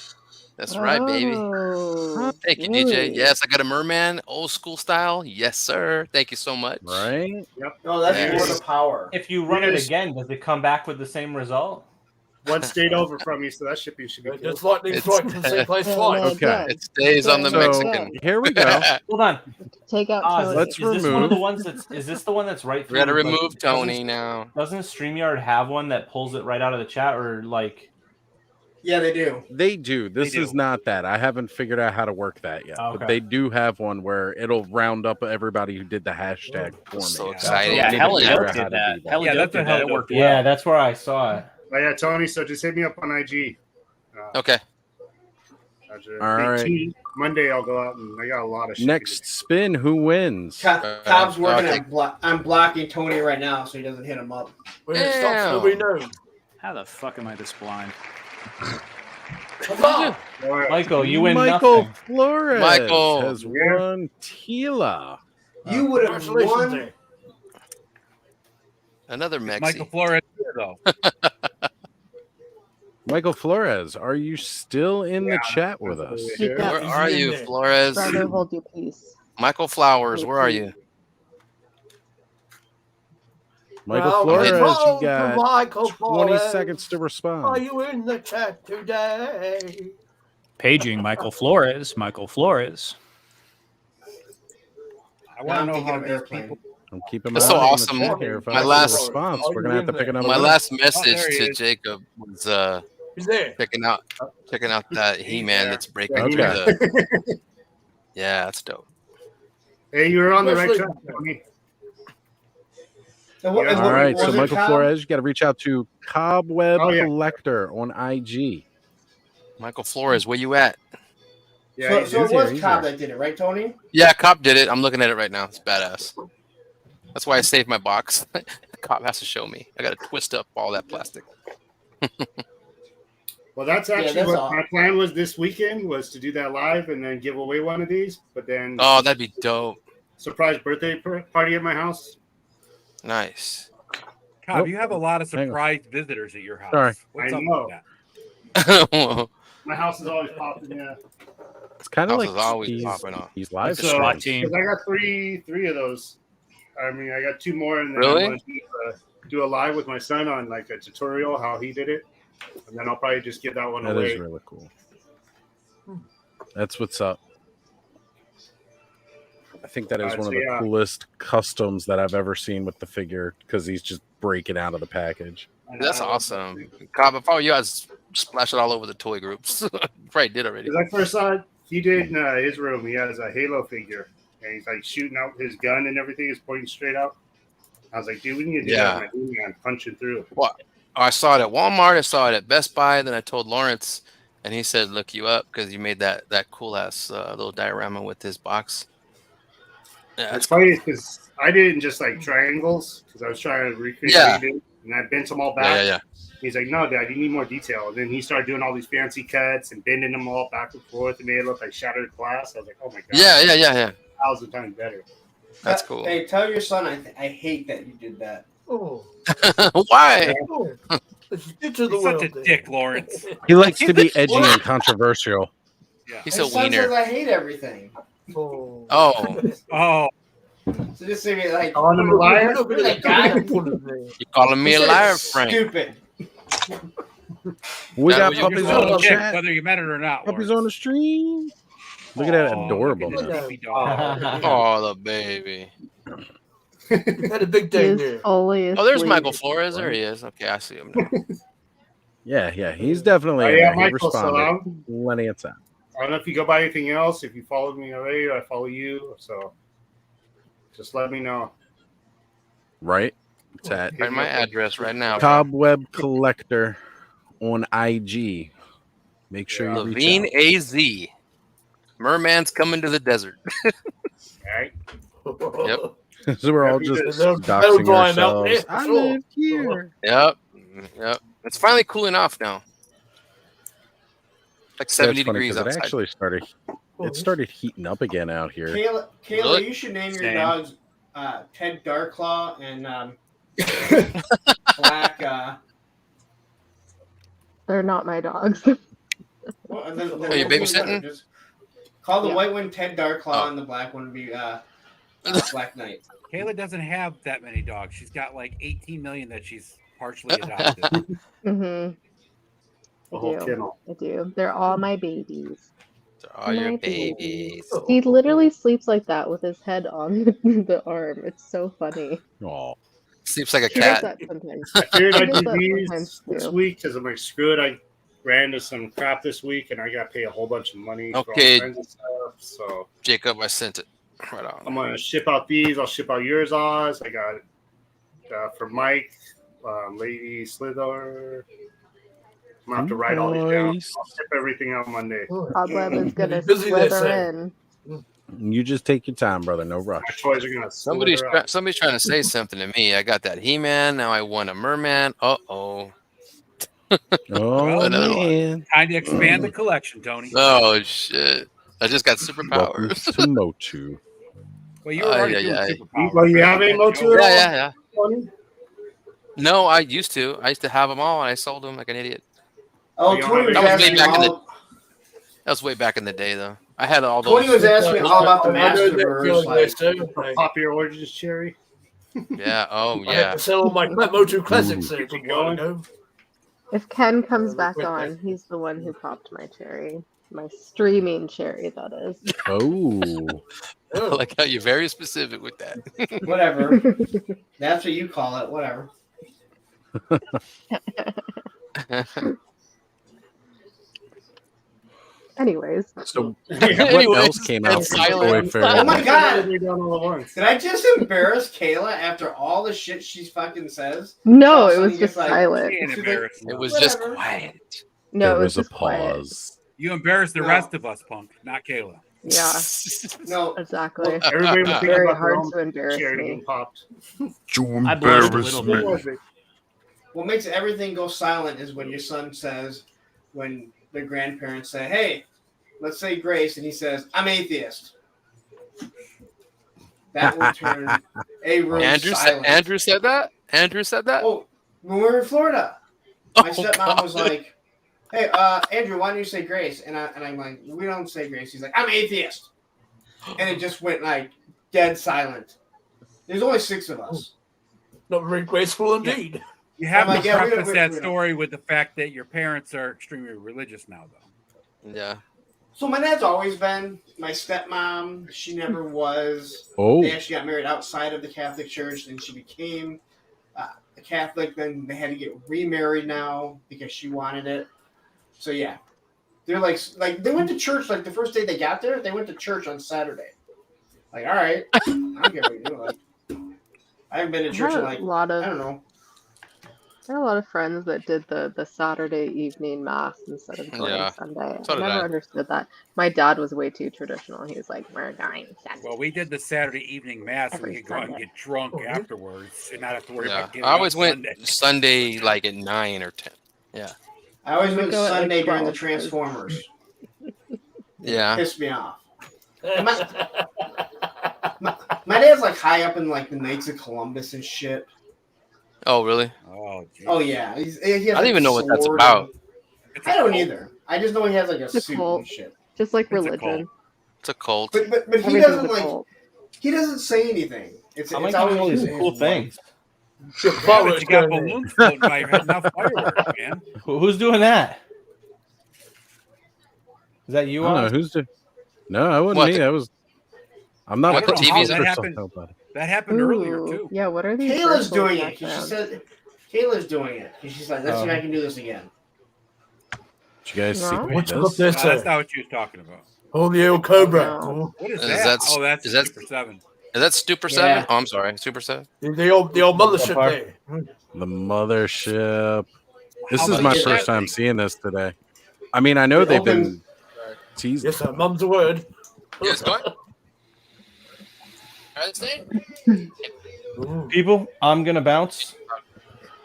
That's right, baby. Oh, Thank you, really? DJ. Yes, I got a merman, old school style. Yes, sir. Thank you so much. Right? Yep. No, that's Yes. more the power. If you run it Yes. again, does it come back with the same result? One state over from you, so that shipping should be good. Just lightning strike from the same place twice. Okay. It stays on the So, Mexican. here we go. Hold on. Take out Oz, Tony. Let's is this one of the remove- ones that's? Is this the one that's right? We gotta through, like, remove Tony now. Doesn't StreamYard have one that pulls it right out of the chat, or like? Yeah, they do. They do. This They do. is not that. I haven't figured out how to work that yet. Okay. But they do have one where it'll round up everybody who did the hashtag for me. So exciting. Yeah, I need to Hella figure Dope out how did to that. do that. Hella Yeah, Dope that's did a that. Hella It Dope worked did. well. Yeah, that's where I saw it. Oh, yeah, Tony. So just hit me up on IG. Okay. All right. Monday I'll go out and I got a lot of shit. Next spin, who wins? Cobb's working okay. at I'm blocking Tony right now so he doesn't hit him up. When it stops, nobody knows. How the fuck am I this blind? Michael, you win Michael nothing. Flores Michael. has won Tila. You would have Congratulations, won. there. Another Mexi. Michael Flores here, though. Michael Flores, are you still in the chat with us? Speak up. Where are you, Flores? Brother, hold your peace. Michael Flowers, where are you? Michael Well, Flores, it's you on to got Michael 20 Flores. seconds to Are respond. you in the chat today? Paging Michael Flores. Michael Flores. I want to know how these people. I'm keeping That's my so eye on the awesome. chat here. If I My don't last- get a response, we're gonna have to pick another My one. last message there he to is. Jacob was He's there. checking out that He-Man that's breaking Okay. through the. Yeah, that's dope. Hey, you were on the right Especially- track, Tony. And what- and All what- right, was so it Michael Cobb? Flores, you got to reach out to Cobweb Oh, yeah. Collector on IG. Michael Flores, where you at? Yeah, So, he's so it here, was he's Cobb here. that did it, right, Tony? Yeah, Cop did it. I'm looking at it right now. It's badass. That's why I saved my box. Cop has to show me. I got to twist up all that plastic. Well, that's Yeah, actually that's what all. my plan was this weekend, was to do that live and then give away one of these. But then Oh, that'd be dope. surprise birthday party at my house. Nice. Cobb, Oh, you have a lot of hang on. surprise visitors at your house. Sorry. What's I up know. with that? My house is always popping. Yeah. It's kind of House like is always he's, popping off. he's live. It's a SWAT streams. team. 'Cause I got three of those. I mean, I got two more, and then Really? I'm going to do a live with my son on like a tutorial how he did it, and then I'll probably just give that one That away. is really cool. That's what's up. I think that is one of the Yeah. coolest customs that I've ever seen with the figure because he's just breaking out of the package. That's awesome. Cop, if I were you, I'd splash it all over the toy groups. Probably did already. Because I first saw it, he did in his room. He has a Halo figure, and he's like shooting out his gun and everything is pointing straight out. I was like, dude, we need to do Yeah. that. Man, punching through. Well, I saw it at Walmart. I saw it at Best Buy. Then I told Lawrence, and he said, "Look you up because you made that cool ass little diorama with his box." Yeah, It's funny because I did it in just like triangles because I was trying to recreate Yeah. what he did, and I bent them all back. yeah. He's like, no, Dad, you need more detail. And then he started doing all these fancy cuts and bending them all back and forth and made it look like shattered glass. I was like, oh my God. Yeah. 1,000 times better. That's cool. Hey, tell your son I hate that you did that. Oh, Why? get to the You're such world. a dick, Lawrence. He likes to be edgy and controversial. He's My a son wiener. says I hate everything. Oh. Oh, So just say me like, Calling him a liar? look at that guy. you calling me He a said liar, it's Frank? Stupid. We That got what you- puppies You're on still the a dick, chat. whether you meant it or not. Puppies Lawrence. on the stream. Look at that Aw, adorable. look at man. this puppy dog. Oh, the baby. Had a big day He's there. always Oh, there's asleep. Michael Flores. There he is. Okay, I see him now. Yeah, he's definitely Oh, in yeah, there. He Michael, so responded plenty of time. I don't know if you go by anything else. If you followed me already, I follow you. So just let me know. Right? It's at Write my address right now. Cobweb Collector on IG. Make sure you reach Levine out. AZ. Merman's coming to the desert. Right. Yep. So we're all just They'll doxing dry 'em out there ourselves. for I sure. live here. Yep. It's finally cooling off now. Like 70 That's funny degrees because it outside. actually started. It started heating up again out here. Kayla, Really? you should name your Same. dogs Ted Darklaw and Black. They're not my dogs. Well, Are you babysitting? Just call the Yeah. white one Ted Darklaw and the black one would be Black Knight. Kayla doesn't have that many dogs. She's got like 18 million that she's partially adopted. Mm-hmm. The whole kennel. I do. They're all my babies. All your My babies. He literally sleeps like that with his head on the arm. It's so funny. Oh, Sleeps like a He does cat. that sometimes. I figured He I'd does do that these sometimes this too. week because I'm like, screw it. I ran into some crap this week and I got to pay a whole bunch of money for all Okay. kinds of stuff. So Jacob, I sent it. Right on. I'm going to ship out these. I'll ship out yours, Oz. I got it for Mike, Lady Slither. I'm going to have to write all these down. Nice. I'll ship everything out Monday. Cobweb is gonna Busy there, slither Sam. in. You just take your time, brother. No rush. My toys are going to Somebody's slither out. somebody's trying to say something to me. I got that He-Man. Now I want a Merman. Uh-oh. Oh Another one. man. Time to expand the collection, Tony. Oh, shit. I just got Welcome superpowers. to Motu. Well, you were already doing yeah. superpowers. Well, you right? have any That Motu Joe- at all? Yeah. Tony? No, I used to. I used to have them all, and I sold them like an idiot. Oh, You don't Tony was have That was way asking back in the. all. That was way back in the day, though. I had all those. Tony was asking me all about the I know that Masterverse. feeling there, Like, too. For Pop Your Origins Cherry? Yeah. Oh, I had yeah. to sell all my Motu classics there Keep a while going. ago. If Ken comes back Right there. on, he's the one who popped my cherry. My streaming cherry, that is. Oh. I like how you're very specific with that. whatever. That's what you call it. Whatever. Anyways, So Anyways, what else came out it's from Toy silent. Fair? Oh my god! They're done all at once. Did I just embarrass Kayla after all the shit she fucking says? no, All of a it sudden was you just like- silent. Can't She's like, embarrass It us. was just Whatever. quiet. No, There it was a just quiet. pause. You embarrassed the No. rest of us, punk, not Kayla. Yeah, No, exactly. Everybody was thinking Very about their hard own to embarrass cherry me. getting popped. You I blushed a embarrass little me. bit. What was it? what makes everything go silent is when your son says, when the grandparents say, "Hey, let's say grace," and he says, "I'm atheist." That will turn a room silent. Andrew said that? Andrew said that? Oh, when we were in Florida, my Oh, stepmom God. was like, "Hey, Andrew, why don't you say grace?" And I'm like, "We don't say grace." He's like, "I'm atheist," and it just went like dead silent. There's only 6 of us. Not very graceful indeed. You have I'm to like, yeah, we preface don't- that we don't. story with the fact that your parents are extremely religious now, though. Yeah. So my dad's always been. My stepmom, she never was. Oh. They actually got married outside of the Catholic Church, and she became a Catholic. Then they had to get remarried now because she wanted it. So yeah, they're like they went to church like the first day they got there. They went to church on Saturday. Like, all right, I don't care what you do. Like, I haven't been to I church had in a like lot of I don't know. I had a lot of friends that did the Saturday evening mass instead of going Yeah, Sunday. so I did never I. understood that. My dad was way too traditional. He was like, "We're going Sunday." Well, we did the Saturday evening mass, so Every we could go out and Sunday. get drunk afterwards and not have to worry Yeah. about getting I always up went Sunday. Sunday like at 9 or 10. Yeah. I always We went go at, like, Sunday during the 12. Transformers. Yeah. Pissed me off. My dad's like high up in like the Knights of Columbus and shit. Oh, really? Oh, geez. Oh yeah, he has, I don't like, even know what that's sword about. and- I don't either. I just know he has like a It's a suit cult. and shit. Just like It's a religion. cult. It's a cult. But he Everything's doesn't a like. cult. He doesn't say anything. It's How am I it's getting all always these his cool wife. things? Your Yeah, father's but you got going in. balloons floating by your head, enough fireworks, man. Who's doing that? Is that I you? don't know Oz? who's the. No, I wasn't What, me. the- That was. I'm not What, a the I don't know how TVs? that crystal happened. nobody. That happened earlier Ooh, too. yeah. What are these? Kayla's virtual doing it. She backgrounds? said Kayla's doing it. She's like, let's see if Oh. I can do this again. Did you guys see No. what What's this? up there, No, that's sir? not what she was talking about. Oh, the old Cobra. No. What is Is that? that- Oh, that's is that- Super 7. Is that Super 7? Oh, I'm sorry. Super 7? The old mothership there. The mothership. This How is my much is first that time seeing this today. I mean, I know It they've opens- been teased. Yes, sir. Mum's a word. Yes, go People, I'm gonna bounce.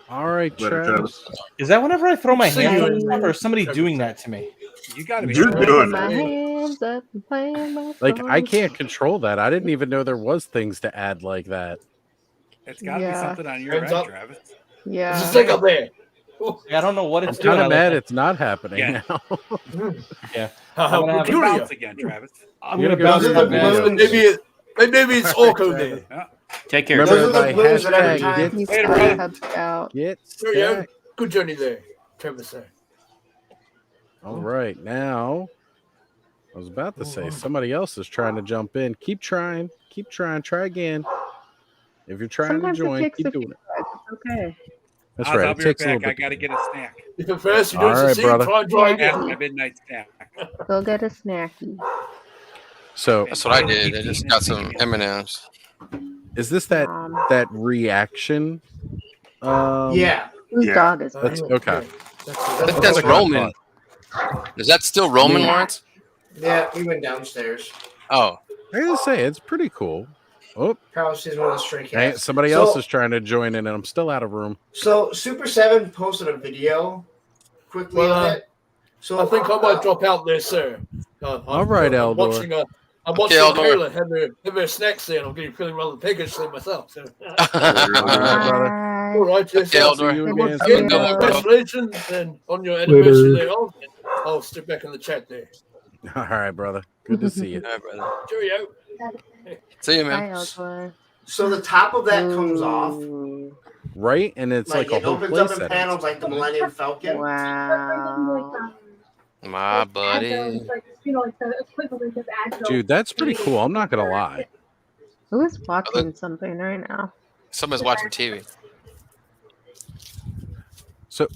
All right, Later, Travis. Is that whenever I throw my See hands you. up, or is somebody doing that to me? You got to be. You're Put doing my it. hands up and playing my Like, I songs. can't control that. I didn't even know there was things to add like that. It's got to be Yeah. something on your Hands end, up. Travis. Yeah. There's a thing up there. I don't know what I'm it's doing. kind of I mad like- it's not happening Yeah. now. Yeah. How I'm gonna have You peculiar. bounce again, Travis. I'm You're gonna gonna bounce go my through the videos. videos. Maybe it's Orko there. Yeah. Take care. Remember Those are the my blues that every hashtag time- get You Later, fat brother. Cub Scout. Get Cheerio. stacked. Good journey there, Travis there. All right, now I was about to say somebody else is trying to jump in. Keep trying, try again. If you're trying Sometimes to join, it takes keep a few doing it. tries. It's okay. That's Oz, right. I'll It be right takes a little back. I bit. got to get a snack. If at first you All don't right, succeed, brother. try That's again. my midnight snack. Go get a snacky. So That's what I did. I just got some M&Ms. is this that reaction? Yeah. Whose Yeah. dog is That's that? okay. I think That's that's what I Roman. Is that still Roman, mean- Lawrence? Yeah, we went downstairs. Oh. I gotta say it's pretty cool. Oh, Carlos sees one of the stray hey, cats. somebody So- else is trying to join in, and I'm still out of room. So Super 7 posted a video quickly Well, of it. So I think I might drop out there, sir. All right, I'm Eldor. watching, I'm watching Eldor. Kayla have her snacks there, and I'm getting feeling rather peggishly myself. So. All right, brother. All right, yes, Okay, sir. Eldor. See you Good again. to see Again, you. congratulations and on your anniversary Later. there. I'll step back in the chat there. All right, brother. Good to see you. All right, brother. Cheerio. See you, Hi, man. Eldor. So the top of that comes off. Ooh. Right, and it's like, a it whole opens place up in setting. panels like the Millennium Falcon. Wow. My buddy. Dude, that's pretty cool. I'm not gonna lie. Who is watching something right now? Someone's watching TV. So,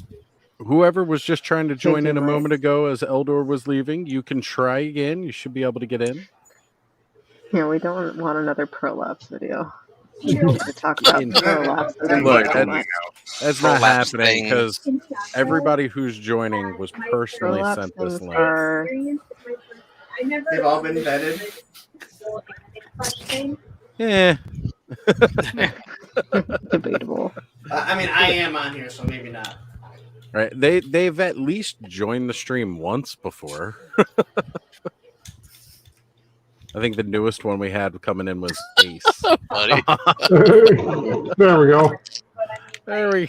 whoever was just trying to join in a Taking moment ago as Eldor was leaving, you can try again. You should be able to get in. Yeah, we don't want another prolapse video. We need to talk about prolapse. Look, that's not Prolapse happening things. because everybody who's joining was personally Prolapse sent this things link. are They've all been vetted. Yeah. debatable. I mean, I am on here, so maybe not. Right. They've at least joined the stream once before. I think the newest one we had coming in was Ace. Buddy. There we go. There we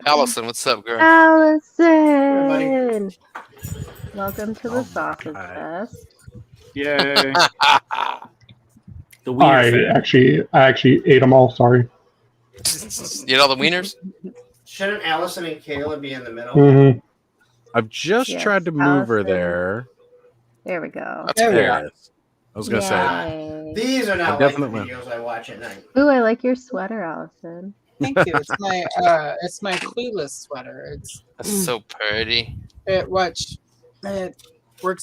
Allison, what's up, girl? Allison! Welcome to the Sausage Fest. Yay. The I wiener actually ate them all. Sorry. You know the wieners? Shouldn't Allison and Kayla be in the middle? Mm-hmm. I've just Yes, tried to move her Allison. there. There we go. That's There cool. it is. I was gonna say Yay. These are I not like the definitely- videos I watch at night. Ooh, I like your sweater, Allison. Thank you. It's my clueless sweater. It's That's so pretty. it works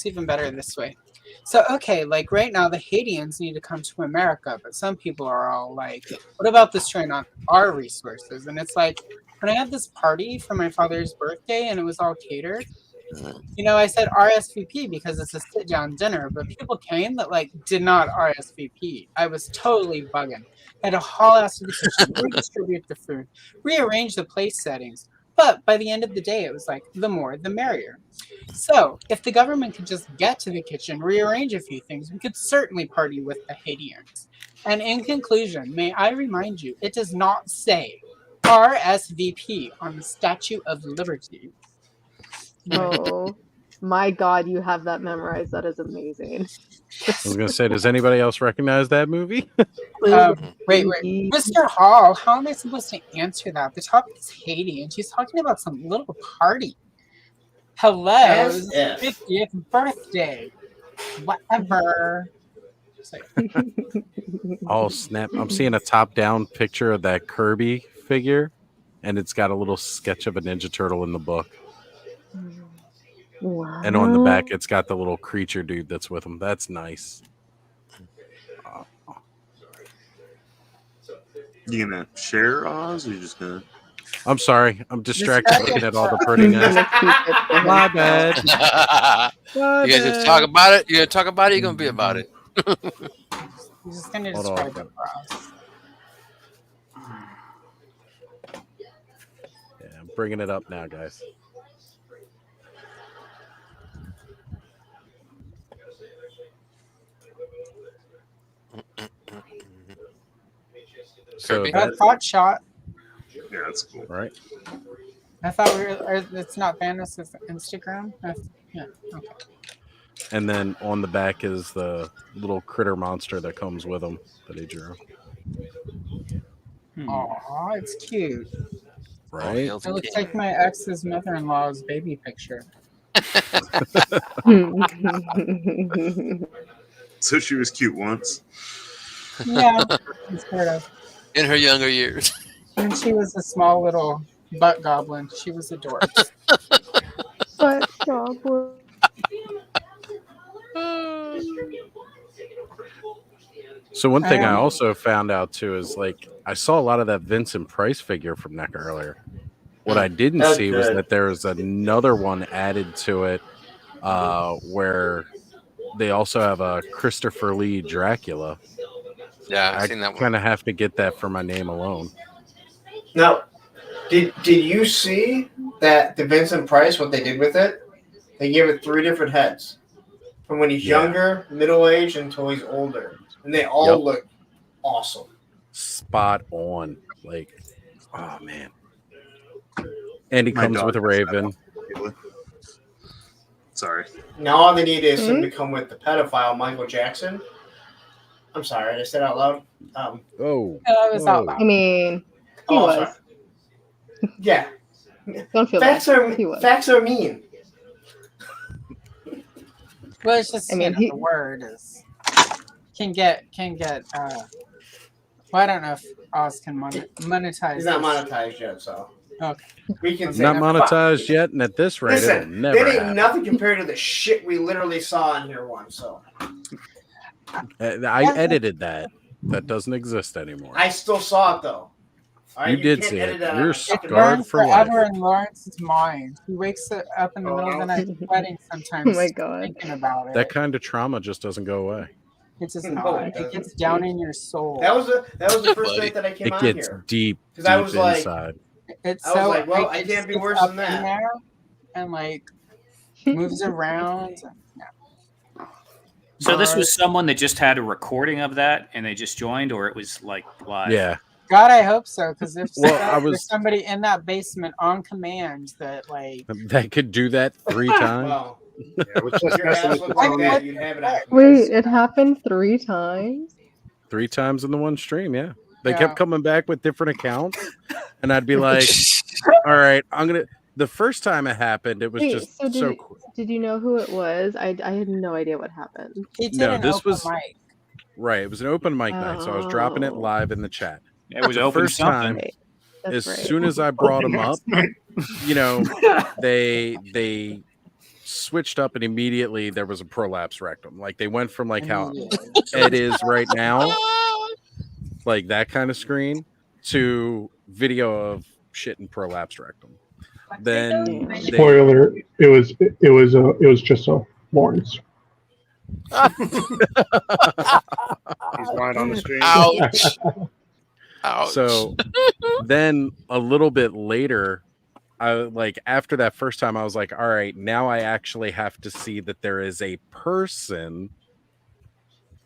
even better this way. So okay, like right now the Haitians need to come to America, but some people are all like, what about destroying our resources? And it's like when I had this party for my father's birthday and it was all catered, you know, I said RSVP because it's a sit down dinner, but people came that like did not RSVP. I was totally bugging. I had to haul ass to the kitchen, redistribute the food, rearrange the place settings. But by the end of the day, it was like the more the merrier. So if the government could just get to the kitchen, rearrange a few things, we could certainly party with the Haitians. And in conclusion, may I remind you, it does not say RSVP on the Statue of Liberty. Oh my God, you have that memorized. That is amazing. I was gonna say, does anybody else recognize that movie? Wait, Mr. Hall, how am I supposed to answer that? The topic is Haiti, and she's talking about some little party. Hello, As if. 50th birthday. Whatever. Just like, Oh snap! I'm seeing a top-down picture of that Kirby figure, and it's got a little sketch of a Ninja Turtle in the book. Wow. And on the back, it's got the little creature dude that's with him. That's nice. You gonna share Oz, or you just gonna? I'm sorry. I'm distracted looking at all the pretty He's nest. gonna keep it for My himself. bad. You guys just talk about it. You're gonna talk about it. You're gonna be about it. He's just gonna Hold on. describe it for us. Yeah, I'm bringing it up now, guys. So That hot shot. Yeah, that's cool. Right. I thought it's not Vanis, it's Instagram. Yeah. Okay. And then on the back is the little critter monster that comes with him that he drew. Aw, it's cute. Right. It looks like my ex's mother-in-law's baby picture. So she was cute once. Yeah, sort of. In her younger years. When she was a small little butt goblin, she was adorable. But goblin. So one thing I also found out too is like I saw a lot of that Vincent Price figure from NECA earlier. What I didn't That's see was good. that there was another one added to it where they also have a Christopher Lee Dracula. Yeah, I've I seen that one. kind of have to get that for my name alone. Now, did you see that the Vincent Price, what they did with it? They gave it 3 different heads. From when he's Yeah. younger, middle-aged, until he's older. And they all look awesome. Spot on. Like, oh man. And he My comes dog with a has that raven. one. Sorry. Now all they need is him to come with the pedophile Michael Jackson. I'm sorry, did I say that out loud? Oh. It was out loud. I mean, he was. Sorry. Yeah. Don't feel Facts bad. are He was. facts are mean. Well, it's just I mean, the word is can get well, I don't know if Oz can monetize. He's not this. monetized yet, so Okay. we can say Not that. monetized yet, and at this rate, it'll Listen, never that ain't happen. nothing compared to the shit we literally saw in here once. So I edited that. That doesn't exist anymore. I still saw it though. All You did can't see edit it. that You're on a It fucking- scarred burns for life. forever in Lawrence's mind. He wakes up in the middle of the night sweating sometimes. Oh my God. Thinking about it. That kind of trauma just doesn't go away. It does Oh, not. it It doesn't. gets down in your soul. That was the first night that I came It on gets here. deep, 'Cause deep I was like- inside. It's I was so like, well, I it can't just be gets worse up than in that. there and like moves around. So this was someone that just had a recording of that and they just joined, or it was like live? Yeah. God, I hope so. Because if Well, there's somebody in that basement on command that like That could do that 3 times. Well, Yeah, we're just if your messing ass with looked the like that, you'd have it on. Wait, it happened 3 times? 3 times in the one stream, yeah. They Yeah. kept coming back with different accounts, and I'd be like, "All right, I'm gonna." The first time it happened, it was Wait, just so so did, quick. did you know who it was? I had no idea what happened. he did No, an this open was mic. right. It was an open mic night, so I was dropping it Oh. live in the chat. It was The open first something. time, That's as right. soon as I brought them up, you know, they switched up, and immediately there was a prolapse rectum. Like they went from like how it is right now, like that kind of screen, to video of shit and prolapse rectum. Then they, Spoiler: it was just a Lawrence. He's right on the stream. Ouch. Ouch. so then a little bit later, I like after that first time, I was like, all right, now I actually have to see that there is a person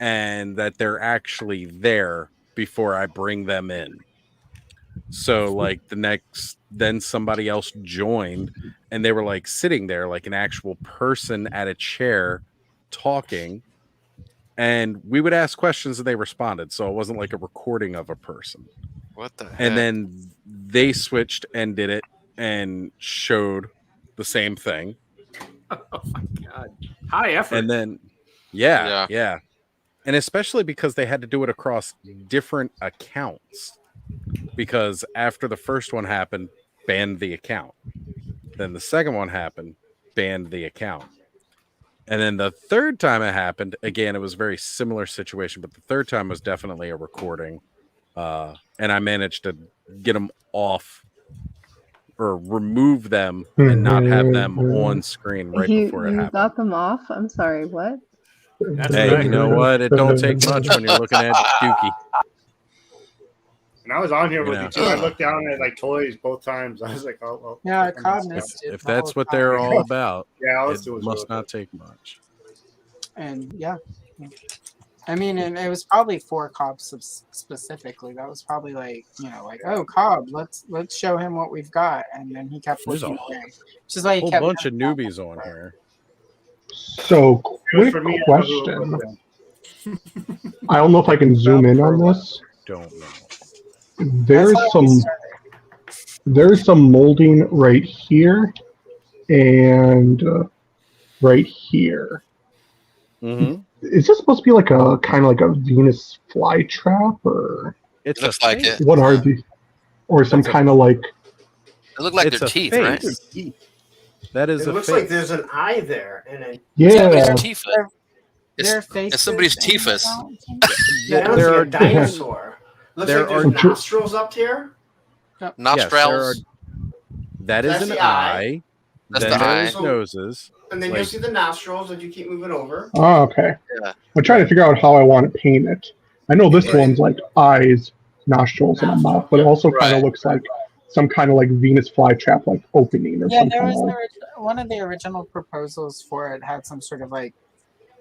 and that they're actually there before I bring them in. So like then somebody else joined and they were like sitting there like an actual person at a chair talking, and we would ask questions and they responded. So it wasn't like a recording of a person. What the heck? And then they switched and did it and showed the same thing. Oh my God. High effort. And then yeah. And especially because they had to do it across different accounts. Because after the first one happened, banned the account. Then the second one happened, banned the account. And then the third time it happened, again, it was a very similar situation, but the third time was definitely a recording. and I managed to get them off or remove them and not have them on screen right before it You happened. got them off? I'm sorry, what? That's Hey, right. you know what? It don't take much when you're looking at Dookie. And I was on here with know. you too. I looked down at like toys both times. I was like, oh well. Yeah, Cobb missed it. If the that's whole what they're time. all about, Yeah, it must not take much. And yeah, I mean, and it was probably for Cobb specifically. That was probably like, like, oh, Cobb, let's show him what we've got, and then he kept There's a looking away. Which is why he whole kept bunch of newbies on here. So, quick for me, I know who it question. was. I don't know if I can zoom in on this. Don't know. There's some molding right here and right here. Mm-hmm. Is this supposed to be like a kind of like a Venus flytrap, or It looks like it. what are these? Or some kind of like? They look like It's their a teeth, face. right? That is It a looks face. like there's an eye there, and a Yeah. Teeth. Their faces. It's somebody's in the teethus. mouth. yeah, it looks there like are- a dinosaur. Looks there like there's are- nostrils up here. Nostrils. That is That's an the eye. That's Then the there's eye. noses. And then Like- you'll see the nostrils as you keep moving over. Oh, okay. Yeah. I'm trying to figure out how I want to paint it. I know this Right. one's like eyes, nostrils, and a mouth, but it also kind of Right. looks like some kind of like Venus flytrap like opening or Yeah, some there kind was of. one of the original proposals for it had some sort of like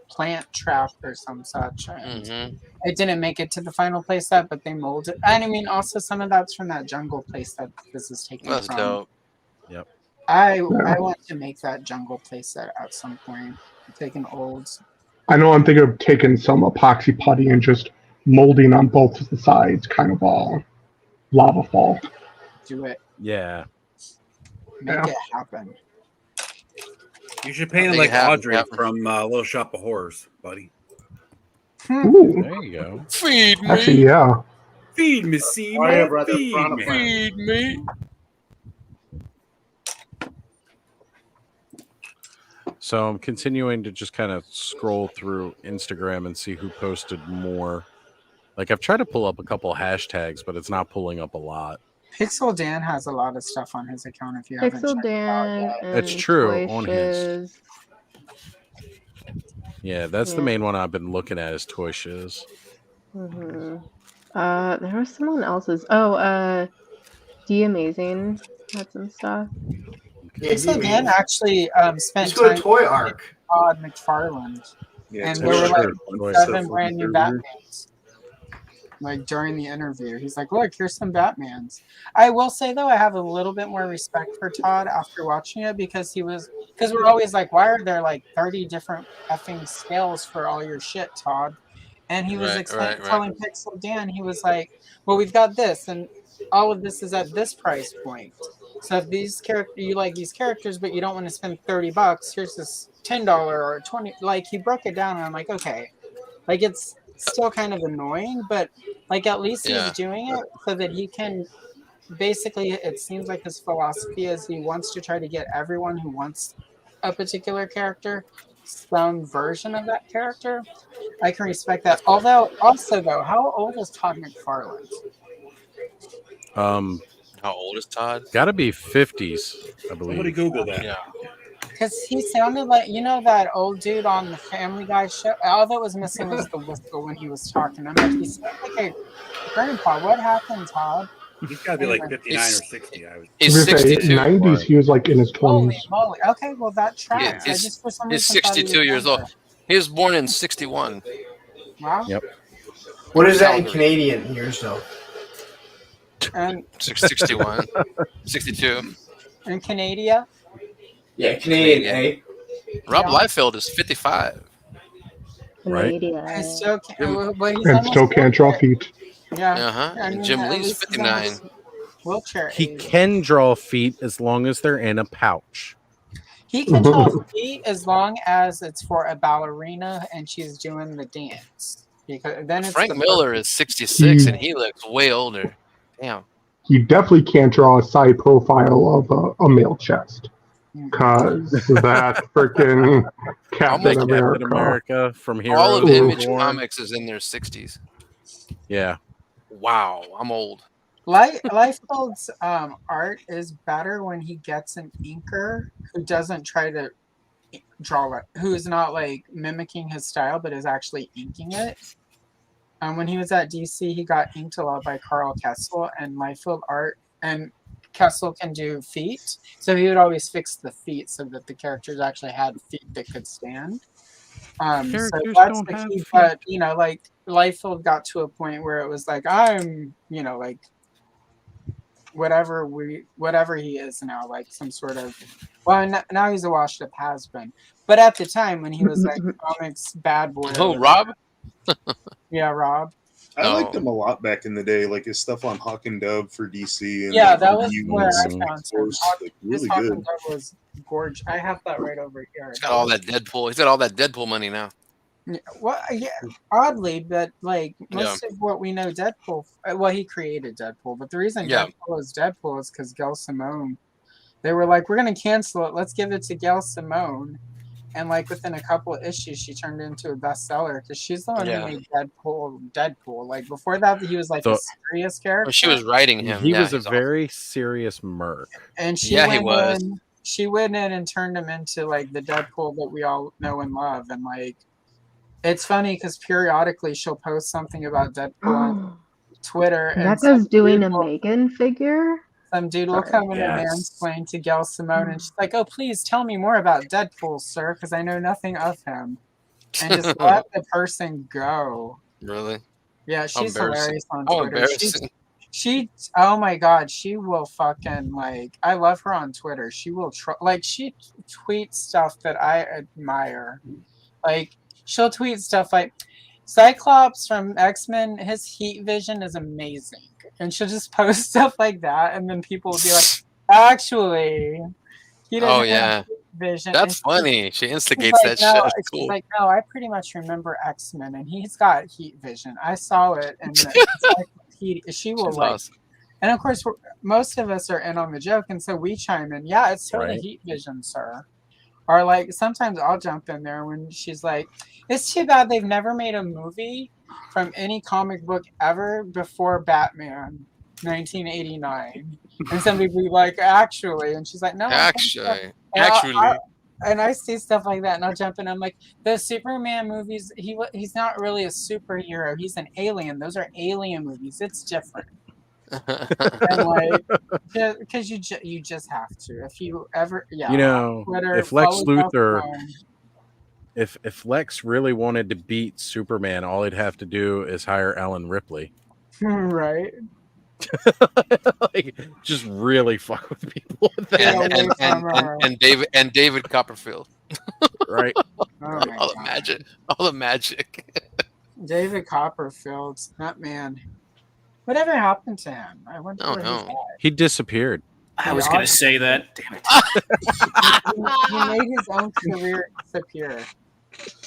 plant trap or some such. And Mm-hmm. it didn't make it to the final place set, but they molded. And I mean, also some of that's from that jungle place that this is taken That's from. dope. Yep. I want to make that jungle place set at some point. Taking olds. I know I'm thinking of taking some epoxy putty and just molding on both of the sides, kind of all lava fall. Do it. Yeah. Make Yeah. it happen. You should paint it Make like it happen, Audrey happen. from Little Shop of Horrors, buddy. Ooh, There you go. Feed me. actually, yeah. Feed me, Oh, yeah, Seymour. brother, Feed front of me. front. Feed me. So I'm continuing to just kind of scroll through Instagram and see who posted more. Like I've tried to pull up a couple hashtags, but it's not pulling up a lot. Pixel Dan has a lot of stuff on his account if you haven't Pixel checked it out Dan yet. and That's true, Toy on his. Shiz. Yeah, that's the Yeah. main one I've been looking at is Toy Shiz. Mm-hmm. There was someone else's. Oh, D Amazing had some stuff. Yeah, Pixel Dan actually spent Let's go to time Toy Arc. with Todd McFarlane. Yeah, And Toy there were Arc. like Stuff 7 with brand new the burger. Batmans. Like during the interview, he's like, "Look, here's some Batmans." I will say though, I have a little bit more respect for Todd after watching it because we're always like, "Why are there like 30 different effing scales for all your shit, Todd?" And he was Right. telling Pixel Dan, he was like, "Well, we've got this, and all of this is at this price point. So if you like these characters, but you don't want to spend $30, here's this $10 or $20." Like he broke it down, and I'm like, okay, like it's still kind of annoying, but like at least Yeah. he's doing it so that he can. Basically, it seems like his philosophy is he wants to try to get everyone who wants a particular character some version of that character. I can respect that. Although, also though, how old is Todd McFarlane? How old is Todd? Got to be 50s, I believe. Somebody Google that. Yeah. Because he sounded like, that old dude on the Family Guy show. All that was missing was the whistle when he was talking. I'm like, he sounded like a grandpa. What happened, Todd? He's got to be like 59 or 60. He's To be fair, 62. 90s, he was like in his 20s. Holy moly. Okay, well, that tracks. I He's, just, for some he's reason, thought he 62 was years younger. old. He was born in 61. Wow. Yep. What is that in Canadian years, though? And 61. 62. in Canada, Yeah, Canadian, eh? Rob Yeah. Liefeld is 55. Right. and still can't, but he's And almost still can't draw wheelchair- feet. Yeah. Uh-huh. I And mean, Jim at Lee's least he's 59. almost Wheelchair He age. can draw feet as long as they're in a pouch. He can draw feet as long as it's for a ballerina and she's doing the dance. Because then it's Frank the Miller is 66 and he looks way older. Damn. He definitely can't draw a side profile of a male chest. Because that freaking Captain Captain America. America from Heroes. All of was Image Born. Comics is in their 60s. Yeah. Wow, I'm old. Liefeld's art is better when he gets an inker who doesn't try to draw it, who is not like mimicking his style, but is actually inking it. When he was at DC, he got inked a lot by Carl Kessel and Liefeld art, and Kessel can do feet, so he would always fix the feet so that the characters actually had feet that could stand. So Characters that's don't the have key. feet. But like Liefeld got to a point where it was like I'm, like whatever he is now, like some sort of. Well, now he's a washed up has-been. But at the time when he was like comics bad boy. Oh, Rob. Yeah, Rob. I liked him a lot back in the day, like his stuff on Hawk and Dove for DC. And Yeah, like, that was Review where I and found Force, him. like, His really Hawk good. and Dove was gorgeous. I have that right over here. He's got all that Deadpool. He's got all that Deadpool money now. Yeah, well, yeah, oddly, but like most of what we know Deadpool, well, he created Deadpool, but the reason Deadpool is because Gail Simone, they were like, we're going to cancel it. Let's give it to Gail Simone. And like within a couple of issues, she turned into a bestseller because she's the one who made Deadpool. Like before that, he was like a serious character. She was writing him. He yeah, was a he's very serious merc. And she he was. She went in and turned him into like the Deadpool that we all know and love. And like, it's funny because periodically she'll post something about Deadpool on Twitter. And Becca's doing a Megan figure. Some dude will come in and mansplain to Gail Simone, and she's like, "Oh, please tell me more about Deadpool, sir, because I know nothing of him." And just let the person go. Really? Yeah, she's hilarious on How Twitter. embarrassing. She, oh my god, she will fucking like. I love her on Twitter. She will she tweets stuff that I admire. Like she'll tweet stuff like, Cyclops from X-Men, his heat vision is amazing. And she'll just post stuff like that, and then people will be like, actually, he doesn't have heat vision. That's funny. She instigates that shit. That's cool. She's like, no, I pretty much remember X-Men, and he's got heat vision. I saw it, and she will She's like. awesome. And of course, most of us are in on the joke, and so we chime in. Yeah, it's totally Right. heat vision, sir. Or like sometimes I'll jump in there when she's like, "It's too bad they've never made a movie from any comic book ever before Batman, 1989." And somebody will be like, "Actually," and she's like, "No, Actually. And I see stuff like that, and I'll jump in. I'm like, the Superman movies. He's not really a superhero. He's an alien. Those are alien movies. It's different. And like, because you just have to. If you ever, Twitter, if Lex follow Luthor, Delphine. if Lex really wanted to beat Superman, all he'd have to do is hire Ellen Ripley. Right. Like, just really fuck with people with that. And David Copperfield. Right. All the magic. David Copperfield, that man. Whatever happened to him? I wonder where he's at. He disappeared. I was going to say that. Damn it. He made his own career disappear.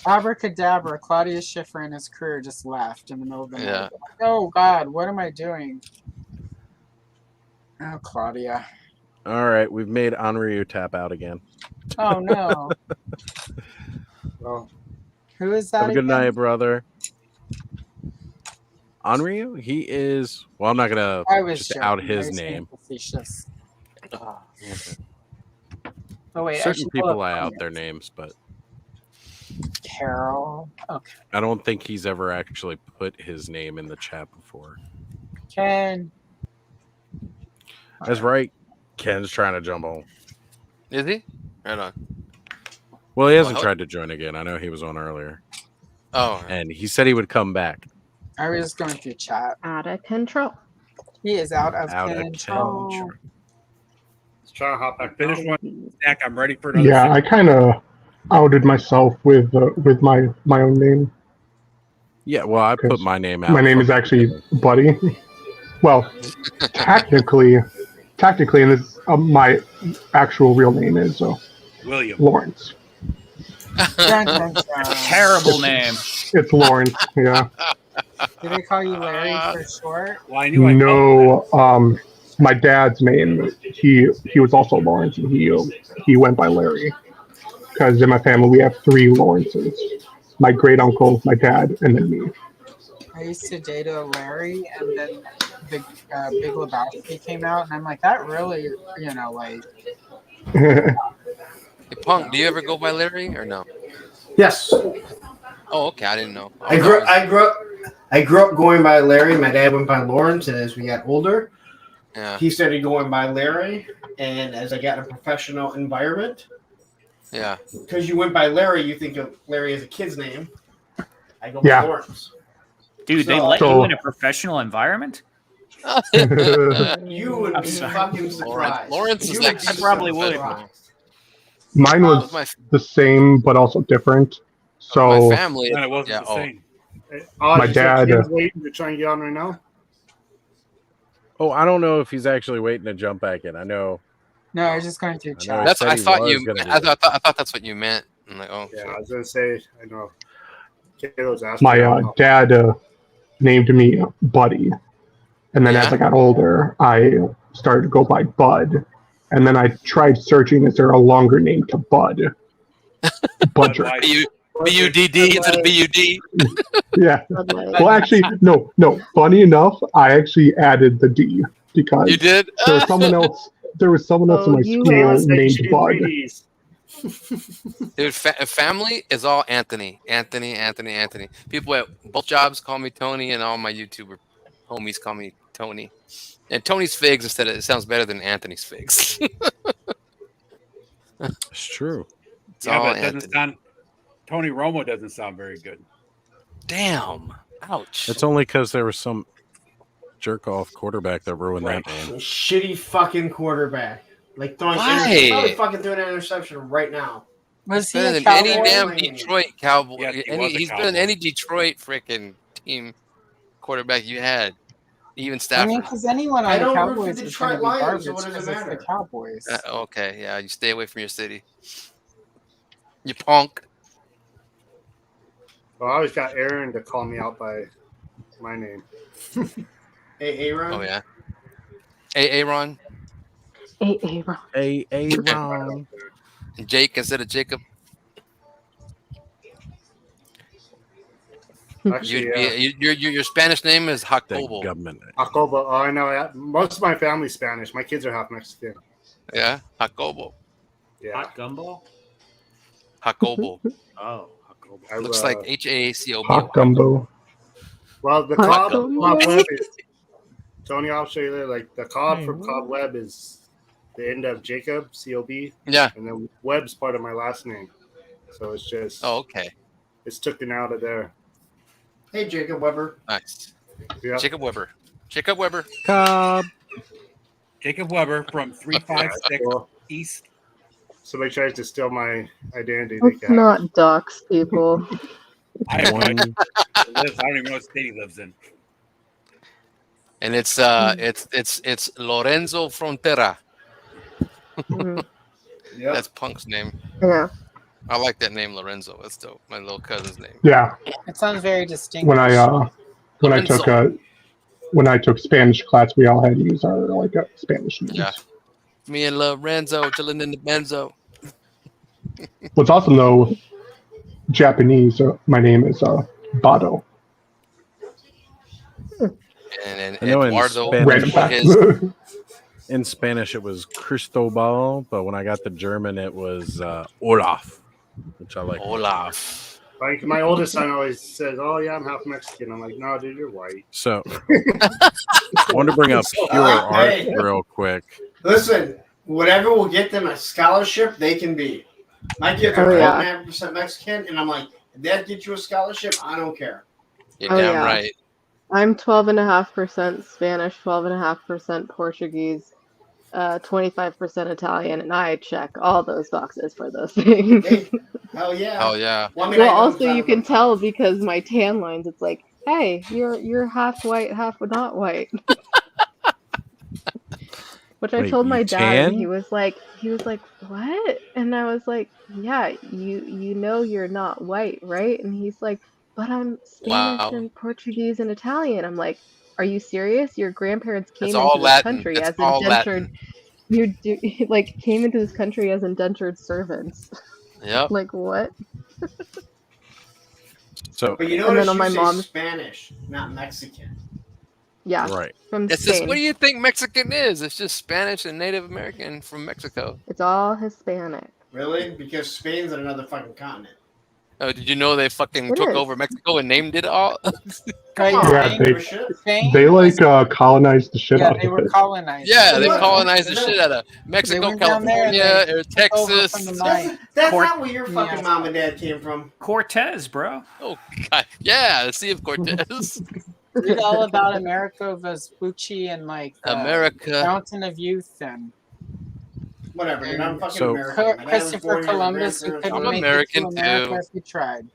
Abracadabra, Claudia Schiffer and his career just left in the middle of the night. Yeah. Like, oh God, what am I doing? Oh, Claudia. All right, we've made Anryu tap out again. Oh no. Well, who is that? Have a good again? night, brother. Anryu? He is. Well, I'm not gonna just joking. out I his was being name. facetious. Oh wait, Certain people I out their names, but Carol. Okay. I don't think he's ever actually put his name in the chat before. Ken. That's right. Ken's trying to jump on. Is he? Right on. Well, he hasn't tried to join again. I know he was on earlier. Oh. And he said he would come back. I was just going through chat. Out of control. He is out of Out of control. Let's try to hop back. Finish one stack. I'm ready for another. Yeah, I kind of outed myself with my own name. Yeah, well, I put my name out. My name is actually Buddy. Well, technically, and this my actual real name is William Lawrence. Terrible name. It's Lawrence. Yeah. Do they call you Larry for short? Well, I knew No, my dad's name. He was also Lawrence, and he went by Larry. Because in my family we have 3 Lawrences: my great uncle, my dad, and then me. I used to date a Larry, and then the Big Lebowski came out, and I'm like, that really, like. Hey, Punk, do you ever go by Larry or no? Yes. Oh, okay. I didn't know. I grew up going by Larry. My dad went by Lawrence, and as we got older, he started going by Larry. And as I got in a professional environment, because you went by Larry, you think of Larry as a kid's name. I go by Lawrence. Dude, they let you in a professional environment? You would be fucking surprised. Lawrence is like, I probably would. Mine was the same, but also different. So my family, it wasn't the same. My dad. Kim's waiting to try and get on right now. Oh, I don't know if he's actually waiting to jump back in. I know. No, I was just going through chat. That's I thought that's what you meant. I'm like, oh, yeah. I was gonna say, I know. My dad named me Buddy, and then as I got older, I started to go by Bud, and then I tried searching, is there a longer name to Bud? Budger. B-U-D-D instead of B-U-D. Yeah. Well, actually, no. Funny enough, I actually added the D because you did. There was someone else. There was someone else in my school named Bud. Dude, family is all Anthony. People at both jobs call me Tony, and all my YouTuber homies call me Tony. And Tony's Figs it sounds better than Anthony's Figs. It's true. It's all but it doesn't sound. Tony Romo doesn't sound very good. Damn. Ouch. It's only because there was some jerk off quarterback that ruined that name. Shitty fucking quarterback. Like throwing probably fucking throwing an interception right now. Was he better a than any Cowboy? Damn Detroit Cowboy? Yeah, He's better than any Detroit freaking team quarterback you had. Even I Stafford. mean, because anyone I on the don't root for Cowboys is Detroit going to be Lions, garbage so what does because it it's the matter? Cowboys. Okay, yeah, you stay away from your city. You punk. Well, I always got Aaron to call me out by my name. Aaron? Oh, yeah. Aaron. Aaron. Jake instead of Jacob. Actually, your Spanish name is Jacobo. Jacobo. Oh, I know that. Most of my family's Spanish. My kids are half Mexican. Yeah, Jacobo. Yeah. Hot gumbo? Jacobo. Oh, Jacobo. Looks like H-A-C-O-B. Hot gumbo. Well, the cobweb is Tony. I'll show you later. Like the cob from cobweb is the end of Jacob, C-O-B. Yeah. And then Webb's part of my last name, so it's just. Oh, okay. It's taken out of there. Hey, Jacob Weber. Nice. Yep. Jacob Weber. Jacob Weber. Cobb. Jacob Weber from 356 East. Somebody tries to steal my identity. Let's not dox people. I don't even know what state he lives in. And it's Lorenzo Frontera. That's Punk's name. Yeah. I like that name, Lorenzo. That's dope. My little cousin's name. Yeah. It sounds very distinct. When I took Spanish class, we all had to use our Spanish names. Yeah. Me and Lorenzo chilling in the benzo. What's awesome though, Japanese. My name is Bado. And I know Eduardo. In Spanish, it was Cristobal, but when I got the German, it was Olaf, which I like. Olaf. Like my oldest son always says, "Oh yeah, I'm half Mexican." I'm like, "No, dude, you're white." So, I want to bring up pure art real quick. Listen, whatever will get them a scholarship, they can be. My kids are 100% Mexican, and I'm like, if that gets you a scholarship, I don't care. You're damn right. I'm 12.5% Spanish, 12.5% Portuguese, 25% Italian, and I check all those boxes for those things. Hell yeah. Hell yeah. Well, also you can tell because my tan lines. It's like, hey, you're half white, half not white. Which I told my dad, and he was like, what? And I was like, yeah, you know you're not white, right? And he's like, but I'm Spanish and Portuguese and Italian. I'm like, are you serious? Your grandparents came into this country as indentured. Came into this country as indentured servants. Yep. Like what? So, But you And then notice on you my say mom's, Spanish, not Mexican. yeah, right. from It's just Spain. what do you think Mexican is? It's just Spanish and Native American from Mexico. It's all Hispanic. Really? Because Spain's on another fucking continent. Oh, did you know they fucking It took is. over Mexico and named it all? Right, on. Yeah, they like colonized the shit Yeah, out they of were it. colonized. Yeah, they Yeah. colonized the shit out of Mexico, went down there and California, they or took over Texas. from the mine. That's Cort- not where your fucking Yeah. mom and dad came from. Cortez, bro. Oh God, yeah, the Sea of Cortez. Read all about America Vespucci and like America. Fountain of Youth and Whatever, dude. I'm fucking So- American. My dad was Christopher born here, my Columbus, who grandparents couldn't were- make American it to America too. if he tried.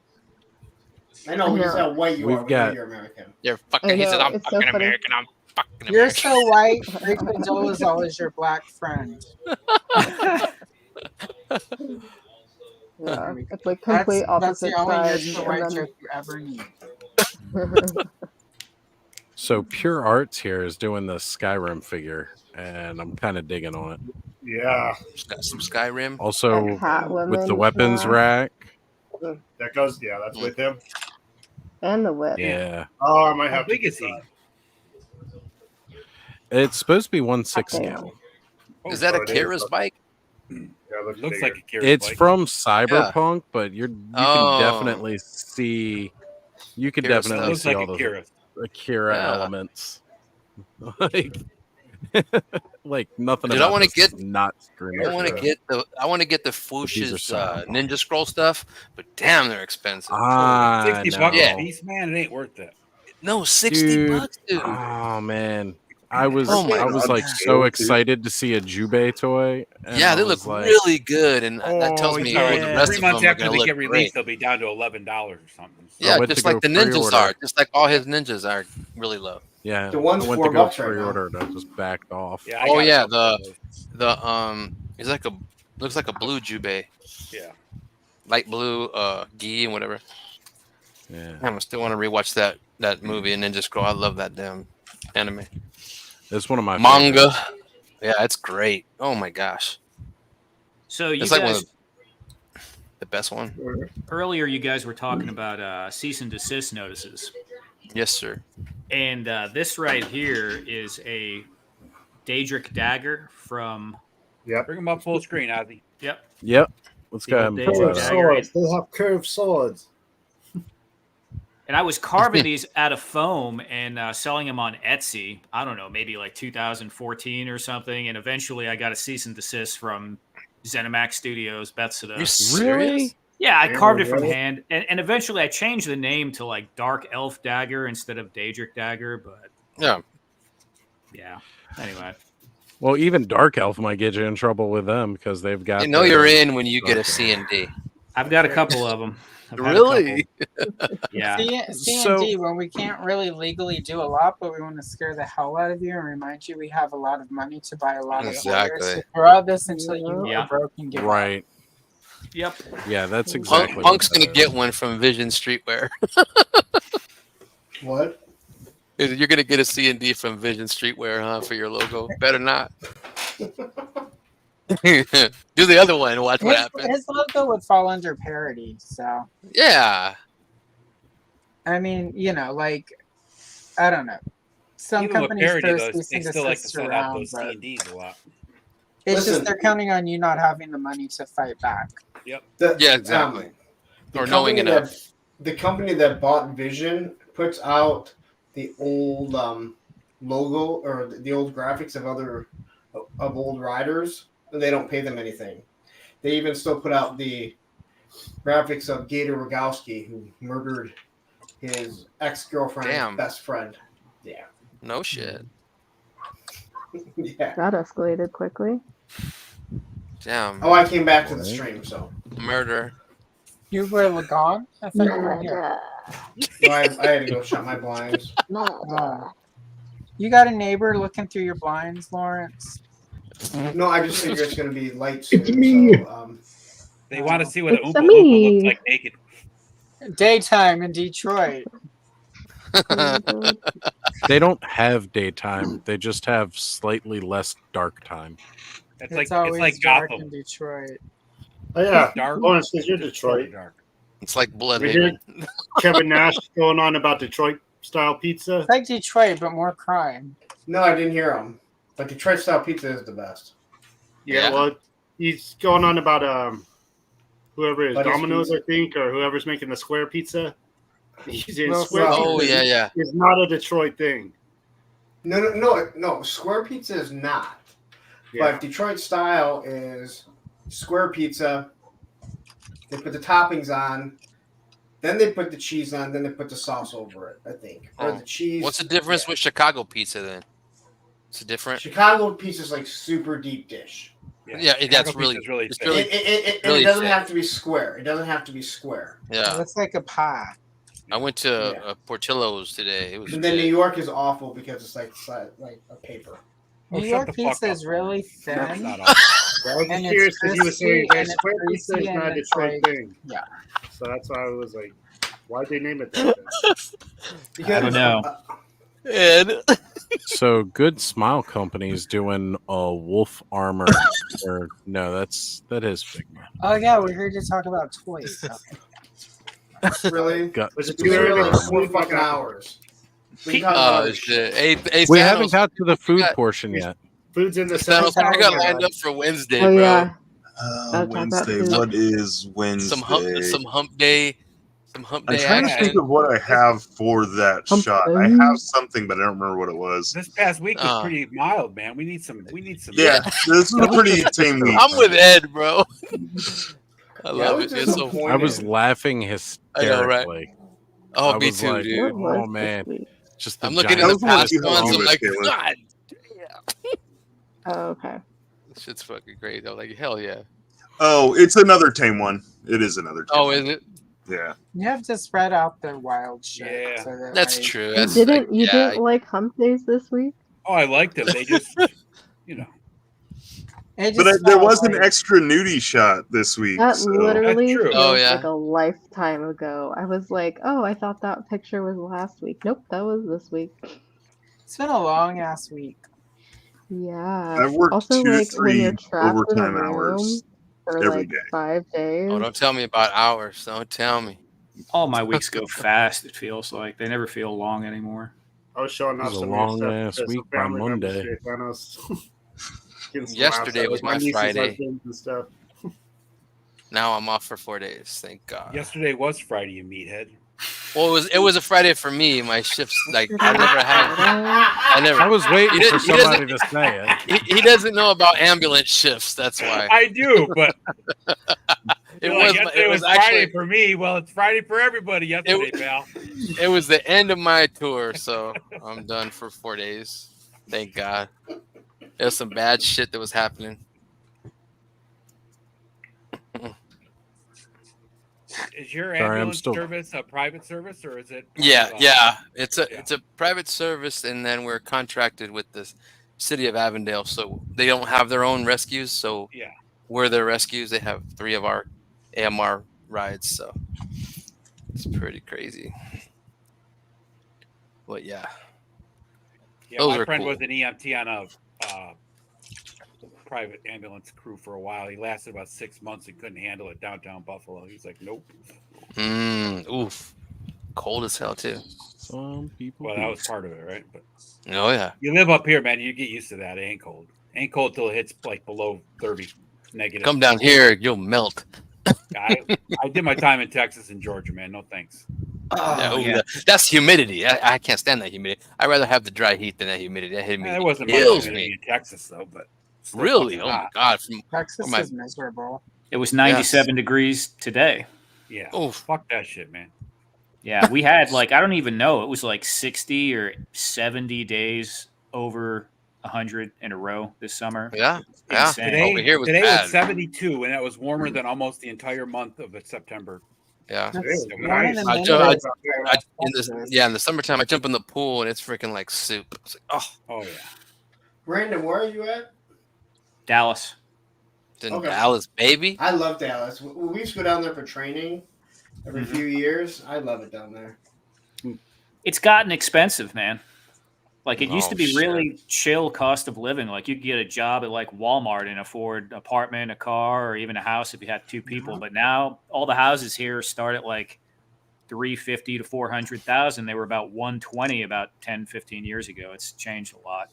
I know, we just I know. how white you We've are. We know got- you're American. You're I fucking. He said, know, "I'm it's so fucking funny. American. I'm fucking You're American." so white. Rick Dolezal is your black friend. Yeah, it's like complete That's opposite the only you're sides. so And white then joke you ever need. So Pure Arts here is doing the Skyrim figure, and I'm kind of digging on it. Yeah, It's got some Skyrim. Also, That Catwoman with the weapons rack. rack. that goes. Yeah, that's with him. And the whip. Yeah, Oh, I might How have to big get is he? it's supposed to be 1/6 Damn. scale. Is that a Oh, it is. Kira's bike? Yeah, it Looks bigger. like a Kira's It's bike. from Cyberpunk, but you Oh. can definitely see. You can Kira definitely Looks see like all a those Kira. Akira Yeah. elements. like, like nothing. Dude, I about want to this get. is not screaming. I want to Akira. get the. I want to get the These are Fuchsia's Cyberpunk. Ninja Scroll stuff, but damn, they're expensive. Ah, $60 no. a piece, man. It ain't worth it. No, $60, dude. Oh man, I was Oh my I was like God. so excited to see a Jubei toy. And Yeah, I they was look like, really good, and that tells Oh, me yeah. the rest 3 of months them are after going they to get look released, great. they'll be down to $11 or something. So. Yeah, went just to like go the ninjas pre-order. are, just like all his ninjas are really low. Yeah, The one's I went to $4 go right now. pre-order and I just backed off. Yeah, I Oh got a yeah, couple of those. he's like a looks like a blue Jubei, Yeah. light blue, gi and whatever. Yeah, I still want to rewatch that movie Ninja Scroll. I love that damn anime. it's one of my Manga. favorites. Yeah, it's great. Oh my gosh, So you it's like one guys of the best one. earlier, you guys were talking about cease and desist notices, Yes, sir. and this right here is a Daedric dagger from. Bring them up full screen, Ozzy. Yep. Yep, let's The go ahead old and pull Daedric that up. dagger. They have curved swords. And I was carving these out of foam and selling them on Etsy. I don't know, maybe like 2014 or something. And eventually I got a cease and desist from ZeniMax Studios, Bethesda. You serious? Yeah, I Yeah, carved it from really? hand. And eventually I changed the name to like Dark Elf Dagger instead of Daedric Dagger. But Yeah. yeah, anyway. Well, even Dark Elf might get you in trouble with them because they've got. You know the- you're in when you get a C and D. I've got a couple of them. Really? Yeah. C&D, when we can't really legally do a lot, but we want to scare the hell out of you and remind you we have a lot of money to buy a lot of Exactly. players. So throw out this until you Yeah. are broke and give up. Right. Yep. Yeah, that's exactly. Punk's what gonna that get is. one from Vision Streetwear. What? You're gonna get a C and D from Vision Streetwear, huh? For your logo. Better not. Do the other one. Watch what happens. His logo would fall under parody, so Yeah. I mean, you know, like I don't know. Some Even with companies parody, throw though, cease they and still like to desists send out around, those but C&Ds a lot. it's Listen. just they're counting on you not having the money to fight back. Yep. Yeah, exactly. The Or knowing company enough. the company that bought Vision puts out the old logo or the old graphics of old riders, and they don't pay them anything. They even still put out the graphics of Gator Rogowski, who murdered his ex-girlfriend's Damn. best friend. Yeah. No shit. Yeah. That escalated quickly. Damn. Oh, I came back to the stream, so Murder. You were gone? I thought you were here. no, I had to go shut my blinds. Oh. You got a neighbor looking through your blinds, Lawrence? No, I just figure it's going to be light soon. It's me. So, They want to see what an It's Oompa me. Loompa looks like naked. Daytime in Detroit. They don't have daytime. They just have slightly less dark time. It's It's like always it's like dark Gotham. in Detroit. Oh yeah, Dark. Lawrence, because you're Just totally Detroit. dark. It's like blood. We heard Kevin Nash going on about Detroit style pizza. It's like Detroit, but more crime. No, I didn't hear him. But Detroit style pizza is the best. Yeah, well, he's going on about whoever is Buddy's Domino's, Pizza. I think, or whoever's making the square pizza. He's in Well, square oh, pizza. yeah. It's not a Detroit thing. No. Square pizza is not. Yeah. But Detroit style is square pizza. They put the toppings on, then they put the cheese on, then they put the sauce over it, I think. Or the cheese. What's the difference with Chicago pizza then? It's different. Chicago pizza is like super deep dish. Yeah, that's really, it's really, It doesn't have to be square. It doesn't have to be square. Yeah. It looks like a pie. I went to Portillo's today. It was And then New York is awful because it's like a paper. New York pizza is really thin. I was And just curious it's because you were saying crispy, that and it's square pizza is greasy, not a and it's Detroit like- thing. Yeah. So that's why I was like, why'd they name it that? I don't know. So Good Smile Company is doing a wolf armor. Or no, that is big. Oh yeah, we're here to talk about toys. Really? Got- Was it too early? Like 4 fucking hours. We can talk about other shit. shit. Hey, We Thanos, haven't got to the food got- portion yet. Food's in the Thanos, center. I got lined up for Wednesday, Oh bro. yeah. Talk about Wednesday. food. What is Wednesday? Some hump day. Some hump I'm day trying to action. think of what I have for that Hump shot. I day. have something, but I don't remember what it was. This past week was Oh. pretty mild, man. We need some. Yeah, this was a pretty tame week. I'm with Ed, bro. I Yeah, love I it. was It's so disappointed. I was laughing I know, hysterically. right? Oh, I me was too, like, dude. What oh was man, this week? just the I'm looking at giant the That was past one of ones. the I'm like, Caleb. God, Oh, okay. this shit's fucking great. I'm like, hell yeah. Oh, it's another tame one. It is another tame Oh, one. is it? Yeah. You have to spread out the wild shit. Yeah. so that, That's like, true. You That's didn't like, yeah. didn't like hump days this week? Oh, I liked them. They just, you know. It But just there felt was an like- extra nudie shot this week. That so. literally That's true. feels Oh, yeah. like a lifetime ago. I was like, oh, I thought that picture was last week. Nope, that was this week. It's been a long ass week. Yeah. I've worked Also, 2 to like when you're 3 trapped in a overtime hours room for every like day. 5 days. Oh, don't tell me about hours. Don't tell me. All my weeks go fast. It feels like they never feel long anymore. I was showing It off was a some of your long stuff ass to some week by family members Monday. here, Thanos. Getting some Yesterday laughs was out. my niece's Friday. husbands and stuff. Now I'm off for 4 days. Thank God. Yesterday was Friday, you meathead. Well, it was a Friday for me. My shifts, like I never had. I never. I was waiting He for didn't- he somebody to doesn't- say it. He doesn't know about ambulance shifts. That's why. I do, but It You're was. like, yesterday It was was Friday actually. for me. Well, it's Friday for everybody yesterday, pal. It was the end of my tour, so I'm done for 4 days. Thank God. There's some bad shit that was happening. Is your Sorry, I'm ambulance still- service a private service or is it? Yeah, part of, yeah. It's a private service, and then we're contracted with the city of Avondale, so they don't have their own rescues. So Yeah. we're their rescues. They have 3 of our AMR rides, so it's pretty crazy. But yeah, Yeah, those my are friend cool. was an EMT on a private ambulance crew for a while. He lasted about 6 months and couldn't handle it downtown Buffalo. He's like, nope. Oof, cold as hell too. Some people. Well, that was part of it, right? But Oh yeah. you live up here, man. You get used to that. It ain't cold. Ain't cold till it hits like below 30 negative. Come down here, you'll melt. I did my time in Texas and Georgia, man. No thanks. Yeah, ooh, yeah. That's humidity. I can't stand that humidity. I'd rather have the dry heat than that humidity. That humidity It wasn't much kills humidity me. in Texas though, but still Really? fucking Oh my hot. God! Texas from my- is miserable. It was 97 degrees today. Yeah. Oof. Fuck that shit, man. Yeah, we had like I don't even know. It was like 60 or 70 days over 100 in a row this summer. Yeah, yeah. Insane. Today, Over here was today bad. was 72, and that was warmer than almost the entire month of September. Yeah. That's Nice. one of the I main ju- I- ways in the summertime, I jump in the pool and it's freaking like soup. It's like, Oh yeah. Brandon, where are you at? Dallas. in Okay. Dallas, baby. I love Dallas. We used to go down there for training every few years. I love it down there. It's gotten expensive, man. Like it used to be really chill cost of living. Like you could get a job at like Walmart and afford an apartment, a car, or even a house if you had two people. But now all the houses here start at like 350 to 400,000. They were about 120 about 10, 15 years ago. It's changed a lot.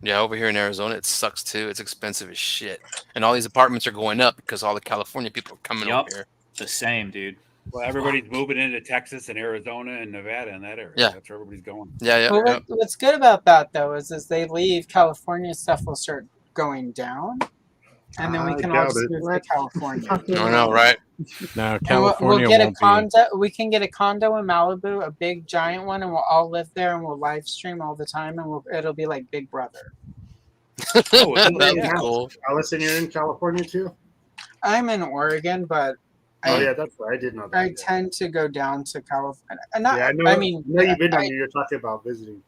Yeah, over here in Arizona, it sucks too. It's expensive as shit, and all these apartments are going up because all the California people are coming over here. The same, dude. Well, everybody's moving into Texas and Arizona and Nevada and that area. Yeah. That's where everybody's going. Yeah. Well, what's good about that though is as they leave, California stuff will start going down, and then we can all just move to California. I know, right? No, And California we'll get a won't condo. We can get a condo in Malibu, a big giant one, and we'll all live there, and we'll live stream all the time, and it'll be like Big Brother. Cool. Allison, you're in California too? I'm in Oregon, but that's right. I did know that. I tend to go down to California. I know. I mean, you've been down there. You're talking about visiting.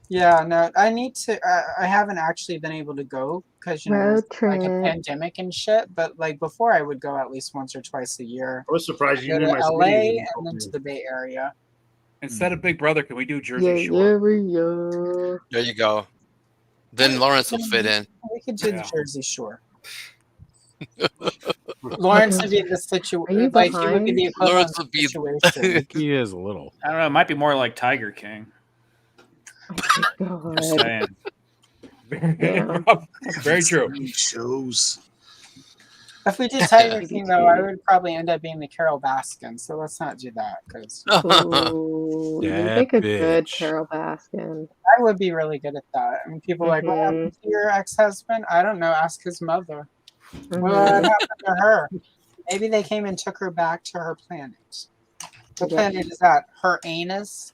Yeah, no, I need to. I haven't actually been able to go because there's like a pandemic and shit. But like before, I would go at least once or twice a year. I was surprised you go knew to my LA city. and then to the Bay Area. Instead of Big Brother, can we do Jersey Shore? There you go. Then Lawrence will fit in. We could do the Jersey Shore. Lawrence would be the situation. Like he would be the equivalent of the situation. He is a little. I don't know. It might be more like Tiger King. Just saying. Very true. Shows. If we did Tiger King, though, I would probably end up being the Carol Baskin. So let's not do that because Ooh, you make a good Carol Baskin. I would be really good at that. I mean, people are like, what happened to your ex-husband? I don't know. Ask his mother. What happened to her? Maybe they came and took her back to her planet. What planet is that? Her anus?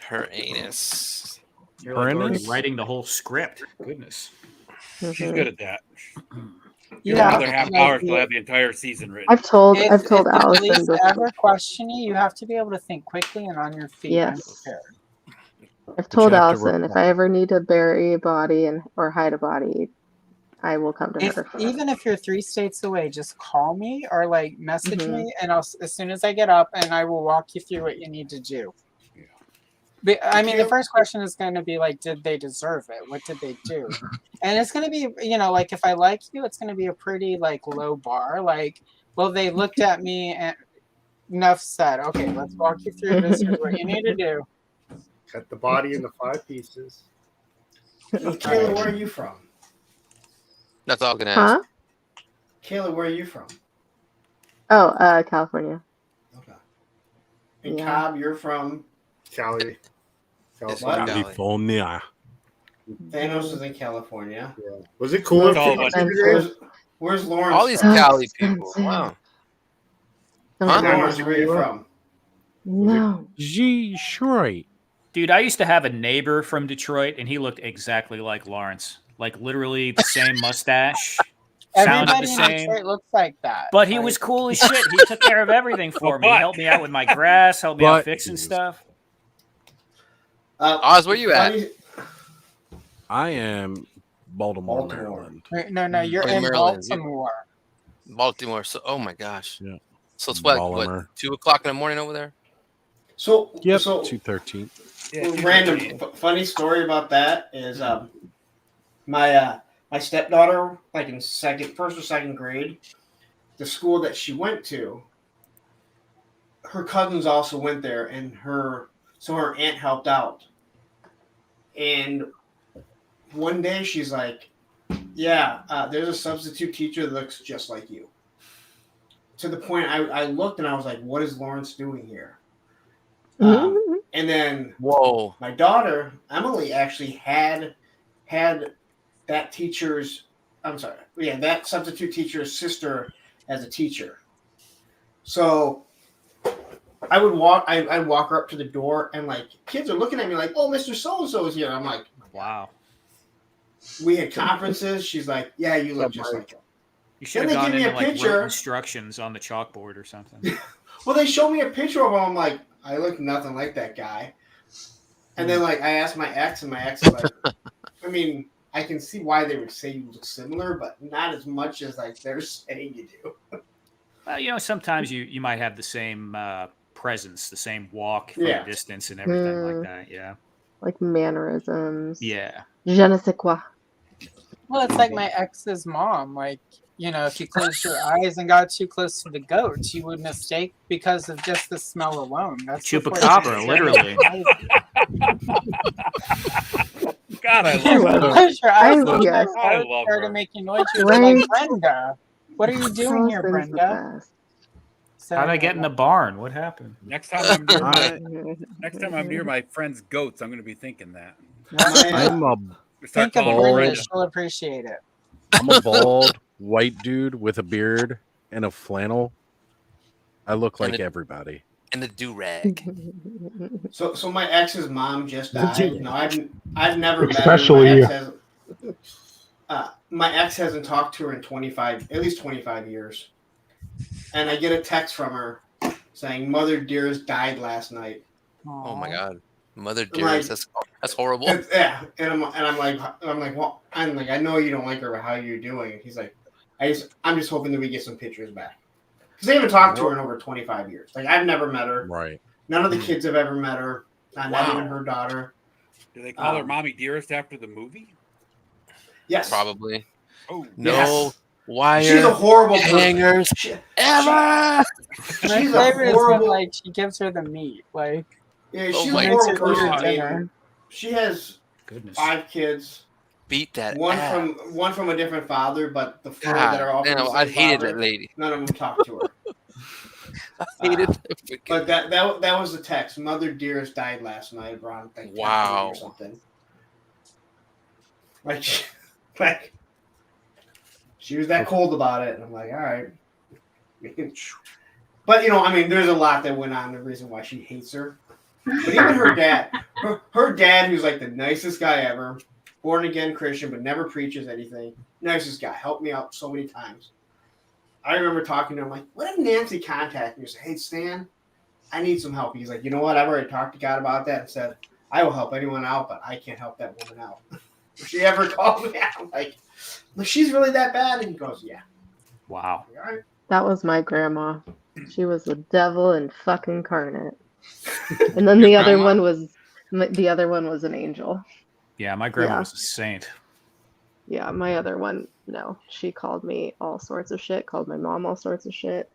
Her anus. You're like already writing the whole script. Goodness. She's good at that. Yeah, Yeah, another half hour to have the entire season written. I've told If Allison the police before. ever question you, you have to be able to think quickly and on your feet and Yes. prepared. I've told you have to Allison if I ever need to bury a body or hide a body, I will come to her. Even if you're 3 states away, just call me or like message Mhm. me, and I'll as soon as I get up, and I will walk you through what you need to do. But, I mean, the first question is going to be like, did they deserve it? What did they do? And it's going to be, like if I like you, it's going to be a pretty like low bar. Like, well, they looked at me and enough said. Okay, let's walk you through this. Here's what you need to do. Cut the body into 5 pieces. Kayla, where are you from? That's all I'm gonna ask. Kayla, where are you from? Oh, California. And Yeah. Cobb, you're from Cali. California. Thanos is in California. Yeah. Was it cool? Where's Lawrence? All these from? Cali people. Wow. Lawrence, where are you from? No. Detroit. Dude, I used to have a neighbor from Detroit, and he looked exactly like Lawrence. Like literally the same mustache. Sounded Everybody the in same. Detroit looks like that. But he was cool as shit. He took care of everything for me. He helped me out with my grass, helped me out fixing stuff. Oz, where you at? I am Baltimore, Maryland. No, you're Oh, in Maryland, yeah. Baltimore. Baltimore. So, oh my gosh. Yeah. So it's what Baltimore. 2:00 in the morning over there? So Yep. so 2:13. random funny story about that is my stepdaughter, like in first or second grade, the school that she went to, her cousins also went there, and her aunt helped out. And one day she's like, "Yeah, there's a substitute teacher that looks just like you." To the point I looked and I was like, "What is Lawrence doing here?" And then, whoa, my daughter Emily actually had that teacher's, that substitute teacher's sister as a teacher. So I'd walk her up to the door, and like kids are looking at me like, "Oh, Mr. So-and-so is here." I'm like, wow. We had conferences. She's like, "Yeah, you look just like him." You should have Then they gone give me into a like picture. wrote instructions on the chalkboard or something. Well, they showed me a picture of him. I'm like, I look nothing like that guy. And then like I asked my ex, and my ex is like, I mean, I can see why they would say you look similar, but not as much as like they're saying you do. Well, sometimes you might have the same presence, the same walk from Yeah. a distance and everything like that. Yeah. like mannerisms. Yeah. Je ne sais quoi. Well, it's like my ex's mom. Like, you know, if you closed your eyes and got too close to the goats, you would mistake because of just the smell alone. That's before Chupacabra, literally. God, I You love close your eyes and yeah. that goat started making noise. You'd be Right. like, Brenda, what are you doing here, Husband's the Brenda? best. So How'd I get in the barn? What happened? Next time I'm near my friend's goats, I'm going to be thinking that. I'm a think of bald, Brenda. She'll appreciate it. I'm a bald white dude with a beard and a flannel. I look like everybody. And a do-rag. So my ex's mom just died. No, I've never Especially- met her. My ex hasn't talked to her in at least 25 years. And I get a text from her saying Mother Dearest died last night. Oh my God, Mother I'm Dearest, like- that's horrible. Yeah, and I'm like, well, I'm like, I know you don't like her, but how are you doing? He's like, I'm just hoping that we get some pictures back. Because they haven't talked to her in over 25 years. Like, I've never met her. Right. None of the kids have ever met her. Not even her daughter. Do they call her Mommy Dearest after the movie? Yes. Probably. Oh, No yes. wire. She's a horrible person. hangers ever. My She's a favorite is when horrible. like she gives her the meat. Like, Yeah, Oh she's my a horrible God. person. I mean, Dinner. she has Goodness. 5 kids. Beat that. One ass. from a different father, but the 4 God that are all from damn, the same I hated father, that lady. none of them talk to her. I hated that freaking- But that was the text. Mother Dearest died last night around like 10:30 Wow. or something. Like she was that cold about it, and I'm like, all right. But you know, I mean, there's a lot that went on. The reason why she hates her, but even her dad, her dad, who's like the nicest guy ever, born again Christian, but never preaches anything. Nicest guy, helped me out so many times. I remember talking to him like, what if Nancy contacted me and said, hey Stan, I need some help? He's like, you know what? I've already talked to God about that and said, I will help anyone out, but I can't help that woman out. If she ever called me out, like, she's really that bad? And he goes, yeah. Wow. All right. That was my grandma. She was the devil incarnate. And then the other one was an angel. Yeah, my grandma Yeah. was a saint. Yeah, my other one, no. She called me all sorts of shit, called my mom all sorts of shit.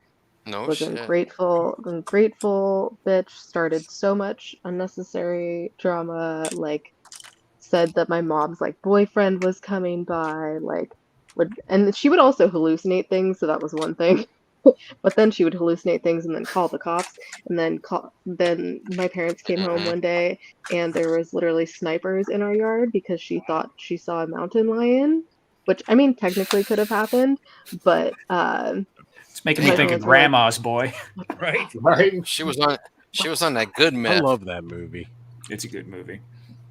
No was shit. ungrateful bitch, started so much unnecessary drama, like said that my mom's like boyfriend was coming by, like and she would also hallucinate things, so that was one thing. But then she would hallucinate things and then call the cops, and then my parents came home one day and there was literally snipers in our yard because she thought she saw a mountain lion, which I mean technically could have happened, but It's making me think of Grandma's Boy. Right? Right. She was on that good I meth. love that movie. It's a good movie.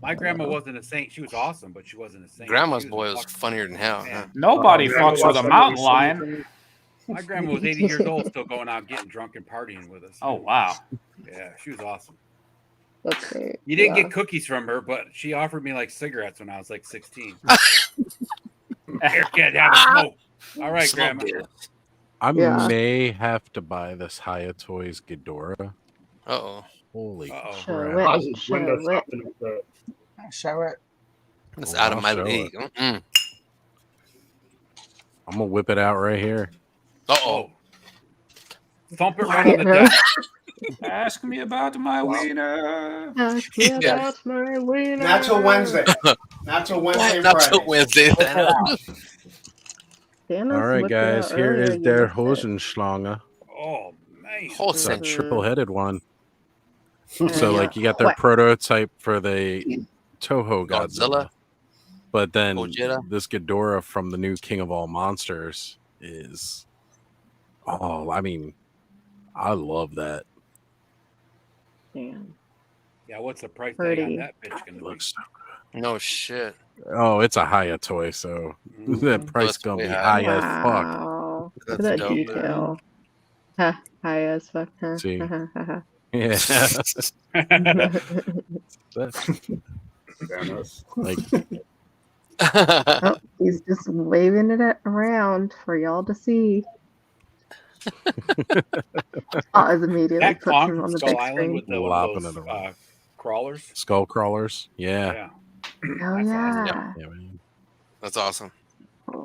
My grandma wasn't a saint. She was awesome, but she wasn't a saint. Grandma's She Boy was fucking funnier than hell. Huh? Nobody Grandma fucks with a watched mountain that lion. My grandma was 80 years old, still going out getting drunk and partying with us. Oh wow. Yeah, she was awesome. that's great. You didn't Yeah. get cookies from her, but she offered me like cigarettes when I was like 16. Here, kid, have a smoke. All right, Smoke Grandma. it. I Yeah. may have to buy this Haya Toys Ghidorah. Uh-oh. Holy Uh-oh. Show crap. it. Oz's window Show it. shopping at the Show it. That's Oh, out of I'll my show league. it. Mm-mm. I'm gonna whip it out right here. Uh-oh. Thump it right on the desk. Ask me about my wiener. Ask me Yeah. about my wiener. Not till Wednesday. Not till Wednesday and Not till Friday. Wednesday. Thanos All right, whipped it out guys. Here earlier, is you der missed it. Hosenschlange. Oh, man. Whole It's that Mhm. triple-headed one. Yeah. So, like, you got their What? prototype for the Toho Godzilla. Godzilla. But then Gojira. this Ghidorah from the new King of All Monsters is... Oh, I mean, I love that. Damn. Yeah, what's the price tag on Pretty. that bitch gonna It be? looks so No shit. Oh, it's a Haya toy, so Mhm. that price That's gonna way be high. high as fuck. Wow. Look That's at that dope, man. detail. Ha, high as fuck. Huh? See. Ha. Yeah, Thanos. like Oh, he's just waving it around for y'all to see. Oz immediately That puts him on Kong the Skull big Island screen. with the one Lopping of those it around. crawlers. Skull crawlers. Yeah. Oh yeah. Yeah, man. That's awesome.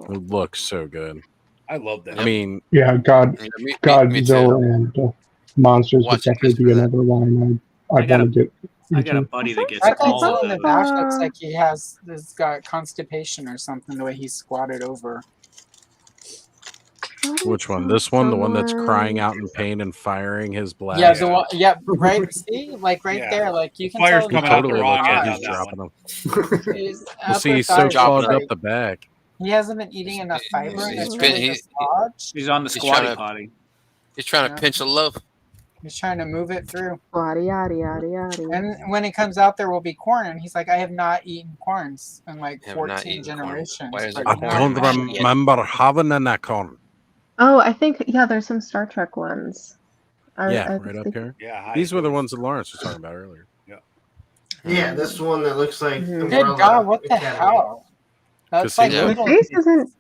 It looks so good. I love that. I mean, Yeah, Yeah, me Godzilla too. and Monsters would Watching definitely be another line I'd got want to get I got a into. buddy that gets That all Godzilla of in the those. back looks like he's got constipation or something. The way he's squatted over. which one? This one, the one that's crying out in pain and firing his blast. Yeah, the one. Yeah, right. See, like right Yeah. there, like you can Fire's tell. He coming out totally the looks wrong like end he's on that dropping one. them. His You see, upper he's so thighs are plugged like- up the back. He hasn't been eating enough fiber, and it's he's really been- dislodged. He's on the He's squatty trying to- potty. He's trying to Yeah. pinch a love. He's trying to move it through. Yada yada yada yada. And when it comes out, there will be corn, and he's like, "I have not eaten corns in like Have not 14 eaten corn. generations." Why is but it I now corn? don't I'm eating it." remember having an acorn. Oh, I think there's some Star Trek ones. Yeah, I right up think- here. Yeah, These were the ones that Lawrence was talking about earlier. Yeah, this one that looks like Mhm. Good Umbrella God, what the Academy. hell? That's see, like look. The little. face isn't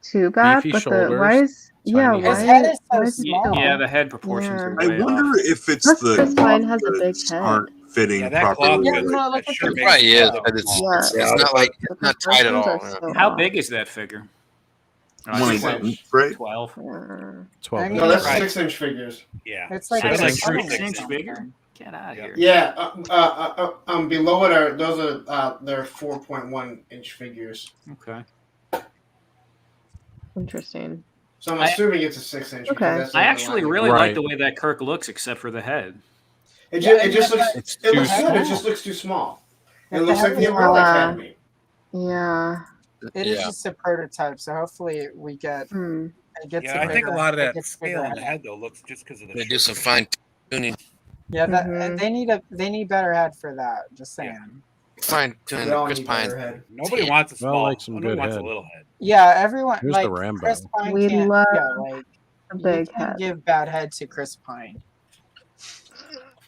too bad, Beefy but the shoulders, why is tiny His head is why so is it small. Yeah, the head proportions Yeah. are I way wonder off. if it's Plus, the Chris Pine has a cloth big that head. aren't fitting Yeah, that cloth properly. Yeah, is- no, look that at sure the makes Probably it is, look but it's small. it's not like The it's not tight at all. proportions are so How off. big is that figure? One inch, right? 12. 12. I mean, No, that's Right. 6-inch figures. Yeah. It's like That's a like seven true 6-inch inch figure. Get out of here. Yeah, below it are those are they're 4.1-inch figures. Okay. Interesting. So I'm I- assuming it's a 6-inch. because Okay. that's the I only actually line. really like Right. the way that Kirk looks, except for the head. It Yeah, just looks. It's It too looks good. It small. just looks too small. It If looks the like head the was Umbrella smaller- Academy. Yeah. It is Yeah. just a prototype, so hopefully we get Hmm. it gets. Yeah, I think a bigger- lot of it that gets scale bigger on the head. head though looks just because of the They do shirt. some fine tuning. Yeah, that Mhm. they need better head for that. Just saying. Fine tuning. They all Chris need Pine. better head. Nobody wants a Well, small. like some Nobody good wants head. a little head. Yeah, everyone Here's like the Rambo. Chris Pine We can't. love Yeah, like a you big can't head. give bad head to Chris Pine.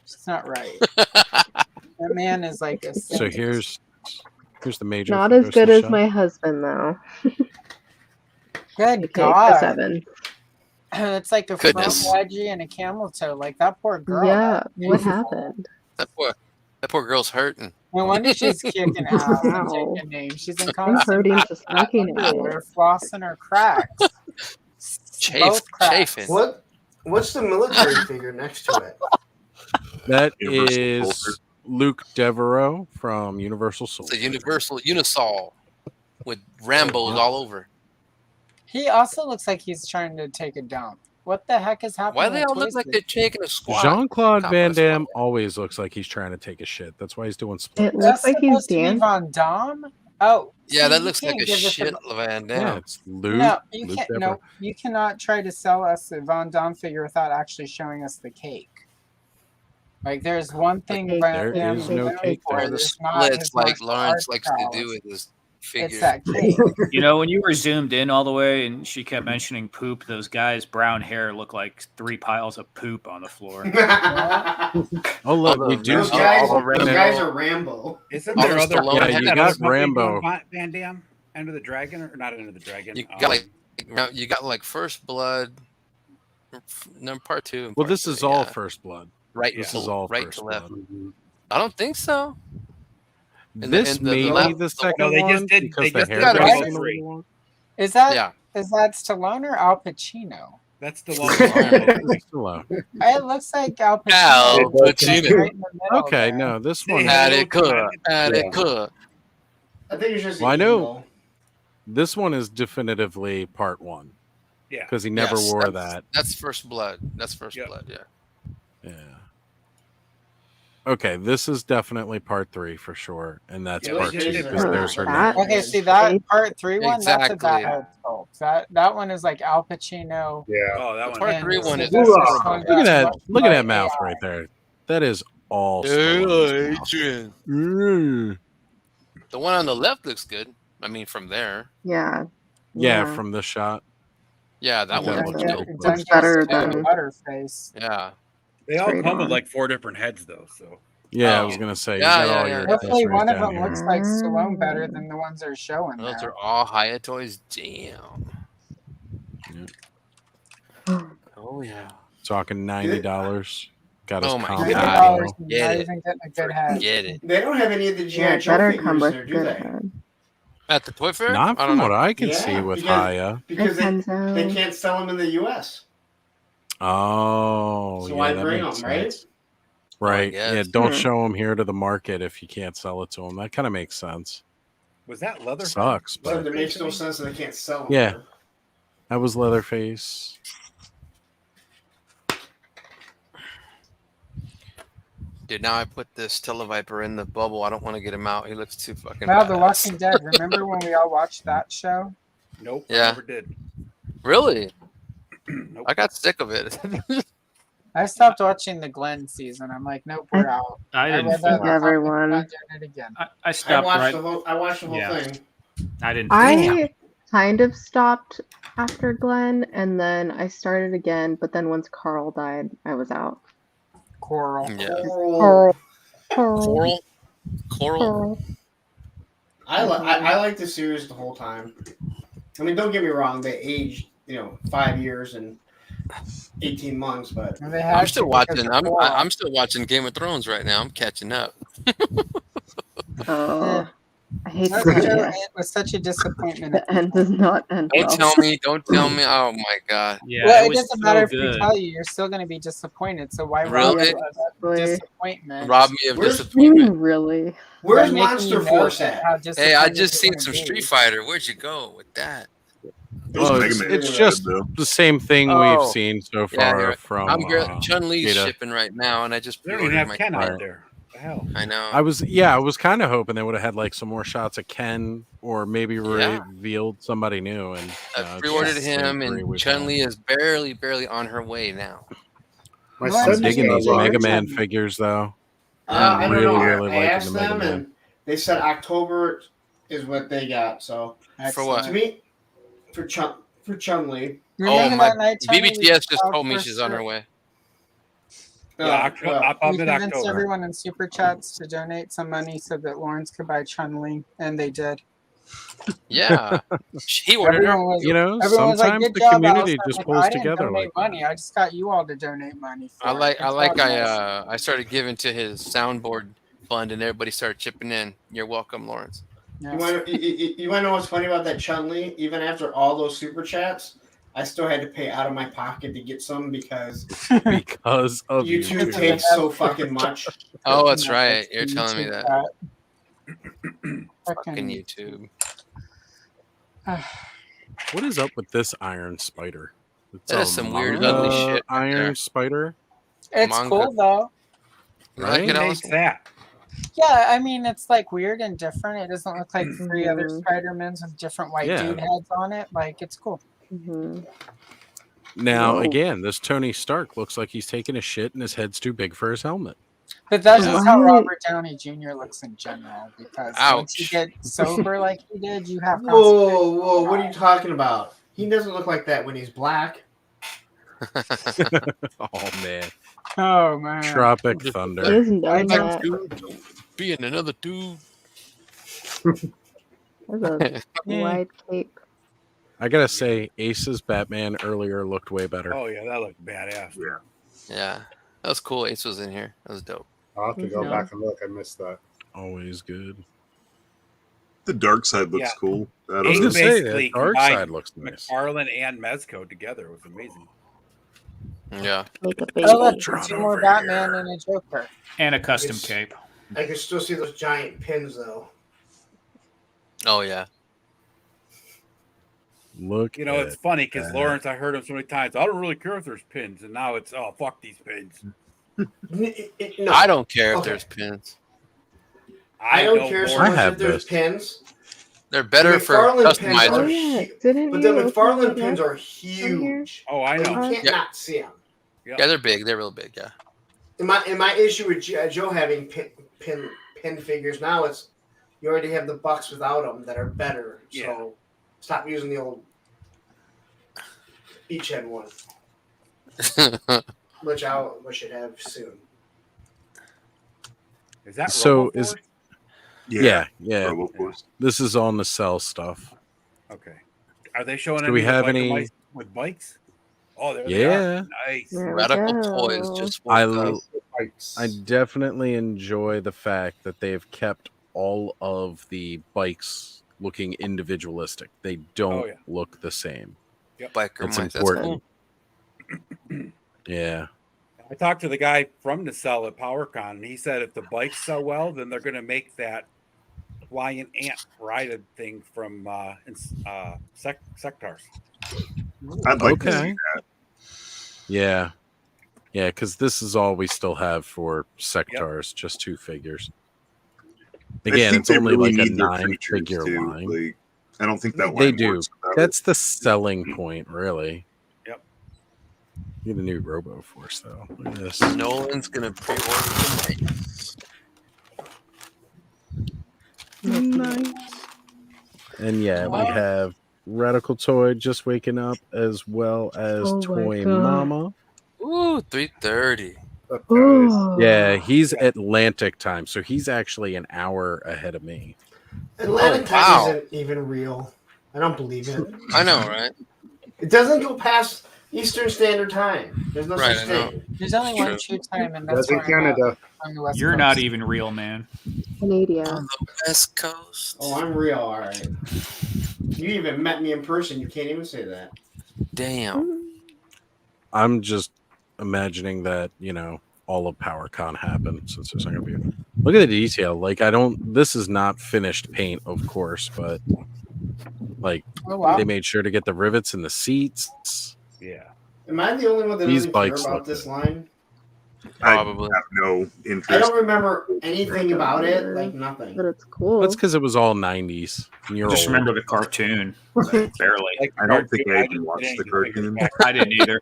It's not right. That man is like a. So saint. here's the major. Not for as Ghost good in the as Shell. my husband though. Good Okay, God. for 7. It's like a Goodness. front wedgie and a camel toe. Like that poor girl. Yeah. That's What painful. happened? That poor girl's hurting. No wonder she's kicking ass and Wow. taking names. She's in I'm constant hurting just looking at underwear, it. flossing her cracks. Both cracks. Chafing. What's the military figure next to it? That Universal is Soldier. Luke Devereaux from Universal It's a Soldier. universal unisol with Rambos all over. He also looks like he's trying to take a dump. What the heck is happening? Why do they with all look Toy like Story? they're taking a squat? Jean Claude Top Van of the squat. Damme always looks like he's trying to take a shit. That's why he's doing splits. It looks That's like he's supposed to be dancing. Von Damme. Oh, Yeah, see, that you looks like can't a give us shit Van Yeah, Damme. it's Luke. No, you Luke can't. Devereaux. No, you cannot try to sell us a Von Damme figure without actually showing us the cake. Like, there's one thing cake. Van There Damme is is no known cake for. there. Or the It's not his splits like martial Lawrence arts likes to do prowess. with his It's figures. that cake. You know, when you were zoomed in all the way and she kept mentioning poop, those guys' brown hair look like 3 piles of poop on the floor. Oh look, All we the- do. Those all guys, the those Rambo- guys are Rambo. Isn't All there the other? Stallone Yeah, heads. you that got other company Rambo. doing Van Damme, Enter the Dragon, or not Enter the Dragon? You got like First Blood, number part 2. And Well, part this is 3, all yeah. First Blood. Right. This to, is all right First to left. Blood. I don't think so. And This and may be last- the second No, they just one did- because they the just hair did does Rambo seem a 3. little long. Is that Yeah. Stallone or Al Pacino? That's the long. Stallone. It looks like Al Pacino. Al like, Pacino. right in the middle Okay, there. no, this one. Adequate. I think it's just. Well, I an know evil. this one is definitively part 1 Yeah. because he never Yes, wore that's- that. That's First Blood. That's First Yep. Blood. Yeah. Yeah. Okay, this is definitely part 3 for sure, and that's Yeah, part they 2 did because that. there's her That- name. Okay, see that part 3 one. That's a Exactly. bad head sculpt. That one is like Al Pacino. Yeah. Oh, that The one. part and 3 one is. Sylvester Look Stallone Look at that! got Look at that by mouth AI. right there. That is all. Hey, Stallone's mouth. Adrian. Mm. The one on the left looks good. I mean, from there. Yeah. Yeah, from this shot. Yeah, that Okay, one that looks looks dope. good. Looks better Done than- Butterface. Yeah. They all Straight come with on. like 4 different heads, though. So Yeah, I Oh. was gonna say. Yeah, you got yeah, all yeah. your Hopefully, accessories one of down them here. looks like Stallone better than the ones they're showing Those there. are all Hyatt toys. Damn. Oh yeah. Talking $90. Got his Oh my combo. God. $90 Get not it. even getting a good head. Get it. They don't have any of the Yeah, GI it Joe better come figures with there, do good they? head. At the toy fair? Not I from don't what know. I can see with Haya. Because they Kenzo. can't sell them in the U.S. Oh, So yeah, why that bring makes them, right? sense. Right. Yeah, guess. don't show them here to the market if you can't sell it to them. That kind of makes sense. Was that Leatherface? Sucks, So but it makes no sense that they can't sell them. yeah, here. that was Leatherface. Dude, now I put this Televiper in the bubble. I don't want to get him out. He looks too fucking Wow, The badass. Walking Dead. Remember when we all watched that show? Nope, I Yeah. never did. Really? Nope. I got sick of it. I stopped watching the Glenn season. I'm like, nope, we're out. I didn't. read that. think everyone- I'm not doing it again. I stopped I right. watched the whole Yeah. thing. I didn't. I kind of stopped after Glenn, and then I started again. But then once Carl died, I was out. Coral. Yeah. Coral. Coral. Coral. I like the series the whole time. I mean, don't get me wrong; they aged 5 years and 18 months, but And they I'm had still to because watching. of I'm Coral. I'm still watching Game of Thrones right now. I'm catching up. Oh, I hate That to show tell you. it was such a disappointment. The end does not end Don't well. tell me. Don't tell me. Oh my god. Yeah, Well, it it was doesn't matter so if we good. tell you, you're still going to be disappointed. So why Really? rob you of that disappointment? Rob me of Where's- What do you mean, disappointment. really? where's By making Monster you know Force that at? how Hey, I disappointed just you're seen gonna some be. Street Fighter. Where'd you go with that? Oh, Mega it's, Man it's was just good, though. the same thing Oh, we've seen so Yeah, far you're right. from Chun Li's Jada. shipping right now, and I just They don't even pre-ordered have my. Ken Right. out there. What the hell? I know. I was kind of hoping they would have had like some more shots of Ken, or maybe Yeah. revealed somebody new. And I it's pre-ordered just the same him, three and we've Chun Li had. is barely on her way now. My Well, I'm son digging those Yeah, Mega you're Man Chun-Li. figures though. I I'm don't know. really I liking asked the Mega them, Man. and they said October is what they got. So For what? to me, for Chun Li. Oh, Remember my that night, Tony, we BBTS just called told me for she's on her Sir- way. Yeah, well, We convinced October. everyone in super chats to donate some money so that Lawrence could buy Chun Li, and they did. Yeah, he ordered her. Everyone was, You know, everyone was like, sometimes "Good the job, community Alistair." just Like, pulls I didn't together donate like money. I just got you all to donate money for I it. like. Good I like. job, guys. I started giving to his soundboard fund, and everybody started chipping in. You're welcome, Lawrence. Yeah. You want to know what's funny about that Chun Li? Even after all those super chats, I still had to pay out of my pocket to get some because because of YouTube YouTube. takes so fucking much. Oh, that's Yeah, right. that's You're the telling me YouTube that. chat. Fucking YouTube. What is up with this iron spider? It's That a is some weird, manga ugly shit right iron there. spider. It's Manga. cool though. You like Right? it, Who Alice? makes that? Yeah, I mean it's like weird and different. It doesn't look like 3 other Mhm. Spider-Mans with different white Yeah. dude heads on it. Like it's cool. Mm-hmm. Now Whoa. again, this Tony Stark looks like he's taking a shit and his head's too big for his helmet. But that's just how Why- Robert Downey Jr. looks in general. Because once you Ouch. get sober like he did, you have Whoa, what are you talking about? He doesn't look like that when he's black. Oh man, Oh man. Tropic He Thunder. hasn't done I'd like that. to be in another dude. That's a wide cape. I gotta say, Ace's Batman earlier looked way better. Oh yeah, that looked badass. Yeah. Yeah, that was cool. Ace was in here. That was dope. I'll have to go Yeah. back and look. I missed that. Always good. The dark side looks Yeah. cool. That I was Ace gonna say basically that dark combined side looks nice. McFarlane and Mezco together. It was amazing. Yeah. Like a Oh baby. look, Ultron two more over Batman here. and a Joker. And a custom It's- cape. I can still see those giant pins though. Oh yeah. Look, You know, it's at funny because that. Lawrence, I heard him so many times. I don't really care if there's pins, and now it's fuck these pins. No, I don't care if Okay. there's pins. I don't care so I much have if there's this. pins. They're better The for McFarlane pins are Oh customizers. yeah, huge, didn't but you the open McFarlane it pins up are huge. Oh, I Like, know. you can't Yeah. not see them. Yeah, they're big. They're real big. Yeah. And my issue with Joe having pin figures now is you already have the Bucks without them that are better. Yeah. So stop using the old beachhead one, which we should have soon. Is that So Roboforce? is yeah. RoboForce. This is on the cell stuff. Okay. Are they showing Do any we of the have biker any- mice with bikes? Oh, there they Yeah. are. Nice. There we Radical go. Toys just I woke up. I definitely enjoy the fact that they've kept all of the bikes looking individualistic. They don't look the same. Yep. Biker It's mics, that's important. Yeah. I talked to the guy from the cell at PowerCon, and he said if the bikes sell well, then they're going to make that flying ant ride thing from Sectars. I'd like to see that. Yeah. Yeah, because this is all we still have for Sectars, just 2 figures. Again, think it's they only really like a need their 9-figure features, too. line. Like, I don't think that They line do. works without That's the selling point, really. Yep. Get a new Robo Force, though. Look at this. Nolan's gonna pre-order the Nice. And yeah, we have Radical Toy just waking up, as well as Toy Mama. Ooh, 3:30. Yeah, he's Atlantic time, so he's actually an hour ahead of me. Atlantic time wow. isn't even real. I don't believe it. I know, right? It doesn't go past Eastern Standard Time. There's no Right, such I know. thing. There's only True. one true time, and that's That's in where I'm at, Canada. on the West You're Coast. not even real, man. Canada. On the West Coast. Oh, I'm real, all right. You even met me in person. You can't even say that. Damn. I'm just imagining that, you know, all of PowerCon happened, since there's not gonna be. Look at the detail. Like, this is not finished paint, of course, but like they made sure to get the rivets in the seats. Yeah. Am I the only one that These doesn't care bikes about look this good. line? Probably. I have no interest. I don't remember anything about it. Like nothing. But it's cool. That's because it was all 90s. And you're Just old. remember the cartoon. Barely. I don't think I even watched the cartoon. I didn't either.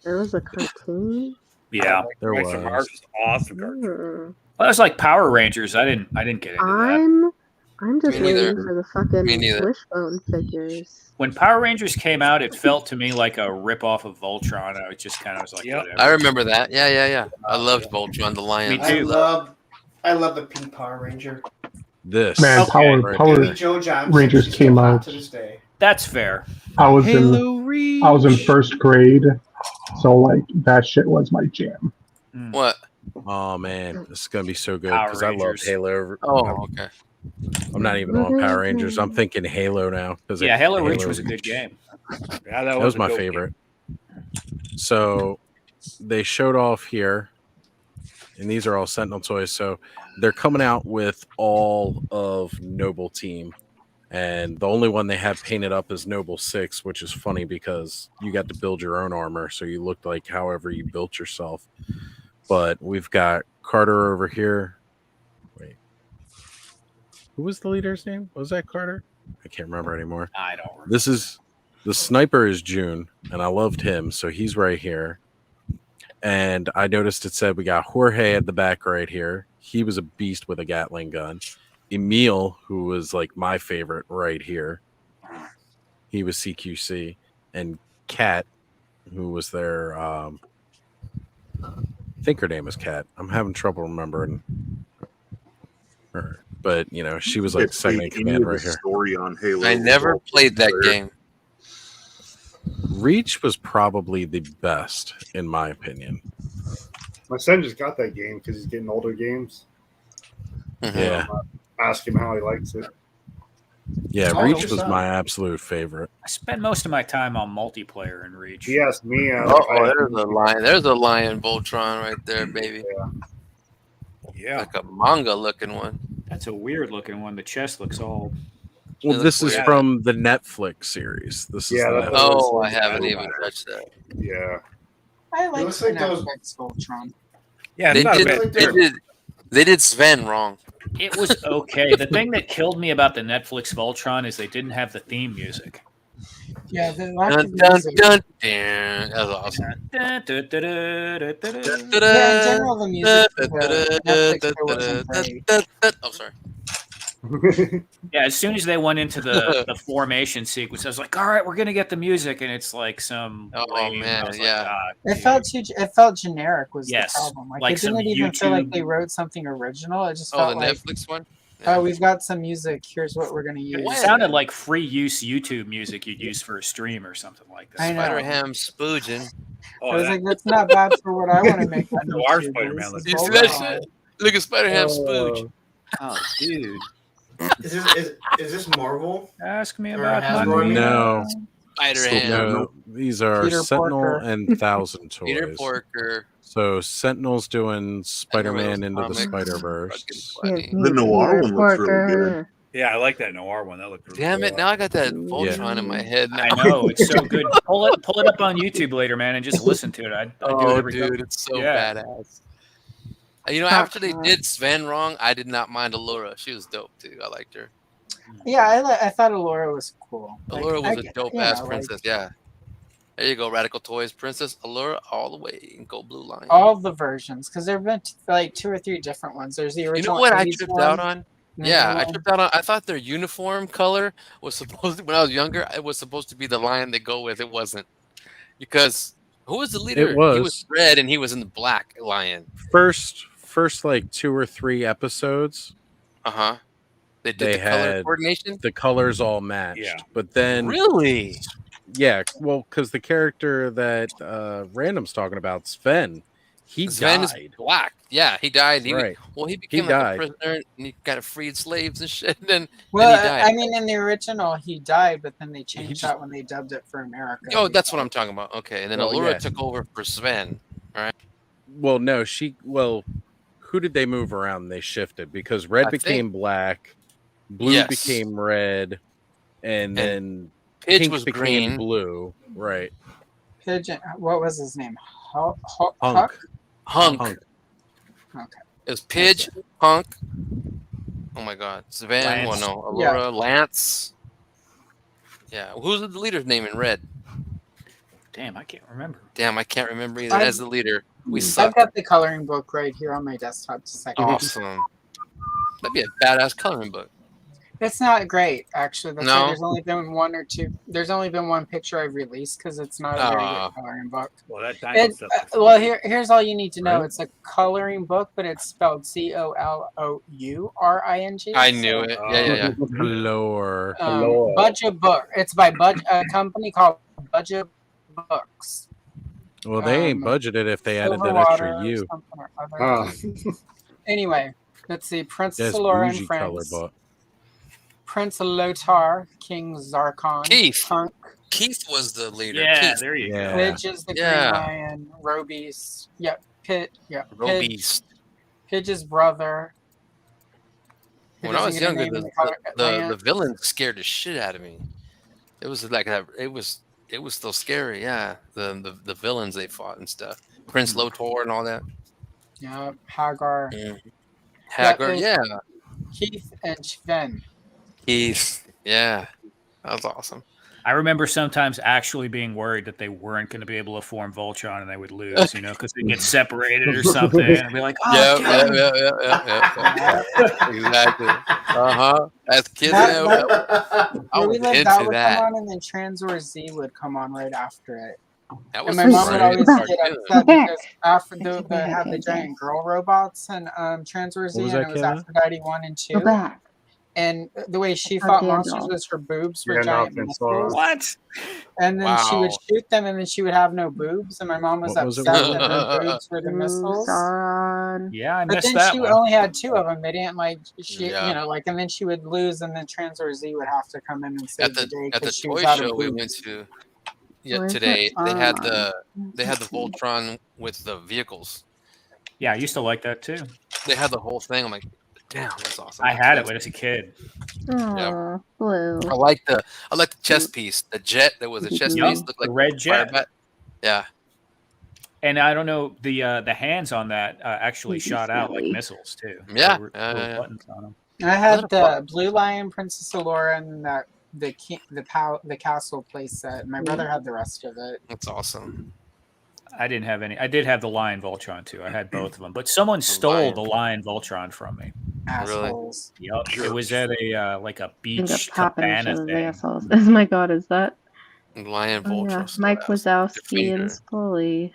There was a cartoon. Yeah. There Mike's of Mars was. is awesome cartoon. Hmm. Well, that's like Power Rangers. I didn't get into that. I'm just Me neither. waiting for the fucking Me neither. Wishbone figures. When Power Rangers came out, it felt to me like a rip-off of Voltron. I just kind of was like, whatever. I remember that. Yeah. I loved Voltron, the Lion. Me too. I love the Pink Power Ranger. This. Man, Power Billy Joe Johnson Rangers is still came hot out. to this day. That's fair. I was Halo in first grade, so like that shit was my jam. What? Oh man, this is gonna be so good Power because I love Rangers. Halo. Oh, okay. I'm not even on Power Rangers. I'm thinking Halo now. Yeah, Halo Reach was a good game. Yeah, That was a my dope favorite. So they showed off here, and these are all Sentinel toys. So they're coming out with all of Noble Team, and the only one they have painted up is Noble 6, which is funny because you got to build your own armor, so you looked like however you built yourself. But we've got Carter over here. Wait, who was the leader's name? Was that Carter? I can't remember anymore. I don't remember. This is the sniper is June, and I loved him, so he's right here. And I noticed it said we got Jorge at the back right here. He was a beast with a Gatling gun. Emil, who was like my favorite right here. He was CQC. And Kat, who was their I think her name was Kat. I'm having trouble remembering her. But you know, she was like second in command right here. Story on Halo. I never played that game. Reach was probably the best, in my opinion. My son just got that game because he's getting older games. Yeah. Ask him how he likes it. Yeah, Oh, Reach it was, was my absolute favorite. I spend most of my time on multiplayer in Reach. He asked me. There's a lion. There's a lion Voltron right there, baby. Yeah. Like a manga looking one. That's a weird looking one. The chest looks all. Well, this is from the Netflix series. This is the Oh, I haven't even touched that. Yeah. I like looks like the those- Netflix Voltron. Yeah, They it's not did, bad. they did Sven wrong. It was okay. The thing that killed me about the Netflix Voltron is they didn't have the theme music. Yeah, the Dun, dun, dun, dun. That was awesome. Yeah, in general, the music for the Netflix wasn't great. Oh, sorry. Yeah, as soon as they went into the formation sequence, I was like, "All right, we're gonna get the music," and it's like some. Oh, lame. man, I was like, yeah. "Ah, It felt generic was Yes, the problem. Like like it didn't some even feel like YouTube- they wrote something original. It just Oh, felt the like, Netflix one? oh, we've got some music. Here's what we're gonna use. It sounded like free use YouTube music you'd use for a stream or something like that. I know. Spider Ham Spoogin. Oh, I was like, that's not bad for what I want to make on Noir YouTube. Spider-Man This looks is You see that Voltron. shit? Look at Spider-Ham spooge. Oh, dude. Is this Marvel? Ask me Or about Hasbro, I mean? No, Spider-Ham. no, these are Peter Sentinel Porker. and Thousand Peter Toys. Porker. So Sentinel's doing Spider-Man into the comics. Spider-Verse. The Noir one looks really good. Yeah, I like that Noir one. That looked really Damn it! Now I got that Voltron in my head. Now. I know it's so good. Pull it up on YouTube later, man, and just listen to it. I do it Oh, every dude, time. it's so Yeah. badass. You know, after they did Sven wrong, I did not mind Allura. She was dope too. I liked her. Yeah, I thought Allura was cool. Like, Allura was I- a dope you ass know, like, princess. Yeah. There you go, Radical Toys Princess Allura all the way and go Blue Line. all the versions, because there have been like 2 or 3 different ones. There's the You original. know what I 80s tripped one, out on? and then Yeah, the I one- tripped out on. I thought their uniform color was supposed to, when I was younger, it was supposed to be the lion they go with. It wasn't. Because who was the leader? It was. He was red and he was in the black lion. First like 2 or 3 episodes. Uh-huh. They did the color had coordination? the colors all matched. Yeah. But then Really? Yeah, well, because the character that Random's talking about, Sven, he Sven is died. black. Yeah, he died. He Right. Well, he became like died. a prisoner and he kind of freed slaves and shit. Then Well, he died. I mean, in the original, he died, but then they changed that when they dubbed it for America. Oh, that's what I'm talking about. Okay, and then Well, Allura yeah. took over for Sven. All right. Well, no, who did they move around? They shifted because red I became black, blue Yes. became red, and then Pidge pink was became green. blue. Right. Pigeon. What was his name? Huck? Hunk. Hunk. Okay. It was Pidge, Hunk. Oh my God, Sven. Lance. Well, no, Yeah. Allura, Lance. Yeah, who's the leader's name in red? Damn, I can't remember. Damn, I can't remember either. I've- As the leader, we I've suck. got the coloring book right here on my desktop. Just a second. Awesome. That'd be a badass coloring book. It's not great, actually. That's No? why there's only been 1 or 2. There's only been 1 picture I've released because it's not a very Aw. good coloring book. Well, that dino It, stuff. well, here's all you need to know. Right. It's a coloring book, but it's spelled COLOURING. I knew it. Yeah. Lore. Budget Book. It's by a company called Budget Books. Well, they ain't budgeted if they added that extra Silverwater or U. something or other. Anyway, let's see. Princess That's Allura and bougie color Friends. book. Prince Lotar, King Zarkon, Keith. Hunk, Keith was the leader. Yeah, Keith. there you Yeah. Pidge is the Yeah. Green Lion, Robeast, Pidge, Robeast. Pidge's brother. Who When I doesn't was get a younger, name in the the villain scared the shit out of me. It was like that. It was still scary. Yeah, the villains they fought and stuff. Prince Lotor and all that. Yeah, Hagar, Hagar. there's- Yeah. Keith, and Sven. Keith. Yeah. That was awesome. I remember sometimes actually being worried that they weren't going to be able to form Voltron and they would lose, because they get separated or something. And I'd be like, oh, Yeah. damn. Exactly. As kids, That- I was that into would that. come on, and then Transwar Z would come on right after it. That And was my mom would right. always get Cartoon. upset because after they had the giant girl robots and Transwar Z, What was and that, it was Kayla? Aphrodite 1 and 2. Go back. And the way she That's fought our monsters Gandalf. was her boobs were Gandalf giant and missiles. Sauron. What? And then she would Wow. shoot them, and then she would have no boobs. And my mom was What was it upset with that her boobs were the missiles. Sauron. Yeah, I But missed then that she one. only had 2 of them. They didn't Yeah. and then she would lose, and then Transwar Z would have to come in and save At the the day at the because she toy was out of show we went boobs. to Where's today, that they had Sauron? the Voltron with the vehicles. Yeah, I used to like that too. They had the whole thing. I'm like, damn, that's awesome. I had it when I was a kid. Oh, blue. I like the chess piece. The jet that was a chess Yup, piece looked like the red a jet. fire bat. Yeah. And I don't know, the hands on that actually shot out like missiles too. Yeah, There were yeah, little yeah. buttons on them. I had What the Blue Lion, Princess Allura, and the castle playset. My brother had the rest of it. That's awesome. I didn't have any. I did have the Lion Voltron too. I had both of them, but someone stole Lion. the Lion Voltron from me. Assholes. Yup, it was at a like a I think beach up top and cabana shows the thing. assholes. Oh my god, is that? Lion Oh, yeah. Voltron. Mike Wazowski and Defender. Scully.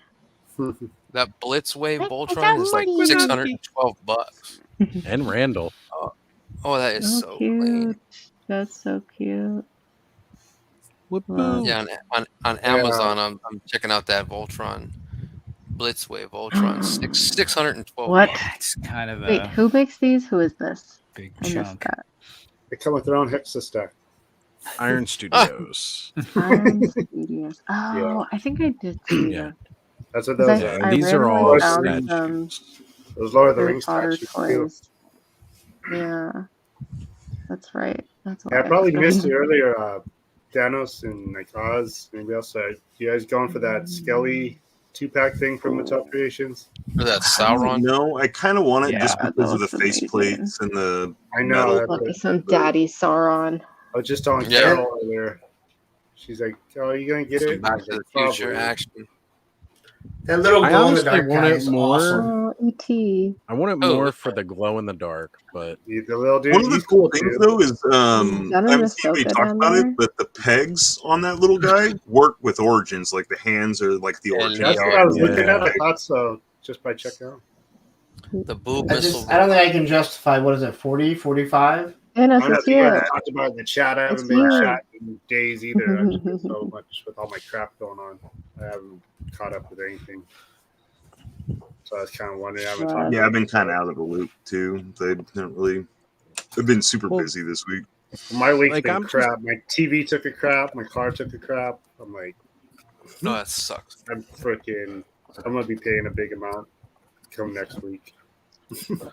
That Blitzwave Mike Voltron is like Wazowski. $612. And Randall. Oh, that is Oh, so clean. cute. That's so cute. Yeah, on Amazon, I'm checking out that Voltron Blitzwave Voltron 612. What? It's kind of Wait, who makes these? Who is this? big I missed chunk. that. They come with their own Hexa stack. Iron Studios. Iron Studios. Oh, I think I did see Yeah. that. That's what 'Cause those I, are. I These are randomly all found statues. some Those Lord of the Harry Rings Potter statues too. toys. Yeah, that's right. That's Yeah, I why probably forgot. missed it earlier. Thanos and like Oz. Maybe else. You guys going for that Skelly 2-pack thing from Mattel Creations? Or that I don't Sauron? know. I kind of want it Yeah, just that because of the looks amazing. faceplates and the I know. metal. That's Look what, at some daddy Sauron. I was just telling Yeah. Carol earlier. She's like, "Oh, are you gonna get Some it?" Back I was to like, the Future "Probably." action. That little I glow in the honestly dark want guy it is more. awesome. Oh, E.T. I want it Oh, more look for the glow in the dark, but The little dude. One of the He's cool cool things too. though is Is I Jen and haven't seen anybody Ahsoka talk down about there? it, but the pegs on that little guy work with Origins. Like the hands are like the And Origin. That's what I was guy. looking at. Yeah. I thought so, just by checking out. The boob I missile. don't think I can justify, what is it, 40, 45? Dennis, I'm not it's the one you. that talked about it in the chat. I It's haven't been you. chat in days either. I've just been so much with all my crap going on. I haven't caught up with anything. So I was kind of wondering. I haven't talked Yeah, I've been kind of out of the loop too. They didn't really. I've been super busy this week. My week's like, been I'm crap. My TV took a crap. My car took a crap. I'm like, No, that sucks. I'm gonna be paying a big amount come next week.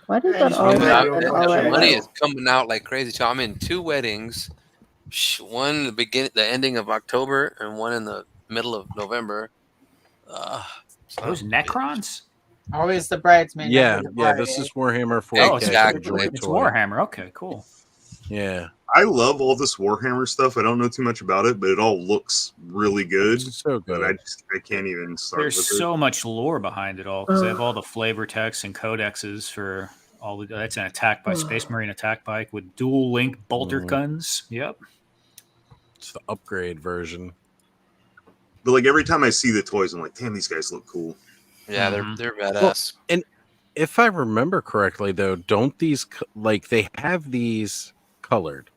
Why does Yeah, that he's always been happen doing all that at shit. Money once? is coming out like crazy. So I'm in 2 weddings. One the ending of October, and one in the middle of November. Those Necrons? Always the bridesmaid. yeah, never the yeah. bride, This eh? is Warhammer 40K. Oh, Exactly. it's Warhammer. Okay, cool. Yeah, I love all this Warhammer stuff. I don't know too much about it, but it all looks really good. it's so But good. I can't even start There's with so much lore behind it all because they have all the flavor texts and codexes for all the. That's an attack by Space Marine attack bike with dual link bolter guns. Yep. It's the upgrade version. But like every time I see the toys, I'm like, damn, these guys look cool. Yeah, they're badass. And if I remember correctly, though, don't these like they have these colored,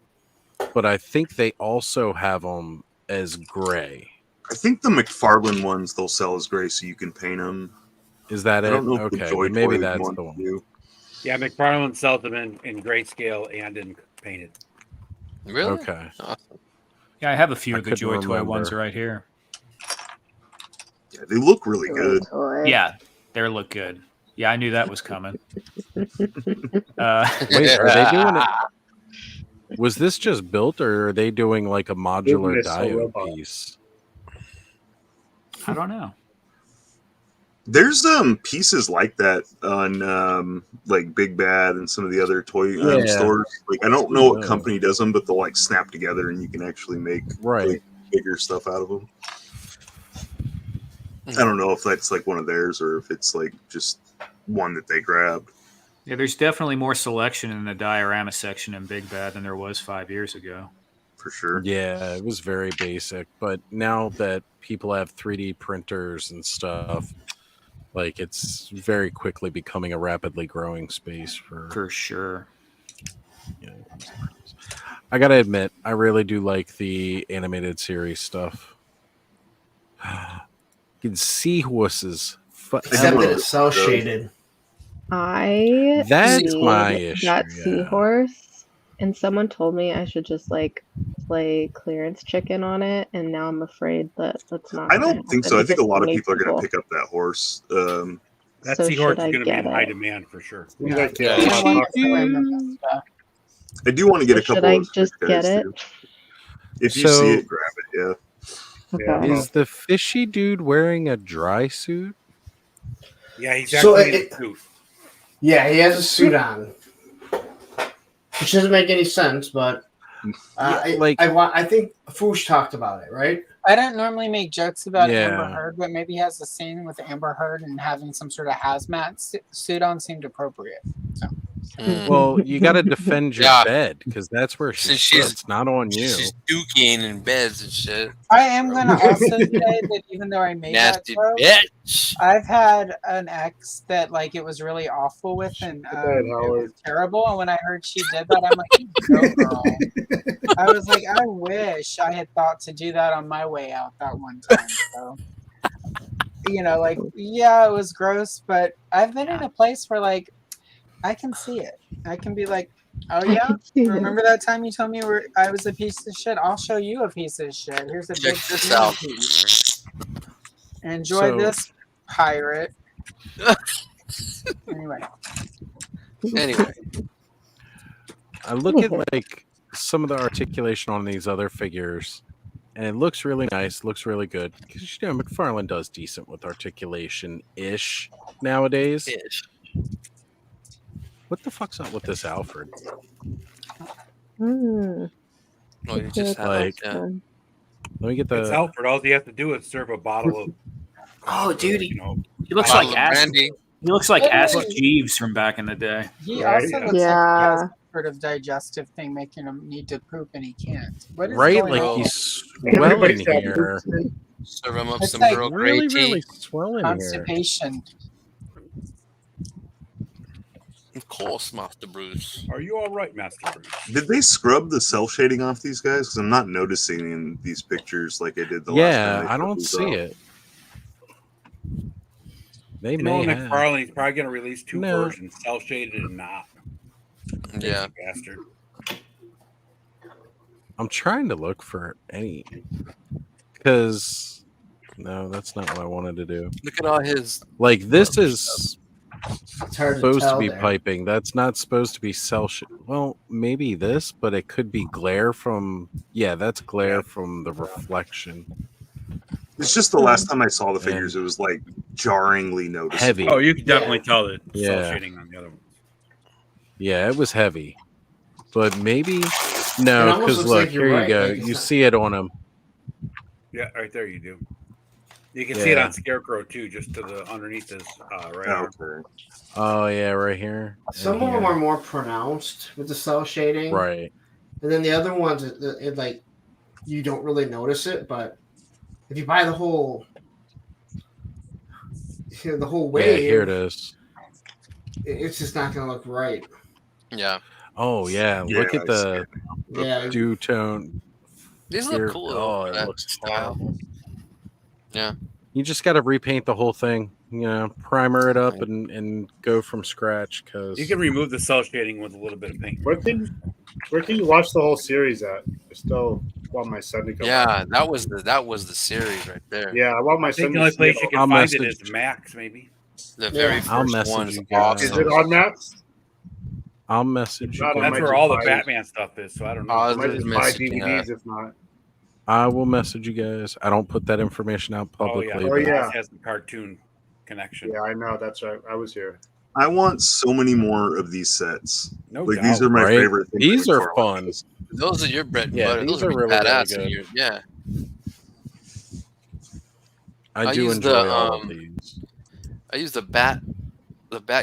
but I think they also have them as gray. I think the McFarlane ones they'll sell as gray, so you can paint them. Is that I it? don't know if the Okay, Joy then maybe Toy that's one the one. do. Yeah, McFarlane sells them in grayscale and in painted. Really? Okay. Awesome. Yeah, I have a few I of the couldn't Joy Toy ones remember. right here. Yeah, they look really good. Yeah, they look good. Yeah, I knew that was coming. Wait, are they doing it? Was this just built, or are they doing like a modular Missile diode robot. piece? I don't know. There's pieces like that on like Big Bad and some of the other toy Yeah. stores. Like I don't know what company does them, but they'll like snap together and you can actually make like, bigger stuff out of them. I don't know if that's like one of theirs or if it's like just one that they grabbed. Yeah, there's definitely more selection in the diorama section in Big Bad than there was 5 years ago. For sure. Yeah, it was very basic, but now that people have 3D printers and stuff, like it's very quickly becoming a rapidly growing space for sure. Yeah, I gotta admit, I really do like the animated series stuff. You can see horses. Except that it's so shaded. I That's need my issue, that yeah. seahorse, and someone told me I should just like play clearance chicken on it, and now I'm afraid that that's not. I gonna don't think happen so. I think a because lot of many people are going to people- pick up that horse. That So seahorse should is I going to be get in high it? demand for sure. I do want to get a Should couple I of just get guys, it? too. If you So- see it, grab it. Yeah. Okay. Is the fishy dude wearing a dry suit? Yeah, he's So actually in a suit. Yeah, he has a suit on, which doesn't make any sense. But I think Foosh talked about it, right? I don't normally make jokes about Amber Yeah. Heard, but maybe he has the scene with Amber Heard and having some sort of hazmat suit on seemed appropriate. So. Well, you got to defend your Yeah. bed because that's where she She's- sits, not on you. She's dooking in beds and shit. I am going to also say that even though I made Nasty that joke, bitch. I've had an ex that like it was really awful with, and it was terrible. And when I heard she did that, I'm like, you go, girl. I was like, I wish I had thought to do that on my way out that one time. So, like, yeah, it was gross, but I've been in a place where, like, I can see it. I can be like, oh, yeah, remember that time you told me I was a piece of shit? I'll show you a piece of shit. Here's a Check big this out. piece. Enjoy this, pirate. Anyway. I look at like some of the articulation on these other figures, and it looks really nice, looks really good. Because McFarlane does decent with articulation-ish nowadays. Ish. What the fuck's up with this Alfred? Oh, you just have like. yeah. Let me get the. It's Alfred. All you have to do is serve a bottle of. Oh, dude, he looks bottle like of Ask. brandy. He looks like Yeah. Ask Jeeves from back in the day. He also looks like he has some sort of digestive thing making him need to poop and he can't. What is Right, going like on? he's swelling here. Serve him up It's some like Earl Grey tea. Really swelling here. Constipation. Of course, Master Bruce. Are you all right, Master Bruce? Did they scrub the cell shading off these guys? Because I'm not noticing in these pictures like I did the last time. Yeah, I don't see it. They Nolan may have. McFarlane's probably going to release two No. versions, cell shaded and not. Yeah. Bastard. I'm trying to look for any. Because. No, that's not what I wanted to do. Look at all his. Like, this is It's hard to supposed to tell be there. piping. That's not supposed to be cell shade. Well, maybe this, but it could be glare from. Yeah, that's glare from the reflection. It's just the last time I saw the figures, it was like jarringly noticeable. Heavy. Oh, you can definitely tell the Yeah. cell shading on the other one. Yeah, it was heavy. But maybe. It No, almost because looks look, like you're here right, you go. like it's You not- see it on him. Yeah, right there you do. You can see it Yeah. on Scarecrow too, just to the underneath this right arm. Oh, yeah, right here. Some And of them here. are more pronounced with the cell shading. Right. And then the other ones, it like, you don't really notice it, but if you buy the whole wave, Yeah, here it is. it's just not going to look right. Yeah. Oh, yeah. Yeah, Look I at the Yeah. dew tone. These Here- look cool though. Oh, for it that looks style. horrible. Yeah. You just got to repaint the whole thing, primer it up and go from scratch. Because You can remove the cell shading with a little bit of paint. Where can you watch the whole series at? I still want my son to go. Yeah, back. that was the series right there. Yeah, I want my I think son the to only see place it you all. can I'll find it message- is Max, maybe. The very I'll first message one is you guys. Is awesome. it on Max? I'll message you. Not on That's my guys. where all the device. Batman stuff is, so I don't know. I I was might just just buy messaging, DVDs if not. I will message you guys. I don't put that information out Oh publicly. yeah, Oh, but yeah. Max has the cartoon connection. Yeah, I know. That's right. I was here. I want so many more of these sets. No Like doubt. these are my Right? favorite things. These that are McFarlane fun. does. Those are your bread and Yeah, butter. these Those are are really, really badass. good. And you're, yeah. I do use enjoy the, all of these. I use the bat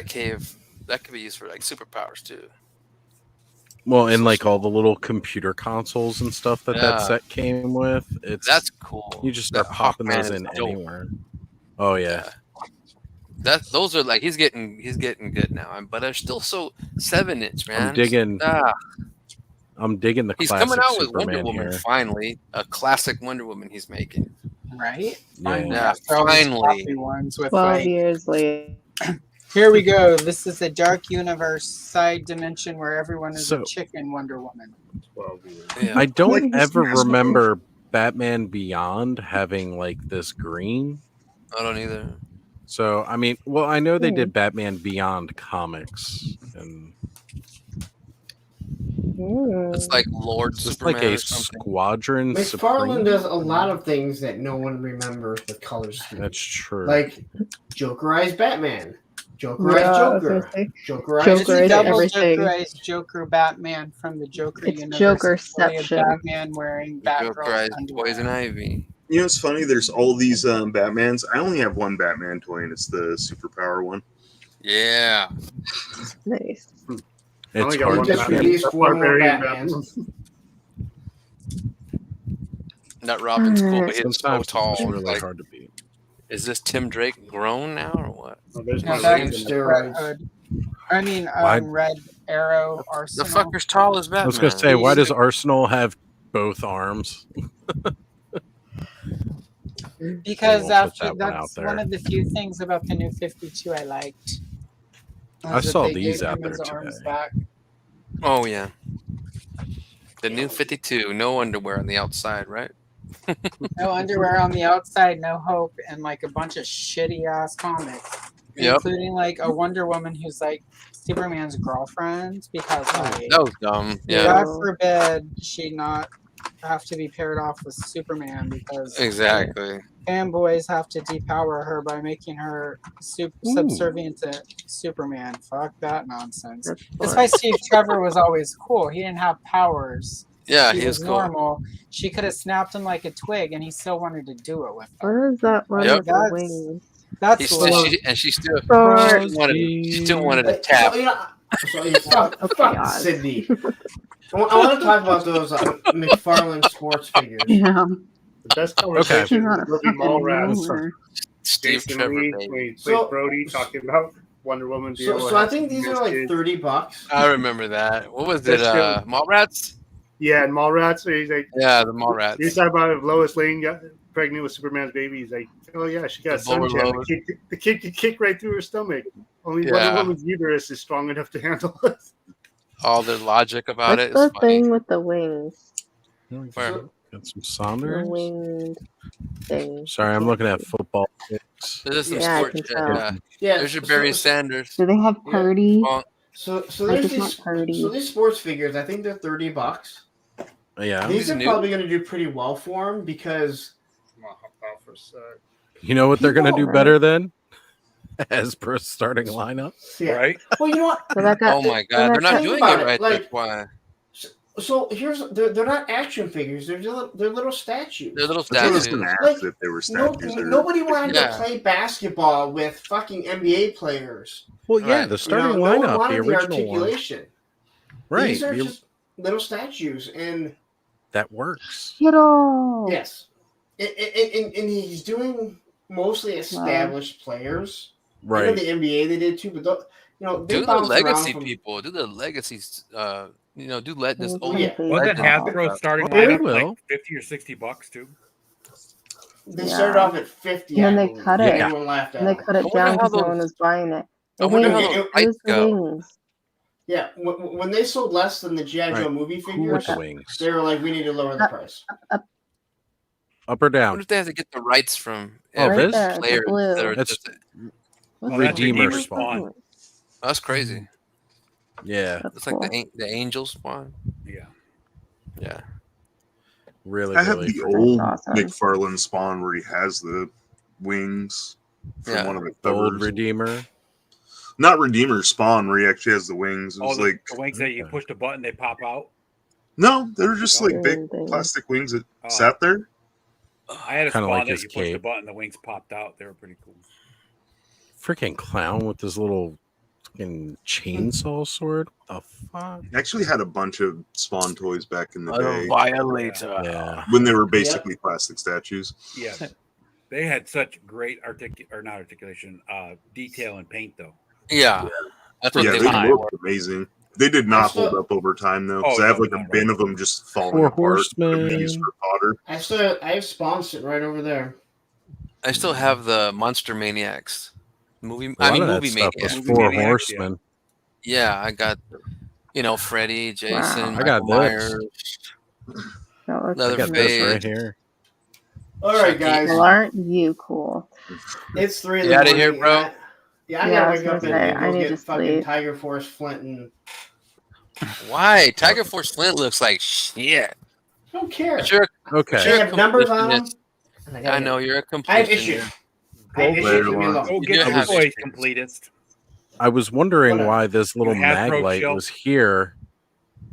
cave. That could be used for like superpowers too. Well, and like all the little computer consoles and stuff that Yeah. set came with. That's cool. You just start That popping Hawkman those is in dope. anywhere. Oh yeah. Those are like he's getting good now, but they're still so 7-inch, man. I'm digging the He's classic coming out with Superman Wonder Woman here. finally, a classic Wonder Woman he's making. Right? Yeah. Yeah, After all these finally. crappy ones with 12 like, years later. here we go. This is a dark universe side dimension where everyone is So- a chicken Wonder Woman. 12 years. Yeah. I don't Like this ever mask. remember Batman Beyond having like this green. I don't either. So I mean, well, I know they did Batman Beyond comics, and It's like Lord it's just Superman like a or something. Squadron McFarlane Supreme. does a lot of things that no one remembers with color scheme. That's true. Like Jokerized Batman, Jokerized Yeah, I was Joker, gonna say. Jokerized Jokerized It's a double everything. Jokerized Joker Batman from the Joker It's universe. Jokerception. It's really a Batman wearing Batgirl Jokerized underwear. Poison Ivy. You know, it's funny. There's all these Batmans. I only have one Batman toy, and it's the superpower one. Yeah. Nice. I only It's got hard one to Just Batman. released one more Barbarian Batman. That Robin's cool, but he's so Sometimes tall. it's really Like, hard to beat. is this Tim Drake grown now or what? Oh, there's No, my that ring. is Steroids. Red Hood. I mean, Why- Red Arrow The Arsenal. fucker's tall as Batman. I was going to say, why does Arsenal have both arms? Because We won't put after that one out that's there. one of the few things about the new 52 I liked. I was that saw they these gave out him there his arms today. back. Oh yeah. The new 52, no underwear on the outside, right? No underwear on the outside, no hope, and like a bunch of shitty ass comics, Yep. including like a Wonder Woman who's like Superman's girlfriend because like That was dumb. Yeah. God forbid she not have to be paired off with Superman because Exactly. fanboys have to depower her by making her subservient to Superman. Fuck that nonsense. That's why Steve Trevor was always cool. He didn't have powers. Yeah, he he was was cool. normal. She could have snapped him like a twig, and he still wanted to do it with her. What is that one Yep. with the wings? That's He love. still, she still Sorry. wanted to tap. So, you know, fuck Oz. Sydney. I want to talk about those McFarlane sports figures. Yeah. The best conversation Not a will be fucking Mallrats. rumor. Steve Jason Trevor, Lee, baby. So- Brody talking about Wonder Woman. So I think these are like $30. I remember that. What was That it? shit- Mallrats? Yeah, and Mallrats. Where he's like, Yeah, the Mallrats. He's talking about if Lois Lane got pregnant with Superman's baby. He's like, oh yeah, she got a The lower sunshine. Lois. The kid could kick right through her stomach. Only Yeah. Wonder Woman's uterus is strong enough to handle it. All the logic about What's it the is funny. thing with the wings? Where? Got some The Saunders. winged thing. Sorry, I'm looking at football picks. This is some Yeah, I sport can shit. tell. Yeah. Yeah, There's your so- Barry so- Sanders. Do they have Purdy? Bonk. So Like, there's it's not these Purdy. so these sports figures. I think they're $30. Yeah. These are new. probably going to do pretty well for him because I'm gonna hop out for a sec. You know what they're going to do Right. better than? Hasbro's starting lineup. yeah. Right? Well, you know what? So that got, Oh my God, they're not Think doing about it it, right. like- That's why So here's they're not action figures. They're little statues. they're little That's what I was statues. going to ask Like, if they were No, statues or nobody wanted Yeah. to play basketball with fucking NBA players. Well, yeah, Right. the starting no one lineup, the wanted original one. articulation. Right. These are you- just little statues, and that works. Kiddo. yes, and he's doing mostly established players. I know Right. the NBA they did too, but they Do the bounce around legacy from- people. Do the legacies. Do let this Mhm. old. Yeah. Wasn't legend Hasbro stuff. starting Oh, they lineup will. like $50 or $60 too? They Yeah. started off at 50. And then I they believe. cut it. Everyone laughed at And they them. cut it I wonder down how because no those- one was buying it. I The wonder how wings. those It was lights the go. wings. Yeah, when they sold less than the G.I. Joe Right. movie Who figures, with the wings? they were like, we need to lower the price. Up or I wonder down? if they have to get the rights from Oh, every this? there, the player blue. that are That's just. What's Oh, that's Redeemer Redeemer spawn. spawn. That's crazy. Yeah. That's It's like cool. the angel spawn. Yeah. Yeah. Really, I have really the cool. old awesome. McFarlane Spawn where he has the wings from Yeah. one of the The old covers. Redeemer. Not Redeemer Spawn where he actually has the wings. It All was the, like the wings that you push the button, they pop out. no, they were just like big Green thing. plastic wings that Oh. sat there. I had a Kinda spawn like that his you push the cape. button, the wings popped out. They were pretty cool. Freaking clown with his little fucking chainsaw sword. The fuck? He actually had a bunch of Spawn toys back in the day Violator. Yeah. when they were basically plastic statues. Yeah. They had such great articulation, detail and paint though. Yeah. That's what Yeah, they they were. looked amazing. They did not hold up over time though, because Oh, I have no, like a no, bin right. of them just falling Four apart. that I've Horsemen. used for Potter. I have Spawn sitting right over there. I still have the Monster Maniacs movie. A I lot mean, of that movie stuff was Maniacs. Four Maniacs, Horsemen. Yeah, I got, Freddy, Jason, I got Michael this. Myers, That looks I got this Leatherface. right here. All right, guys, Well, aren't you cool? it's 3 in You the outta morning. here, bro? and I Yeah, I gotta was wake up gonna and say, and I go need get to fucking sleep. Tiger Force Flint, and Why? Tiger Force Flint looks like shit. I don't care. But you're, Okay. They have numbers on them. and I know you're a I have completionist. issues. I have issues. Leave me alone. Go You get do the have toys, issues. completist. I was wondering Whatever. why this little You mag Hasbro light shelf. was here,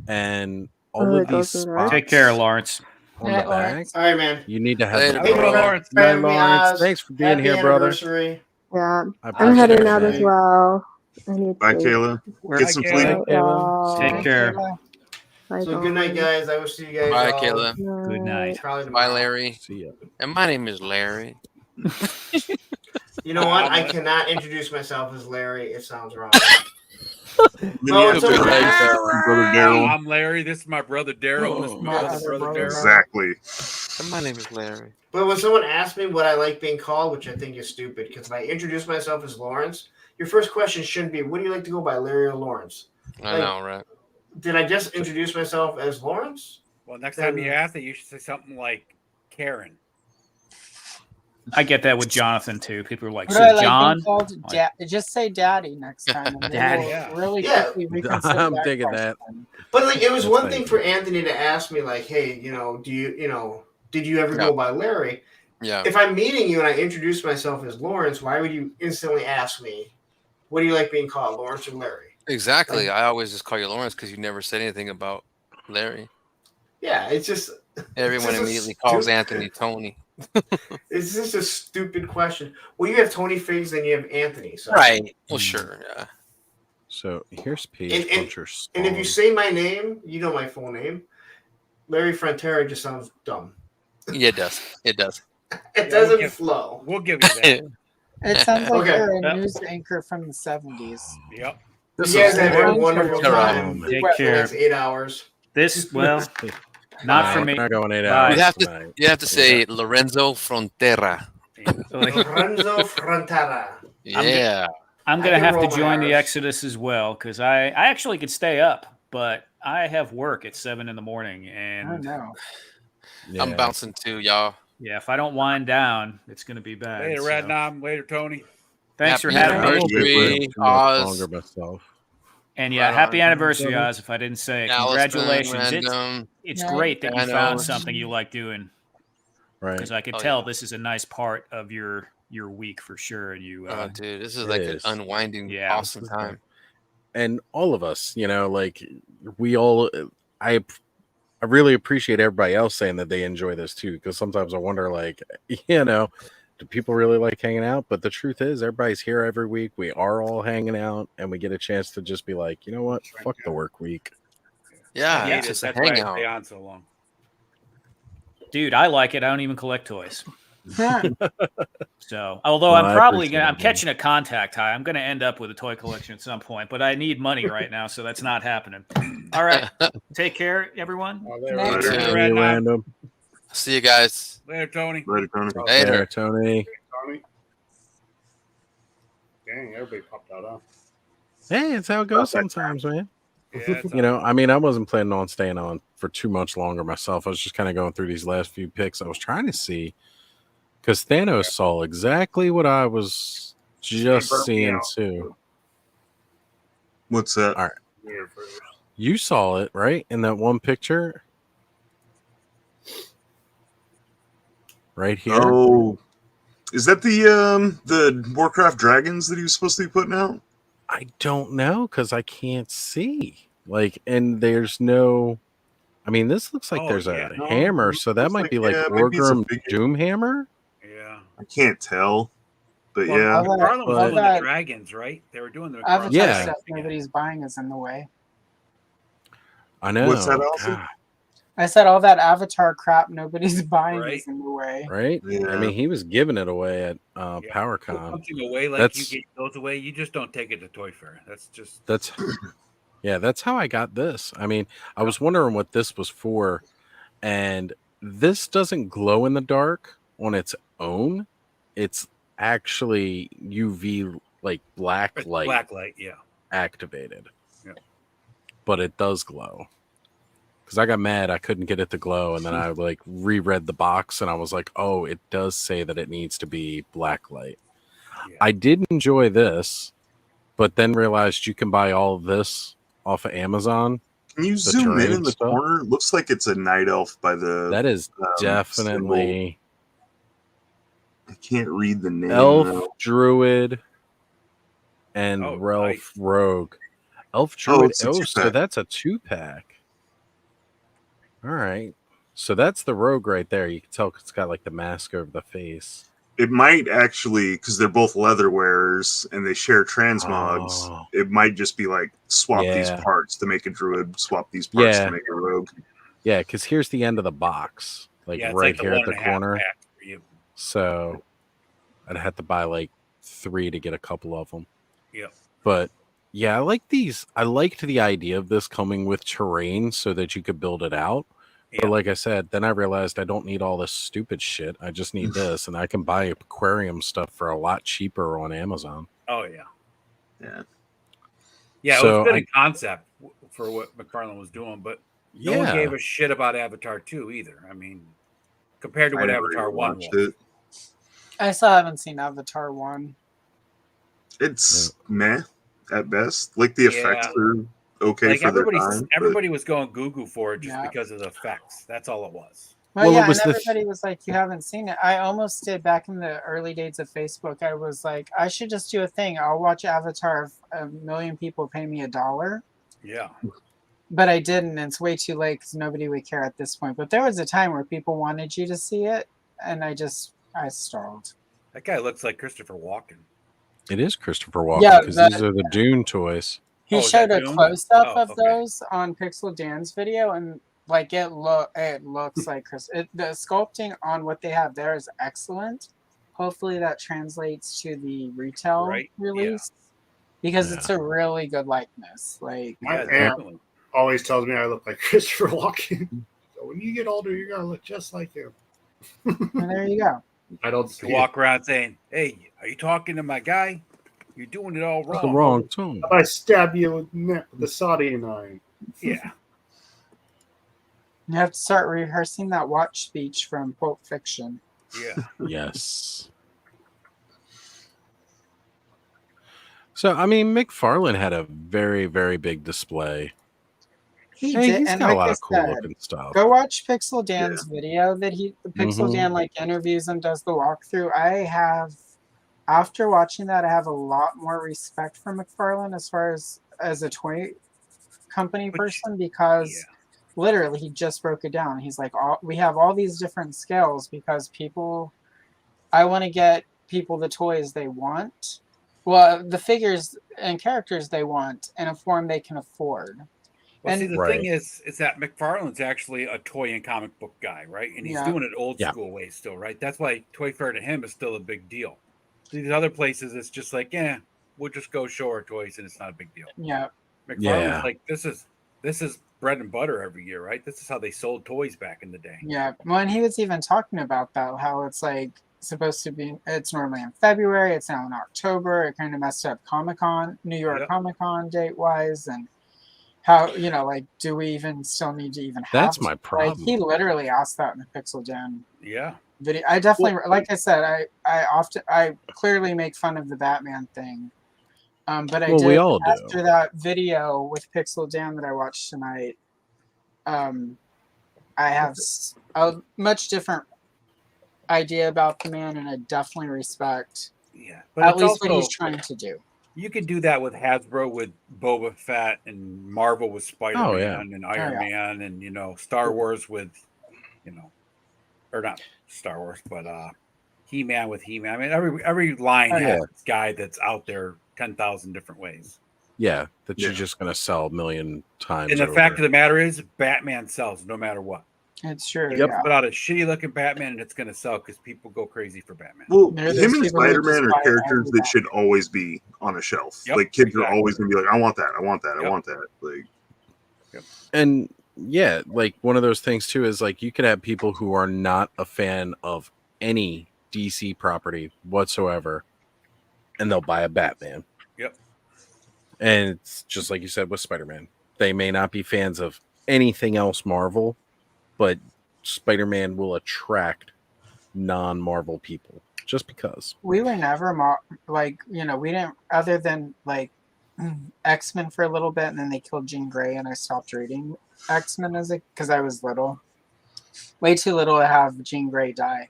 and all Oh, of it these goes in right. spots Take care, Lawrence. on Yeah, the Lawrence. back. All right, man. You need to have Later, the Hey, bro. button. Lawrence. Bye, Happy Lawrence. Oz. Thanks for being Happy here, brother. anniversary. Yeah. I I'm appreciate heading it, out as man. well. I need Bye, sleep. Kayla. Where- Get some Bye, sleep. Kayla. Y'all. Take care. Bye, So good night, guys. I will see you guys. Bye, all Kayla. Good night. Probably Bye, tomorrow. Larry. See ya. And my name is Larry. You know what? I cannot introduce myself as Larry. It sounds wrong. Brother Daryl. I'm Larry. This is my brother Daryl. This is my other brother Daryl. Exactly. And my name is Larry. But when someone asks me what I like being called, which I think is stupid, because if I introduce myself as Lawrence, your first question shouldn't be, "What do you like to go by, Larry or Lawrence?" I know, right? Did I just introduce myself as Lawrence? Well, next time you ask it, you should say something like Karen. I get that with Jonathan too. People are like, What do I "So like John?" being called? Just say daddy next time. And Daddy. Daddy. Really Yeah. quickly reconsider I'm that digging question. that. But like, it was Yes, one thank thing you. for Anthony to ask me, like, "Hey, did you ever go by Larry?" Yeah. If I'm meeting you and I introduce myself as Lawrence, why would you instantly ask me, "What do you like being called, Lawrence or Larry?" Exactly. I always just call you Lawrence because you never said anything about Larry. Yeah, it's just Everyone just a immediately calls stupid- Anthony Tony. It's just a stupid question. Well, you have Tony Figs, then you have Anthony. So. Right. Well, sure. Yeah. So here's Paige And Puncher's if you say my name, you know my full name. Larry Frontera just sounds dumb. Yeah, it does. It does. It doesn't flow. We'll give you that. It sounds like Okay. you're a news anchor from the 70s. Yep. You guys have a wonderful All right. time. Take For the care. next 8 hours. This not for we're me. not going 8 hours You have to. tonight. You have to say Lorenzo Frontera. Lorenzo Frontera. Yeah. I'm I gonna can have to roll my join the R's. Exodus as well because I actually could stay up, but I have work at 7 a.m, and Oh no. I'm bouncing too, y'all. yeah, if I don't wind down, it's gonna be bad. Later, so. Red Nom. Later, Tony. Thanks for Happy having me. anniversary, Oz. Longer myself. And yeah, Right happy on. anniversary, Oz. If I didn't say it, Allison, congratulations. Random, It's Yeah. great that you found Thanos. something you like doing Right. because I could Oh, tell yeah. this is a nice part of your week for sure. And you, Oh, dude, this is It like is. an unwinding, Yeah. awesome time. And all of us, like we all, I really appreciate everybody else saying that they enjoy this too, because sometimes I wonder, like, do people really like hanging out? But the truth is, everybody's here every week. We are all hanging out, and we get a chance to just be like, you know what? Fuck the work week. Yeah, I hate it's it. just a That's why I hangout. stay on so long. dude, I like it. I don't even collect toys. Yeah. So, although Well, I'm I probably appreciate gonna, it, I'm man. catching a contact high. I'm gonna end up with a toy collection at some point, but I need money right now, so that's not happening. All right, take care, everyone. Next. Later. See Red you, Nom. Random. See you guys Later, Tony. Later, Tony. later. There, Tony. Tommy. Dang, everybody popped out, huh? Hey, it's how it goes sometimes, man. Yeah, it's I mean, I wasn't planning on staying on for too much longer myself. I was just kind of going through these last few picks. I was trying to see because Thanos saw exactly what I was just burnt me seeing out. too. What's that? All right, Here first. you saw it right in that one picture, right here. Oh, is that the Warcraft dragons that he was supposed to be putting out? I don't know because I can't see. Like, and there's no. I mean, this looks like Oh, there's yeah. a No, hammer, it so that looks might like- be like yeah, maybe it's a Orgrim big- Doomhammer. Yeah. I can't tell, but Well, yeah. all that- Garland was all doing that the dragons, right? They were doing the Avatar Yeah. stuff nobody's buying is in the way. I know. What's that, Allison? God, I said all that Avatar crap nobody's buying Right. is in the way. right? Yeah. I mean, he was giving it away at Yeah. Put PowerCon. something away like That's- you gave those away. You just don't take it to Toy Fair. That's just That's yeah, that's how I got this. I mean, I was wondering what this was for, and this doesn't glow in the dark on its own. It's actually UV like black it's light black light. Yeah. activated. Yeah. But it does glow. Because I got mad I couldn't get it to glow, and then I like reread the box and I was like, oh, it does say that it needs to be black light. Yeah. I did enjoy this, but then realized you can buy all of this off of Amazon. Can you zoom in terrain the stuff? corner? It looks like it's a night elf by the. That is symbol. definitely I can't read the name. elf, though. druid, and Oh, Relf nice. rogue. Elf, Oh, druid. it's a Oh, so two-pack. that's a 2-pack. All right. So that's the rogue right there. You can tell it's got like the mask over the face. It might actually, because they're both leather wearers and they share transmogs. Oh. It might just be like swap these Yeah. parts to make a druid, swap these parts Yeah. to make a rogue. Yeah, because here's the end of the box, like Yeah, it's right like the here at the 1.5 corner. pack for you. So I'd have to buy like 3 to get a couple of them. Yep. But Yeah, I like these. I liked the idea of this coming with terrain so that you could build it out. But like I said, then I realized I don't need all this stupid shit. I just need this, and I can buy aquarium stuff for a lot cheaper on Amazon. Oh yeah. Yeah. Yeah, it was So good in concept for what McFarlane was doing, but no one Yeah. gave a shit about Avatar 2 either. I mean, compared to I what never Avatar even 1 watched was. it. I still haven't seen Avatar 1. It's meh at best. Like the effects Yeah. are okay Like for their time. but- everybody was going goo for it just Yeah. because of the effects. That's all it was. Well, yeah, it was and the everybody was like, "You haven't seen it." I almost did back in the early days of Facebook. I was like, "I should just do a thing. I'll watch Avatar if a million people pay me $1." Yeah. But I didn't. And it's way too late because nobody would care at this point. But there was a time where people wanted you to see it, and I stalled. That guy looks like Christopher Walken. It is Christopher Walken Yeah, because these are the Dune toys. He Oh, is that showed a Dune? close up Oh, of okay. those on Pixel Dan's video, and like it looks like Chris. The sculpting on what they have there is excellent. Hopefully that translates to the retail Right? release because it's a really good likeness. Like My aunt always tells me I look like Christopher Walken. So when you get older, you're gonna look just like him. well, there you go. I don't You see walk around saying, "Hey, are you talking to my guy? You're doing it all wrong." The wrong tone. If I stab you with the sardine iron. Yeah. You have to start rehearsing that watch speech from Pulp Fiction. Yeah. Yes. So I mean, McFarlane had a very, very big display. He Hey, did, he's and got a like lot I of cool said, looking stuff. go watch Pixel Dan's video that Pixel Mhm. Dan like interviews and does the walkthrough. After watching that, I have a lot more respect for McFarlane as far as a toy company person because literally he just broke it down. He's like, we have all these different scales because I want to get people the toys they want. Well, the figures and characters they want in a form they can afford. Well, And see, the thing is that McFarlane's actually a toy and comic book guy, right? And he's Yeah. doing it old Yeah. school way still, right? That's why Toy Fair to him is still a big deal. These other places, it's just like, we'll just go show our toys, and it's not a big deal. Yeah. McFarlane's Yeah. like, this is bread and butter every year, right? This is how they sold toys back in the day. Yeah, well, and he was even talking about that, how it's like supposed to be, it's normally in February, it's now in October. It kind of messed up Comic-Con, New York Yep. Comic-Con date-wise, and how, like, do we even still need to even have That's my Like, problem. he literally asked that in the Pixel Dan Yeah. video. I definitely, like I said, I clearly make fun of the Batman thing. But I Well, we did, all do. after that video with Pixel Dan that I watched tonight, I have a much different idea about the man, and I definitely respect But at it's least what also- he's trying to do. You could do that with Hasbro with Boba Fett and Marvel with Spider-Man and Iron Man and Star Wars with or not Star Wars, but He-Man with He-Man. I mean every line Oh, has yeah. this guy that's out there 10,000 different ways. Yeah, that you're just gonna sell a million times. And the over. fact of the matter is Batman sells no matter what. It's true. You can put out a shitty looking Batman and it's gonna sell because people go crazy for Batman. Well, There are him those and people that Spider-Man just are buy characters every that should always be on a shelf. Yep, Like kids are exactly. always gonna be like, I want that, I want that, I want that. Like, And yeah, like one of those things too is like you could have people who are not a fan of any DC property whatsoever, and they'll buy a Batman. Yep. And it's just like you said with Spider-Man. They may not be fans of anything else Marvel, but Spider-Man will attract non-Marvel people just because. We were never we didn't, other than like X-Men for a little bit, and then they killed Jean Grey, and I stopped reading X-Men because I was little, way too little to have Jean Grey die.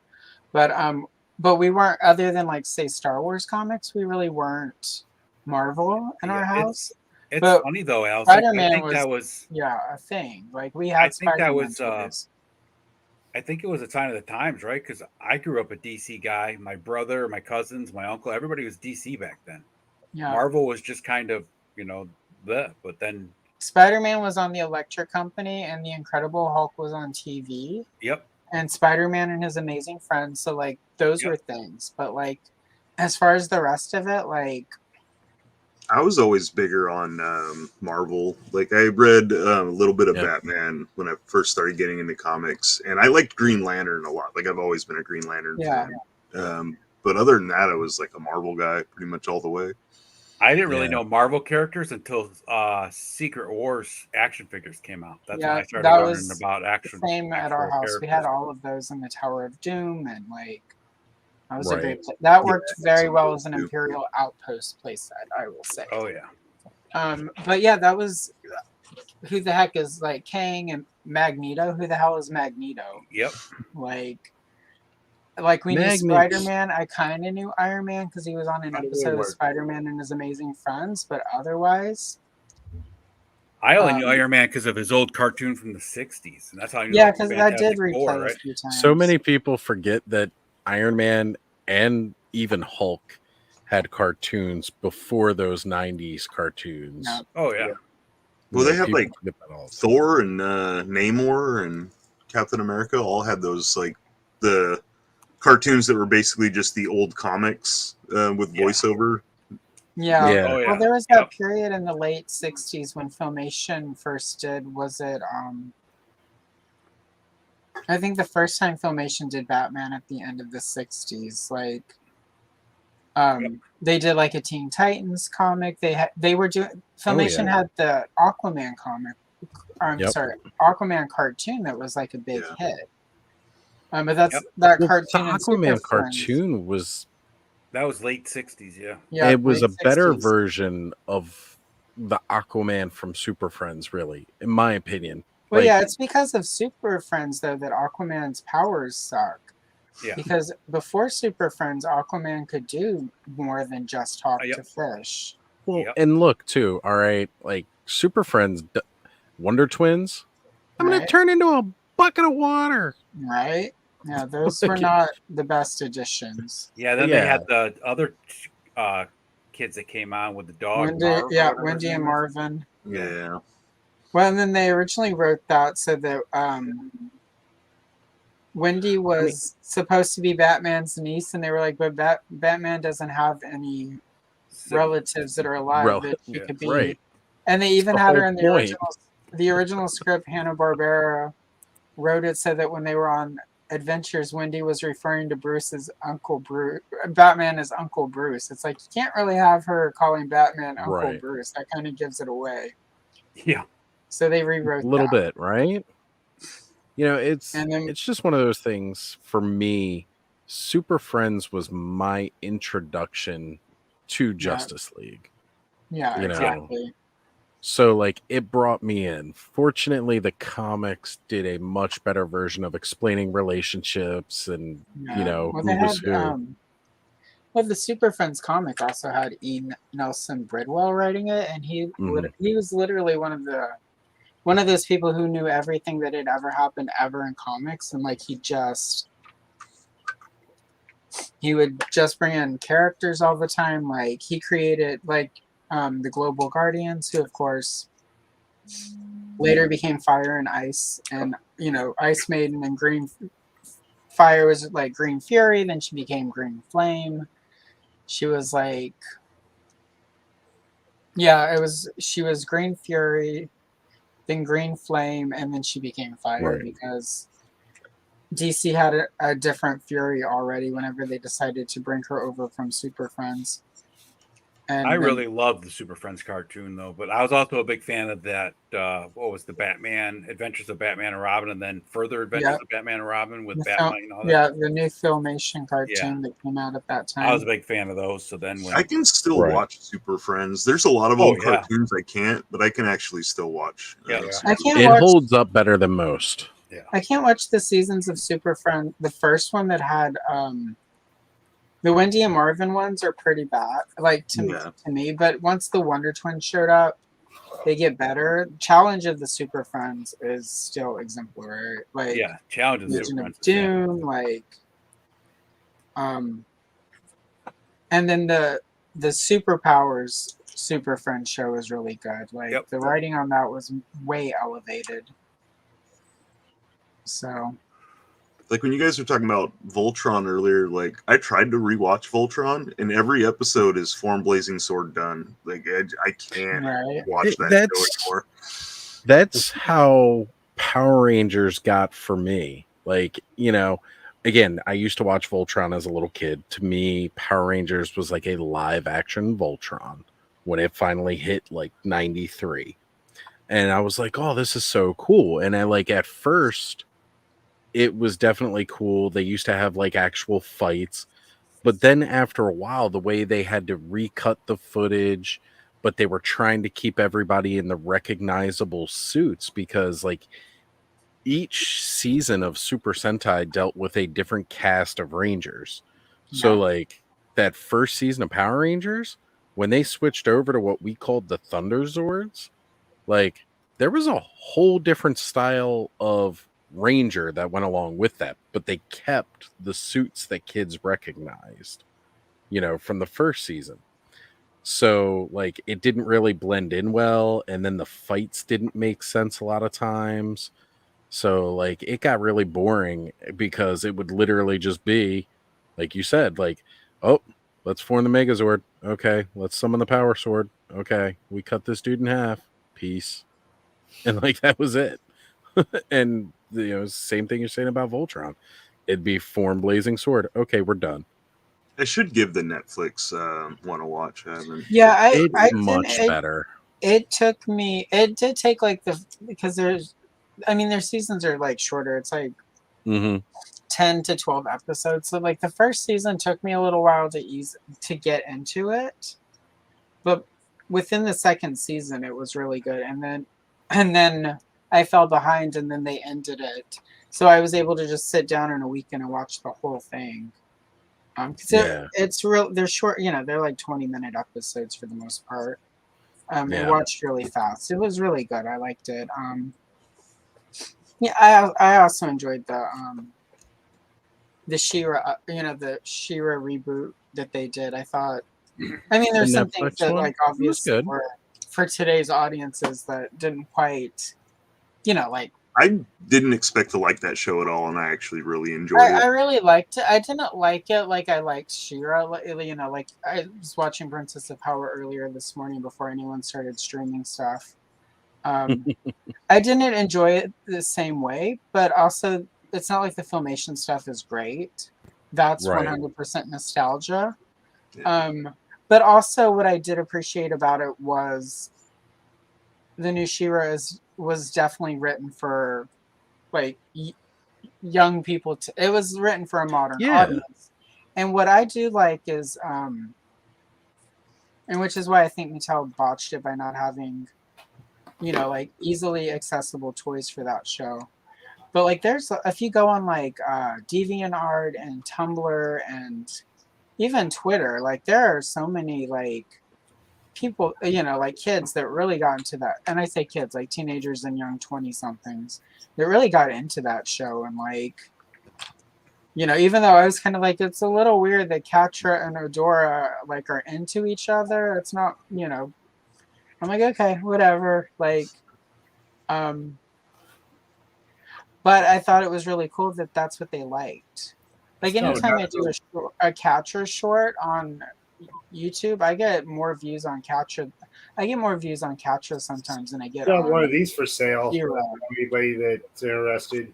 But we weren't, other than like say Star Wars comics, we really weren't Marvel in our house. It's But funny though, Alice. I Spider-Man think that was a thing. Like we I had think that Spider-Man was toys. I think it was a sign of the times, right? Because I grew up a DC guy. My brother, my cousins, my uncle, everybody was DC back then. Yeah. Marvel was just kind of, but then Spider-Man was on the Electric Company, and the Incredible Hulk was on TV. Yep. And Spider-Man and His Amazing Friends. So like those were things. But like as far as the rest of it, like I was always bigger on Marvel. Like I read a little bit of Batman when I first started getting into comics, and I liked Green Lantern a lot. Like I've always been a Green Lantern fan. But other than that, I was like a Marvel guy pretty much all the way. I didn't really know Marvel characters until Secret Wars action figures came out. That's when I started learning about action. Same at our house. characters. We had all of those in the Tower of Doom, and like I was a Right. big. That worked very well as an Imperial outpost playset, I will say. Oh yeah. But yeah, that was who the heck is like Kang and Magneto? Who the hell is Magneto? Yep. Like we knew Magnets. Spider-Man. I kind of knew Iron Man because he was on an episode of Woodward. Spider-Man and His Amazing Friends, but otherwise, I only knew Iron Man because of his old cartoon from the '60s, and that's how I knew. yeah, about because I did Fantastic Four, replay a right? few times. So many people forget that Iron Man and even Hulk had cartoons before those 90s cartoons. Oh yeah. Well, they Yeah, have people like forget that all. Thor and Namor and Captain America all had those like the cartoons that were basically just the old comics with voiceover. Yeah. Yeah. Oh, yeah. Well, there was that period in the late '60s when Filmation first did. Was it? I think the first time Filmation did Batman at the end of the '60s, like, they did like a Teen Titans comic. They were doing. Filmation had the Aquaman comic. I'm Yep. sorry, Aquaman cartoon that was like a big hit. But that's that Well, cartoon. the and Aquaman Super Friends. cartoon was That was late '60s. Yeah. Yeah, it was a late better 60s. version of the Aquaman from Super Friends, really, in my opinion. Well, Like, yeah, it's because of Super Friends though that Aquaman's powers suck. Yeah. Because before Super Friends, Aquaman could do more than just talk to fish. well, and look too. All right, like Super Friends, Wonder Twins. I'm gonna Right. turn into a bucket of water. Right? Yeah, those were not the best additions. Yeah. Then they had the other kids that came on with the dog. Wendy, Marv or yeah, whatever his Wendy and name is. Marvin. Yeah. Well, and then they originally wrote that so that Wendy was supposed to be Batman's niece, and they were like, but Batman doesn't have any relatives that are alive that she could be. Right. And they even the had her whole in point. the original script. Hanna-Barbera wrote it so that when they were on adventures, Wendy was referring to Bruce as Uncle Bruce, Batman as Uncle Bruce. It's like you can't really have her calling Batman Uncle Right. Bruce. That kind of gives it away. Yeah. So they rewrote A little that. bit, right? You know, it's And then- it's just one of those things for me. Super Friends was my introduction to Justice League. Yeah, you know. exactly. So like it brought me in. Fortunately, the comics did a much better version of explaining relationships and Yeah. you know Well, who they was had, who. well, the Super Friends comic also had E. Nelson Bridwell writing it, and he was literally one of those people who knew everything that had ever happened ever in comics, and like he would just bring in characters all the time. Like he created like the Global Guardians, who of course later became Fire and Ice, and you know Ice Maiden and Green Fire was like Green Fury, then she became Green Flame. She was like, she was Green Fury, then Green Flame, and then she became Fire Right. because DC had a different Fury already whenever they decided to bring her over from Super Friends. And I then- really loved the Super Friends cartoon though, but I was also a big fan of that. What was the Batman Adventures of Batman and Robin, and then Further Adventures Yeah. of Batman and Robin with the Batman and all that. yeah, the new Filmation cartoon Yeah. that came out at that time. I was a big fan of those. So then when I can still Right. watch Super Friends. There's a lot of Oh, old yeah. cartoons I can't, but I can actually still watch. Yeah. I can't It watch. holds up better than most. I can't watch the seasons of Super Friends. The first one that had the Wendy and Marvin ones are pretty bad, like to me. But once the Wonder Twins showed up, they get better. Challenge of the Super Friends is still exemplary. Like Yeah, Challenge of the Legion Super of Friends is Doom, like and then the Superpowers Super Friends show is really good. Like the writing on that was way elevated. So Like when you guys were talking about Voltron earlier, like I tried to rewatch Voltron, and every episode is Form Blazing Sword done. Like I can't watch that show anymore. That's how Power Rangers got for me. Like, you know, again, I used to watch Voltron as a little kid. To me, Power Rangers was like a live action Voltron when it finally hit like 93. And I was like, oh, this is so cool. And I like at first, it was definitely cool. They used to have like actual fights. But then after a while, the way they had to recut the footage, but they were trying to keep everybody in the recognizable suits because like each season of Super Sentai dealt with a different cast of Rangers. So like that first season of Power Rangers, when they switched over to what we called the Thunder Zords, like there was a whole different style of Ranger that went along with that, but they kept the suits that kids recognized, you know, from the first season. So like it didn't really blend in well, and then the fights didn't make sense a lot of times. So like it got really boring because it would literally just be like you said, like, oh, let's form the Megazord. Okay, let's summon the Power Sword. Okay, we cut this dude in half. Peace. And like that was it. And you know, same thing you're saying about Voltron. It'd be Form Blazing Sword. Okay, we're done. I should give the Netflix one a watch. I haven't. Yeah, I much didn't, better. It did take like because their seasons are like shorter. It's like 10 to 12 episodes. So like the first season took me a little while to get into it. But within the second season it was really good. And then I fell behind and then they ended it. So I was able to just sit down in a weekend and watch the whole thing. It's real. They're short, you know, they're like 20-minute episodes for the most part. It watched really fast. It was really good. I liked it. I also enjoyed the She-Ra, the She-Ra reboot that they did. I thought, I mean, there's some things that like obviously were for today's audiences that didn't quite, like. I didn't expect to like that show at all, and I actually really enjoyed it. I really liked it. I didn't like it like I liked She-Ra. Like I was watching Princess of Power earlier this morning before anyone started streaming stuff. I didn't enjoy it the same way, but also it's not like the Filmation stuff is great. That's 100% nostalgia. But also what I did appreciate about it was the new She-Ra was definitely written for like young people. It was written for a modern audience. And what I do like is, and which is why I think Mattel botched it by not having, like easily accessible toys for that show. But like if you go on like DeviantArt and Tumblr and even Twitter, like there are so many like people, like kids that really got into that. And I say kids, like teenagers and young 20-somethings that really got into that show. And like, even though I was kind of like, it's a little weird that Catra and Odora like are into each other. It's not, I'm like, okay, whatever. Like, but I thought it was really cool that that's what they liked. Like anytime I do a Catra short on YouTube, I get more views on Catra. I get more views on Catra sometimes than I get on one of these for sale. Hero. Anybody that's interested.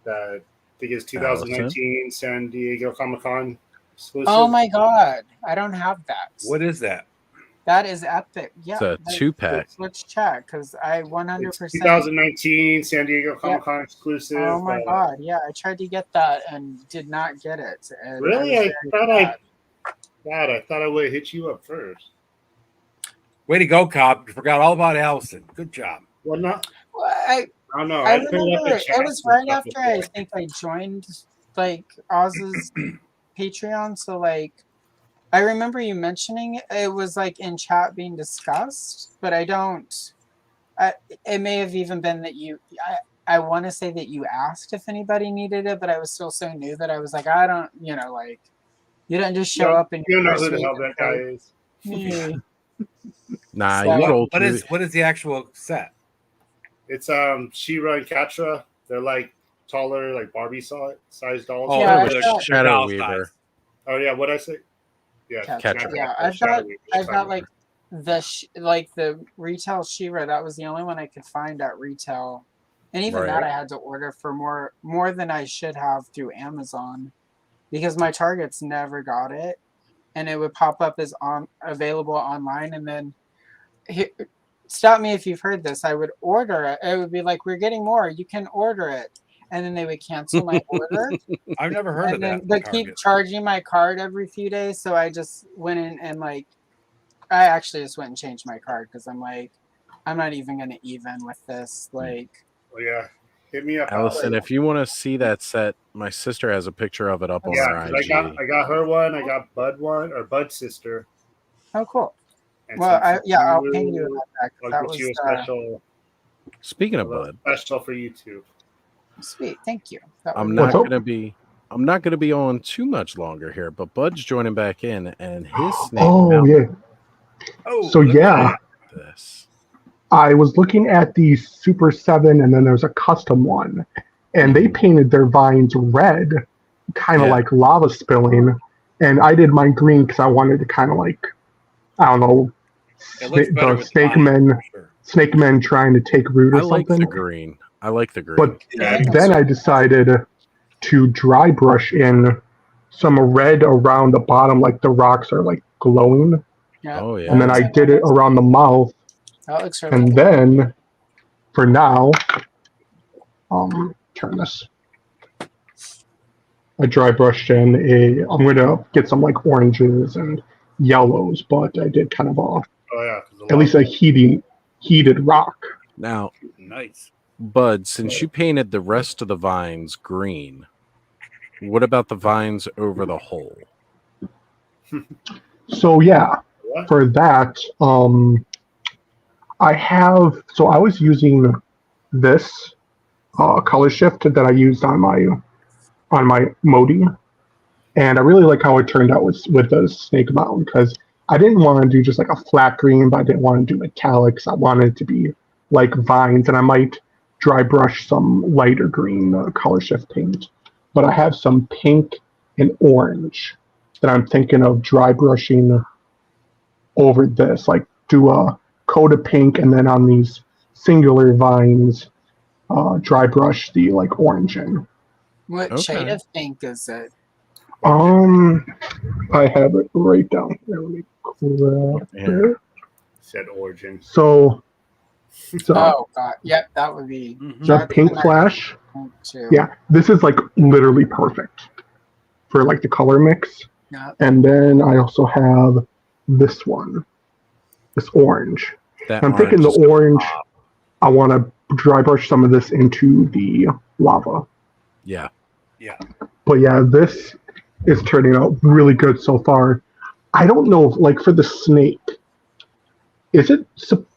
I think it's 2019 San Diego Comic-Con exclusive. Oh my god, I don't have that. What is that? That is epic. Yeah, it's a 2-pack. Let's check because I 100%. It's 2019 San Diego Comic-Con exclusive. Oh my god, yeah, I tried to get that and did not get it. And really, I thought I would have hit you up first. Way to go, Cobb! You forgot all about Allison. Good job. Well, not. Well, I don't know. I remember it was right after I think I joined like Oz's Patreon. So like, I remember you mentioning it was like in chat being discussed, but I don't. It may have even been that I want to say that you asked if anybody needed it, but I was still so new that I was like, I don't, like, you don't just show up and you know who the hell that guy is. Nah, so, what is the actual set? It's She-Ra and Catra. They're like taller, like Barbie size dolls. Oh, Yeah, the Shadow doll Weaver. size. Oh yeah, what I say? Yeah, Ketchup. Yeah, Shadow Weaver. I've got like the retail She-Ra. That was the only one I could find at retail, and even that I had to order for more than I should have through Amazon, because my Targets never got it, and it would pop up as available online, and then stop me if you've heard this. I would order it. It would be like, we're getting more. You can order it. And then they would cancel my order. I've never heard of that. And then they keep charging my card every few days. So I just went in and I actually just went and changed my card because I'm like, I'm not even going to even with this. Like, oh yeah, hit me up, Allison. If you want to see that set, my sister has a picture of it up on her IG. I got her one. I got Bud one, or Bud's sister. Oh, cool. And well, since I'll ping you about that. I'll That get was you a special. Speaking of Bud, special for you too. Sweet, thank you. I'm not gonna be on too much longer here, but Bud's joining back in, and his snake. Oh yeah. So yeah, I was looking at the Super 7, and then there's a custom one, and they painted their vines red, kind of like lava spilling, and I did mine green because I wanted to kind of like, I don't know, the snake men trying to take root or I like something. the green. I like the green. But then I decided to dry brush in some red around the bottom, like the rocks are like glowing. Yeah. Oh yeah. And then I did it around the mouth. That looks really And good. then for now, turn this. I dry brushed in I'm gonna get some like oranges and yellows, but I did kind of at least a heated rock. Now, nice. Bud, since you painted the rest of the vines green, what about the vines over the hole? So yeah, for that, I was using this color shift that I used on my Modi, and I really like how it turned out with the snake mountain, because I didn't want to do just like a flat green, but I didn't want to do metallics. I wanted it to be like vines, and I might dry brush some lighter green color shift paint. But I have some pink and orange that I'm thinking of dry brushing over this, like do a coat of pink, and then on these singular vines, dry brush the like orange in. What shade of pink is it? I have it right down here. Let me grab it. Said origin. So oh god, yep, that would be the pink flash. Too. Yeah, this is like literally perfect for like the color mix. Yeah. And then I also have this one, this orange. I'm thinking the orange. I want to dry brush some of this into the lava. Yeah. Yeah. But yeah, this is turning out really good so far. I don't know, like for the snake, is it?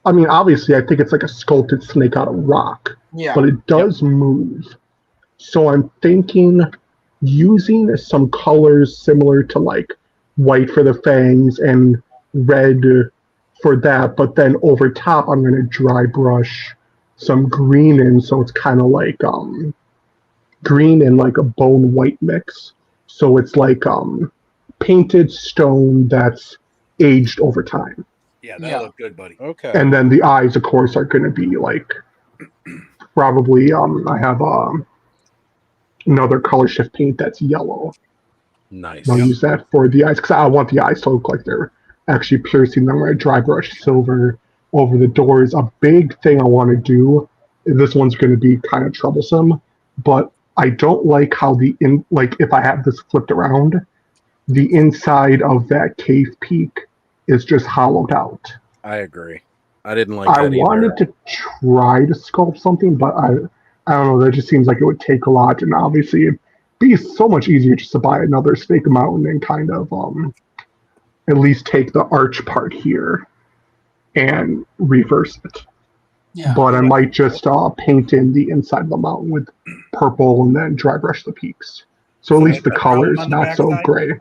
I mean, obviously, I think it's like a sculpted snake out of rock. Yeah. But it does move. So I'm thinking using some colors similar to like white for the fangs and red for that, but then over top I'm going to dry brush some green in, so it's kind of like green and like a bone white mix. So it's like painted stone that's aged over time. Yeah, that'll look good, buddy. Okay. And then the eyes, of course, are going to be like probably I have another color shift paint that's yellow. Nice. I'll use that for the eyes because I want the eyes to look like they're actually piercing them. Where I dry brush silver over the doors. A big thing I want to do. This one's going to be kind of troublesome, but I don't like how if I have this flipped around, the inside of that cave peak is just hollowed out. I agree. I didn't like I that either. wanted to try to sculpt something, but I don't know. That just seems like it would take a lot, and obviously it'd be so much easier just to buy another snake mountain and kind of at least take the arch part here and reverse it. Yeah. But I might just paint in the inside of the mountain with purple and then dry brush the peaks. So at least the color's not so gray.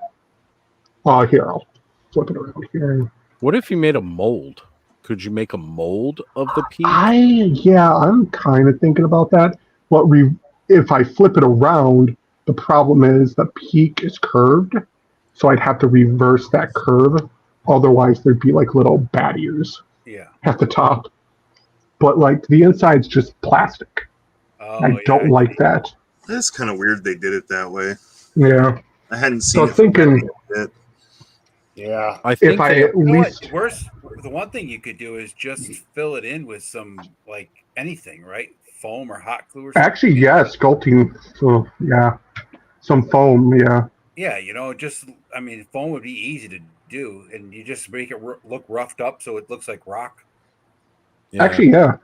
Here, I'll flip it around here. What if you made a mold? Could you make a mold of the peak? I'm kind of thinking about that. if I flip it around, the problem is the peak is curved, so I'd have to reverse that curve. Otherwise, there'd be like little bat ears at the top. But like the inside's just plastic. I don't like that. That's kind of weird they did it that way. Yeah. I hadn't So seen it thinking, yet. Yeah. I think if I at least the one thing you could do is just fill it in with some like anything, right? Foam or hot glue or something. actually, yeah, sculpting. So yeah, some foam. Yeah. Yeah, just I mean, foam would be easy to do, and you just make it look roughed up so it looks like rock. Actually, yeah.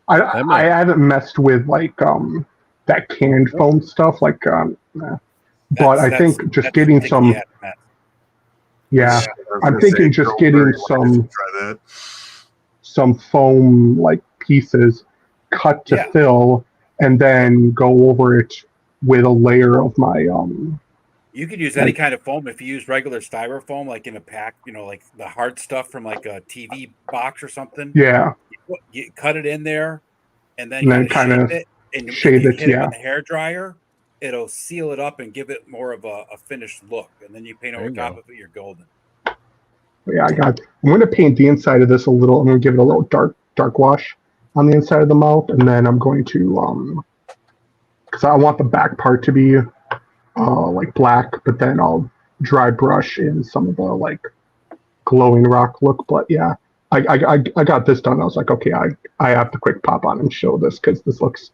I haven't messed with like that canned foam stuff like but I think just getting some. Yeah, I'm thinking just getting some foam like pieces cut to fill, and then go over it with a layer of my You could use any kind of foam. If you use regular styrofoam, like in a pack, like the hard stuff from like a TV box or something. Yeah. You cut it in there, and then kind of shape it. And shave if it. you hit it Yeah. with a hair dryer, it'll seal it up and give it more of a finished look. And then you paint over top of it, you're golden. Yeah, I'm going to paint the inside of this a little. I'm going to give it a little dark wash on the inside of the mouth, and then I'm going to because I want the back part to be like black, but then I'll dry brush in some of the like glowing rock look. But yeah, I got this done. I was like, okay, I have to quick pop on and show this because this looks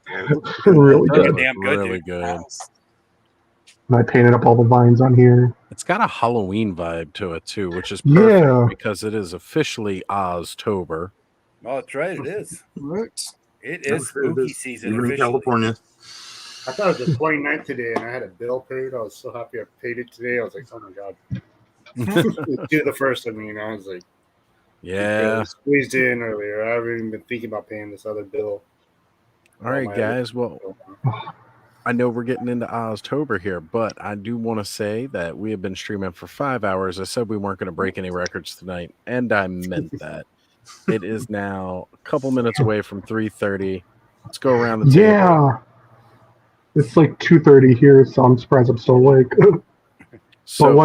really good. Damn good, really good. And I painted up all the vines on here. It's got a Halloween vibe to it too, which is Yeah. perfect because it is officially Oztober. Oh, that's right. It is. Right. It is spooky season. Even in officially. California. I thought it was the 29th today, and I had a bill paid. I was so happy I paid it today. I was like, oh my god. Do the first. I was like, Yeah. Squeezed in earlier. I haven't even been thinking about paying this other bill. All right, guys. Well, I know we're getting into Oztober here, but I do want to say that we have been streaming for 5 hours. I said we weren't going to break any records tonight, and I meant that. It is now a couple minutes away from 3:30. Let's go around the table. Yeah. It's like 2:30 here, so I'm surprised I'm still awake. But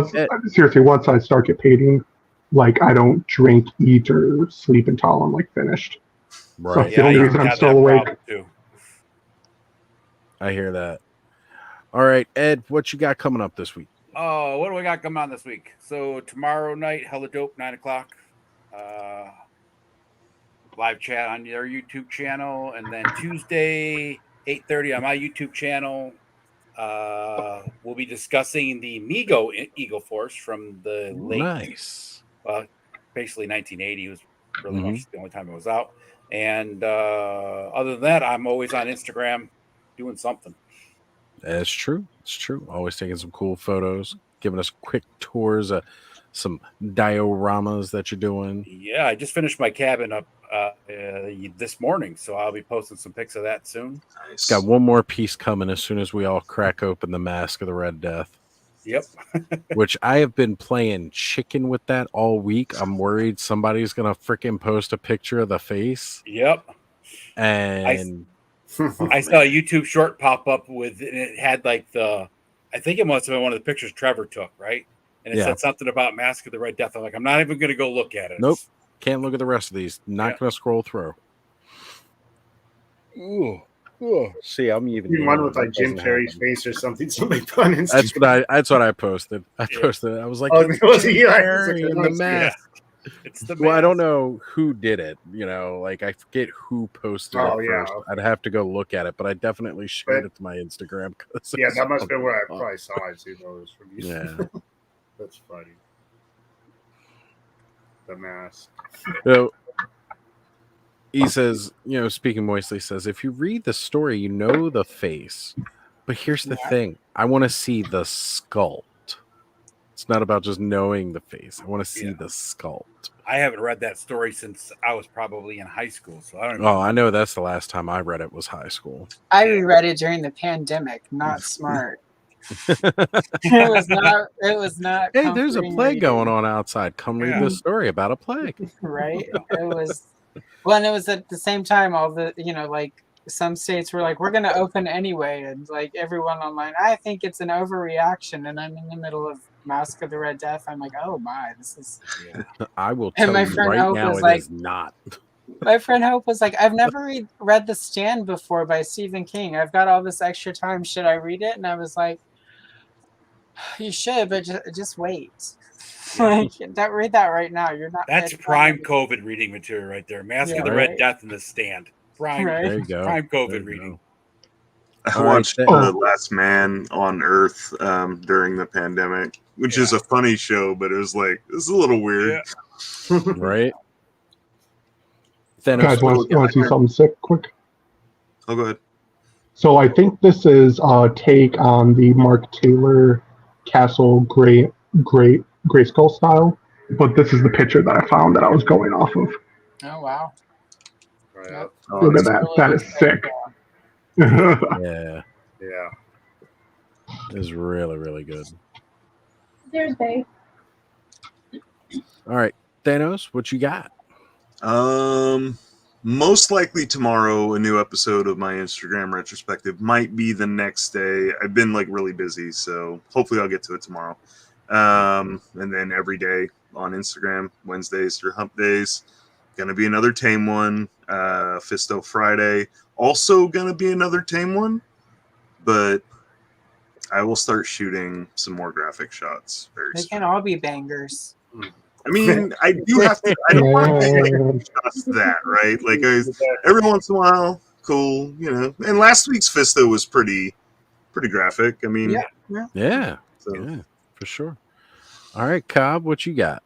seriously, once I start getting painting, like I don't drink, eat, or sleep until I'm like finished. Right. So that's the only reason I'm still awake. I hear that. All right, Ed, what you got coming up this week? Oh, what do we got coming on this week? So tomorrow night, Hella Dope, 9:00. Live chat on their YouTube channel, and then Tuesday, 8:30 on my YouTube channel. We'll be discussing the Mego Eagle Force from the late, basically 1980 was really much the only time it was out. And other than that, I'm always on Instagram doing something. That's true. It's true. Always taking some cool photos, giving us quick tours of some dioramas that you're doing. Yeah, I just finished my cabin up this morning, so I'll be posting some pics of that soon. Nice. Got one more piece coming as soon as we all crack open the Mask of the Red Death. Yep. Which I have been playing chicken with that all week. I'm worried somebody's gonna freaking post a picture of the face. Yep. And I saw a YouTube short pop up with, and it had like I think it must have been one of the pictures Trevor took, right? And it said something about Mask of the Red Death. I'm like, I'm not even going to go look at it. Nope. Can't look at the rest of these. Not going to scroll through. Ooh. See, I'm even one with like Jim Carrey's face or something. Somebody put on Instagram. That's what I posted. I posted it. I was like, oh, it's was Jim Carrey in the mask. It's the well, I don't know who did it. Like I forget who posted it first. Okay. I'd have to go look at it, but I definitely shared it to my Instagram. Yeah, that must have been where I probably saw it too. Those from you. Yeah. That's funny. The mask. So he says, speaking moistly, says, if you read the story, you know the face. But here's the thing. I want to see the sculpt. It's not about just knowing the face. I want to see the sculpt. I haven't read that story since I was probably in high school, so I don't know. Oh, I know that's the last time I read it was high school. I reread it during the pandemic. Not smart. It was not. Hey, there's a plague going on outside. Come read this story about a plague. Right. It was. Well, and it was at the same time. All the like some states were like, we're going to open anyway. And like everyone online, I think it's an overreaction. And I'm in the middle of Mask of the Red Death. I'm like, oh my, this is. Yeah. I will And tell my you friend right Hope now, was it like, is not. my friend Hope was like, I've never read The Stand before by Stephen King. I've got all this extra time. Should I read it? And I was like, you should, but just wait. Like, don't read that right now. You're not. That's it's not prime gonna- COVID reading material right there. Mask Yeah, of the Red right. Death and The Stand. Prime, Right. There you go. prime There COVID you reading. I All right, watched The Last Man on Earth during the pandemic, which is a funny show, but it was like, it's a little weird. Right? Guys, want to see something sick quick? Oh, go ahead. So I think this is a take on the Mark Taylor Castle Grayskull style, but this is the picture that I found that I was going off of. Oh wow. Yep. Look at that. That is sick. Yeah. Yeah. It's really, really good. There's Bay. All right. Thanos, what you got? Most likely tomorrow, a new episode of my Instagram retrospective might be the next day. I've been like really busy, so hopefully I'll get to it tomorrow. And then every day on Instagram, Wednesdays or hump days, gonna be another tame one. Fisto Friday, also gonna be another tame one, but I will start shooting some more graphic shots very They soon. can all be bangers. I mean, I do have to. I don't want to be like just that, right? Like every once in a while, cool, you know. And last week's Fisto was pretty graphic. I mean, Yeah. So. Yeah, for sure. All right, Cobb, what you got?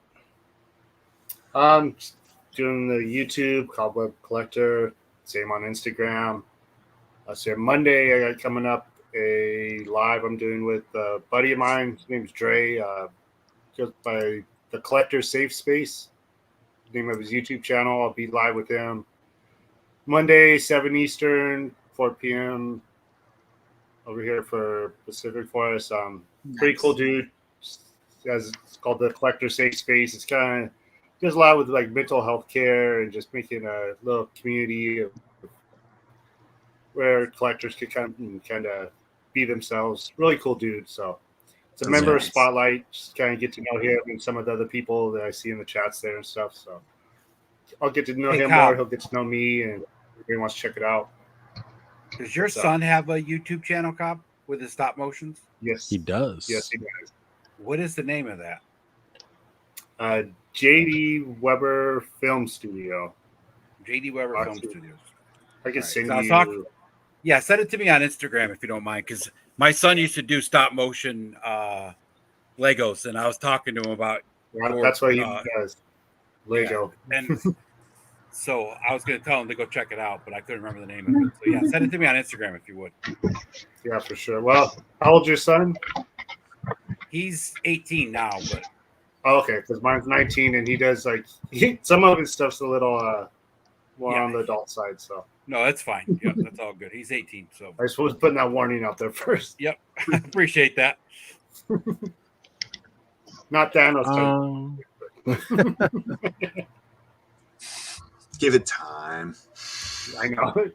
Doing the YouTube Cobweb Collector, same on Instagram. So Monday I got coming up a live I'm doing with a buddy of mine. His name's Dre. Goes by the Collector Safe Space. Name of his YouTube channel. I'll be live with him Monday, 7 Eastern, 4 p.m. over here for Pacific Forest. Pretty cool dude. It's called the Collector Safe Space. It's kind of does a lot with like mental health care and just making a little community of where collectors could kind of be themselves. Really cool dude. So it's a member spotlight. Just kind of get to know him and some of the other people that I see in the chats there and stuff. So I'll get to know him more. He'll get to know me, and everybody wants to check it out. Does your son have a YouTube channel, Cobb, with his stop motions? Yes, he does. Yes, he does. What is the name of that? JD Weber Film Studio. JD Weber Film Studios. I can send So you. Yeah, send it to me on Instagram if you don't mind, because my son used to do stop motion Legos, and I was talking to him about. That's what he does. Lego. Yeah. And so I was going to tell him to go check it out, but I couldn't remember the name of it. So yeah, send it to me on Instagram if you would. Yeah, for sure. Well, how old's your son? He's 18 now, but. Oh, okay, because mine's 19, and he does like some of his stuff's a little more on the adult side. So no, that's fine. Yeah, that's all good. He's 18, so I just was putting that warning out there first. Yep, appreciate that. Not Thanos. Give it time. I know.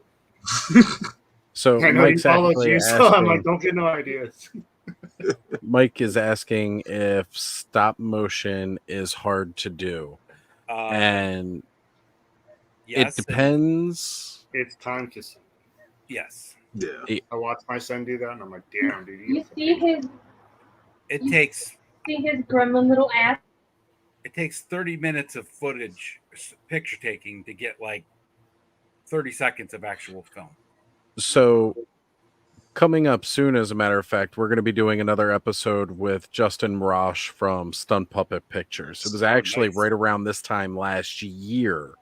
So I know Mike's he follows actually you, so I'm asking, like, don't get no ideas. Mike is asking if stop motion is hard to do, and yes, it depends. It's time consuming. Yes. Yeah. I watched my son do that, and I'm like, damn, dude. You see his. It takes. See his gremlin little ass. It takes 30 minutes of footage, picture taking, to get like 30 seconds of actual film. So coming up soon, as a matter of fact, we're going to be doing another episode with Justin Rosh from Stunt Puppet Pictures. It was actually right around this time last year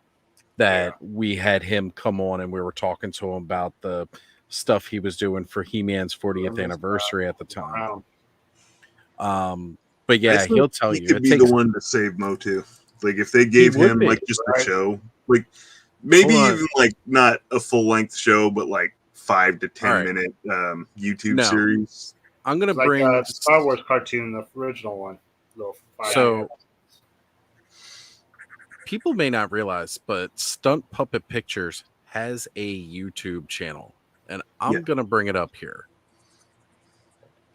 that we had him come on, and we were talking to him about the stuff he was doing for He-Man's 40th anniversary at the time. But yeah, he'll tell you. He could be the one to save Motu. Like if they gave him like just a show, like maybe even like not a full length show, but like 5 to 10 minute YouTube series. I'm gonna like, bring the Star Wars cartoon, the original one. So people may not realize, but Stunt Puppet Pictures has a YouTube channel, and I'm going to bring it up here.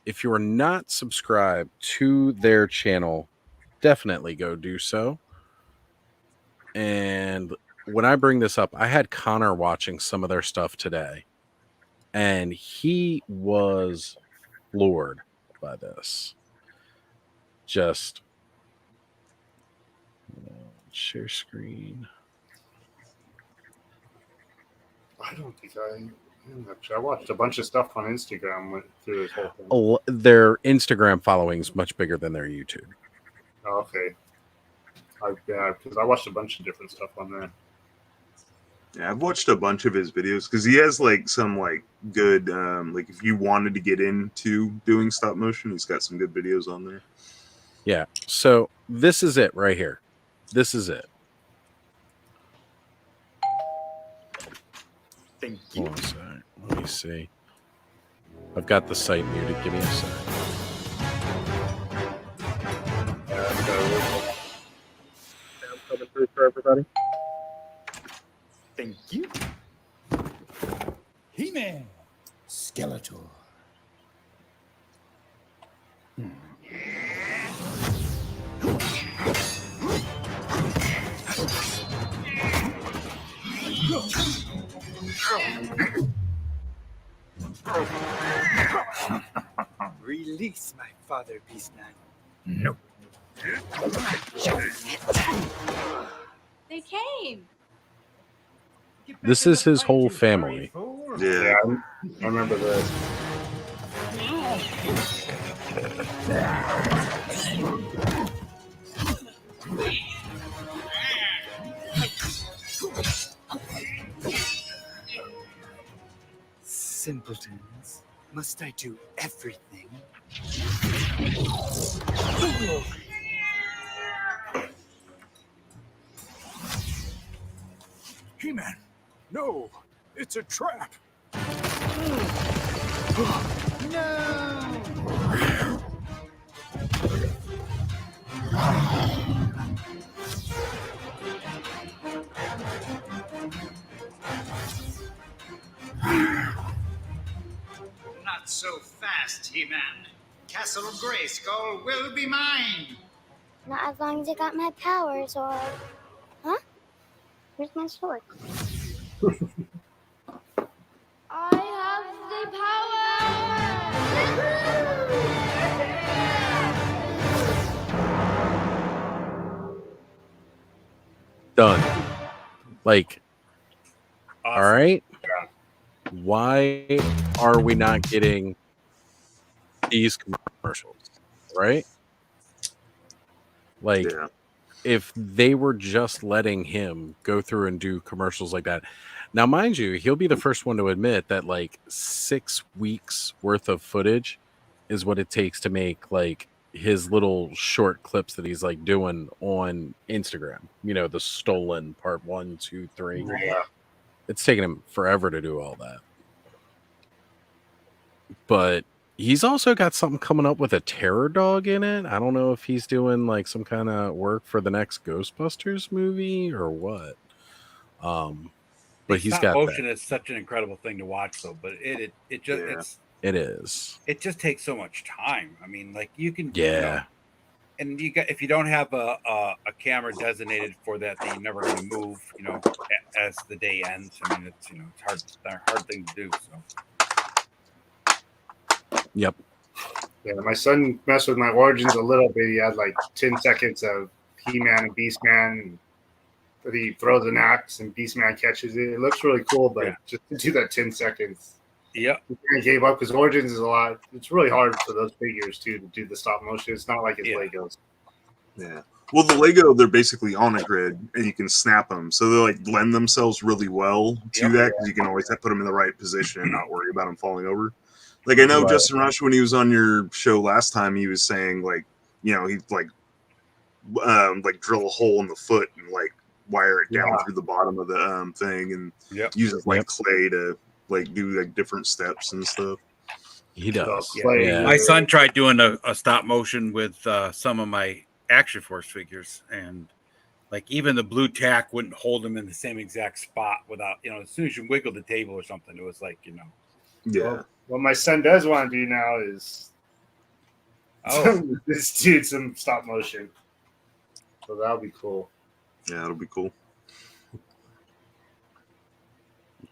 If you are not subscribed to their channel, definitely go do so. And when I bring this up, I had Connor watching some of their stuff today, and he was floored by this. Just share screen. I don't think I watched a bunch of stuff on Instagram, went through this whole thing. Their Instagram following is much bigger than their YouTube. Oh, okay. Because I watched a bunch of different stuff on there. Yeah, I've watched a bunch of his videos because he has like some like good like if you wanted to get into doing stop motion, he's got some good videos on there. Yeah. So this is it right here. This is it. Thank you. Hold on a sec. Let me see. I've got the site muted. Give me a sec. Coming through for everybody. Thank you. He-Man, Skeletor. Release my father, Beastman. Nope. They came. This is his whole family. Yeah, I remember that. Simpletons. Must I do everything? He-Man, no, it's a trap. Not so fast, He-Man. Castle Grayskull will be mine. Not as long as I got my powers, or... Huh? Where's my sword? I have the Done. Like, all right. Why are we not getting these commercials? Right? Like, if they were just letting him go through and do commercials like that. Now, mind you, he'll be the first one to admit that like 6 weeks worth of footage is what it takes to make like his little short clips that he's like doing on Instagram. You know, the stolen part 1, 2, 3. Yeah. It's taken him forever to do all that. But he's also got something coming up with a terror dog in it. I don't know if he's doing like some kind of work for the next Ghostbusters movie or what. But he's got motion that. is such an incredible thing to watch, though. But it just It is. It just takes so much time. I mean, like you can and you got if you don't have a camera designated for that, then you're never going to move. You know, as the day ends. I mean, it's it's hard thing to do. So. Yep. Yeah, my son messed with my origins a little bit. He had like 10 seconds of He-Man and Beastman. He throws an axe and Beastman catches it. It looks really cool, but just to do that 10 seconds. Yeah. He gave up because Origins is a lot. It's really hard for those figures too to do the stop motion. It's not like it's Legos. Yeah. Well, the Lego, they're basically on a grid and you can snap them. So they like lend themselves really well to that because you can always put them in the right position and not worry about them falling over. Like I know Justin Rush, when he was on your show last time, he was saying like, you know, he'd like drill a hole in the foot and like wire it down through the bottom of the thing and use it like clay to like do like different steps and stuff. He does. My son tried doing a stop motion with some of my Action Force figures, and Like even the blue tack wouldn't hold them in the same exact spot without, as soon as you wiggle the table or something, it was like, Yeah. Well, what my son does want to do now is this dude some stop motion. So that'll be cool. Yeah, it'll be cool.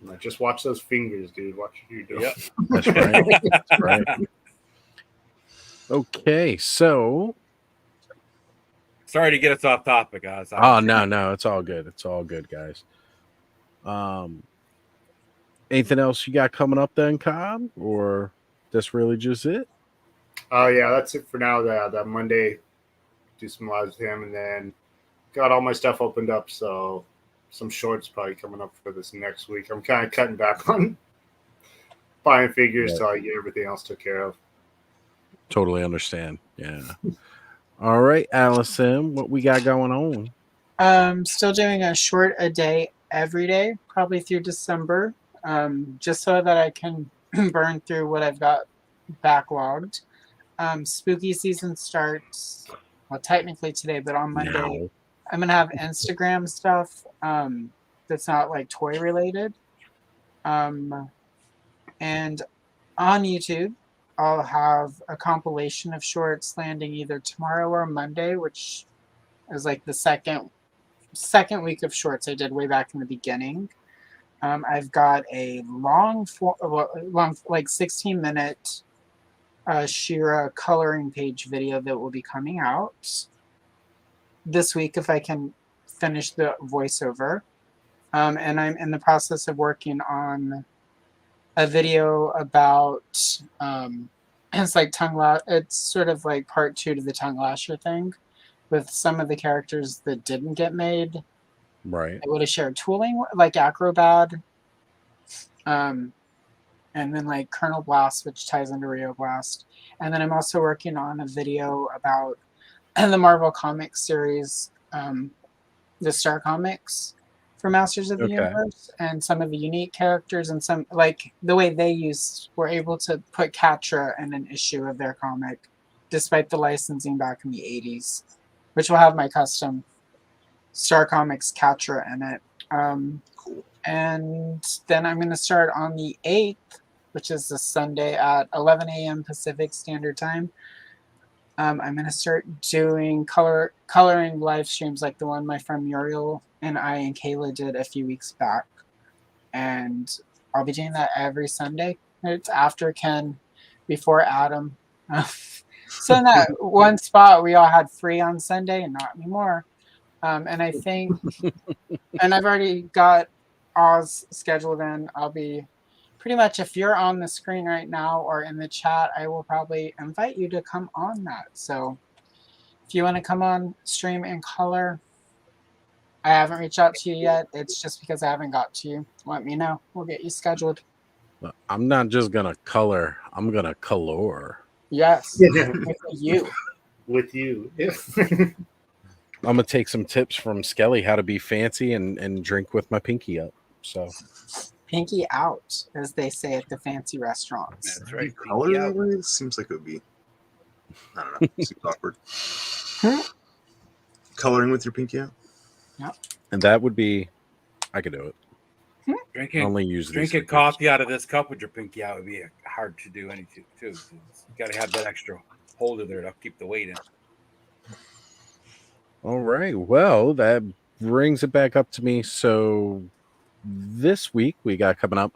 Like, just watch those fingers, dude. Watch what you're doing. Yep. That's right. That's right. Okay, so sorry to get us off topic, guys. No, it's all good. It's all good, guys. Anything else you got coming up then, Cobb? Or that's really just it? Oh yeah, that's it for now. That Monday, do some lives with him, and then got all my stuff opened up. So some shorts probably coming up for this next week. I'm kind of cutting back on buying figures till I get everything else took care of. Totally understand. Yeah. All right, Allison, what we got going on? Still doing a short a day every day, probably through December, just so that I can burn through what I've got backlogged. Spooky season starts, well, technically today, but on Monday, Now. I'm going to have Instagram stuff that's not like toy related. And on YouTube, I'll have a compilation of shorts landing either tomorrow or Monday, which is like the second week of shorts I did way back in the beginning. I've got a long like 16-minute She-Ra coloring page video that will be coming out this week if I can finish the voiceover. And I'm in the process of working on a video about it's like it's sort of like part 2 to the tongue lasher thing with some of the characters that didn't get made. Right. I would have shared tooling like Acrobad. And then like Colonel Blast, which ties into Rio Blast. And then I'm also working on a video about the Marvel Comics series, the Star Comics for Masters of the Universe, and some of the unique characters and some like the way they were able to put Catra in an issue of their comic, despite the licensing back in the 80s, which will have my custom Star Comics Catra in it. And then I'm going to start on the 8th, which is the Sunday at 11 a.m. Pacific Standard Time. I'm going to start doing coloring live streams like the one my friend Muriel and I and Kayla did a few weeks back. And I'll be doing that every Sunday. It's after Ken, before Adam. So in that one spot we all had free on Sunday and not anymore. And I think, and I've already got Oz scheduled in. I'll be pretty much, if you're on the screen right now or in the chat, I will probably invite you to come on that. So if you want to come on stream and color, I haven't reached out to you yet. It's just because I haven't got to you. Let me know. We'll get you scheduled. I'm not just gonna color. I'm gonna color. Yes, with you. With you. I'm gonna take some tips from Skelly how to be fancy and drink with my pinky up. So pinky out, as they say at the fancy restaurants. That's right. Color that way? It seems like it would be, I don't know, seems awkward. Coloring with your pinky out? Yep. And that would be, I could do it. Drinking coffee out of this cup with your pinky out would be hard to do anything too. You got to have that extra holder there to keep the weight in. All right. Well, that brings it back up to me. So this week we got coming up.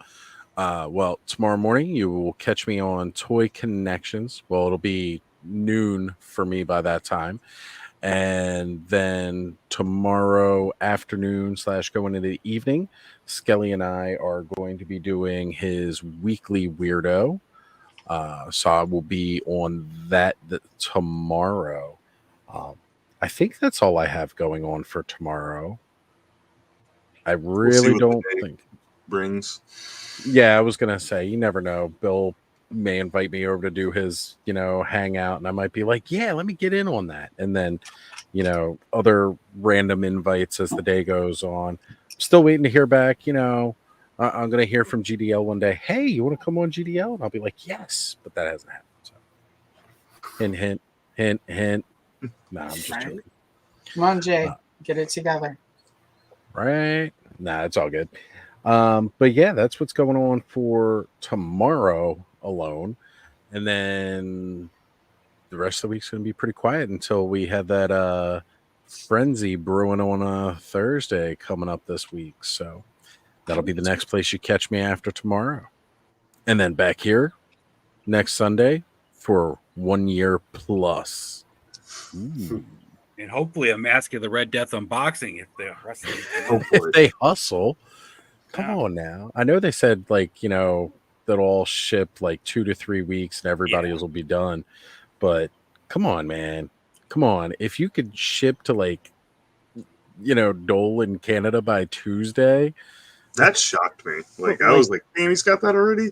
Well, tomorrow morning you will catch me on Toy Connections. Well, it'll be noon for me by that time. And then tomorrow afternoon / going into the evening, Skelly and I are going to be doing his weekly weirdo. So I will be on that tomorrow. I think that's all I have going on for tomorrow. I really don't think brings. Yeah, I was gonna say, you never know. Bill may invite me over to do his, hangout, and I might be like, yeah, let me get in on that. And then, other random invites as the day goes on. Still waiting to hear back. I'm gonna hear from GDL one day. Hey, you want to come on GDL? And I'll be like, yes, but that hasn't happened. So. Hint, hint, hint, hint. No, I'm just joking. Come on, Jay. Get it together. Right? Nah, it's all good. But yeah, that's what's going on for tomorrow alone. And then the rest of the week's going to be pretty quiet until we have that frenzy brewing on a Thursday coming up this week. So that'll be the next place you catch me after tomorrow. And then back here next Sunday for 1 year plus. Ooh. And hopefully a Mask of the Red Death unboxing if the rest of If they hustle. Come on now. I know they said that'll all ship 2 to 3 weeks and everybody will be done. But come on, man. Come on. If you could ship to Dole in Canada by Tuesday. That shocked me. I was like, damn, he's got that already?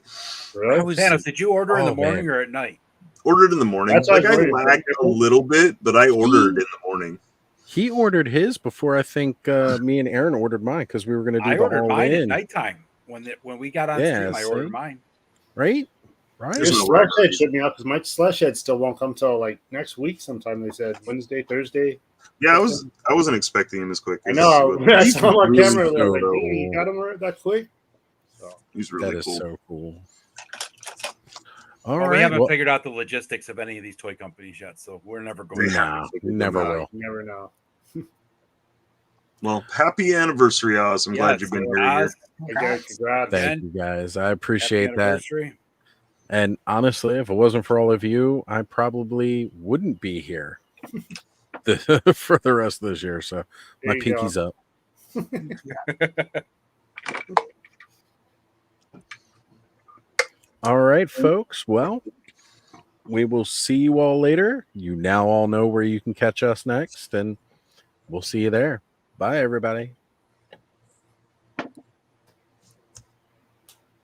Thanos, did you order in the morning or at night? Ordered in the morning. That's I what I was lagged a little bit, but I ordered in the morning. He ordered his before I think me and Aaron ordered mine because we were going to do I the ordered mine at all-in. nighttime when we got on stream. I ordered mine. Right? Your slush head should be up because my slush head still won't come till next week sometime. They said Wednesday, Thursday. Yeah, I wasn't expecting him as quick. I know. I saw him on camera. so Like, cool. hey, you got him that quick. So he's really That is cool. so cool. Well, All we right. haven't figured out the logistics of any of these toy companies yet, so we're never going to. Nah, never will. You never know. Well, happy anniversary, Oz. I'm glad you've been here. Congrats. Thank you guys. I appreciate that. anniversary. And honestly, if it wasn't for all of you, I probably wouldn't be here for the rest of this year. So my There you pinky's go. up. All right, folks. Well, we will see you all later. You now all know where you can catch us next, and we'll see you there. Bye, everybody.